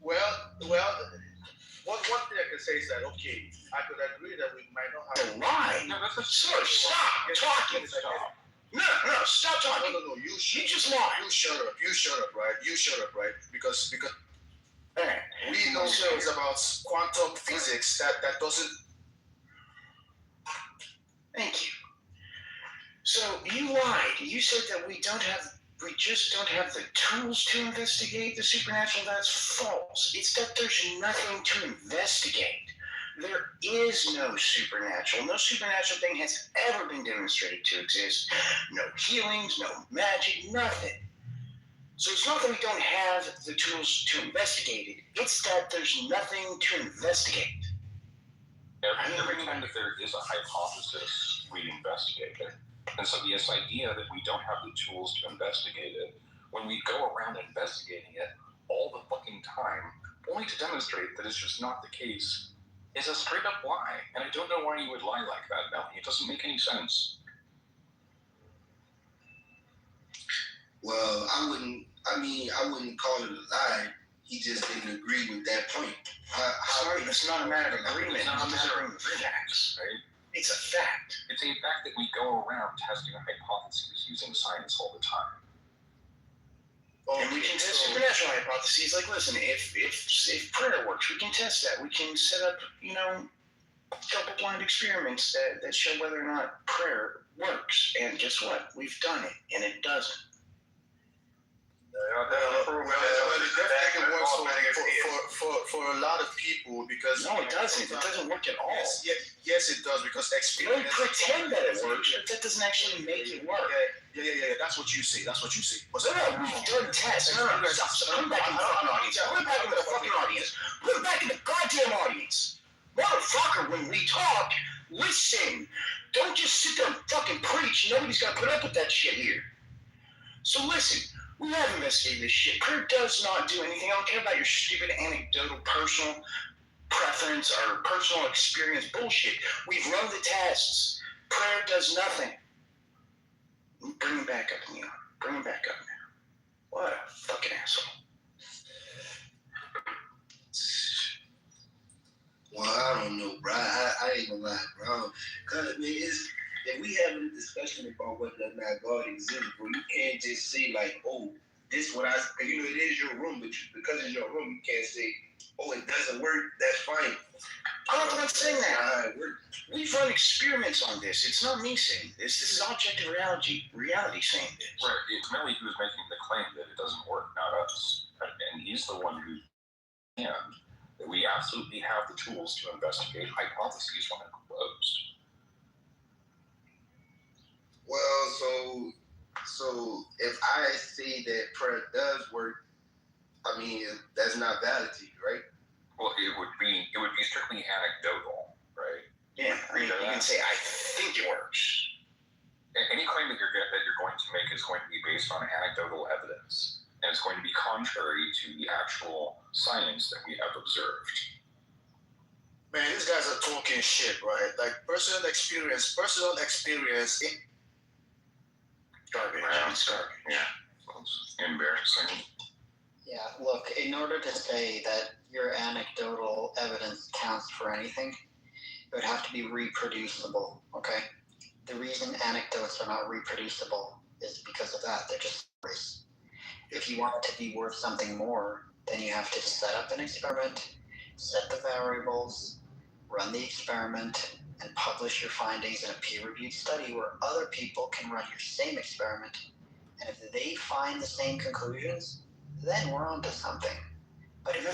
Well, one thing I can say is that, okay, I could agree that we might not have... Why? No, that's a Sir, stop talking. No, stop talking. No, you just lied. You shut up, right? You shut up, right? Because right. We know things about quantum physics that doesn't... Thank you. So you lied. You said that we just don't have the tools to investigate the supernatural. That's false. It's that there's nothing to investigate. There is no supernatural. No supernatural thing has ever been demonstrated to exist. No healings, no magic, nothing. So it's not that we don't have the tools to investigate it. It's that there's nothing to investigate. Every time that there is a hypothesis, we investigate it. And so this idea that we don't have the tools to investigate it, when we go around investigating it all the fucking time, only to demonstrate that it's just not the case, is a straight up lie. And I don't know why you would lie like that, Melanie. It doesn't make any sense. Well, I wouldn't call it a lie. He just didn't agree with that point. It's not a matter of agreement. It's not a matter of facts, right? It's a fact. It's a fact that we go around testing hypotheses using science all the time. And we can test supernatural hypotheses. Like, listen, if prayer works, we can test that. We can set up, double-blind experiments that show whether or not prayer works. And guess what? We've done it, and it doesn't. It definitely works for a lot of people because... No, it doesn't. It doesn't work at all. Yes, it does because experience... You pretend that it works, but that doesn't actually make it work. Yeah. That's what you say. But no, we've done tests. No, stop. Come back in the fucking audience. Put it back in the fucking audience. Put it back in the goddamn audience. Motherfucker, when we talk, listen. Don't just sit there and fucking preach. Nobody's got to put up with that shit here. So listen. We have investigated this shit. Prayer does not do anything. I don't care about your stupid anecdotal personal preference or personal experience bullshit. We've run the tests. Prayer does nothing. Bring him back up, Leon. Bring him back up now. What a fucking asshole. Well, I don't know, bro. I ain't gonna lie, bro. Cause if we having a discussion about whether or not God exists, bro, you can't just say like, oh, this what you know, it is your room, but because it's your room, you can't say, oh, it doesn't work. That's fine. I'm not saying that. We've run experiments on this. It's not me saying this. This is objective reality saying this. Right. It's Millie who's making the claim that it doesn't work, not us. And he's the one who can. That we absolutely have the tools to investigate hypotheses when they're proposed. Well, so if I say that prayer does work, I mean that's not valid to you, right? Well, it would be strictly anecdotal, right? Yeah, I mean, you can say I think it works. Any claim that you're going to make is going to be based on anecdotal evidence, and it's going to be contrary to the actual science that we have observed. Man, these guys are talking shit, right? Like personal experience. Garbage. It's garbage. Yeah. It's embarrassing. Yeah, look, in order to say that your anecdotal evidence counts for anything, it would have to be reproducible, okay? The reason anecdotes are not reproducible is because of that. They're just stories. If you want it to be worth something more, then you have to set up an experiment, set the variables, run the experiment, and publish your findings in a peer-reviewed study where other people can run your same experiment. And if they find the same conclusions, then we're onto something. But if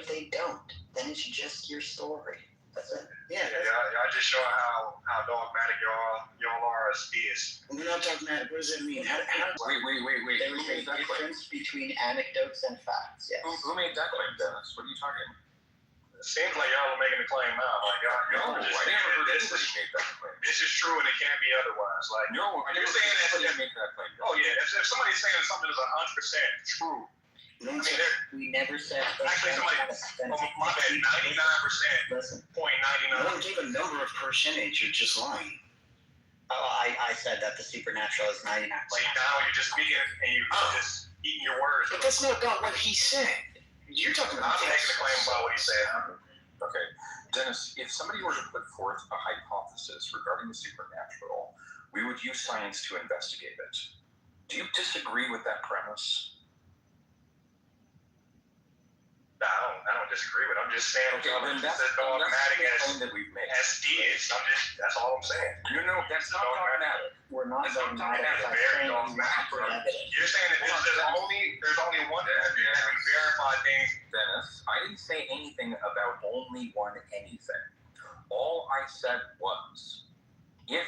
they don't, then it's just your story. That's it. Yeah, y'all just showing how dogmatic y'all are as theists. We're not dogmatic. What does that mean? How Wait. There is a difference between anecdotes and facts, yes. Who made that claim, Dennis? What are you talking about? It seems like y'all are making the claim now. Like y'all No, just I saying never heard that anybody make that claim. this is true and it can't be otherwise. Like No, I you're never saying heard that. anybody make that claim. Oh yeah, if somebody's saying something is 100% true. I mean, We never said. actually, somebody, my bad, 99%, No one gave a number of percentage. You're just lying. I said that the supernatural is 99%. See, now you're just speaking and you're just eating your words. But that's not about what he said. You're talking about I'm making a claim about what he said. Okay, Dennis, if somebody were to put forth a hypothesis regarding the supernatural, we would use science to investigate it. Do you disagree with that premise? No, I don't disagree with it. I'm just saying then that's that's dogmatic the as claim that we've made. theists. That's all I'm saying. No, that's not dogmatic. We're not That's not dogmatic. dogmatic. I'm Very saying you dogmatic, have bro. evidence. You're saying that there's only one that can verify things. Dennis, I didn't say anything about only one anything. All I said was, if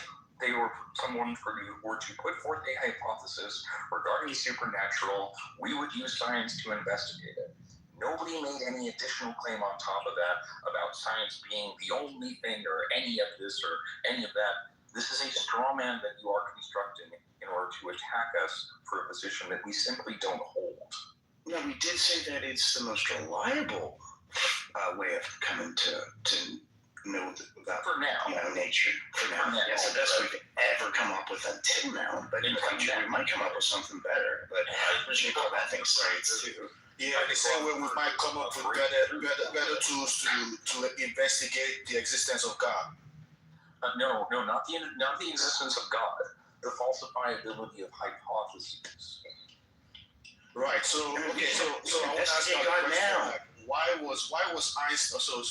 someone were to put forth a hypothesis regarding the supernatural, we would use science to investigate it. Nobody made any additional claim on top of that about science being the only thing or any of this or any of that. This is a straw man that you are constructing in order to attack us for a position that we simply don't hold. No, we did say that it's the most reliable way of coming to know about For now. nature. For now. That's the best we've ever come up with until now. But in the future, we might come up with something better. But we should call that thing science too. Yeah, the same way we might come up with better tools to investigate the existence of God. No, not the existence of God. The falsifiability of hypotheses. Right. So I want to ask you a question. Like, why was Einstein? So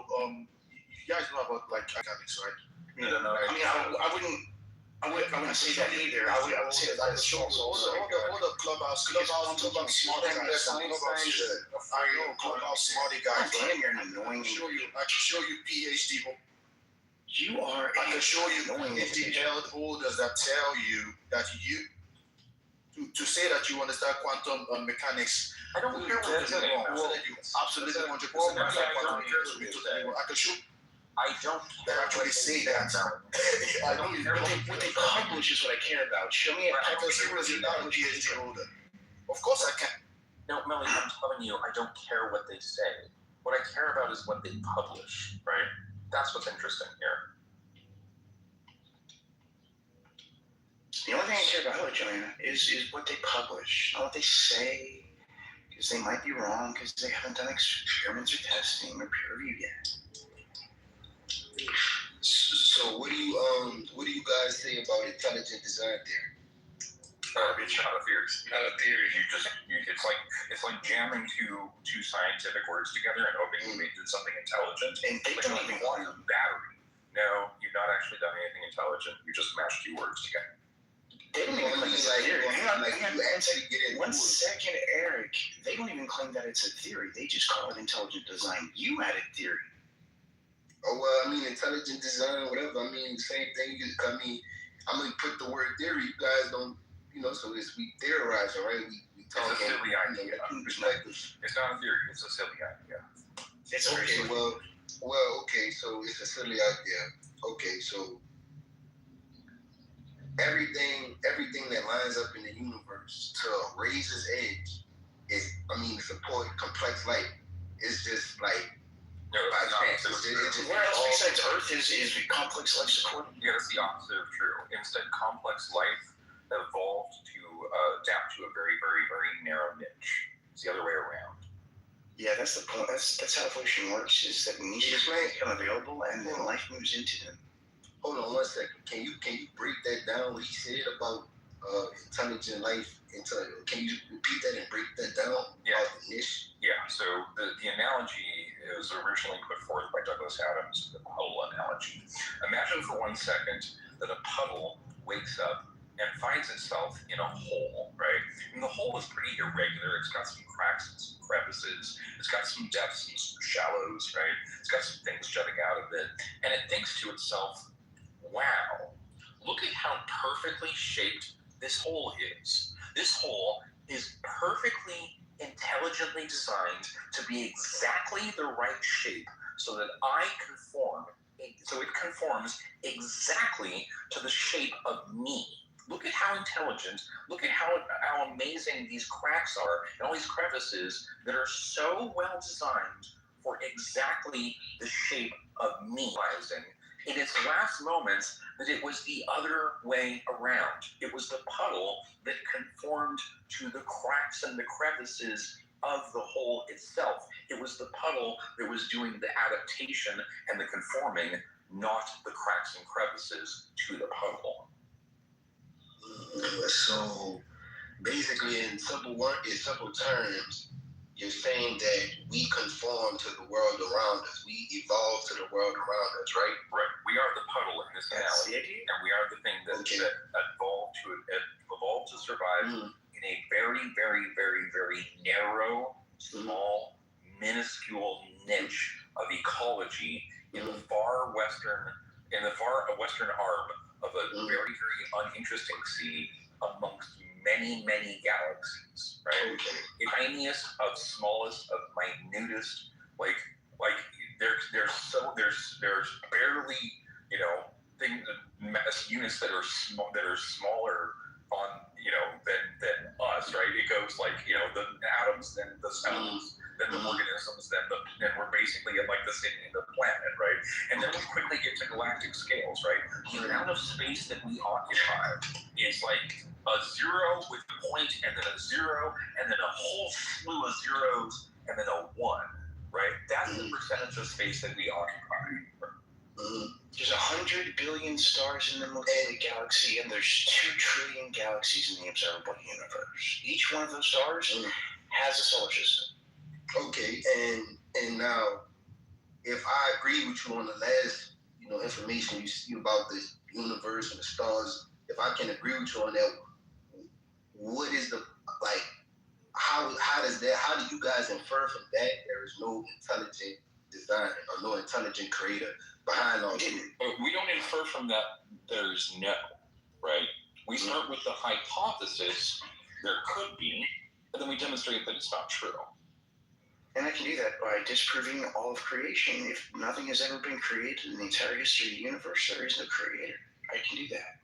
you guys know about like mechanics, right? No. I mean, I wouldn't say that either. I would say that it's also all the clubhouse smarty guys. Clubhouse smarty guys. Damn, you're an annoying. I can show you PhD. You are. I can show you detailed holders that tell you that to say that you understand quantum mechanics. I don't care what they're saying. Absolutely 100%. I can show. I don't actually say that. I don't care what they publish is what I care about. Show me I can see what you're not a PhD holder. Of course I can. No, Melly, I'm telling you, I don't care what they say. What I care about is what they publish, right? That's what's interesting here. The only thing I care about, Joanna, is what they publish, not what they say, because they might be wrong, because they haven't done experiments or testing or peer review yet. So what do you guys say about intelligent design theory? It's not a theory. Not a theory. It's like jamming two scientific words together and hoping you did something intelligent. And they don't even quantum battery. No, you've not actually done anything intelligent. You just mashed two words together. They don't even claim it's a theory. One second, Eric. They don't even claim that it's a theory. They just call it intelligent design. You added theory. Oh well, I mean intelligent design, whatever. I mean same thing. I'm gonna put the word theory. You guys don't, so we theorizing, right? We talking. It's a silly idea. Perspectives. It's not a theory. It's a silly idea. It's a okay. Well, okay. So it's a silly idea. Okay, so everything that lines up in the universe to raise its edge support complex life. It's just like. No, by chance. Where else besides Earth is complex life support? Yeah, that's the opposite of true. Instead, complex life evolved to adapt to a very, very, very narrow niche. It's the other way around. Yeah, that's the point. That's how evolution works. Is that niches become available, and then life moves into them. Hold on 1 second. Can you break that down? What he said about intelligent life? Can you repeat that and break that down? Yeah. About the niche? Yeah. So the analogy was originally put forth by Douglas Adams, the puddle analogy. Imagine for 1 second that a puddle wakes up and finds itself in a hole, right? And the hole is pretty irregular. It's got some cracks and some crevices. It's got some depths and some shallows, right? It's got some things jutting out of it. And it thinks to itself, wow, look at how perfectly shaped this hole is. This hole is perfectly intelligently designed to be exactly the right shape so that it conforms exactly to the shape of me. Look at how intelligent, look at how amazing these cracks are and all these crevices that are so well designed for exactly the shape of me. In its last moments, that it was the other way around. It was the puddle that conformed to the cracks and the crevices of the hole itself. It was the puddle that was doing the adaptation and the conforming, not the cracks and crevices to the puddle. So basically, in simple terms, you're saying that we conform to the world around us. We evolve to the world around us, right? Right. We are the puddle in this analogy, and we are the thing that evolved to survive in a very, very, very, very narrow, small, minuscule niche of ecology in the far western arm of a very, very uninteresting sea amongst many, many galaxies, right? The tiniest of smallest of minutest, like there's barely, things, units that are smaller on, than us, right? It goes like, the atoms, then the cells, then the organisms, then we're basically in like the planet, right? And then we quickly get to galactic scales, right? The amount of space that we occupy is like a zero with a point, and then a zero, and then a whole slew of zeros, and then a one, right? That's the percentage of space that we occupy. There's 100 billion stars in the Milky Way galaxy, and there's 2 trillion galaxies in the observable universe. Each one of those stars has a solar system. Okay, and now, if I agree with you on the last, information you see about the universe and the stars, if I can agree with you on that, what is how do you guys infer from that there is no intelligent design or no intelligent creator behind all this? We don't infer from that there's no, right? We start with the hypothesis there could be, and then we demonstrate that it's not true. And I can do that by disproving all of creation. If nothing has ever been created in the entire history of the universe, there is no creator. I can do that.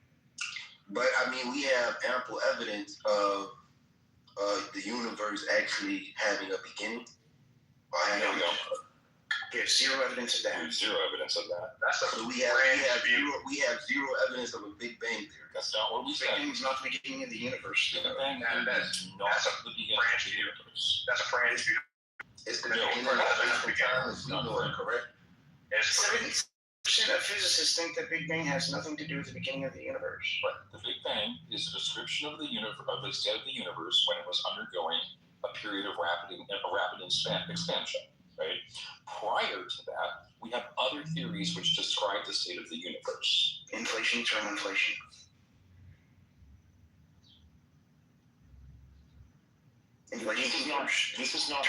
But we have ample evidence of the universe actually having a beginning. There's zero evidence of that. There's zero evidence of that. So we have zero evidence of a Big Bang theory. That's not what we said. Big Bang is not the beginning of the universe. Big Bang that's not the beginning of the universe. That's a fringe view. It's the beginning of space and time as we know it, correct? 70% of physicists think that Big Bang has nothing to do with the beginning of the universe. Right. The Big Bang is a description of the state of the universe when it was undergoing a period of rapid expansion. Right. Prior to that, we have other theories which describe the state of the universe. Inflation, eternal inflation. This is not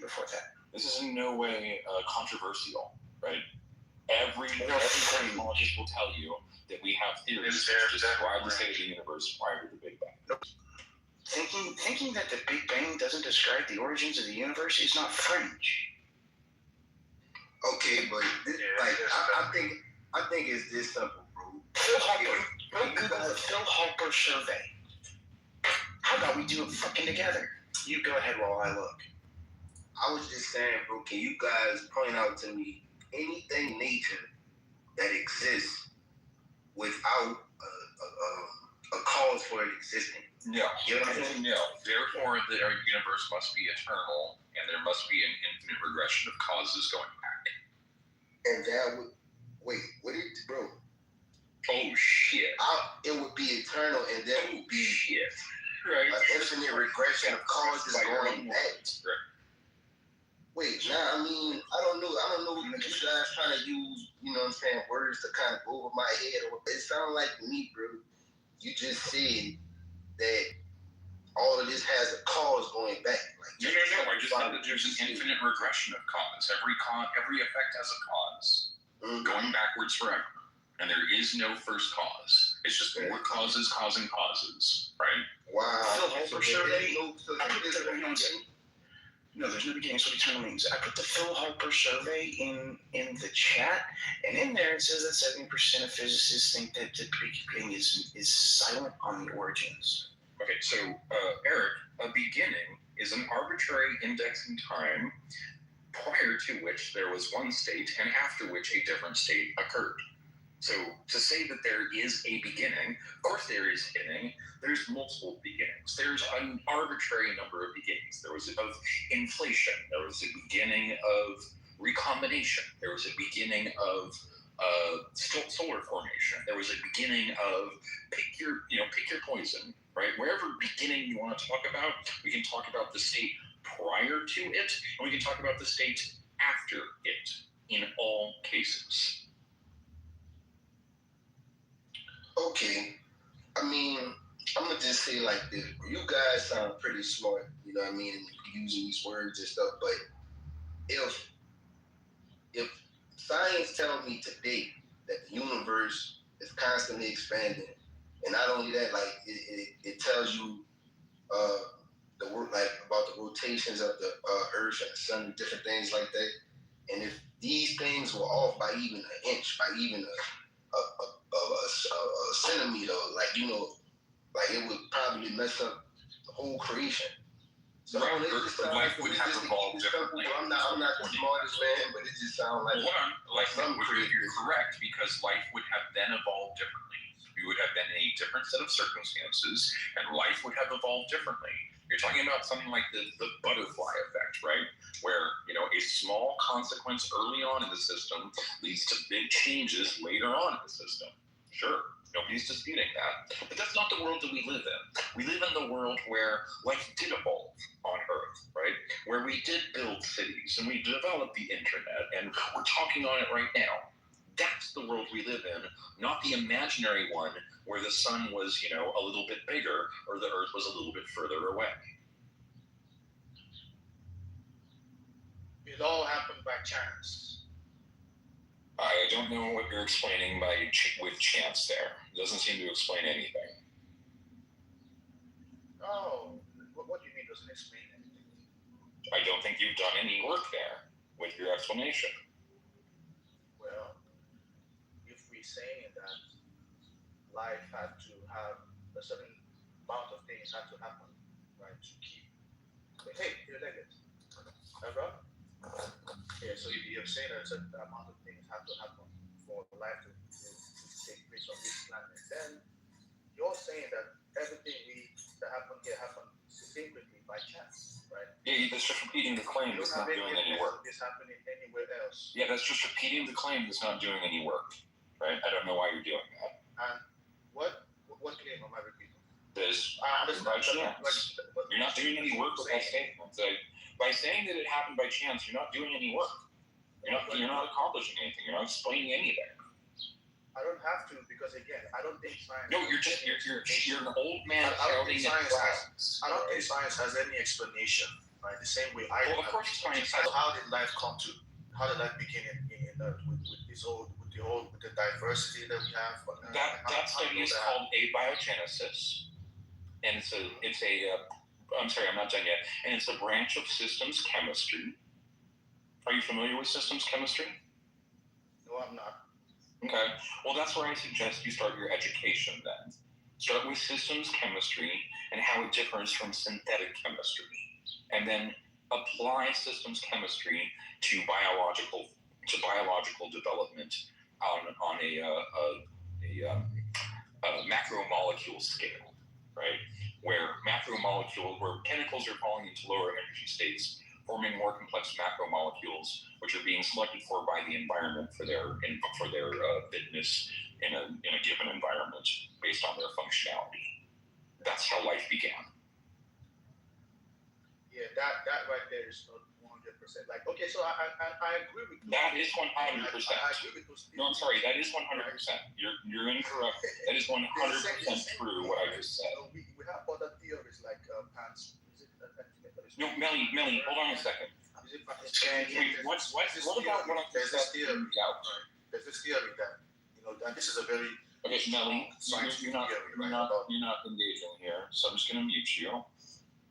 before that. This is in no way controversial, right? Every cosmologist will tell you that we have theories which describe the state of the universe prior to the Big Bang. Thinking that the Big Bang doesn't describe the origins of the universe is not fringe. Okay, but I think it's this simple, bro. Phil Harper. Go Google the Phil Harper survey. How about we do it fucking together? You go ahead while I look. I was just saying, bro, can you guys point out to me anything nature that exists without a cause for it existing? No. No. Therefore, the universe must be eternal, and there must be an infinite regression of causes going back. And that would bro? Oh shit! It would be eternal, and there would be shit. Right. An infinite regression of causes going back. Right. Wait, now I don't know what you guys trying to use, you know what I'm saying, words to kind of go over my head. It sounds like to me, bro, you just said that all of this has a cause going back. No. I just said that there's an infinite regression of cause. Every effect has a cause, going backwards forever. And there is no first cause. It's just more causes causing causes, right? Wow. Phil Harper survey. No, there's no beginning. That's what eternal means. I put the Phil Harper survey in the chat, and in there it says that 70% of physicists think that the Big Bang is silent on the origins. Okay, so Eric, a beginning is an arbitrary index in time prior to which there was one state and after which a different state occurred. So to say that there is a beginning, of course there is beginning. There's multiple beginnings. There's an arbitrary number of beginnings. There was of inflation. There was a beginning of recombination. There was a beginning of solar formation. There was a beginning of pick your poison, right? Wherever beginning you want to talk about, we can talk about the state prior to it, and we can talk about the state after it in all cases. Okay, I'm gonna just say like this. You guys sound pretty smart, you know what I mean, using these words and stuff. But if science tells me today that the universe is constantly expanding, and not only that, like it tells you the work like about the rotations of the Earth and the Sun and different things like that. And if these things were off by even an inch, by even a centimeter, like it would probably mess up the whole creation. So right. Life would have evolved differently. I'm not the smartest man, but it just sounds like you're correct, because life would have then evolved differently. We would have been in a different set of circumstances, and life would have evolved differently. You're talking about something like the butterfly effect, right? Where, a small consequence early on in the system leads to big changes later on in the system. Sure, nobody's disputing that. But that's not the world that we live in. We live in the world where life did evolve on Earth, right? Where we did build cities, and we developed the internet, and we're talking on it right now. That's the world we live in, not the imaginary one where the sun was, a little bit bigger or the Earth was a little bit further away. It all happened by chance. I don't know what you're explaining with chance there. It doesn't seem to explain anything. Oh, what do you mean doesn't explain anything? I don't think you've done any work there with your explanation. Well, if we're saying that life had to have a certain amount of things had to happen, right, to keep. But hey, you're like it. Right? Yeah, so if you're saying that a certain amount of things have to happen for life to take place on this planet, then you're saying that everything that happened here happened simply by chance, right? Yeah, that's just repeating the claim that's not doing any work. This happening anywhere else. Yeah, that's just repeating the claim that's not doing any work. Right? I don't know why you're doing that. And what claim am I repeating? There's I understand. by chance. You're not doing any work with that statement. So by saying that it happened by chance, you're not doing any work. You're not accomplishing anything. You're not explaining anything. I don't have to because again, I don't think science. No, you're an old man I don't shouting think at clouds. I don't think science has any explanation. Right, the same way I. Well, of course, science has. How did life come to? How did life begin in Earth with the diversity that we have? That study is called abiogenesis, and I'm sorry, I'm not done yet. And it's a branch of systems chemistry. Are you familiar with systems chemistry? No, I'm not. Okay. Well, that's where I suggest you start your education then. Start with systems chemistry and how it differs from synthetic chemistry, and then apply systems chemistry to biological development on a macromolecule scale, right? Where chemicals are falling into lower energy states, forming more complex macromolecules, which are being selected for by the environment for their fitness in a given environment based on their functionality. That's how life began. Yeah, that right there is not 100%. Like, okay, so I agree with you. That is 100%. I agree with those. No, I'm sorry. That is 100%. You're incorrect. That is 100% true. What I just said. We have other theories like Hans. No, Melly, hold on a second. What about what I there's just this theory? There's this theory that and this is a very Melly, you're not engaging here, so I'm just going to mute you.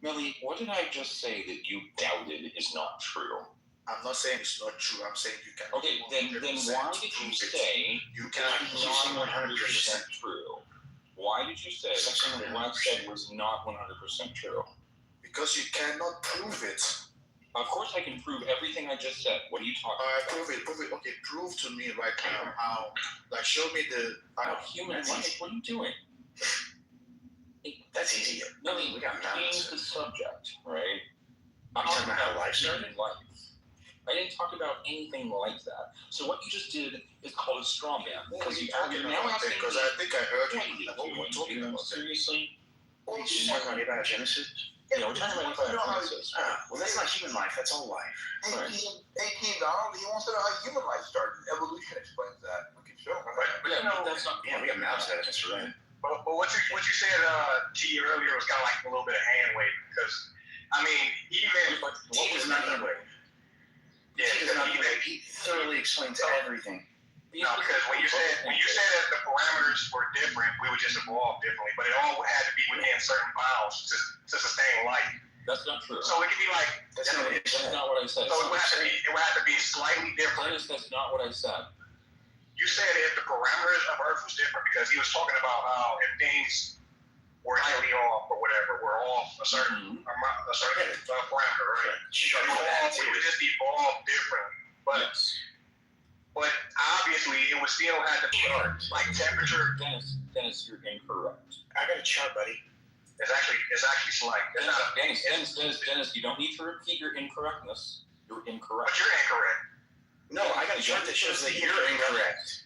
Melly, what did I just say that you doubted is not true? I'm not saying it's not true. I'm saying you can. Okay, then why did you say you cannot it's not 100% true? Why did you say that what I said was not 100% true? Because you cannot prove it. Of course I can prove everything I just said. What are you talking about? Prove it. Okay, prove to me right now how. Like, show me the. Human life. What are you doing? That's easy. No, we got change the subject, right? I'm talking about how life started. I didn't talk about anything like that. So what you just did is called a straw man. Because you're now asking. Because I think I heard you. What we're talking about. Seriously? Well, you're talking about abiogenesis? Yeah, we're talking about abiogenesis. Well, that's not human life. That's all life. Hey, King Donald, he wants to know how human life started. Evolution explains that. We can show him. But that's not. Yeah, we got mouse evidence for that. But what you said to you earlier was kind of like a little bit of hand waving because I mean even what was not hand waving? Yeah, he thoroughly explains everything. No, because when you said that the parameters were different, we would just evolve differently, but it all had to be within certain bounds to sustain life. That's not true. So it could be like that's not what I said. So it would have to be slightly different. That's not what I said. You said if the parameters of Earth was different because he was talking about how if things were highly off or whatever, we're off a certain parameter, right? We would just evolve differently. But obviously it would still have to be like temperature. Dennis, you're incorrect. I got a chart, buddy. It's actually slight. Dennis, you don't need to repeat your incorrectness. You're incorrect. But you're incorrect. No, I got a chart that shows that you're incorrect.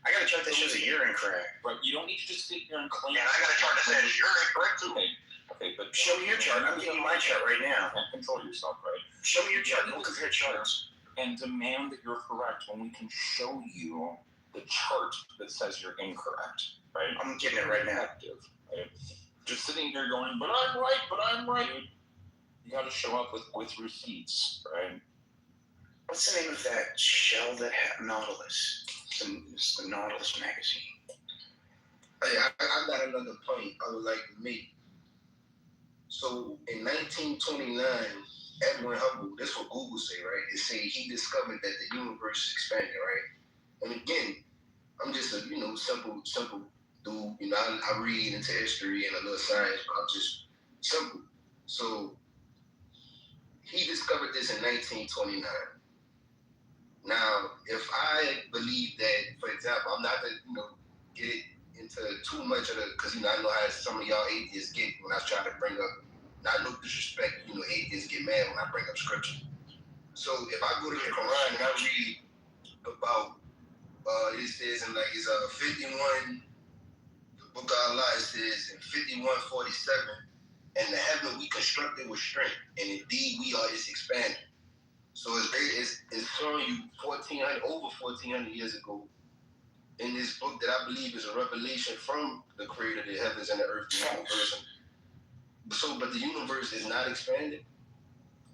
I got a chart that shows that you're incorrect. But you don't need to just sit here and claim. And I got a chart that says you're incorrect too. Okay, but show me your chart. I'm giving you my chart right now. Control yourself, right? Show me your chart. We'll compare charts. And demand that you're correct when we can show you the chart that says you're incorrect, right? I'm getting it right now. Right? Just sitting here going, but I'm right. You got to show up with receipts, right? What's the name of that shell that had Nautilus? It's the Nautilus magazine. Hey, I got another point I would like to make. So in 1929, Edwin Hubble, that's what Google say, right? It say he discovered that the universe expanded, right? And again, I'm just a simple dude. I read into history and a little science, but I'm just simple. So he discovered this in 1929. Now, if I believe that, for example, I'm not gonna get into too much of the, because I know how some of y'all atheists get when I try to bring up Not no disrespect, atheists get mad when I bring up scripture. So if I go to the Quran and I read about, it says in it's 51, the book of Allah, it says in 51:47, and the heaven we constructed with strength, and indeed we are its expander. So it's showing you over 1,400 years ago in this book that I believe is a revelation from the creator of the heavens and the earth, the universe. But the universe is not expanding.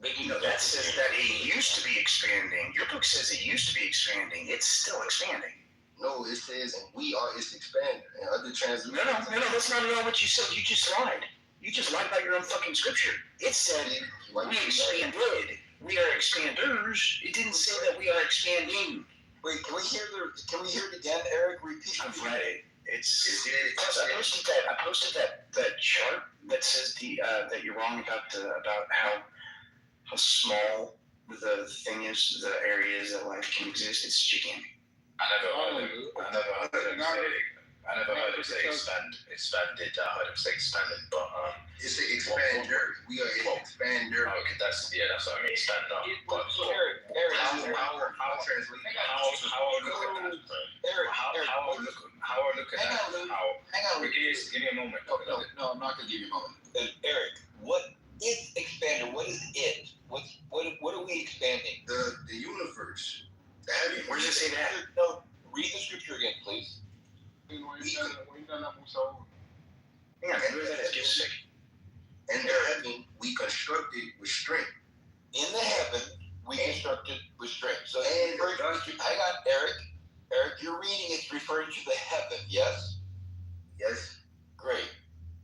That says that it used to be expanding. Your book says it used to be expanding. It's still expanding. No, it says, and we are its expander. And other translations. No, that's not at all what you said. You just lied. You just lied about your own fucking scripture. It said we expanded. We are expanders. It didn't say that we are expanding. Wait, can we hear it again, Eric? Repeat. I've read it. I posted that chart that says that you're wrong about how small the thing is, the areas that life can exist. It's gigantic. I never heard him say expanded. I heard him say expanded, but it's an expander. We are an expander. Okay, that's what I mean. Expander. Give me a moment. No, I'm not gonna give you a moment. Eric, what is expander? What is it? What are we expanding? The universe. Where does it say that? No, read the scripture again, please. Yeah, where that is, just a second. In the heaven, we constructed with strength. In the heaven, we constructed with strength. So, hang on, Eric. Eric, you're reading it's referring to the heaven, yes? Yes. Great.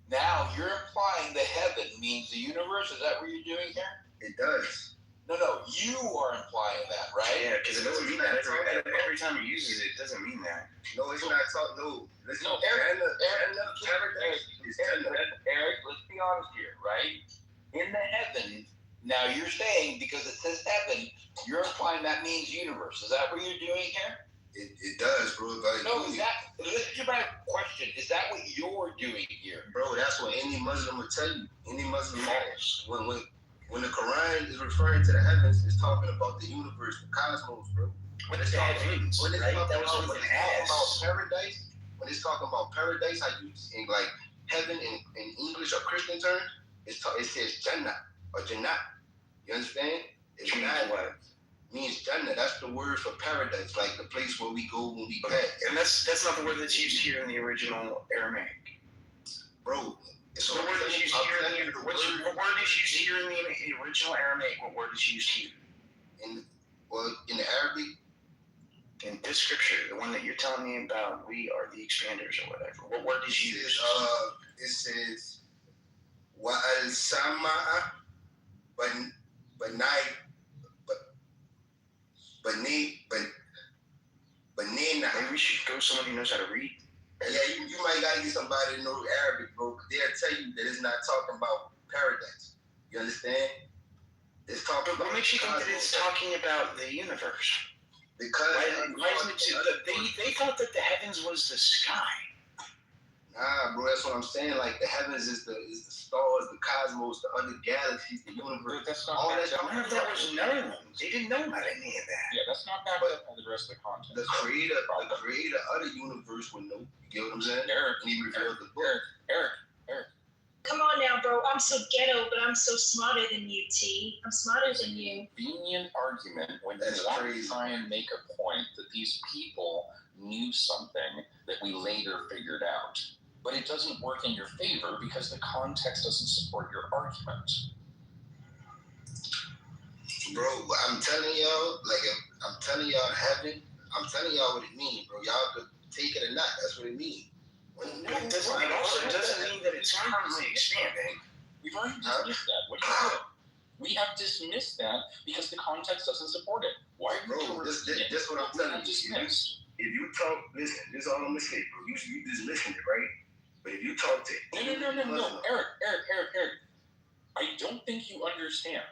Now, you're implying the heaven means the universe. Is that what you're doing here? It does. No, you are implying that, right? Yeah, because it doesn't mean that. Every time he uses it, it doesn't mean that. No, it's not talking. No, listen. No, Eric, let's be honest here, right? In the heaven, now you're saying because it says heaven, you're implying that means universe. Is that what you're doing here? It does, bro. Listen to my question. Is that what you're doing here? Bro, that's what any Muslim would tell you. Any Muslim when the Quran is referring to the heavens, it's talking about the universe, the cosmos, bro. When it's talking about paradise, when it's talking about paradise, I use in heaven in English or Christian terms, it says Jannah or Jannah. You understand? It's not what means Jannah. That's the word for paradise, like the place where we go when we pass. And that's not the word that's used here in the original Aramaic, bro. So what word is used here in the original Aramaic? What word is used here? In the Arabic. In this scripture, the one that you're telling me about, we are the expanders or whatever. What word is used? It says wa al samaa banina. Maybe we should go someone who knows how to read. Yeah, you might gotta get somebody to know Arabic, bro. They'll tell you that it's not talking about paradise. You understand? It's talking about. What makes you think that it's talking about the universe? Because why isn't it? They thought that the heavens was the sky. Nah, bro, that's what I'm saying. Like the heavens is the stars, the cosmos, the other galaxies, the universe. That's not all that. None of that was known. They didn't know about any of that. Yeah, that's not backed up by the rest of the content. The creator of the universe would know. You get what I'm saying? Eric, and he revealed the book. Eric. Come on now, bro. I'm so ghetto, but I'm so smarter than you, T. I'm smarter than you. Convenient argument when you want to try and make a point that these people knew something that we later figured out. But it doesn't work in your favor because the context doesn't support your argument. Bro, I'm telling y'all heaven, I'm telling y'all what it means, bro. Y'all could take it or not. That's what it means. It also doesn't mean that it's currently expanding. We've already dismissed that. What do you do? We have dismissed that because the context doesn't support it. Why are you this what I'm telling you. Dismissed. If you talk, listen, this is all I'm gonna say, bro. You just listen to it, right? But if you talk to No, Eric. I don't think you understand.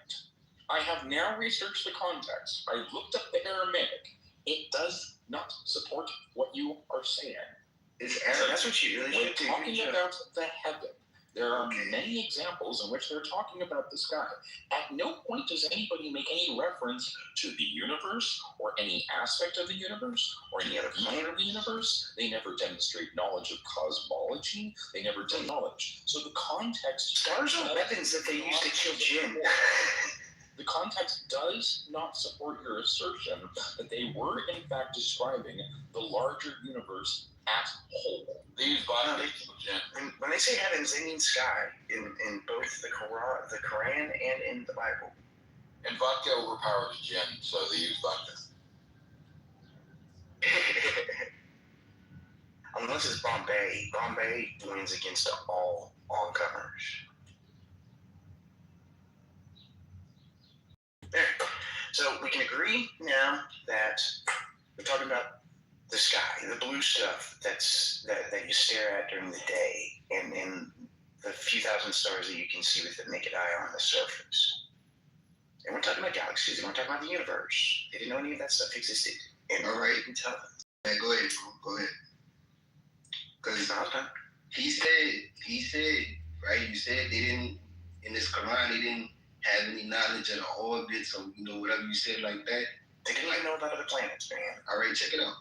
I have now researched the context. I looked up the Aramaic. It does not support what you are saying. It's Arabic. That's what you really should do. We're talking about the heaven. There are many examples in which they're talking about the sky. At no point does anybody make any reference to the universe or any aspect of the universe or any other planet of the universe. They never demonstrate knowledge of cosmology. They never demonstrate knowledge. So the context... Stars are weapons that they use to kill Jinn. The context does not support your assertion that they were, in fact, describing the larger universe at whole. These bodies of Jinn. And when they say heavens, they mean sky in both the Quran and in the Bible. And vodka overpowers Jinn, so they use vodka. Unless it's Bombay. Bombay wins against all comers. There. So we can agree now that we're talking about the sky, the blue stuff that you stare at during the day, and the few thousand stars that you can see with the naked eye on the surface. And we're talking about galaxies, and we're talking about the universe. They didn't know any of that stuff existed. And all right, you can tell them. Yeah, go ahead, bro. Go ahead. Because he said, right? You said they didn't, in this Quran, they didn't have any knowledge of the orbit, so, whatever you said like that. They didn't even know about other planets, man. All right, check it out.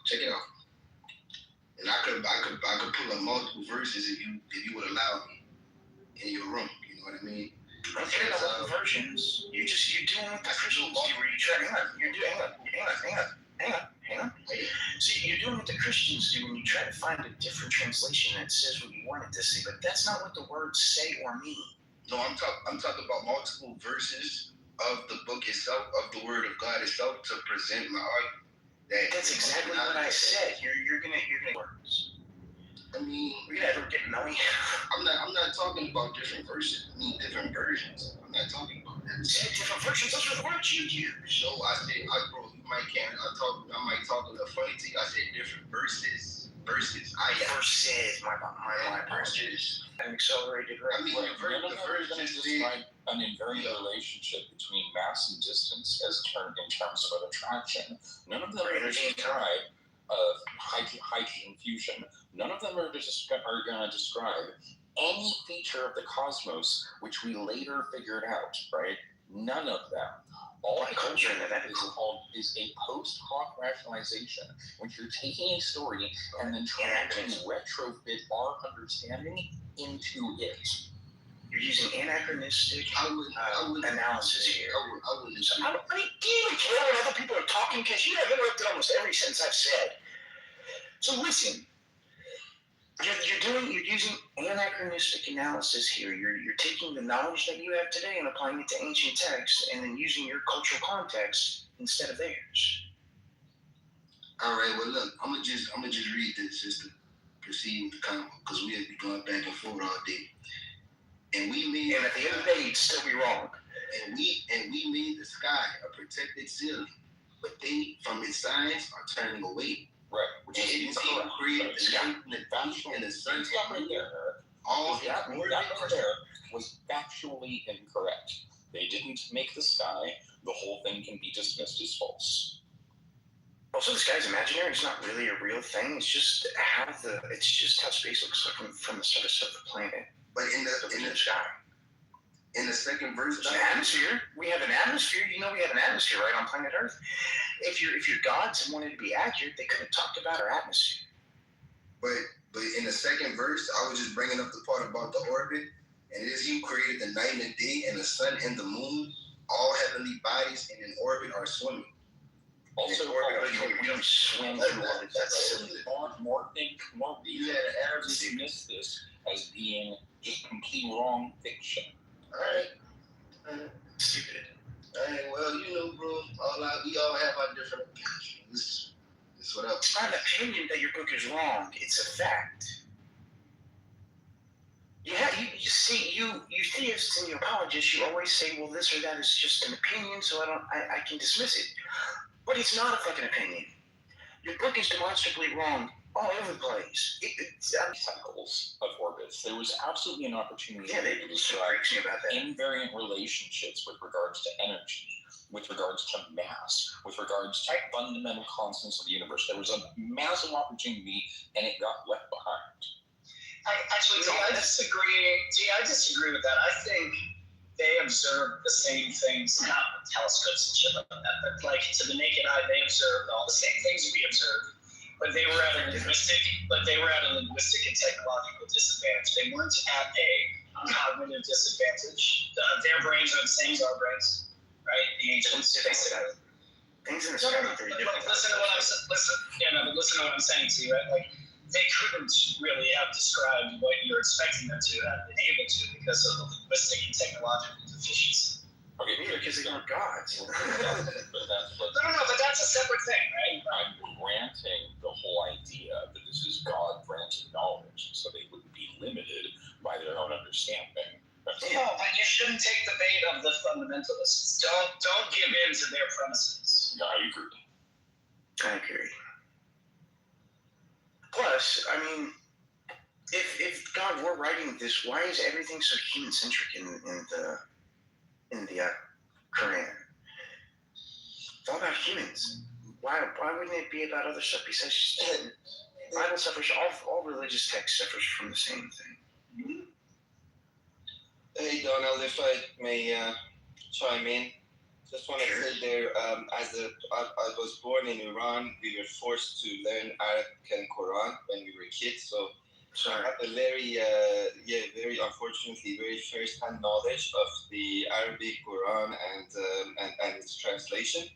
And I could pull up multiple verses if you would allow me in your room. You know what I mean? Okay, multiple versions. You're doing what the Christians do, where you try. Hang on. See, you're doing what the Christians do when you try to find a different translation that says what you want it to say, but that's not what the words say or mean. No, I'm talking about multiple verses of the book itself, of the Word of God itself, to present my argument. That's exactly what I said. You're gonna words. I mean, we're gonna get money. I'm not talking about different verses. I mean, different versions. I'm not talking about that. Different versions. Those are the words you use. No, bro, you might can't. I might talk a little funny to you. I said different verses. Verses. My verses. An accelerated rate. I mean, the verses describe an invariant relationship between mass and distance as in terms of attraction. None of them are describe hydrogen fusion. None of them are going to describe any feature of the cosmos which we later figured out, right? None of them. All culture that is a post hoc rationalization, which you're taking a story and then trying to retrofit our understanding into it. You're using anachronistic analysis here. I wouldn't. Do you even care when other people are talking? Because you have interrupted almost every sentence I've said. So listen. You're using anachronistic analysis here. You're taking the knowledge that you have today and applying it to ancient texts, and then using your cultural context instead of theirs. All right. Well, look, I'm gonna just read this just to proceed with the convo, because we have been going back and forth all day. And we made. And at the end of the day, you'd still be wrong. And we made the sky a protected ceiling, but they, from its signs, are turning away. Right, which is created the night and the sun. Right there, all that right there was factually incorrect. They didn't make the sky. The whole thing can be dismissed as false. Also, the sky's imaginary. It's not really a real thing. It's just how space looks like from the surface of the planet. But in the sky. In the second verse, there's an atmosphere. We have an atmosphere. We have an atmosphere right on planet Earth. If your gods wanted to be accurate, they could have talked about our atmosphere. But in the second verse, I was just bringing up the part about the orbit, and it is He who created the night and the day, and the sun and the moon. All heavenly bodies in an orbit are swimming. Also, we don't swim through orbit. That's more you had to dismiss this as being just complete wrong fiction. All right. Stupid. All right. Well, bro. We all have our different opinions. This is what else. It's not an opinion that your book is wrong. It's a fact. You theists and you apologists, you always say, well, this or that is just an opinion, so I can dismiss it. But it's not a fucking opinion. Your book is demonstrably wrong all over the place. It's cycles of orbits. There was absolutely an opportunity to describe invariant relationships with regards to energy, with regards to mass, with regards to fundamental constants of the universe. There was a massive opportunity, and it got left behind. I disagree with that. I think they observed the same things, not with telescopes and shit like that, but like to the naked eye, they observed all the same things we observed. But they were at a linguistic and technological disadvantage. They weren't at a cognitive disadvantage. Their brains are the same as our brains, right? The ancients, basically. Things in the sky are very different. Listen to what I'm saying to you, right? Like, they couldn't really have described what you're expecting them to have been able to because of the linguistic and technological deficiency. Okay, because they aren't gods. but that's what. No, but that's a separate thing, right? I'm granting the whole idea that this is God-granted knowledge, so they wouldn't be limited by their own understanding. No, but you shouldn't take the bait of the fundamentalists. Don't give in to their premises. Yeah, I agree. Plus, I mean, if God were writing this, why is everything so human-centric in the Quran? It's all about humans. Why wouldn't it be about other stuff besides just humans? The Bible suffers, all religious text suffers from the same thing. Hey Donald, if I may chime in, just want to say there, I was born in Iran. We were forced to learn Arabic and Quran when we were kids, so I have a very unfortunately, very first-hand knowledge of the Arabic Quran and its translation.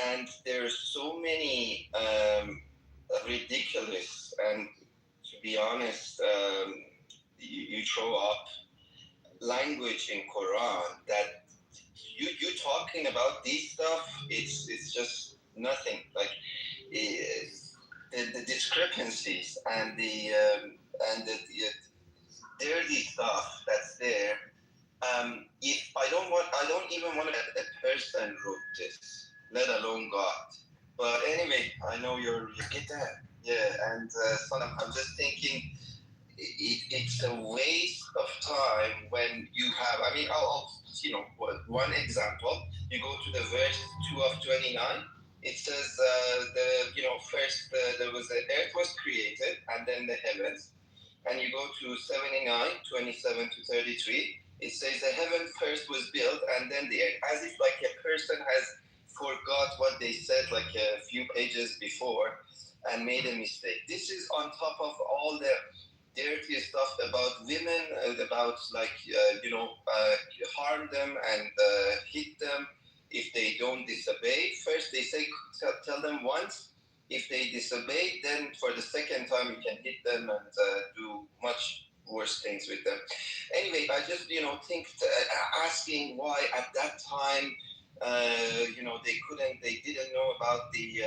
And there's so many ridiculous and, to be honest, you throw up language in Quran that you talking about these stuff, it's just nothing. Like the discrepancies and the dirty stuff that's there. If I don't even want a person wrote this, let alone God. But anyway, I know you get that. Yeah, and I'm just thinking it's a waste of time when you have. I mean, one example. You go to the verse 2 of 29. It says first there was the earth was created and then the heavens. And you go to 79, 27 to 33. It says the heaven first was built and then the earth, as if like a person has forgot what they said like a few pages before and made a mistake. This is on top of all the dirty stuff about women, about harm them and hit them if they don't disobey. First they say tell them once. If they disobey, then for the second time you can hit them and do much worse things with them. Anyway, I just think asking why at that time they didn't know about the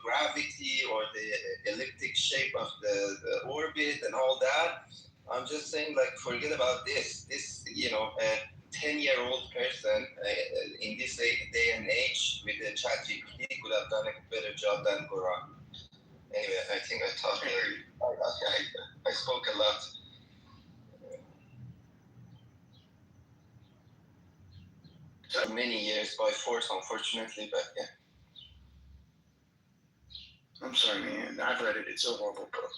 gravity or the elliptic shape of the orbit and all that. I'm just saying, like, forget about this. This, a 10-year-old person in this day and age with the ChatGPT could have done a better job than Quran. Anyway, I think I talked. I spoke a lot. Many years by force, unfortunately, but yeah. I'm sorry, man. I've read it. It's a horrible book.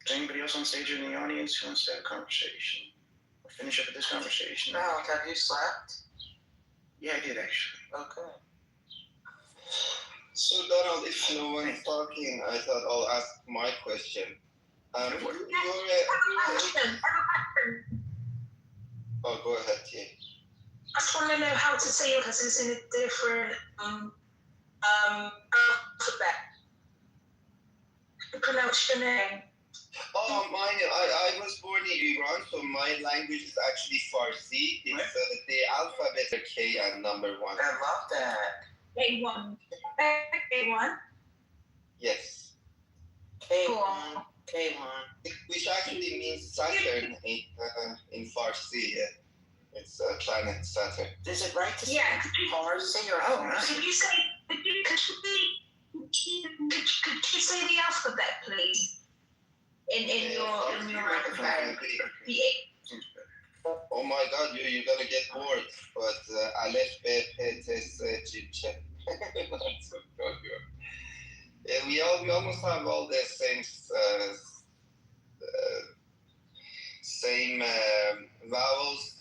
Is anybody else on stage or in the audience who wants to have a conversation? Or finish up with this conversation? No, have you slept? Yeah, I did actually. Okay. So Donald, if no one's talking, I thought I'll ask my question. I have a question. Oh, go ahead, T. I just want to know how to say it because it's in a different alphabet. Pronounce your name. Oh, mine. I was born in Iran, so my language is actually Farsi. It's the alphabet K and number 1. I love that. K1. K1. Yes. K1. Which actually means Saturn in Farsi. Yeah. It's planet Saturn. Is it right to say Farsi or Could you say? Could you say the alphabet, please? In your alphabet. Oh my God, you're gonna get bored. But Aleph, Be, Pe, Tes, Jim, Chem. Yeah, we almost have all the same vowels.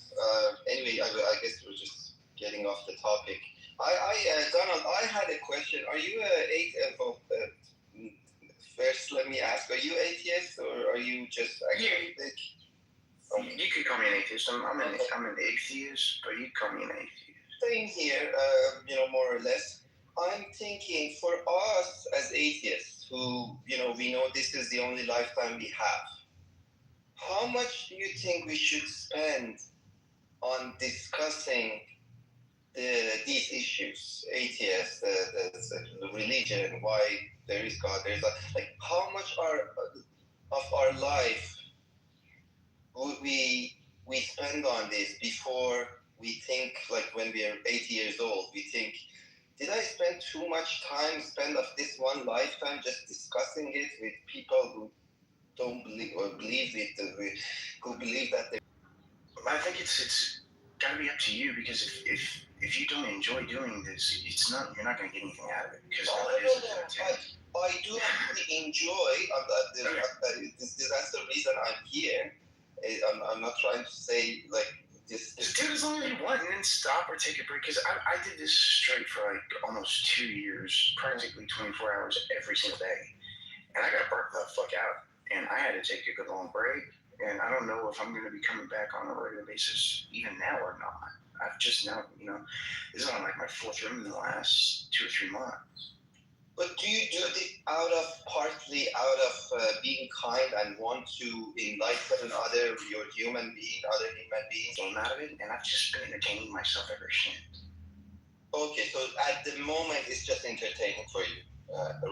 Anyway, I guess we're just getting off the topic. Donald, I had a question. Are you first, let me ask, are you atheist or are you just agnostic? You could call me an atheist. I'm an atheist, but you could call me an atheist. Same here, more or less. I'm thinking for us as atheists who, we know this is the only lifetime we have, how much do you think we should spend on discussing these issues, atheists, the religion, why there is God, how much of our life would we spend on this before we think, like when we are 80 years old, we think, did I spend too much time of this one lifetime just discussing it with people who don't believe or believe it, who believe that they. I think it's got to be up to you, because if you don't enjoy doing this, you're not going to get anything out of it, because all it is entertainment. I do actually enjoy. That's the reason I'm here. I'm not trying to say like this. Just do it as long as you want, and then stop or take a break. Because I did this straight for like almost 2 years, practically 24 hours every single day, and I got burnt the fuck out. And I had to take a good long break. And I don't know if I'm going to be coming back on a regular basis even now or not. I've just now, this is on like my 4th room in the last 2 or 3 months. But do you do this partly out of being kind and want to enlighten other human beings? So I'm out of it, and I've just been entertaining myself ever since. Okay, so at the moment it's just entertaining for you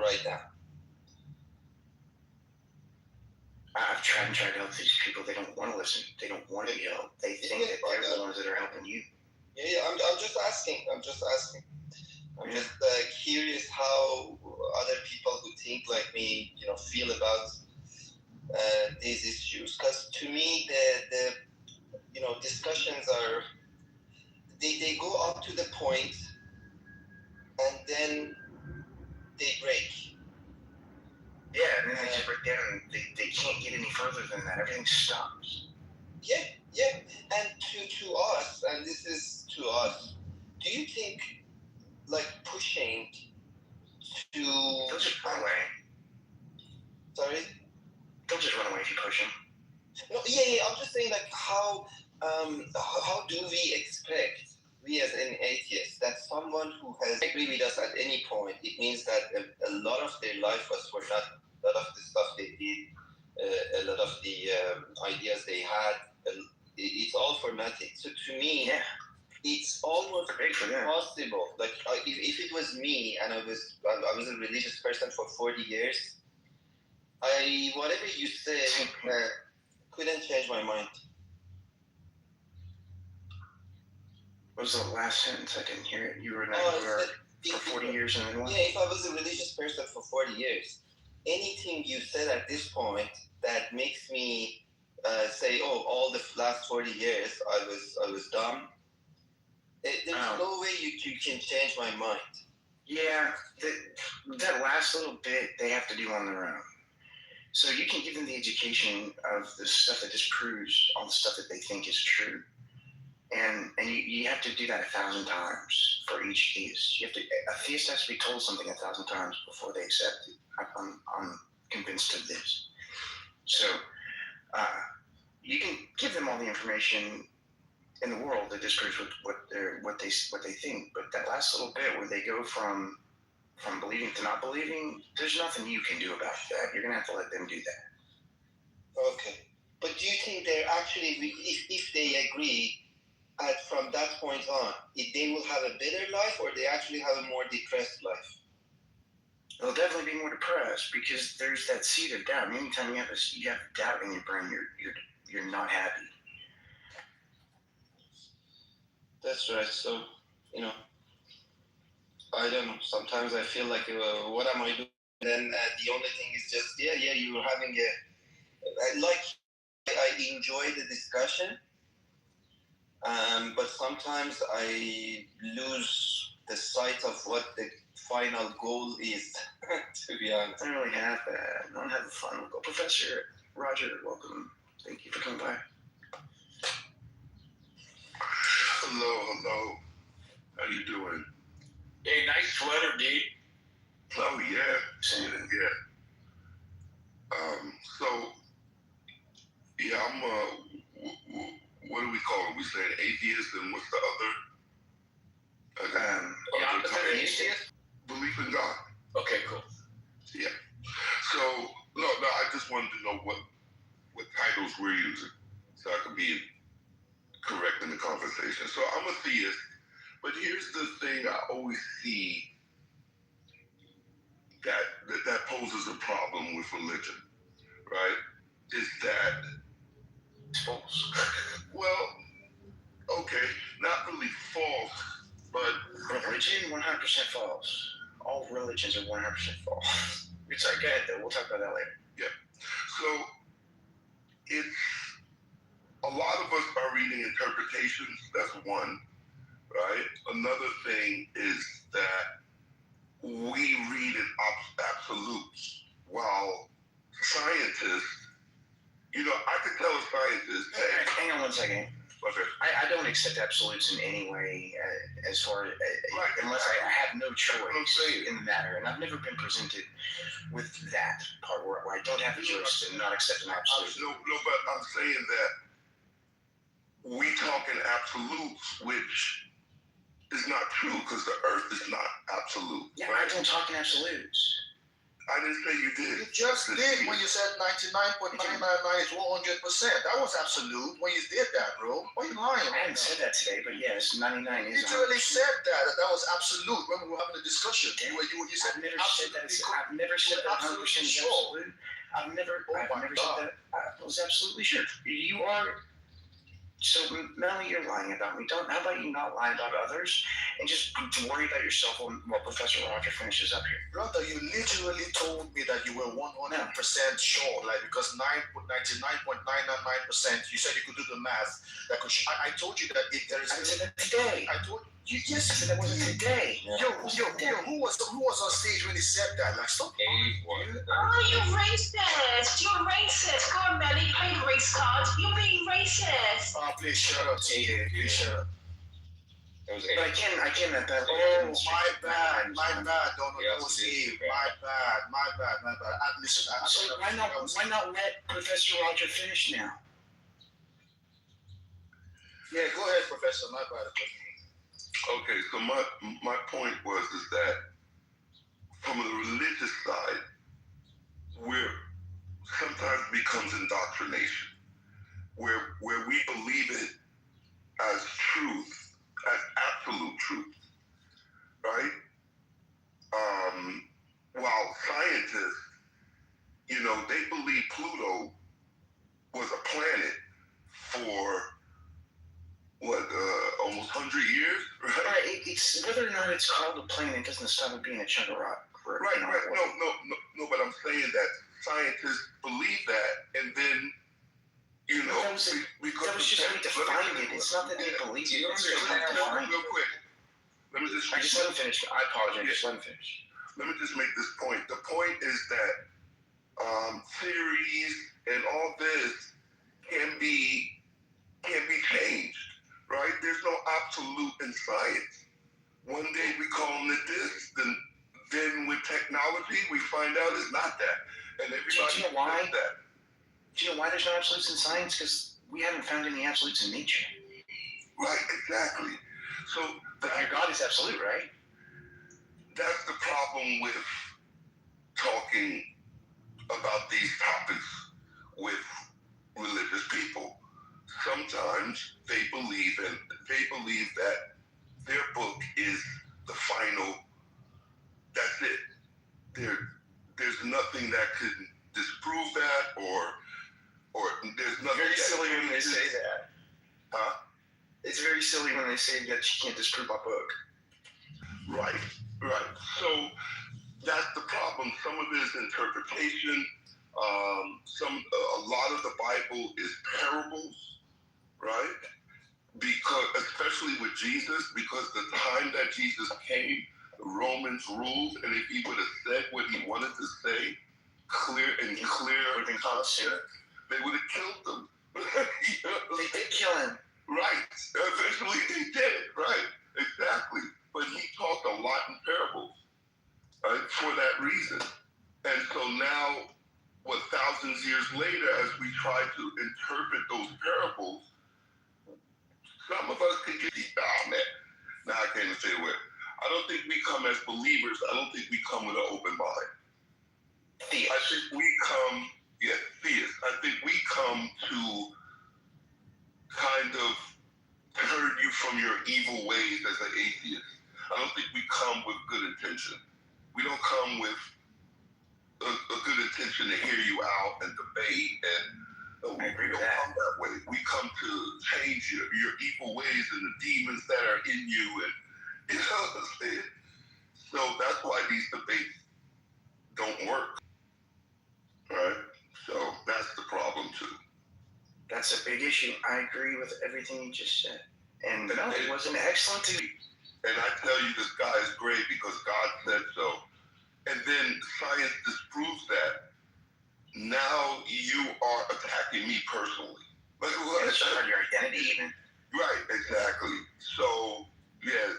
right now. I've tried to help these people. They don't want to listen. They don't want to be helped. They think that they're the ones that are helping you. Yeah, I'm just asking. I'm just curious how other people who think like me, feel about these issues. Because to me, the discussions are they go up to the point, and then they break. Yeah, and then they just break down. They can't get any further than that. Everything stops. Yeah. And to us, and this is to us, do you think like pushing to... They'll just run away. Sorry? They'll just run away if you push them. No, yeah. I'm just saying, like, how do we expect, we as an atheist, that someone who has agreed with us at any point, it means that a lot of their life was for nothing. A lot of the stuff they did, a lot of the ideas they had, it's all for nothing. So to me, it's almost impossible. Like if it was me and I was a religious person for 40 years, whatever you said couldn't change my mind. What was the last sentence? I didn't hear it. You were not for 40 years and then what? Yeah, if I was a religious person for 40 years, anything you said at this point that makes me say, oh, all the last 40 years I was dumb. There's no way you can change my mind. Yeah, that last little bit they have to do on their own. So you can give them the education of the stuff that disproves all the stuff that they think is true. And you have to do that 1,000 times for each theist. A theist has to be told something 1,000 times before they accept it. I'm convinced of this. So you can give them all the information in the world that disproves what they think, but that last little bit where they go from believing to not believing, there's nothing you can do about that. You're gonna have to let them do that. Okay, but do you think they're actually, if they agree, from that point on, if they will have a better life, or they actually have a more depressed life? They'll definitely be more depressed, because there's that seed of doubt. And anytime you have doubt in your brain, you're not happy. That's right. So, I don't know. Sometimes I feel like, what am I doing? And then the only thing is just, you're having I enjoy the discussion, But sometimes I lose the sight of what the final goal is, to be honest. I don't really have that. I don't have the final goal. Professor Roger, welcome. Thank you for coming by. Hello. How you doing? Hey, nice sweater, dude. Oh yeah. So yeah, I'm what do we call it? We say an atheist, and what's the other? Atheist? Belief in God. Okay, cool. Yeah. So no, I just wanted to know what titles we're using, so I could be correct in the conversation. So I'm a theist, but here's the thing I always see that poses a problem with religion, right? Is that it's false? Well, okay, not really false, but religion 100% false. All religions are 100% false. It's like, go ahead, though. We'll talk about that later. Yeah. So it's a lot of us are reading interpretations. That's one, right? Another thing is that we read in absolutes, while scientists, I could tell a scientist, hey, hang on one second. Okay. I don't accept absolutes in any way, as far as unless I have no choice in the matter, and I've never been presented with that part where I don't have a choice to not accept an absolute. No, but I'm saying that we talk in absolutes, which is not true because the Earth is not absolute. Yeah, right? I don't talk in absolutes. I didn't say you did. You just did when you said 99.999 is 100%. That was absolute when you did that, bro. Why are you lying? I haven't said that today, but yes, 99 is. You literally said that was absolute when we were having a discussion. Okay. You said I've never said that. I've never said that 100% is absolute. I've never said that I was absolutely sure. You are. So, Melanie, you're lying about me. How about you not lie about others and just worry about yourself while Professor Roger finishes up here? Brother, you literally told me that you were 100% sure, like because 99.999%, you said you could do the math. I told you that if there is. I said that today. I told you, yes, I said that wasn't today. Yo, who was on stage when he said that? Like, stop. Oh, you racist! You're racist. Come on, Melly, play the race card. You're being racist. Oh, please shut up, TJ. Please shut up. But I can't at that. Oh, my bad. Don't know Steve. My bad. Listen, so why not let Professor Roger finish now? Yeah, go ahead, Professor. My bad. Okay, so my point was that from the religious side, where sometimes becomes indoctrination, where we believe it as truth, as absolute truth, right? While scientists, they believe Pluto was a planet for almost 100 years, right? Right. It's whether or not it's called a planet doesn't stop it being a chunk of rock. Right. No, but I'm saying that scientists believe that, and then that was just how we defined it. It's not that they believe it. It's just how we defined it. Real quick. Let me just let him finish. I apologize. Just let him finish. Let me just make this point. The point is that theories and all this can be changed, right? There's no absolute in science. One day we call it this, then with technology we find out it's not that, and everybody knows that. Do you know why there's no absolutes in science? Because we haven't found any absolutes in nature. Right, exactly. So your God is absolute, right? That's the problem with talking about these topics with religious people. Sometimes they believe that their book is the final. That's it. There's nothing that could disprove that, or there's nothing. Very silly when they say that. Huh? It's very silly when they say that you can't disprove my book. Right. So that's the problem. Some of it is interpretation. A lot of the Bible is parables, right? because, especially with Jesus, because the time that Jesus came, the Romans ruled, and if he would have said what he wanted to say, clear concept, they would have killed him. They did kill him. Right. Eventually they did. Right. Exactly. But he talked a lot in parables, right, for that reason. And so now, thousands years later, as we try to interpret those parables, some of us can get man. Now I can't even say the word. I don't think we come as believers. I don't think we come with an open mind. Theists. I think we come, theists. I think we come to kind of turn you from your evil ways as an atheist. I don't think we come with good intention. We don't come with a good intention to hear you out and debate, and we don't come that way. We come to change your evil ways and the demons that are in you, and you know what I'm saying? So that's why these debates don't work, right? So that's the problem too. That's a big issue. I agree with everything you just said. And no, it was an excellent debate. And I tell you, this guy is great because God said so. And then science disproves that. Now you are attacking me personally. Like what? It's about your identity even. Right, exactly. So, yes,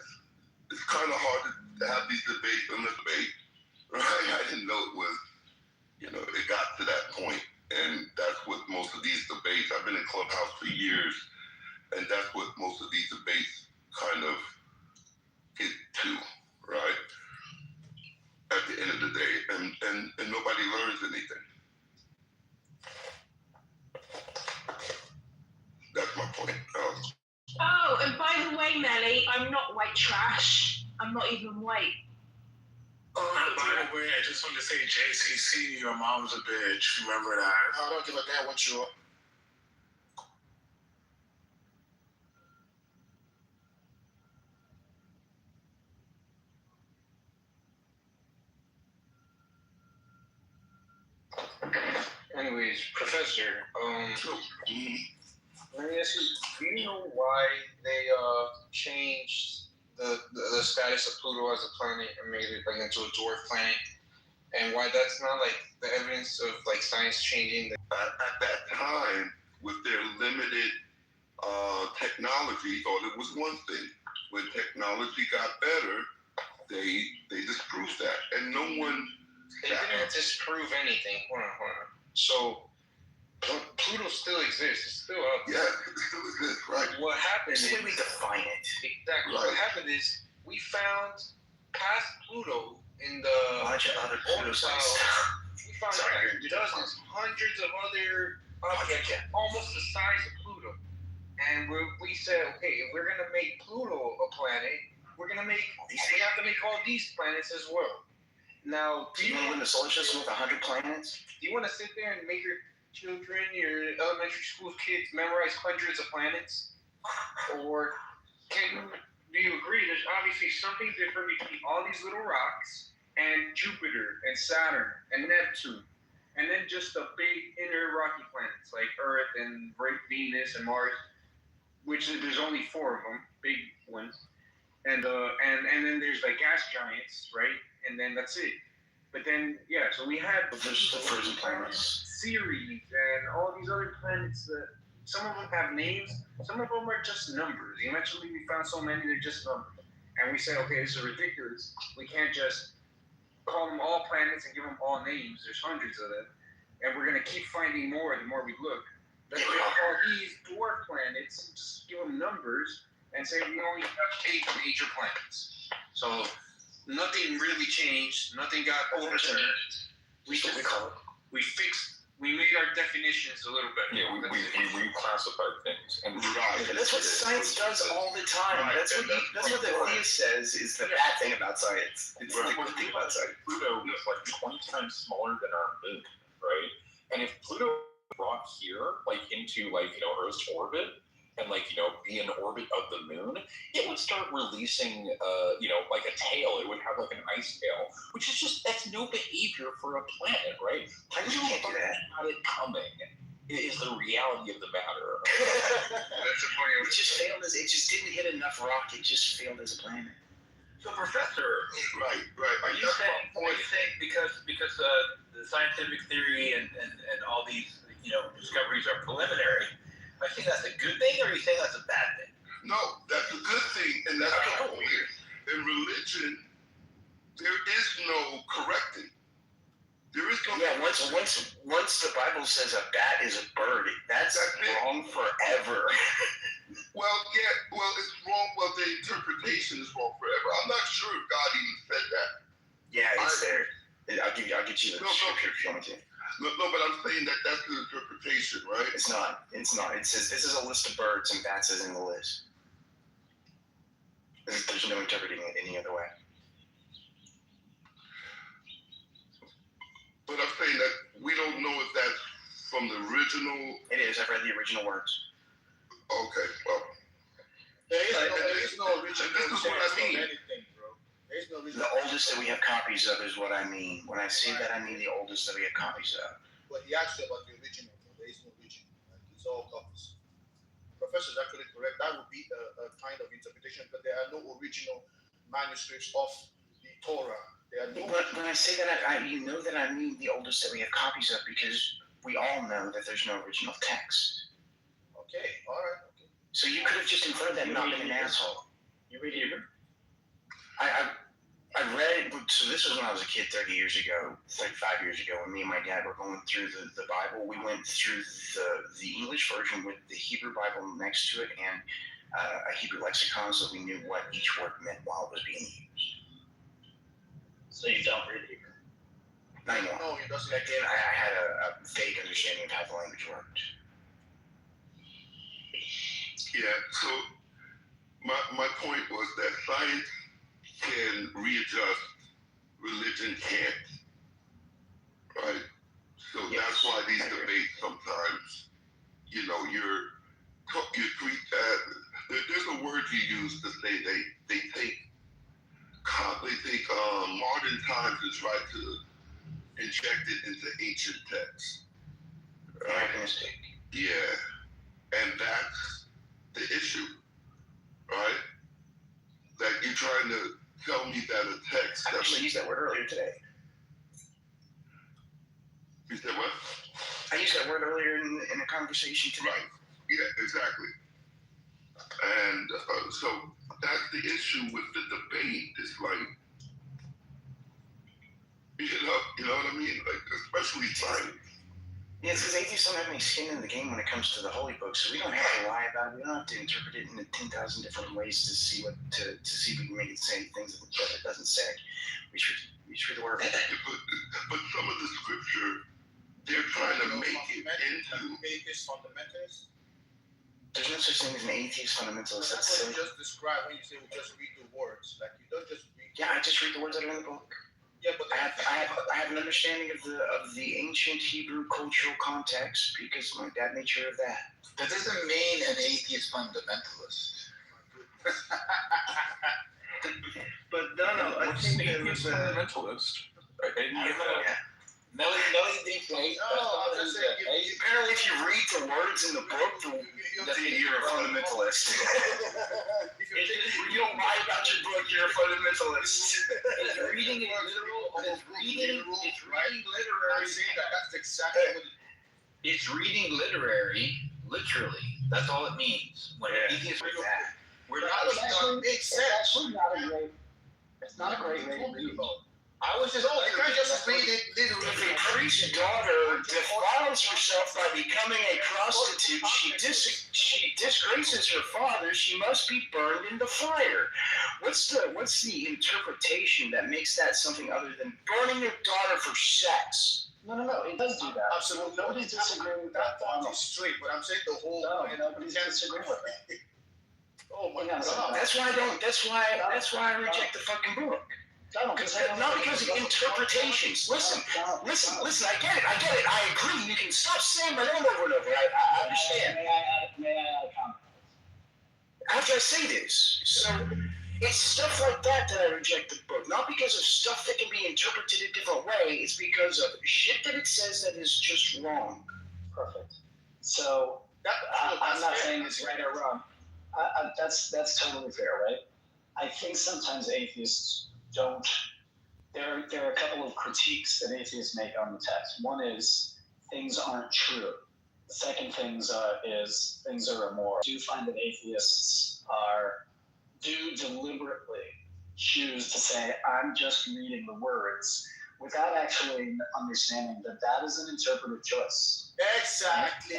it's kind of hard to have these debates in the debate. Right? I didn't know it was, it got to that point. And that's what most of these debates, I've been in Clubhouse for years, and that's what most of these debates kind of get to, right? At the end of the day, and nobody learns anything. That's my point. Oh, and by the way, Melly, I'm not white trash. I'm not even white. Oh, by the way, I just want to say, JCC, your mom's a bitch. Remember that. I don't give a damn what you are. Anyways, Professor, let me ask you, do you know why they changed the status of Pluto as a planet and made it like into a dwarf planet, and why that's not like the evidence of like science changing? At that time, with their limited technology, thought it was one thing. When technology got better, they disproved that, and no one. They didn't disprove anything. Hold on. So Pluto still exists. It's still out there. Yeah, it still exists, right. What happened is we define it. Exactly. Right. What happened is we found past Pluto in the bunch of other Pluto sites. We found dozens, hundreds of other objects almost the size of Pluto. And we said, okay, if we're gonna make Pluto a planet, we have to make all these planets as well. Now, do you know in the solar system with 100 planets? Do you want to sit there and make your children, your elementary school kids, memorize hundreds of planets? Or do you agree there's obviously something different between all these little rocks and Jupiter and Saturn and Neptune, and then just the big inner rocky planets like Earth and Venus and Mars, which there's only 4 of them, big ones. And then there's like gas giants, right? And then that's it. But then, so we had there's the frozen planets, Ceres, and all these other planets that some of them have names, some of them are just numbers. Eventually, we found so many they're just numbers, and we said, okay, this is ridiculous. We can't just call them all planets and give them all names. There's hundreds of them, and we're gonna keep finding more the more we look. Let's call these dwarf planets, just give them numbers, and say we only have 8 major planets. So nothing really changed. Nothing got overturned. We made our definitions a little bit. Yeah, we reclassified things. And that's what science does all the time. Right. That's what the theist says is the bad thing about science. It's the good thing about science. Pluto is like 20 times smaller than our moon, right? And if Pluto brought here, like into Earth's orbit, and be in orbit of the moon, it would start releasing like a tail. It would have like an ice tail, which is that's no behavior for a planet, right? How do you think about it coming? is the reality of the matter. That's a funny. It just failed as it just didn't hit enough rock. It just failed as a planet. So, Professor, Right. are you saying because the scientific theory and all these discoveries are preliminary? Are you saying that's a good thing, or are you saying that's a bad thing? No, that's a good thing, and that's the point. In religion, there is no correcting. There is no. Yeah, once the Bible says a bat is a bird, that's wrong forever. Well, it's wrong. Well, the interpretation is wrong forever. I'm not sure if God even said that. Yeah, it's there. I'll get you the scripture if you want me to. No, but I'm saying that's the interpretation, right? It's not. It says this is a list of birds and bats is in the list. There's no interpreting it any other way. But I'm saying that we don't know if that's from the original. It is. I've read the original words. Okay, well. There is no original This is what I mean. anything, bro. There is no original. The oldest that we have copies of is what I mean. When I say that, I mean the oldest that we have copies of. But he asked you about the original. There is no original. Like, it's all copies. Professor is actually correct. That would be a kind of interpretation, but there are no original manuscripts of the Torah. But when I say that, you know that I mean the oldest that we have copies of because we all know that there's no original text. Okay, all right. Okay. So you could have just inferred that and not been an asshole. You read Hebrew? I read, so this was when I was a kid 35 years ago, when me and my dad were going through the Bible. We went through the English version with the Hebrew Bible next to it and a Hebrew lexicon so we knew what each word meant while it was being used. So you don't read Hebrew? Not anymore. No, he doesn't. Again, I had a vague understanding of how the language worked. Yeah, so my point was that science can readjust, religion can't, right? So that's why these debates sometimes, you treat there's a word you use to say they think modern times and try to inject it into ancient texts. Right? Yeah. And that's the issue, right? That you're trying to tell me that a text... I actually used that word earlier today. You said what? I used that word earlier in a conversation today. Right. Yeah, exactly. And so that's the issue with the debate. It's like, you know what I mean? Like, especially science. Yeah, it's because atheists don't have any skin in the game when it comes to the holy book, so we don't have to lie about it. We don't have to interpret it in 10,000 different ways to see if we can make it say things that it doesn't say. We should read the word. But some of the scripture, they're trying to make it into atheist fundamentalist. There's no such thing as an atheist fundamentalist. That's what you just described when you say we just read the words. Like you don't just read. Yeah, I just read the words that are in the book. Yeah, but I have an understanding of the ancient Hebrew cultural context because my dad made sure of that. That doesn't mean an atheist fundamentalist. But no, I think it was a fundamentalist. Nelly thinks apparently if you read the words in the book, you're a fundamentalist. If you don't lie about your book, you're a fundamentalist. Is reading it literal? It's reading literary. That's exactly what it's reading literary, literally. That's all it means. When atheists read that, we're not. Makes sense. It's not a great way to read. I was just, you can't just read it literally. If a priest's daughter defiles herself by becoming a prostitute, she disgraces her father, she must be burned in the fire. What's the interpretation that makes that something other than burning your daughter for sex? No, it does do that. Absolutely. Nobody's disagreeing with that. That's straight, but I'm saying the whole. No, nobody's disagreeing with that. Oh my God. That's why I reject the fucking book. Not because of interpretations. Listen. I get it. I agree. You can stop saying my name over and over. I understand. May I add a comment? After I say this, so it's stuff like that I reject the book. Not because of stuff that can be interpreted a different way. It's because of shit that it says that is just wrong. Perfect. So I'm not saying it's right or wrong. That's totally fair, right? I think sometimes atheists don't. There are a couple of critiques that atheists make on the text. One is things aren't true. The second thing is things are immoral. I do find that atheists do deliberately choose to say, I'm just reading the words, without actually understanding that that is an interpretive choice. Exactly.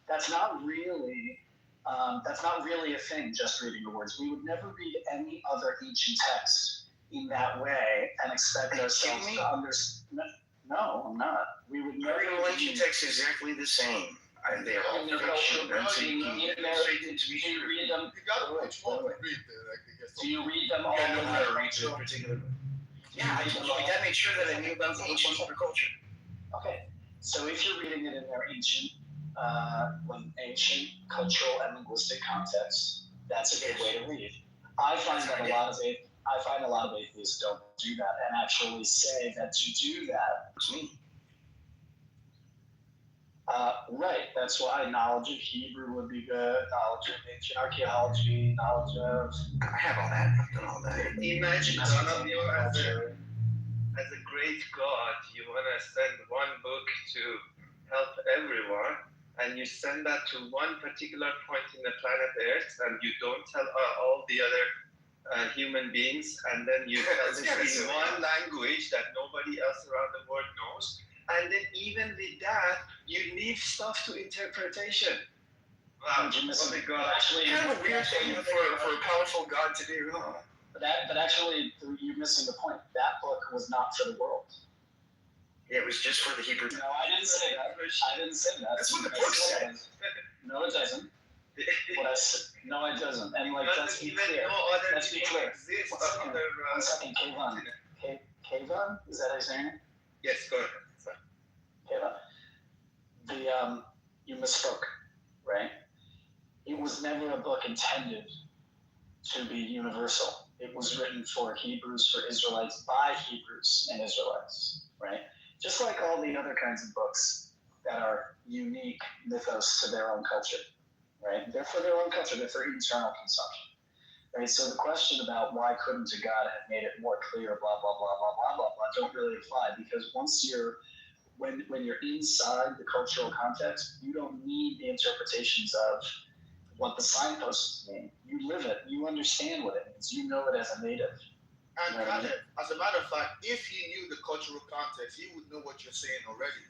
That's not really a thing, just reading the words. We would never read any other ancient text in that way and expect ourselves to understand. No, I'm not. We would never read all ancient texts exactly the same. They're all fiction. Do you read them? Do you read them all? I know how to read them particularly. Yeah, I gotta make sure that I knew about the ancient Hebrew culture. Okay, so if you're reading it in their ancient cultural and linguistic context, that's a good way to read. I find a lot of atheists don't do that and actually say that to do that. It's me. Right, that's why knowledge of Hebrew would be good, knowledge of ancient archaeology, knowledge of... I have all that, I've done all that. Imagine one of you as a great God, you want to send one book to help everyone, and you send that to one particular point in the planet Earth, and you don't tell all the other human beings, and then you tell this in one language that nobody else around the world knows. And then even with that, you leave stuff to interpretation. Wow, what a God. Actually, kind of a weird thing for a powerful God to do, huh? But actually, you're missing the point. That book was not for the world. Yeah, it was just for the Hebrew. No, I didn't say that. That's what the book said. No, it doesn't. No, it doesn't. And let's be clear. Let's be clear. One second, Kayvon. Kayvon? Is that his name? Yes, go ahead. You misspoke, right? It was never a book intended to be universal. It was written for Hebrews, for Israelites, by Hebrews and Israelites, right? Just like all the other kinds of books that are unique mythos to their own culture, right? They're for their own culture, they're for internal consumption, right? So the question about why couldn't a God have made it more clear, blah, blah, blah, blah, blah, blah, blah, don't really apply, because when you're inside the cultural context, you don't need the interpretations of what the signposts mean. You live it. You understand what it means. You know it as a native. And as a matter of fact, if he knew the cultural context, he would know what you're saying already.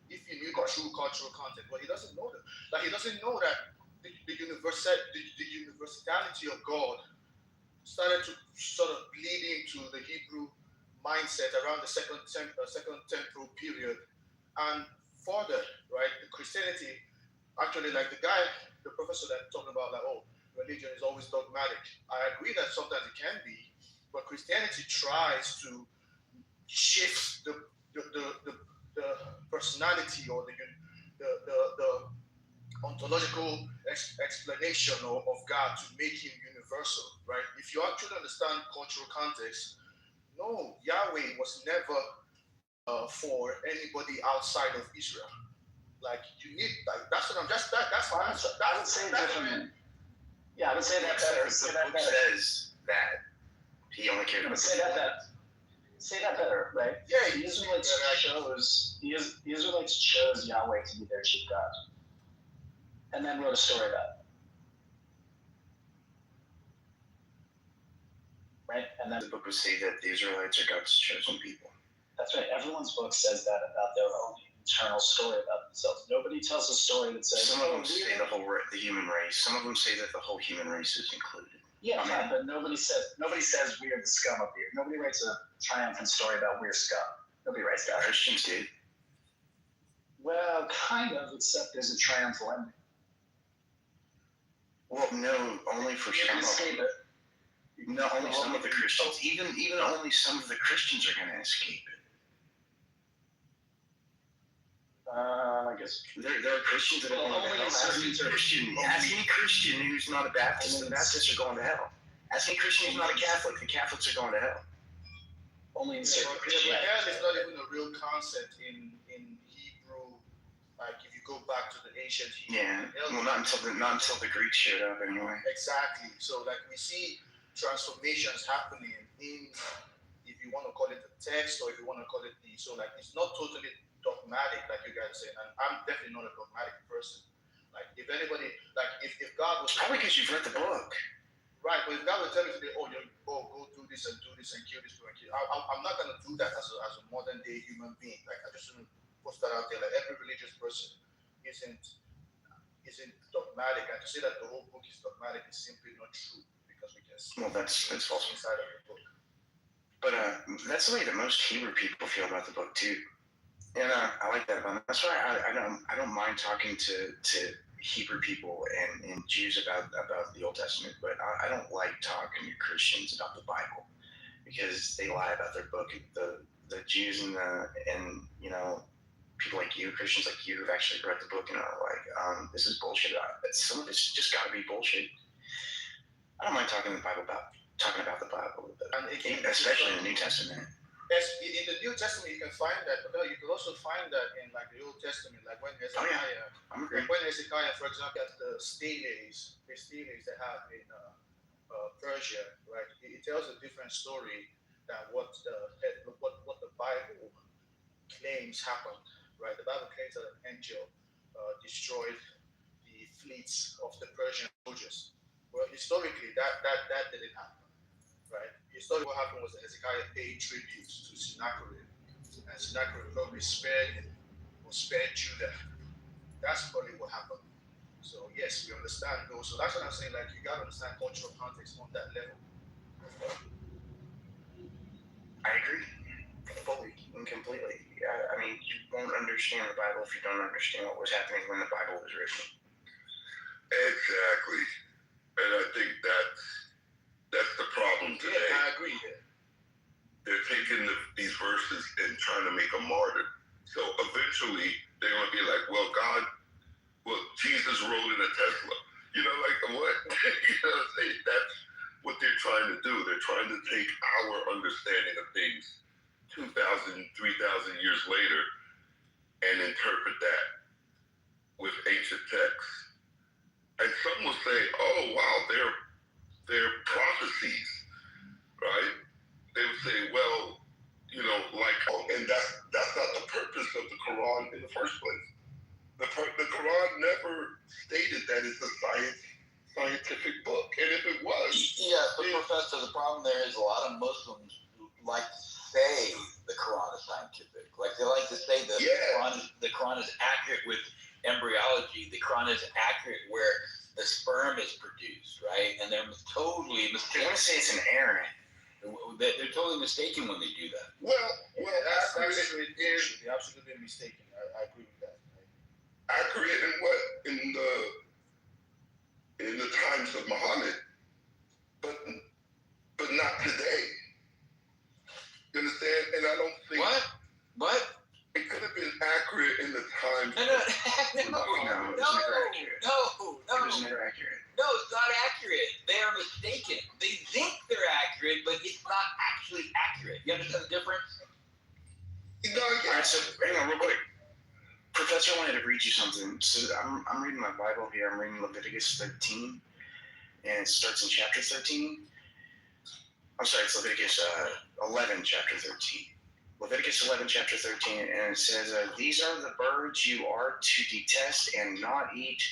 If he knew the true cultural context, but he doesn't know that. Like he doesn't know that the universality of God started to sort of bleed into the Hebrew mindset around the second temporal period and further, right? The Christianity, actually, like the professor that talking about, like, oh, religion is always dogmatic. I agree that sometimes it can be, but Christianity tries to shift the personality or the ontological explanation of God to make him universal, right? If you actually understand cultural context, no, Yahweh was never for anybody outside of Israel. Like you need, like that's what I'm just that's fine. I would say it differently. Yeah, I would say that better. The book says that he only cared about say that better, right? Yeah, the Israelites chose Yahweh to be their chief God, and then wrote a story about it. Right, and then the book would say that the Israelites are God's chosen people. That's right. Everyone's book says that about their own internal story about themselves. Nobody tells a story that says some of them say the human race. Some of them say that the whole human race is included. Yeah, fine, but nobody says we're the scum of the earth. Nobody writes a triumphant story about we're scum. Nobody writes that. Christians did. Well, kind of, except there's a triumphal ending. Well, no, only for some of them. Not only some of the Christians. Even only some of the Christians are going to escape it. I guess there are Christians that are going to hell. Ask any Christian who's not a Baptist. The Baptists are going to hell. Ask any Christian who's not a Catholic. The Catholics are going to hell. Only in certain Christianity. Hell is not even a real concept in Hebrew Like if you go back to the ancient Hebrew, well, not until the Greeks showed up anyway. Exactly. So like we see transformations happening in, if you want to call it the text, or if you want to call it so like it's not totally dogmatic like you guys say, and I'm definitely not a dogmatic person. Like if anybody, like if God was probably because you've read the book. Right, but if God will tell me today, go do this and kill this person, I'm not going to do that as a modern day human being. Like I just want to put that out there. Like every religious person isn't dogmatic, and to say that the whole book is dogmatic is simply not true, because we can see that's false inside of the book. But that's the way that most Hebrew people feel about the book too, and I like that about it. That's why I don't mind talking to Hebrew people and Jews about the Old Testament, but I don't like talking to Christians about the Bible, because they lie about their book. The Jews and people like you, Christians like you, who've actually read the book and are like, this is bullshit. Some of it's just got to be bullshit. I don't mind talking about the Bible, especially in the New Testament. Yes, in the New Testament you can find that, but you can also find that in like the Old Testament, like when Hezekiah, for example, at the steles they have in Persia, right? It tells a different story than what the Bible claims happened, right? The Bible claims that an angel destroyed the fleets of the Persian soldiers. Well, historically, that didn't happen. Right. Historically, what happened was that Hezekiah paid tribute to Sennacherib, and Sennacherib probably spared him or spared Judah. That's probably what happened. So yes, we understand those. So that's what I'm saying. Like you gotta understand cultural context on that level. I agree fully and completely. I mean, you won't understand the Bible if you don't understand what was happening when the Bible was written. Exactly, and I think that's the problem today. Yeah, I agree. They're taking these verses and trying to make a martyr. So eventually they're going to be like, well, Jesus rode in a Tesla. You know, like what? That's what they're trying to do. They're trying to take our understanding of things 2,000, 3,000 years later and interpret that with ancient texts. And some will say, oh, wow, they're prophecies, right? They would say, well, and that's not the purpose of the Quran in the first place. The Quran never stated that it's a scientific book, and if it was, but Professor, the problem there is a lot of Muslims like to say the Quran is scientific. Like they like to say that the Quran is accurate with embryology. The Quran is accurate where the sperm is produced, right? And they're totally mistaken. They want to say it's an error. They're totally mistaken when they do that. Well, that's absolutely mistaken. I agree with that. Accurate in the times of Muhammad, but not today. You understand? And I don't think what? It could have been accurate in the times. No, it was never accurate. No, it's not accurate. They are mistaken. They think they're accurate, but it's not actually accurate. You understand the difference? All right, so hang on real quick. Professor, I wanted to read you something. So I'm reading my Bible here. I'm reading Leviticus 13, and it starts in chapter 13. I'm sorry, it's Leviticus 11, chapter 13. Leviticus 11, chapter 13, and it says, these are the birds you are to detest and not eat,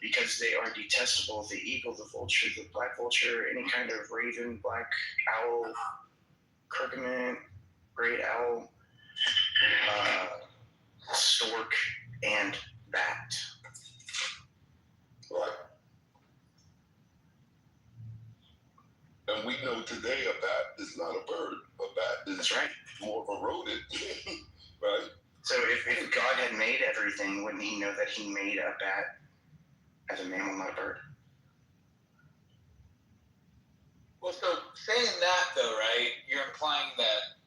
because they are detestable: the eagle, the vulture, the black vulture, any kind of raven, black owl, curcumant, great owl, stork, and bat. Right. And we know today a bat is not a bird. A bat is more of a rodent, right? So if God had made everything, wouldn't he know that he made a bat as a mammal, not a bird? Well, so saying that, though, right, you're implying that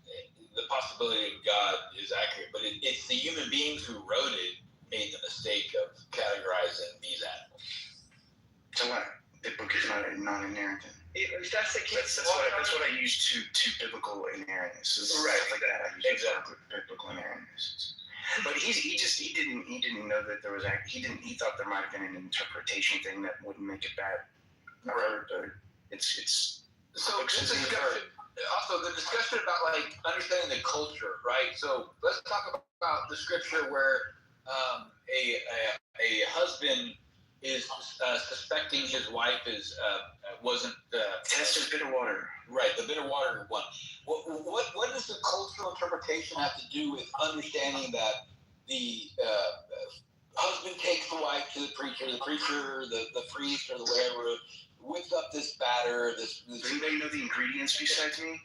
the possibility of God is accurate, but it's the human beings who wrote it made the mistake of categorizing these animals. So what? The book is not inerrant. If that's the case, that's what I use to biblical inerrantness. Right. Stuff like that. I use biblical inerrantness. But he didn't know that there was he thought there might have been an interpretation thing that wouldn't make it bad. It's so this discussion, also the discussion about like understanding the culture, right? So let's talk about the scripture where a husband is suspecting his wife wasn't tested bitter water. Right, the bitter water one. What does the cultural interpretation have to do with understanding that the husband takes the wife to the preacher, the priest, or the whatever, whips up this batter. Does anybody know the ingredients besides me?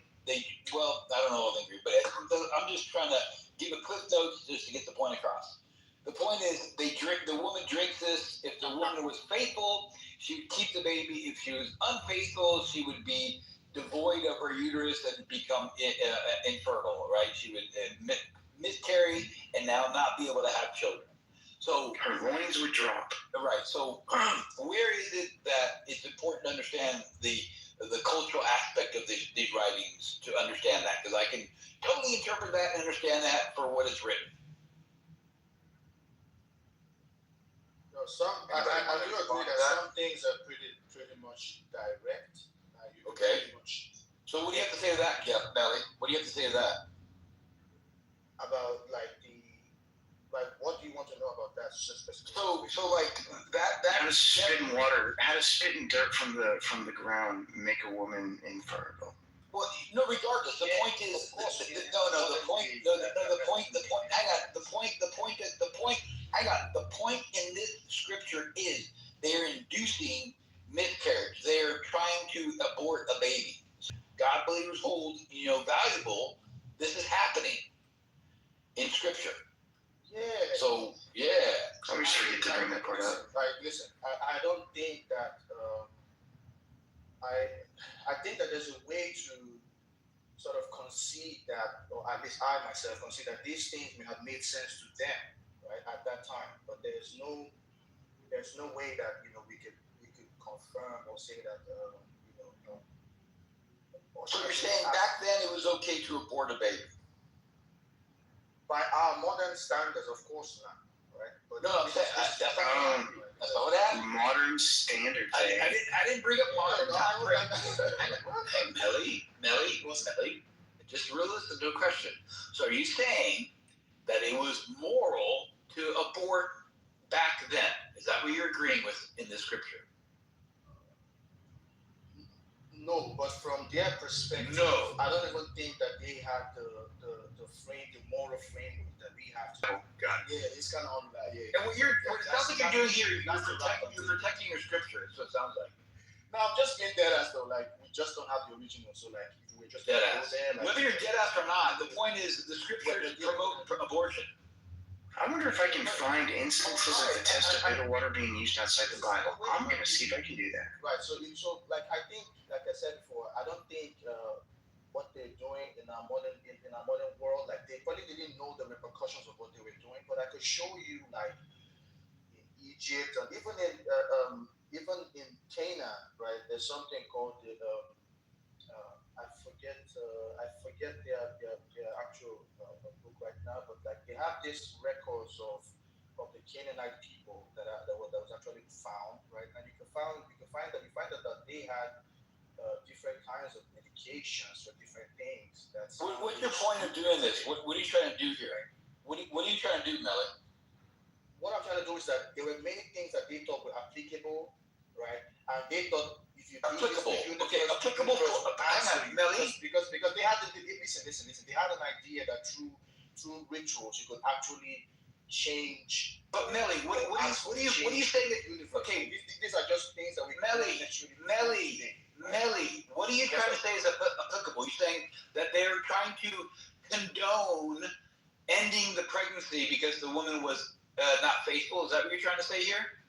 Well, I don't know all the ingredients, but I'm just trying to give a quick note just to get the point across. The point is, the woman drinks this. If the woman was faithful, she would keep the baby. If she was unfaithful, she would be devoid of her uterus and become infertile, right? She would miscarry and now not be able to have children. So her loins would drop. Right. So where is it that it's important to understand the cultural aspect of these writings to understand that? Because I can totally interpret that and understand that for what it's written. No, I do agree that some things are pretty much direct. Okay. So what do you have to say to that, Melly? What do you have to say to that? About what do you want to know about that specifically? So like that how to spit in water, how to spit in dirt from the ground make a woman infertile. Well, no, regardless, the point is the point in this scripture is they're inducing miscarriage. They're trying to abort a baby. God believers hold, valuable. This is happening in scripture. Yeah. So yeah. I always forget to bring that part up. Listen, I don't think that I think that there's a way to sort of concede that, or at least I myself concede that these things may have made sense to them, right, at that time. But there's no way that we could confirm or say that So you're saying back then it was okay to abort a baby? By our modern standards, of course not, right? But no, that's not what happened. Modern standards. I didn't bring up modern time. Melly, just real listen to a question. So are you saying that it was moral to abort back then? Is that what you're agreeing with in the scripture? No, but from their perspective, no. I don't even think that they had the moral framework that we have to. Oh, God. Yeah, it's kind of on that. Yeah. And what it sounds like you're doing here, you're protecting your scripture. That's what it sounds like. No, I'm just being dead ass though. Like we just don't have the original, so like if we're just dead ass. Whether you're dead ass or not, the point is the scriptures promote abortion. I wonder if I can find instances of the test of bitter water being used outside the Bible. I'm going to see if I can do that. Right. So like I think, like I said before, I don't think what they're doing in our modern world, like they probably didn't know the repercussions of what they were doing. But I could show you like in Egypt and even in Canaan, right? There's something called the I forget their actual book right now, but like they have these records of the Canaanite people that was actually found, right? And you find that they had different kinds of medications for different things. What's your point of doing this? What are you trying to do here? What are you trying to do, Melly? What I'm trying to do is that there were many things that they thought were applicable, right? And they thought if you applicable, applicable for Melly, because they had listen. They had an idea that through rituals you could actually change. But Melly, what do you say that? Okay, these are just things that we Melly, what are you trying to say is applicable? You're saying that they're trying to condone ending the pregnancy because the woman was not faithful. Is that what you're trying to say here?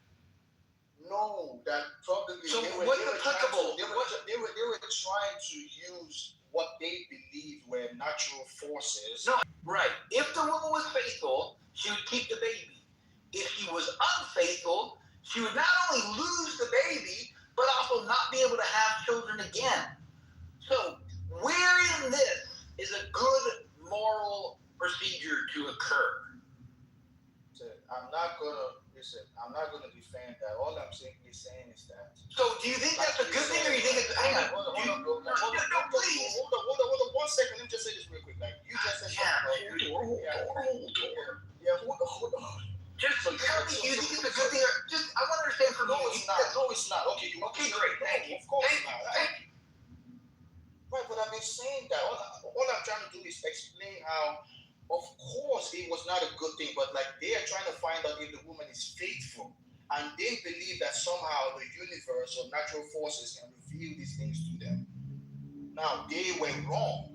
No, that probably. So what's applicable? They were trying to use what they believed were natural forces. No, right. If the woman was faithful, she would keep the baby. If she was unfaithful, she would not only lose the baby, but also not be able to have children again. So where in this is a good moral procedure to occur? I'm not gonna listen. I'm not gonna defend that. All I'm simply saying is that. So do you think that's a good thing, or you think it's? Hang on. Hold on, bro. Please. Hold on. 1 second. Let me just say this real quick. Like you just said something. Hold on. Hold on. Just tell me, you think it's a good thing, or just I want to understand from you. No, it's not. No, it's not. Okay, Okay, great. Thank you. Of course Thank not. you. Thank you. Right, but I've been saying that. All I'm trying to do is explain how, of course, it was not a good thing, but like they are trying to find out if the woman is faithful, and they believe that somehow the universe or natural forces can reveal these things to them. Now they were wrong,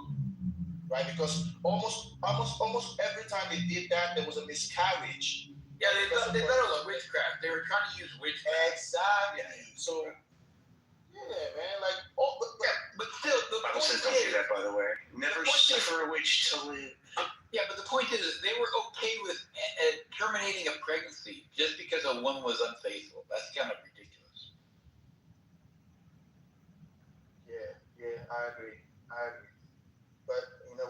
right? Because almost every time they did that, there was a miscarriage. Yeah, they thought it was witchcraft. They were trying to use witchcraft. Exactly. So. Yeah, man. Like, but still, the Bible point says don't do is, that, by the way. Never suffer a witch to live. yeah, but the point is, they were okay with terminating a pregnancy just because a woman was unfaithful. That's kind of ridiculous. Yeah, I agree. But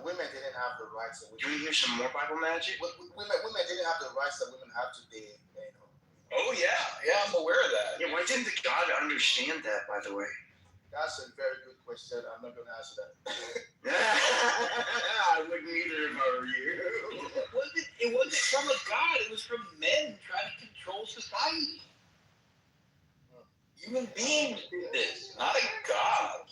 women didn't have the rights that Can we hear some more Bible magic? Women didn't have the rights that women have today. Oh yeah, I'm aware of that. Yeah, why didn't God understand that, by the way? That's a very good question. I'm not going to answer that. I wouldn't either if I were you. It wasn't from a God. It was from men trying to control society. Human beings did this, not a God.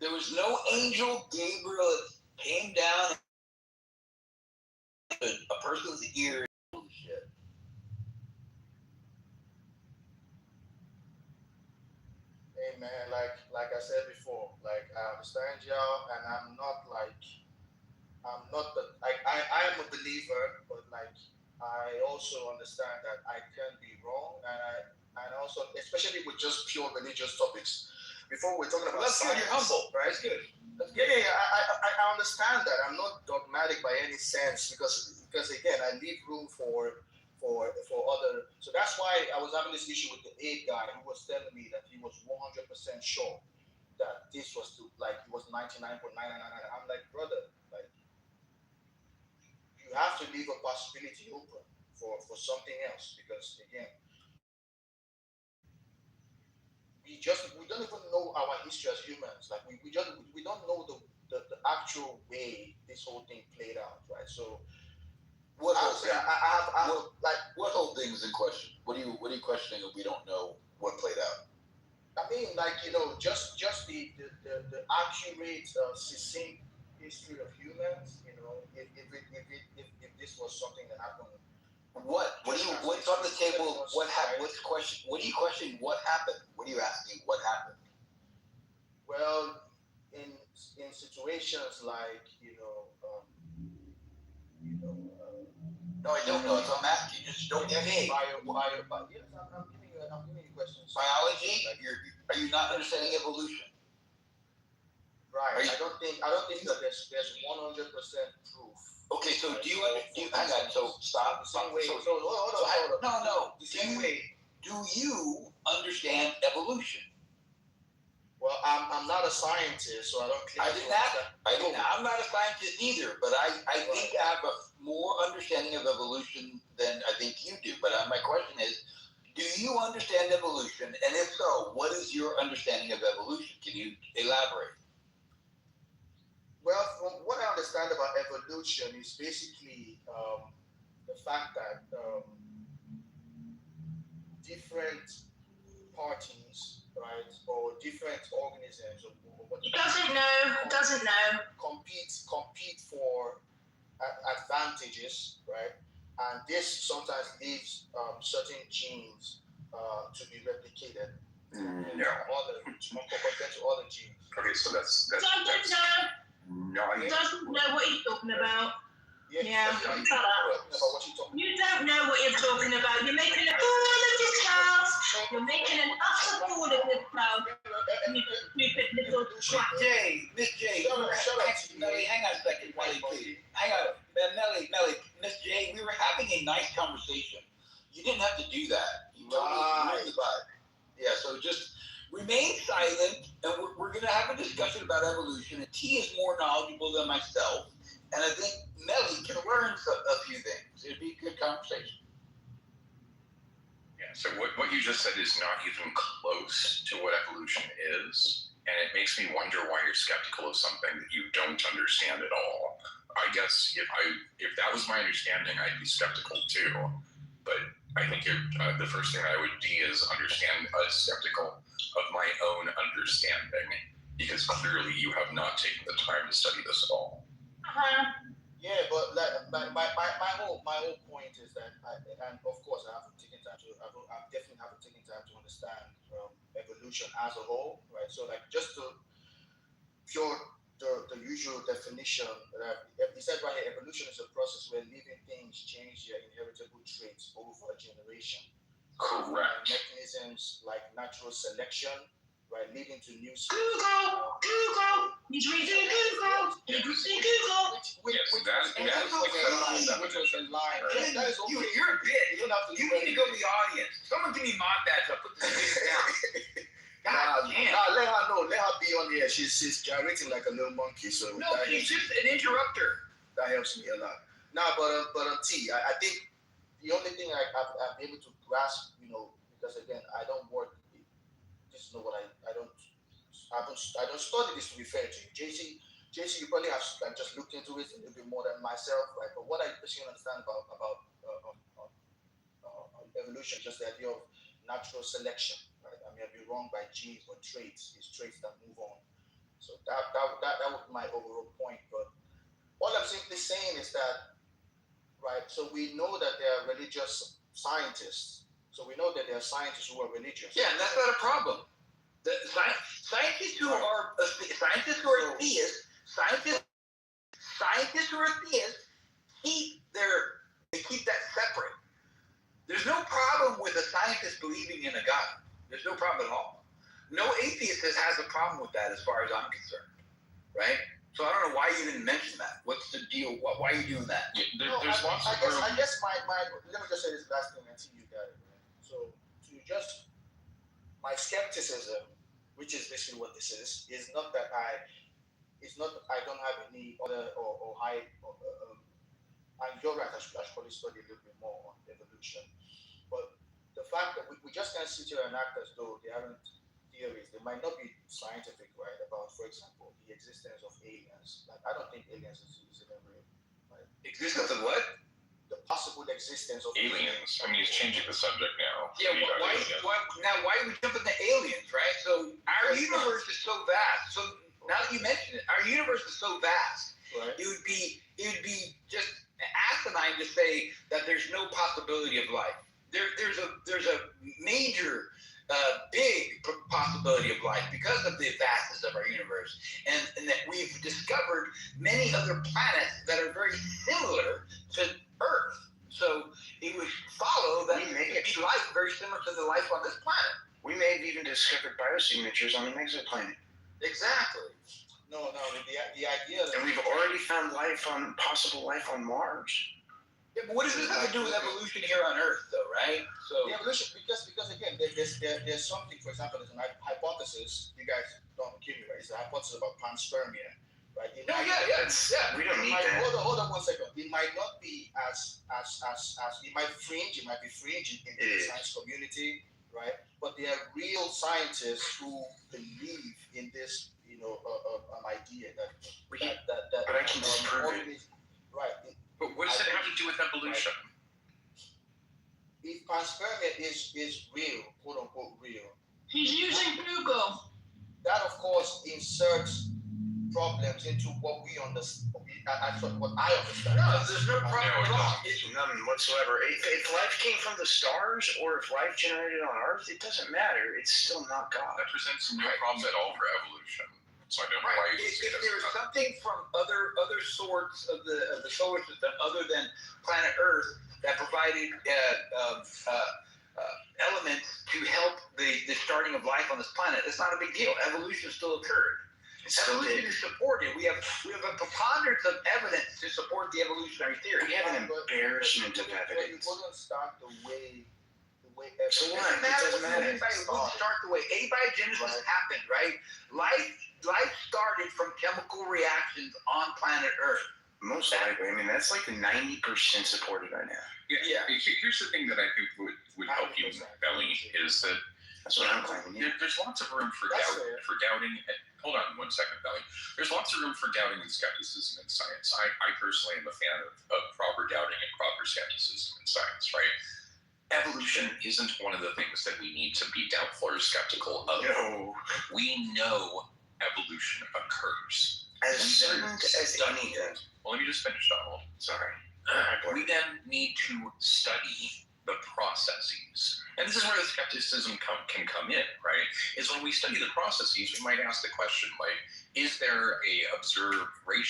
There was no angel Gabriel that came down a person's ear. Shit. Hey man, like I said before, like I understand y'all, and I'm not I am a believer, but like I also understand that I can be wrong, and also especially with just pure religious topics. Before we're talking about That's science, good. You're humble. right? That's good. Yeah. I understand that. I'm not dogmatic by any sense because again, I leave room for other. So that's why I was having this issue with the aid guy who was telling me that he was 100% sure that this was he was 99.999. I'm like, brother, like you have to leave a possibility open for something else because again, we don't even know our history as humans. Like we don't know the actual way this whole thing played out, right? So what what whole thing is in question? What are you questioning if we don't know what played out? I mean, just the accurate, succinct history of humans. If this was something that happened. What's on the table? What happened? What's the question? What are you questioning? What happened? What are you asking? What happened? Well, in situations like no, I don't know. So I'm asking. Just don't give me. Yes, I'm giving you questions. Biology. Are you not understanding evolution? Right. I don't think that there's 100% proof. Okay, so do you hang on? So stop. Hold on. No. The same way. Do you understand evolution? Well, I'm not a scientist, so I don't claim. I'm not a scientist either, but I think I have a more understanding of evolution than I think you do. But my question is, do you understand evolution? And if so, what is your understanding of evolution? Can you elaborate? Well, from what I understand about evolution is basically the fact that different parties, right, or different organisms, doesn't know. Compete for advantages, right? And this sometimes leaves certain genes to be replicated. No. Compared to other genes. Okay, so that's Doesn't know what he's talking about. Yeah. Shut up. You don't know what you're talking about. You're making a fool of yourself. You're making an utter fool of yourself. You stupid little twat. Miss J. Melly, hang on a second, Melly, please. Hang on. Melly, Miss J, we were having a nice conversation. You didn't have to do that. You told me. Yeah, so just remain silent, and we're going to have a discussion about evolution. And T is more knowledgeable than myself, and I think Melly can learn a few things. It'd be a good conversation. So what you just said is not even close to what evolution is, and it makes me wonder why you're skeptical of something that you don't understand at all. I guess if that was my understanding, I'd be skeptical too. But I think the first thing I would be is skeptical of my own understanding, because clearly you have not taken the time to study this at all. Yeah, but like my whole point is that, and of course I definitely haven't taken time to understand evolution as a whole, right? So like just to pure the usual definition that he said right here, evolution is a process where living things change their inheritable traits over a generation. Correct. Mechanisms like natural selection, right, leading to new Google. He's reading Google. Which was a lie. That is okay. You're a bitch. You don't have to. You need to go to the audience. Someone give me mod badge. I'll put this thing down. Let her know. Let her be on here. She's gyrating like a little monkey. So no, she's just an interrupter. That helps me a lot. Now, but T, I think the only thing I'm able to grasp, because again, I don't work. This is not what I don't study this, to be fair to you. JC, you probably have just looked into it a little bit more than myself, right? But what I basically understand about evolution, just the idea of natural selection, right? I mean, I'd be wrong by genes, but traits that move on. So that would be my overall point. But all I'm simply saying is that, right? So we know that there are religious scientists. So we know that there are scientists who are religious. Yeah, and that's not a problem. The scientists who are theists, keep that separate. There's no problem with a scientist believing in a God. There's no problem at all. No atheist has a problem with that, as far as I'm concerned, right? So I don't know why you didn't mention that. What's the deal? Why are you doing that? Yeah, there's lots of room. I guess my let me just say this last thing until you got it. Right? So my skepticism, which is basically what this is not that I don't have any other or high. And you're right. I should probably study a little bit more on evolution. But the fact that we just can't sit here and act as though they haven't theories. They might not be scientific, right? About, for example, the existence of aliens. Like, I don't think aliens is even real. Right? Existence of what? The possible existence of aliens. I mean, he's changing the subject now. Yeah, why are we jumping to aliens, right? So our universe is so vast. So now that you mention it, our universe is so vast. Right. It would be just asinine to say that there's no possibility of life. There's a major big possibility of life because of the vastness of our universe, and that we've discovered many other planets that are very similar to Earth. So it would follow that it would be life very similar to the life on this planet. We may have even discovered biosignatures on an exoplanet. Exactly. No, the idea that... And we've already found possible life on Mars. Yeah, but what does this have to do with evolution here on Earth, though, right? So the evolution, because again, there's something. For example, there's a hypothesis. You guys don't kill me, right? It's a hypothesis about panspermia, right? We don't need that. Hold on 1 second. It might not be as it might fringe. It might be fringe in the science community, right? But there are real scientists who believe in this, idea that but I can disprove it. Right. But what does it have to do with evolution? If panspermia is real, quote unquote real. He's using Google. That of course inserts problems into what we understand. What I understand. No, there's no problem at all. None whatsoever. If life came from the stars, or if life generated on Earth, it doesn't matter. It's still not God. That presents no problem at all for evolution. So I don't know why you if there's something from other sorts of the solar system other than planet Earth that provided elements to help the starting of life on this planet, it's not a big deal. Evolution still occurred. Evolution is supported. We have a preponderance of evidence to support the evolutionary theory. We have an embarrassment of evidence. It wouldn't start the way. So what? It doesn't matter. It wouldn't start the way abiogenesis happened, right? Life started from chemical reactions on planet Earth. Most likely. I mean, that's like 90% supported right now. Yeah. Here's the thing that I think would help you, Belly, is that that's what I'm claiming. Yeah. There's lots of room for doubting. Hold on 1 second, Belly. There's lots of room for doubting and skepticism in science. I personally am a fan of proper doubting and proper skepticism in science, right? Evolution isn't one of the things that we need to be doubtful or skeptical of. No. We know evolution occurs. As certain as anything. Well, let me just finish, Donald. Sorry. We then need to study the processes. And this is where the skepticism can come in, right? Is when we study the processes, we might ask the question, like, is there a observed ratio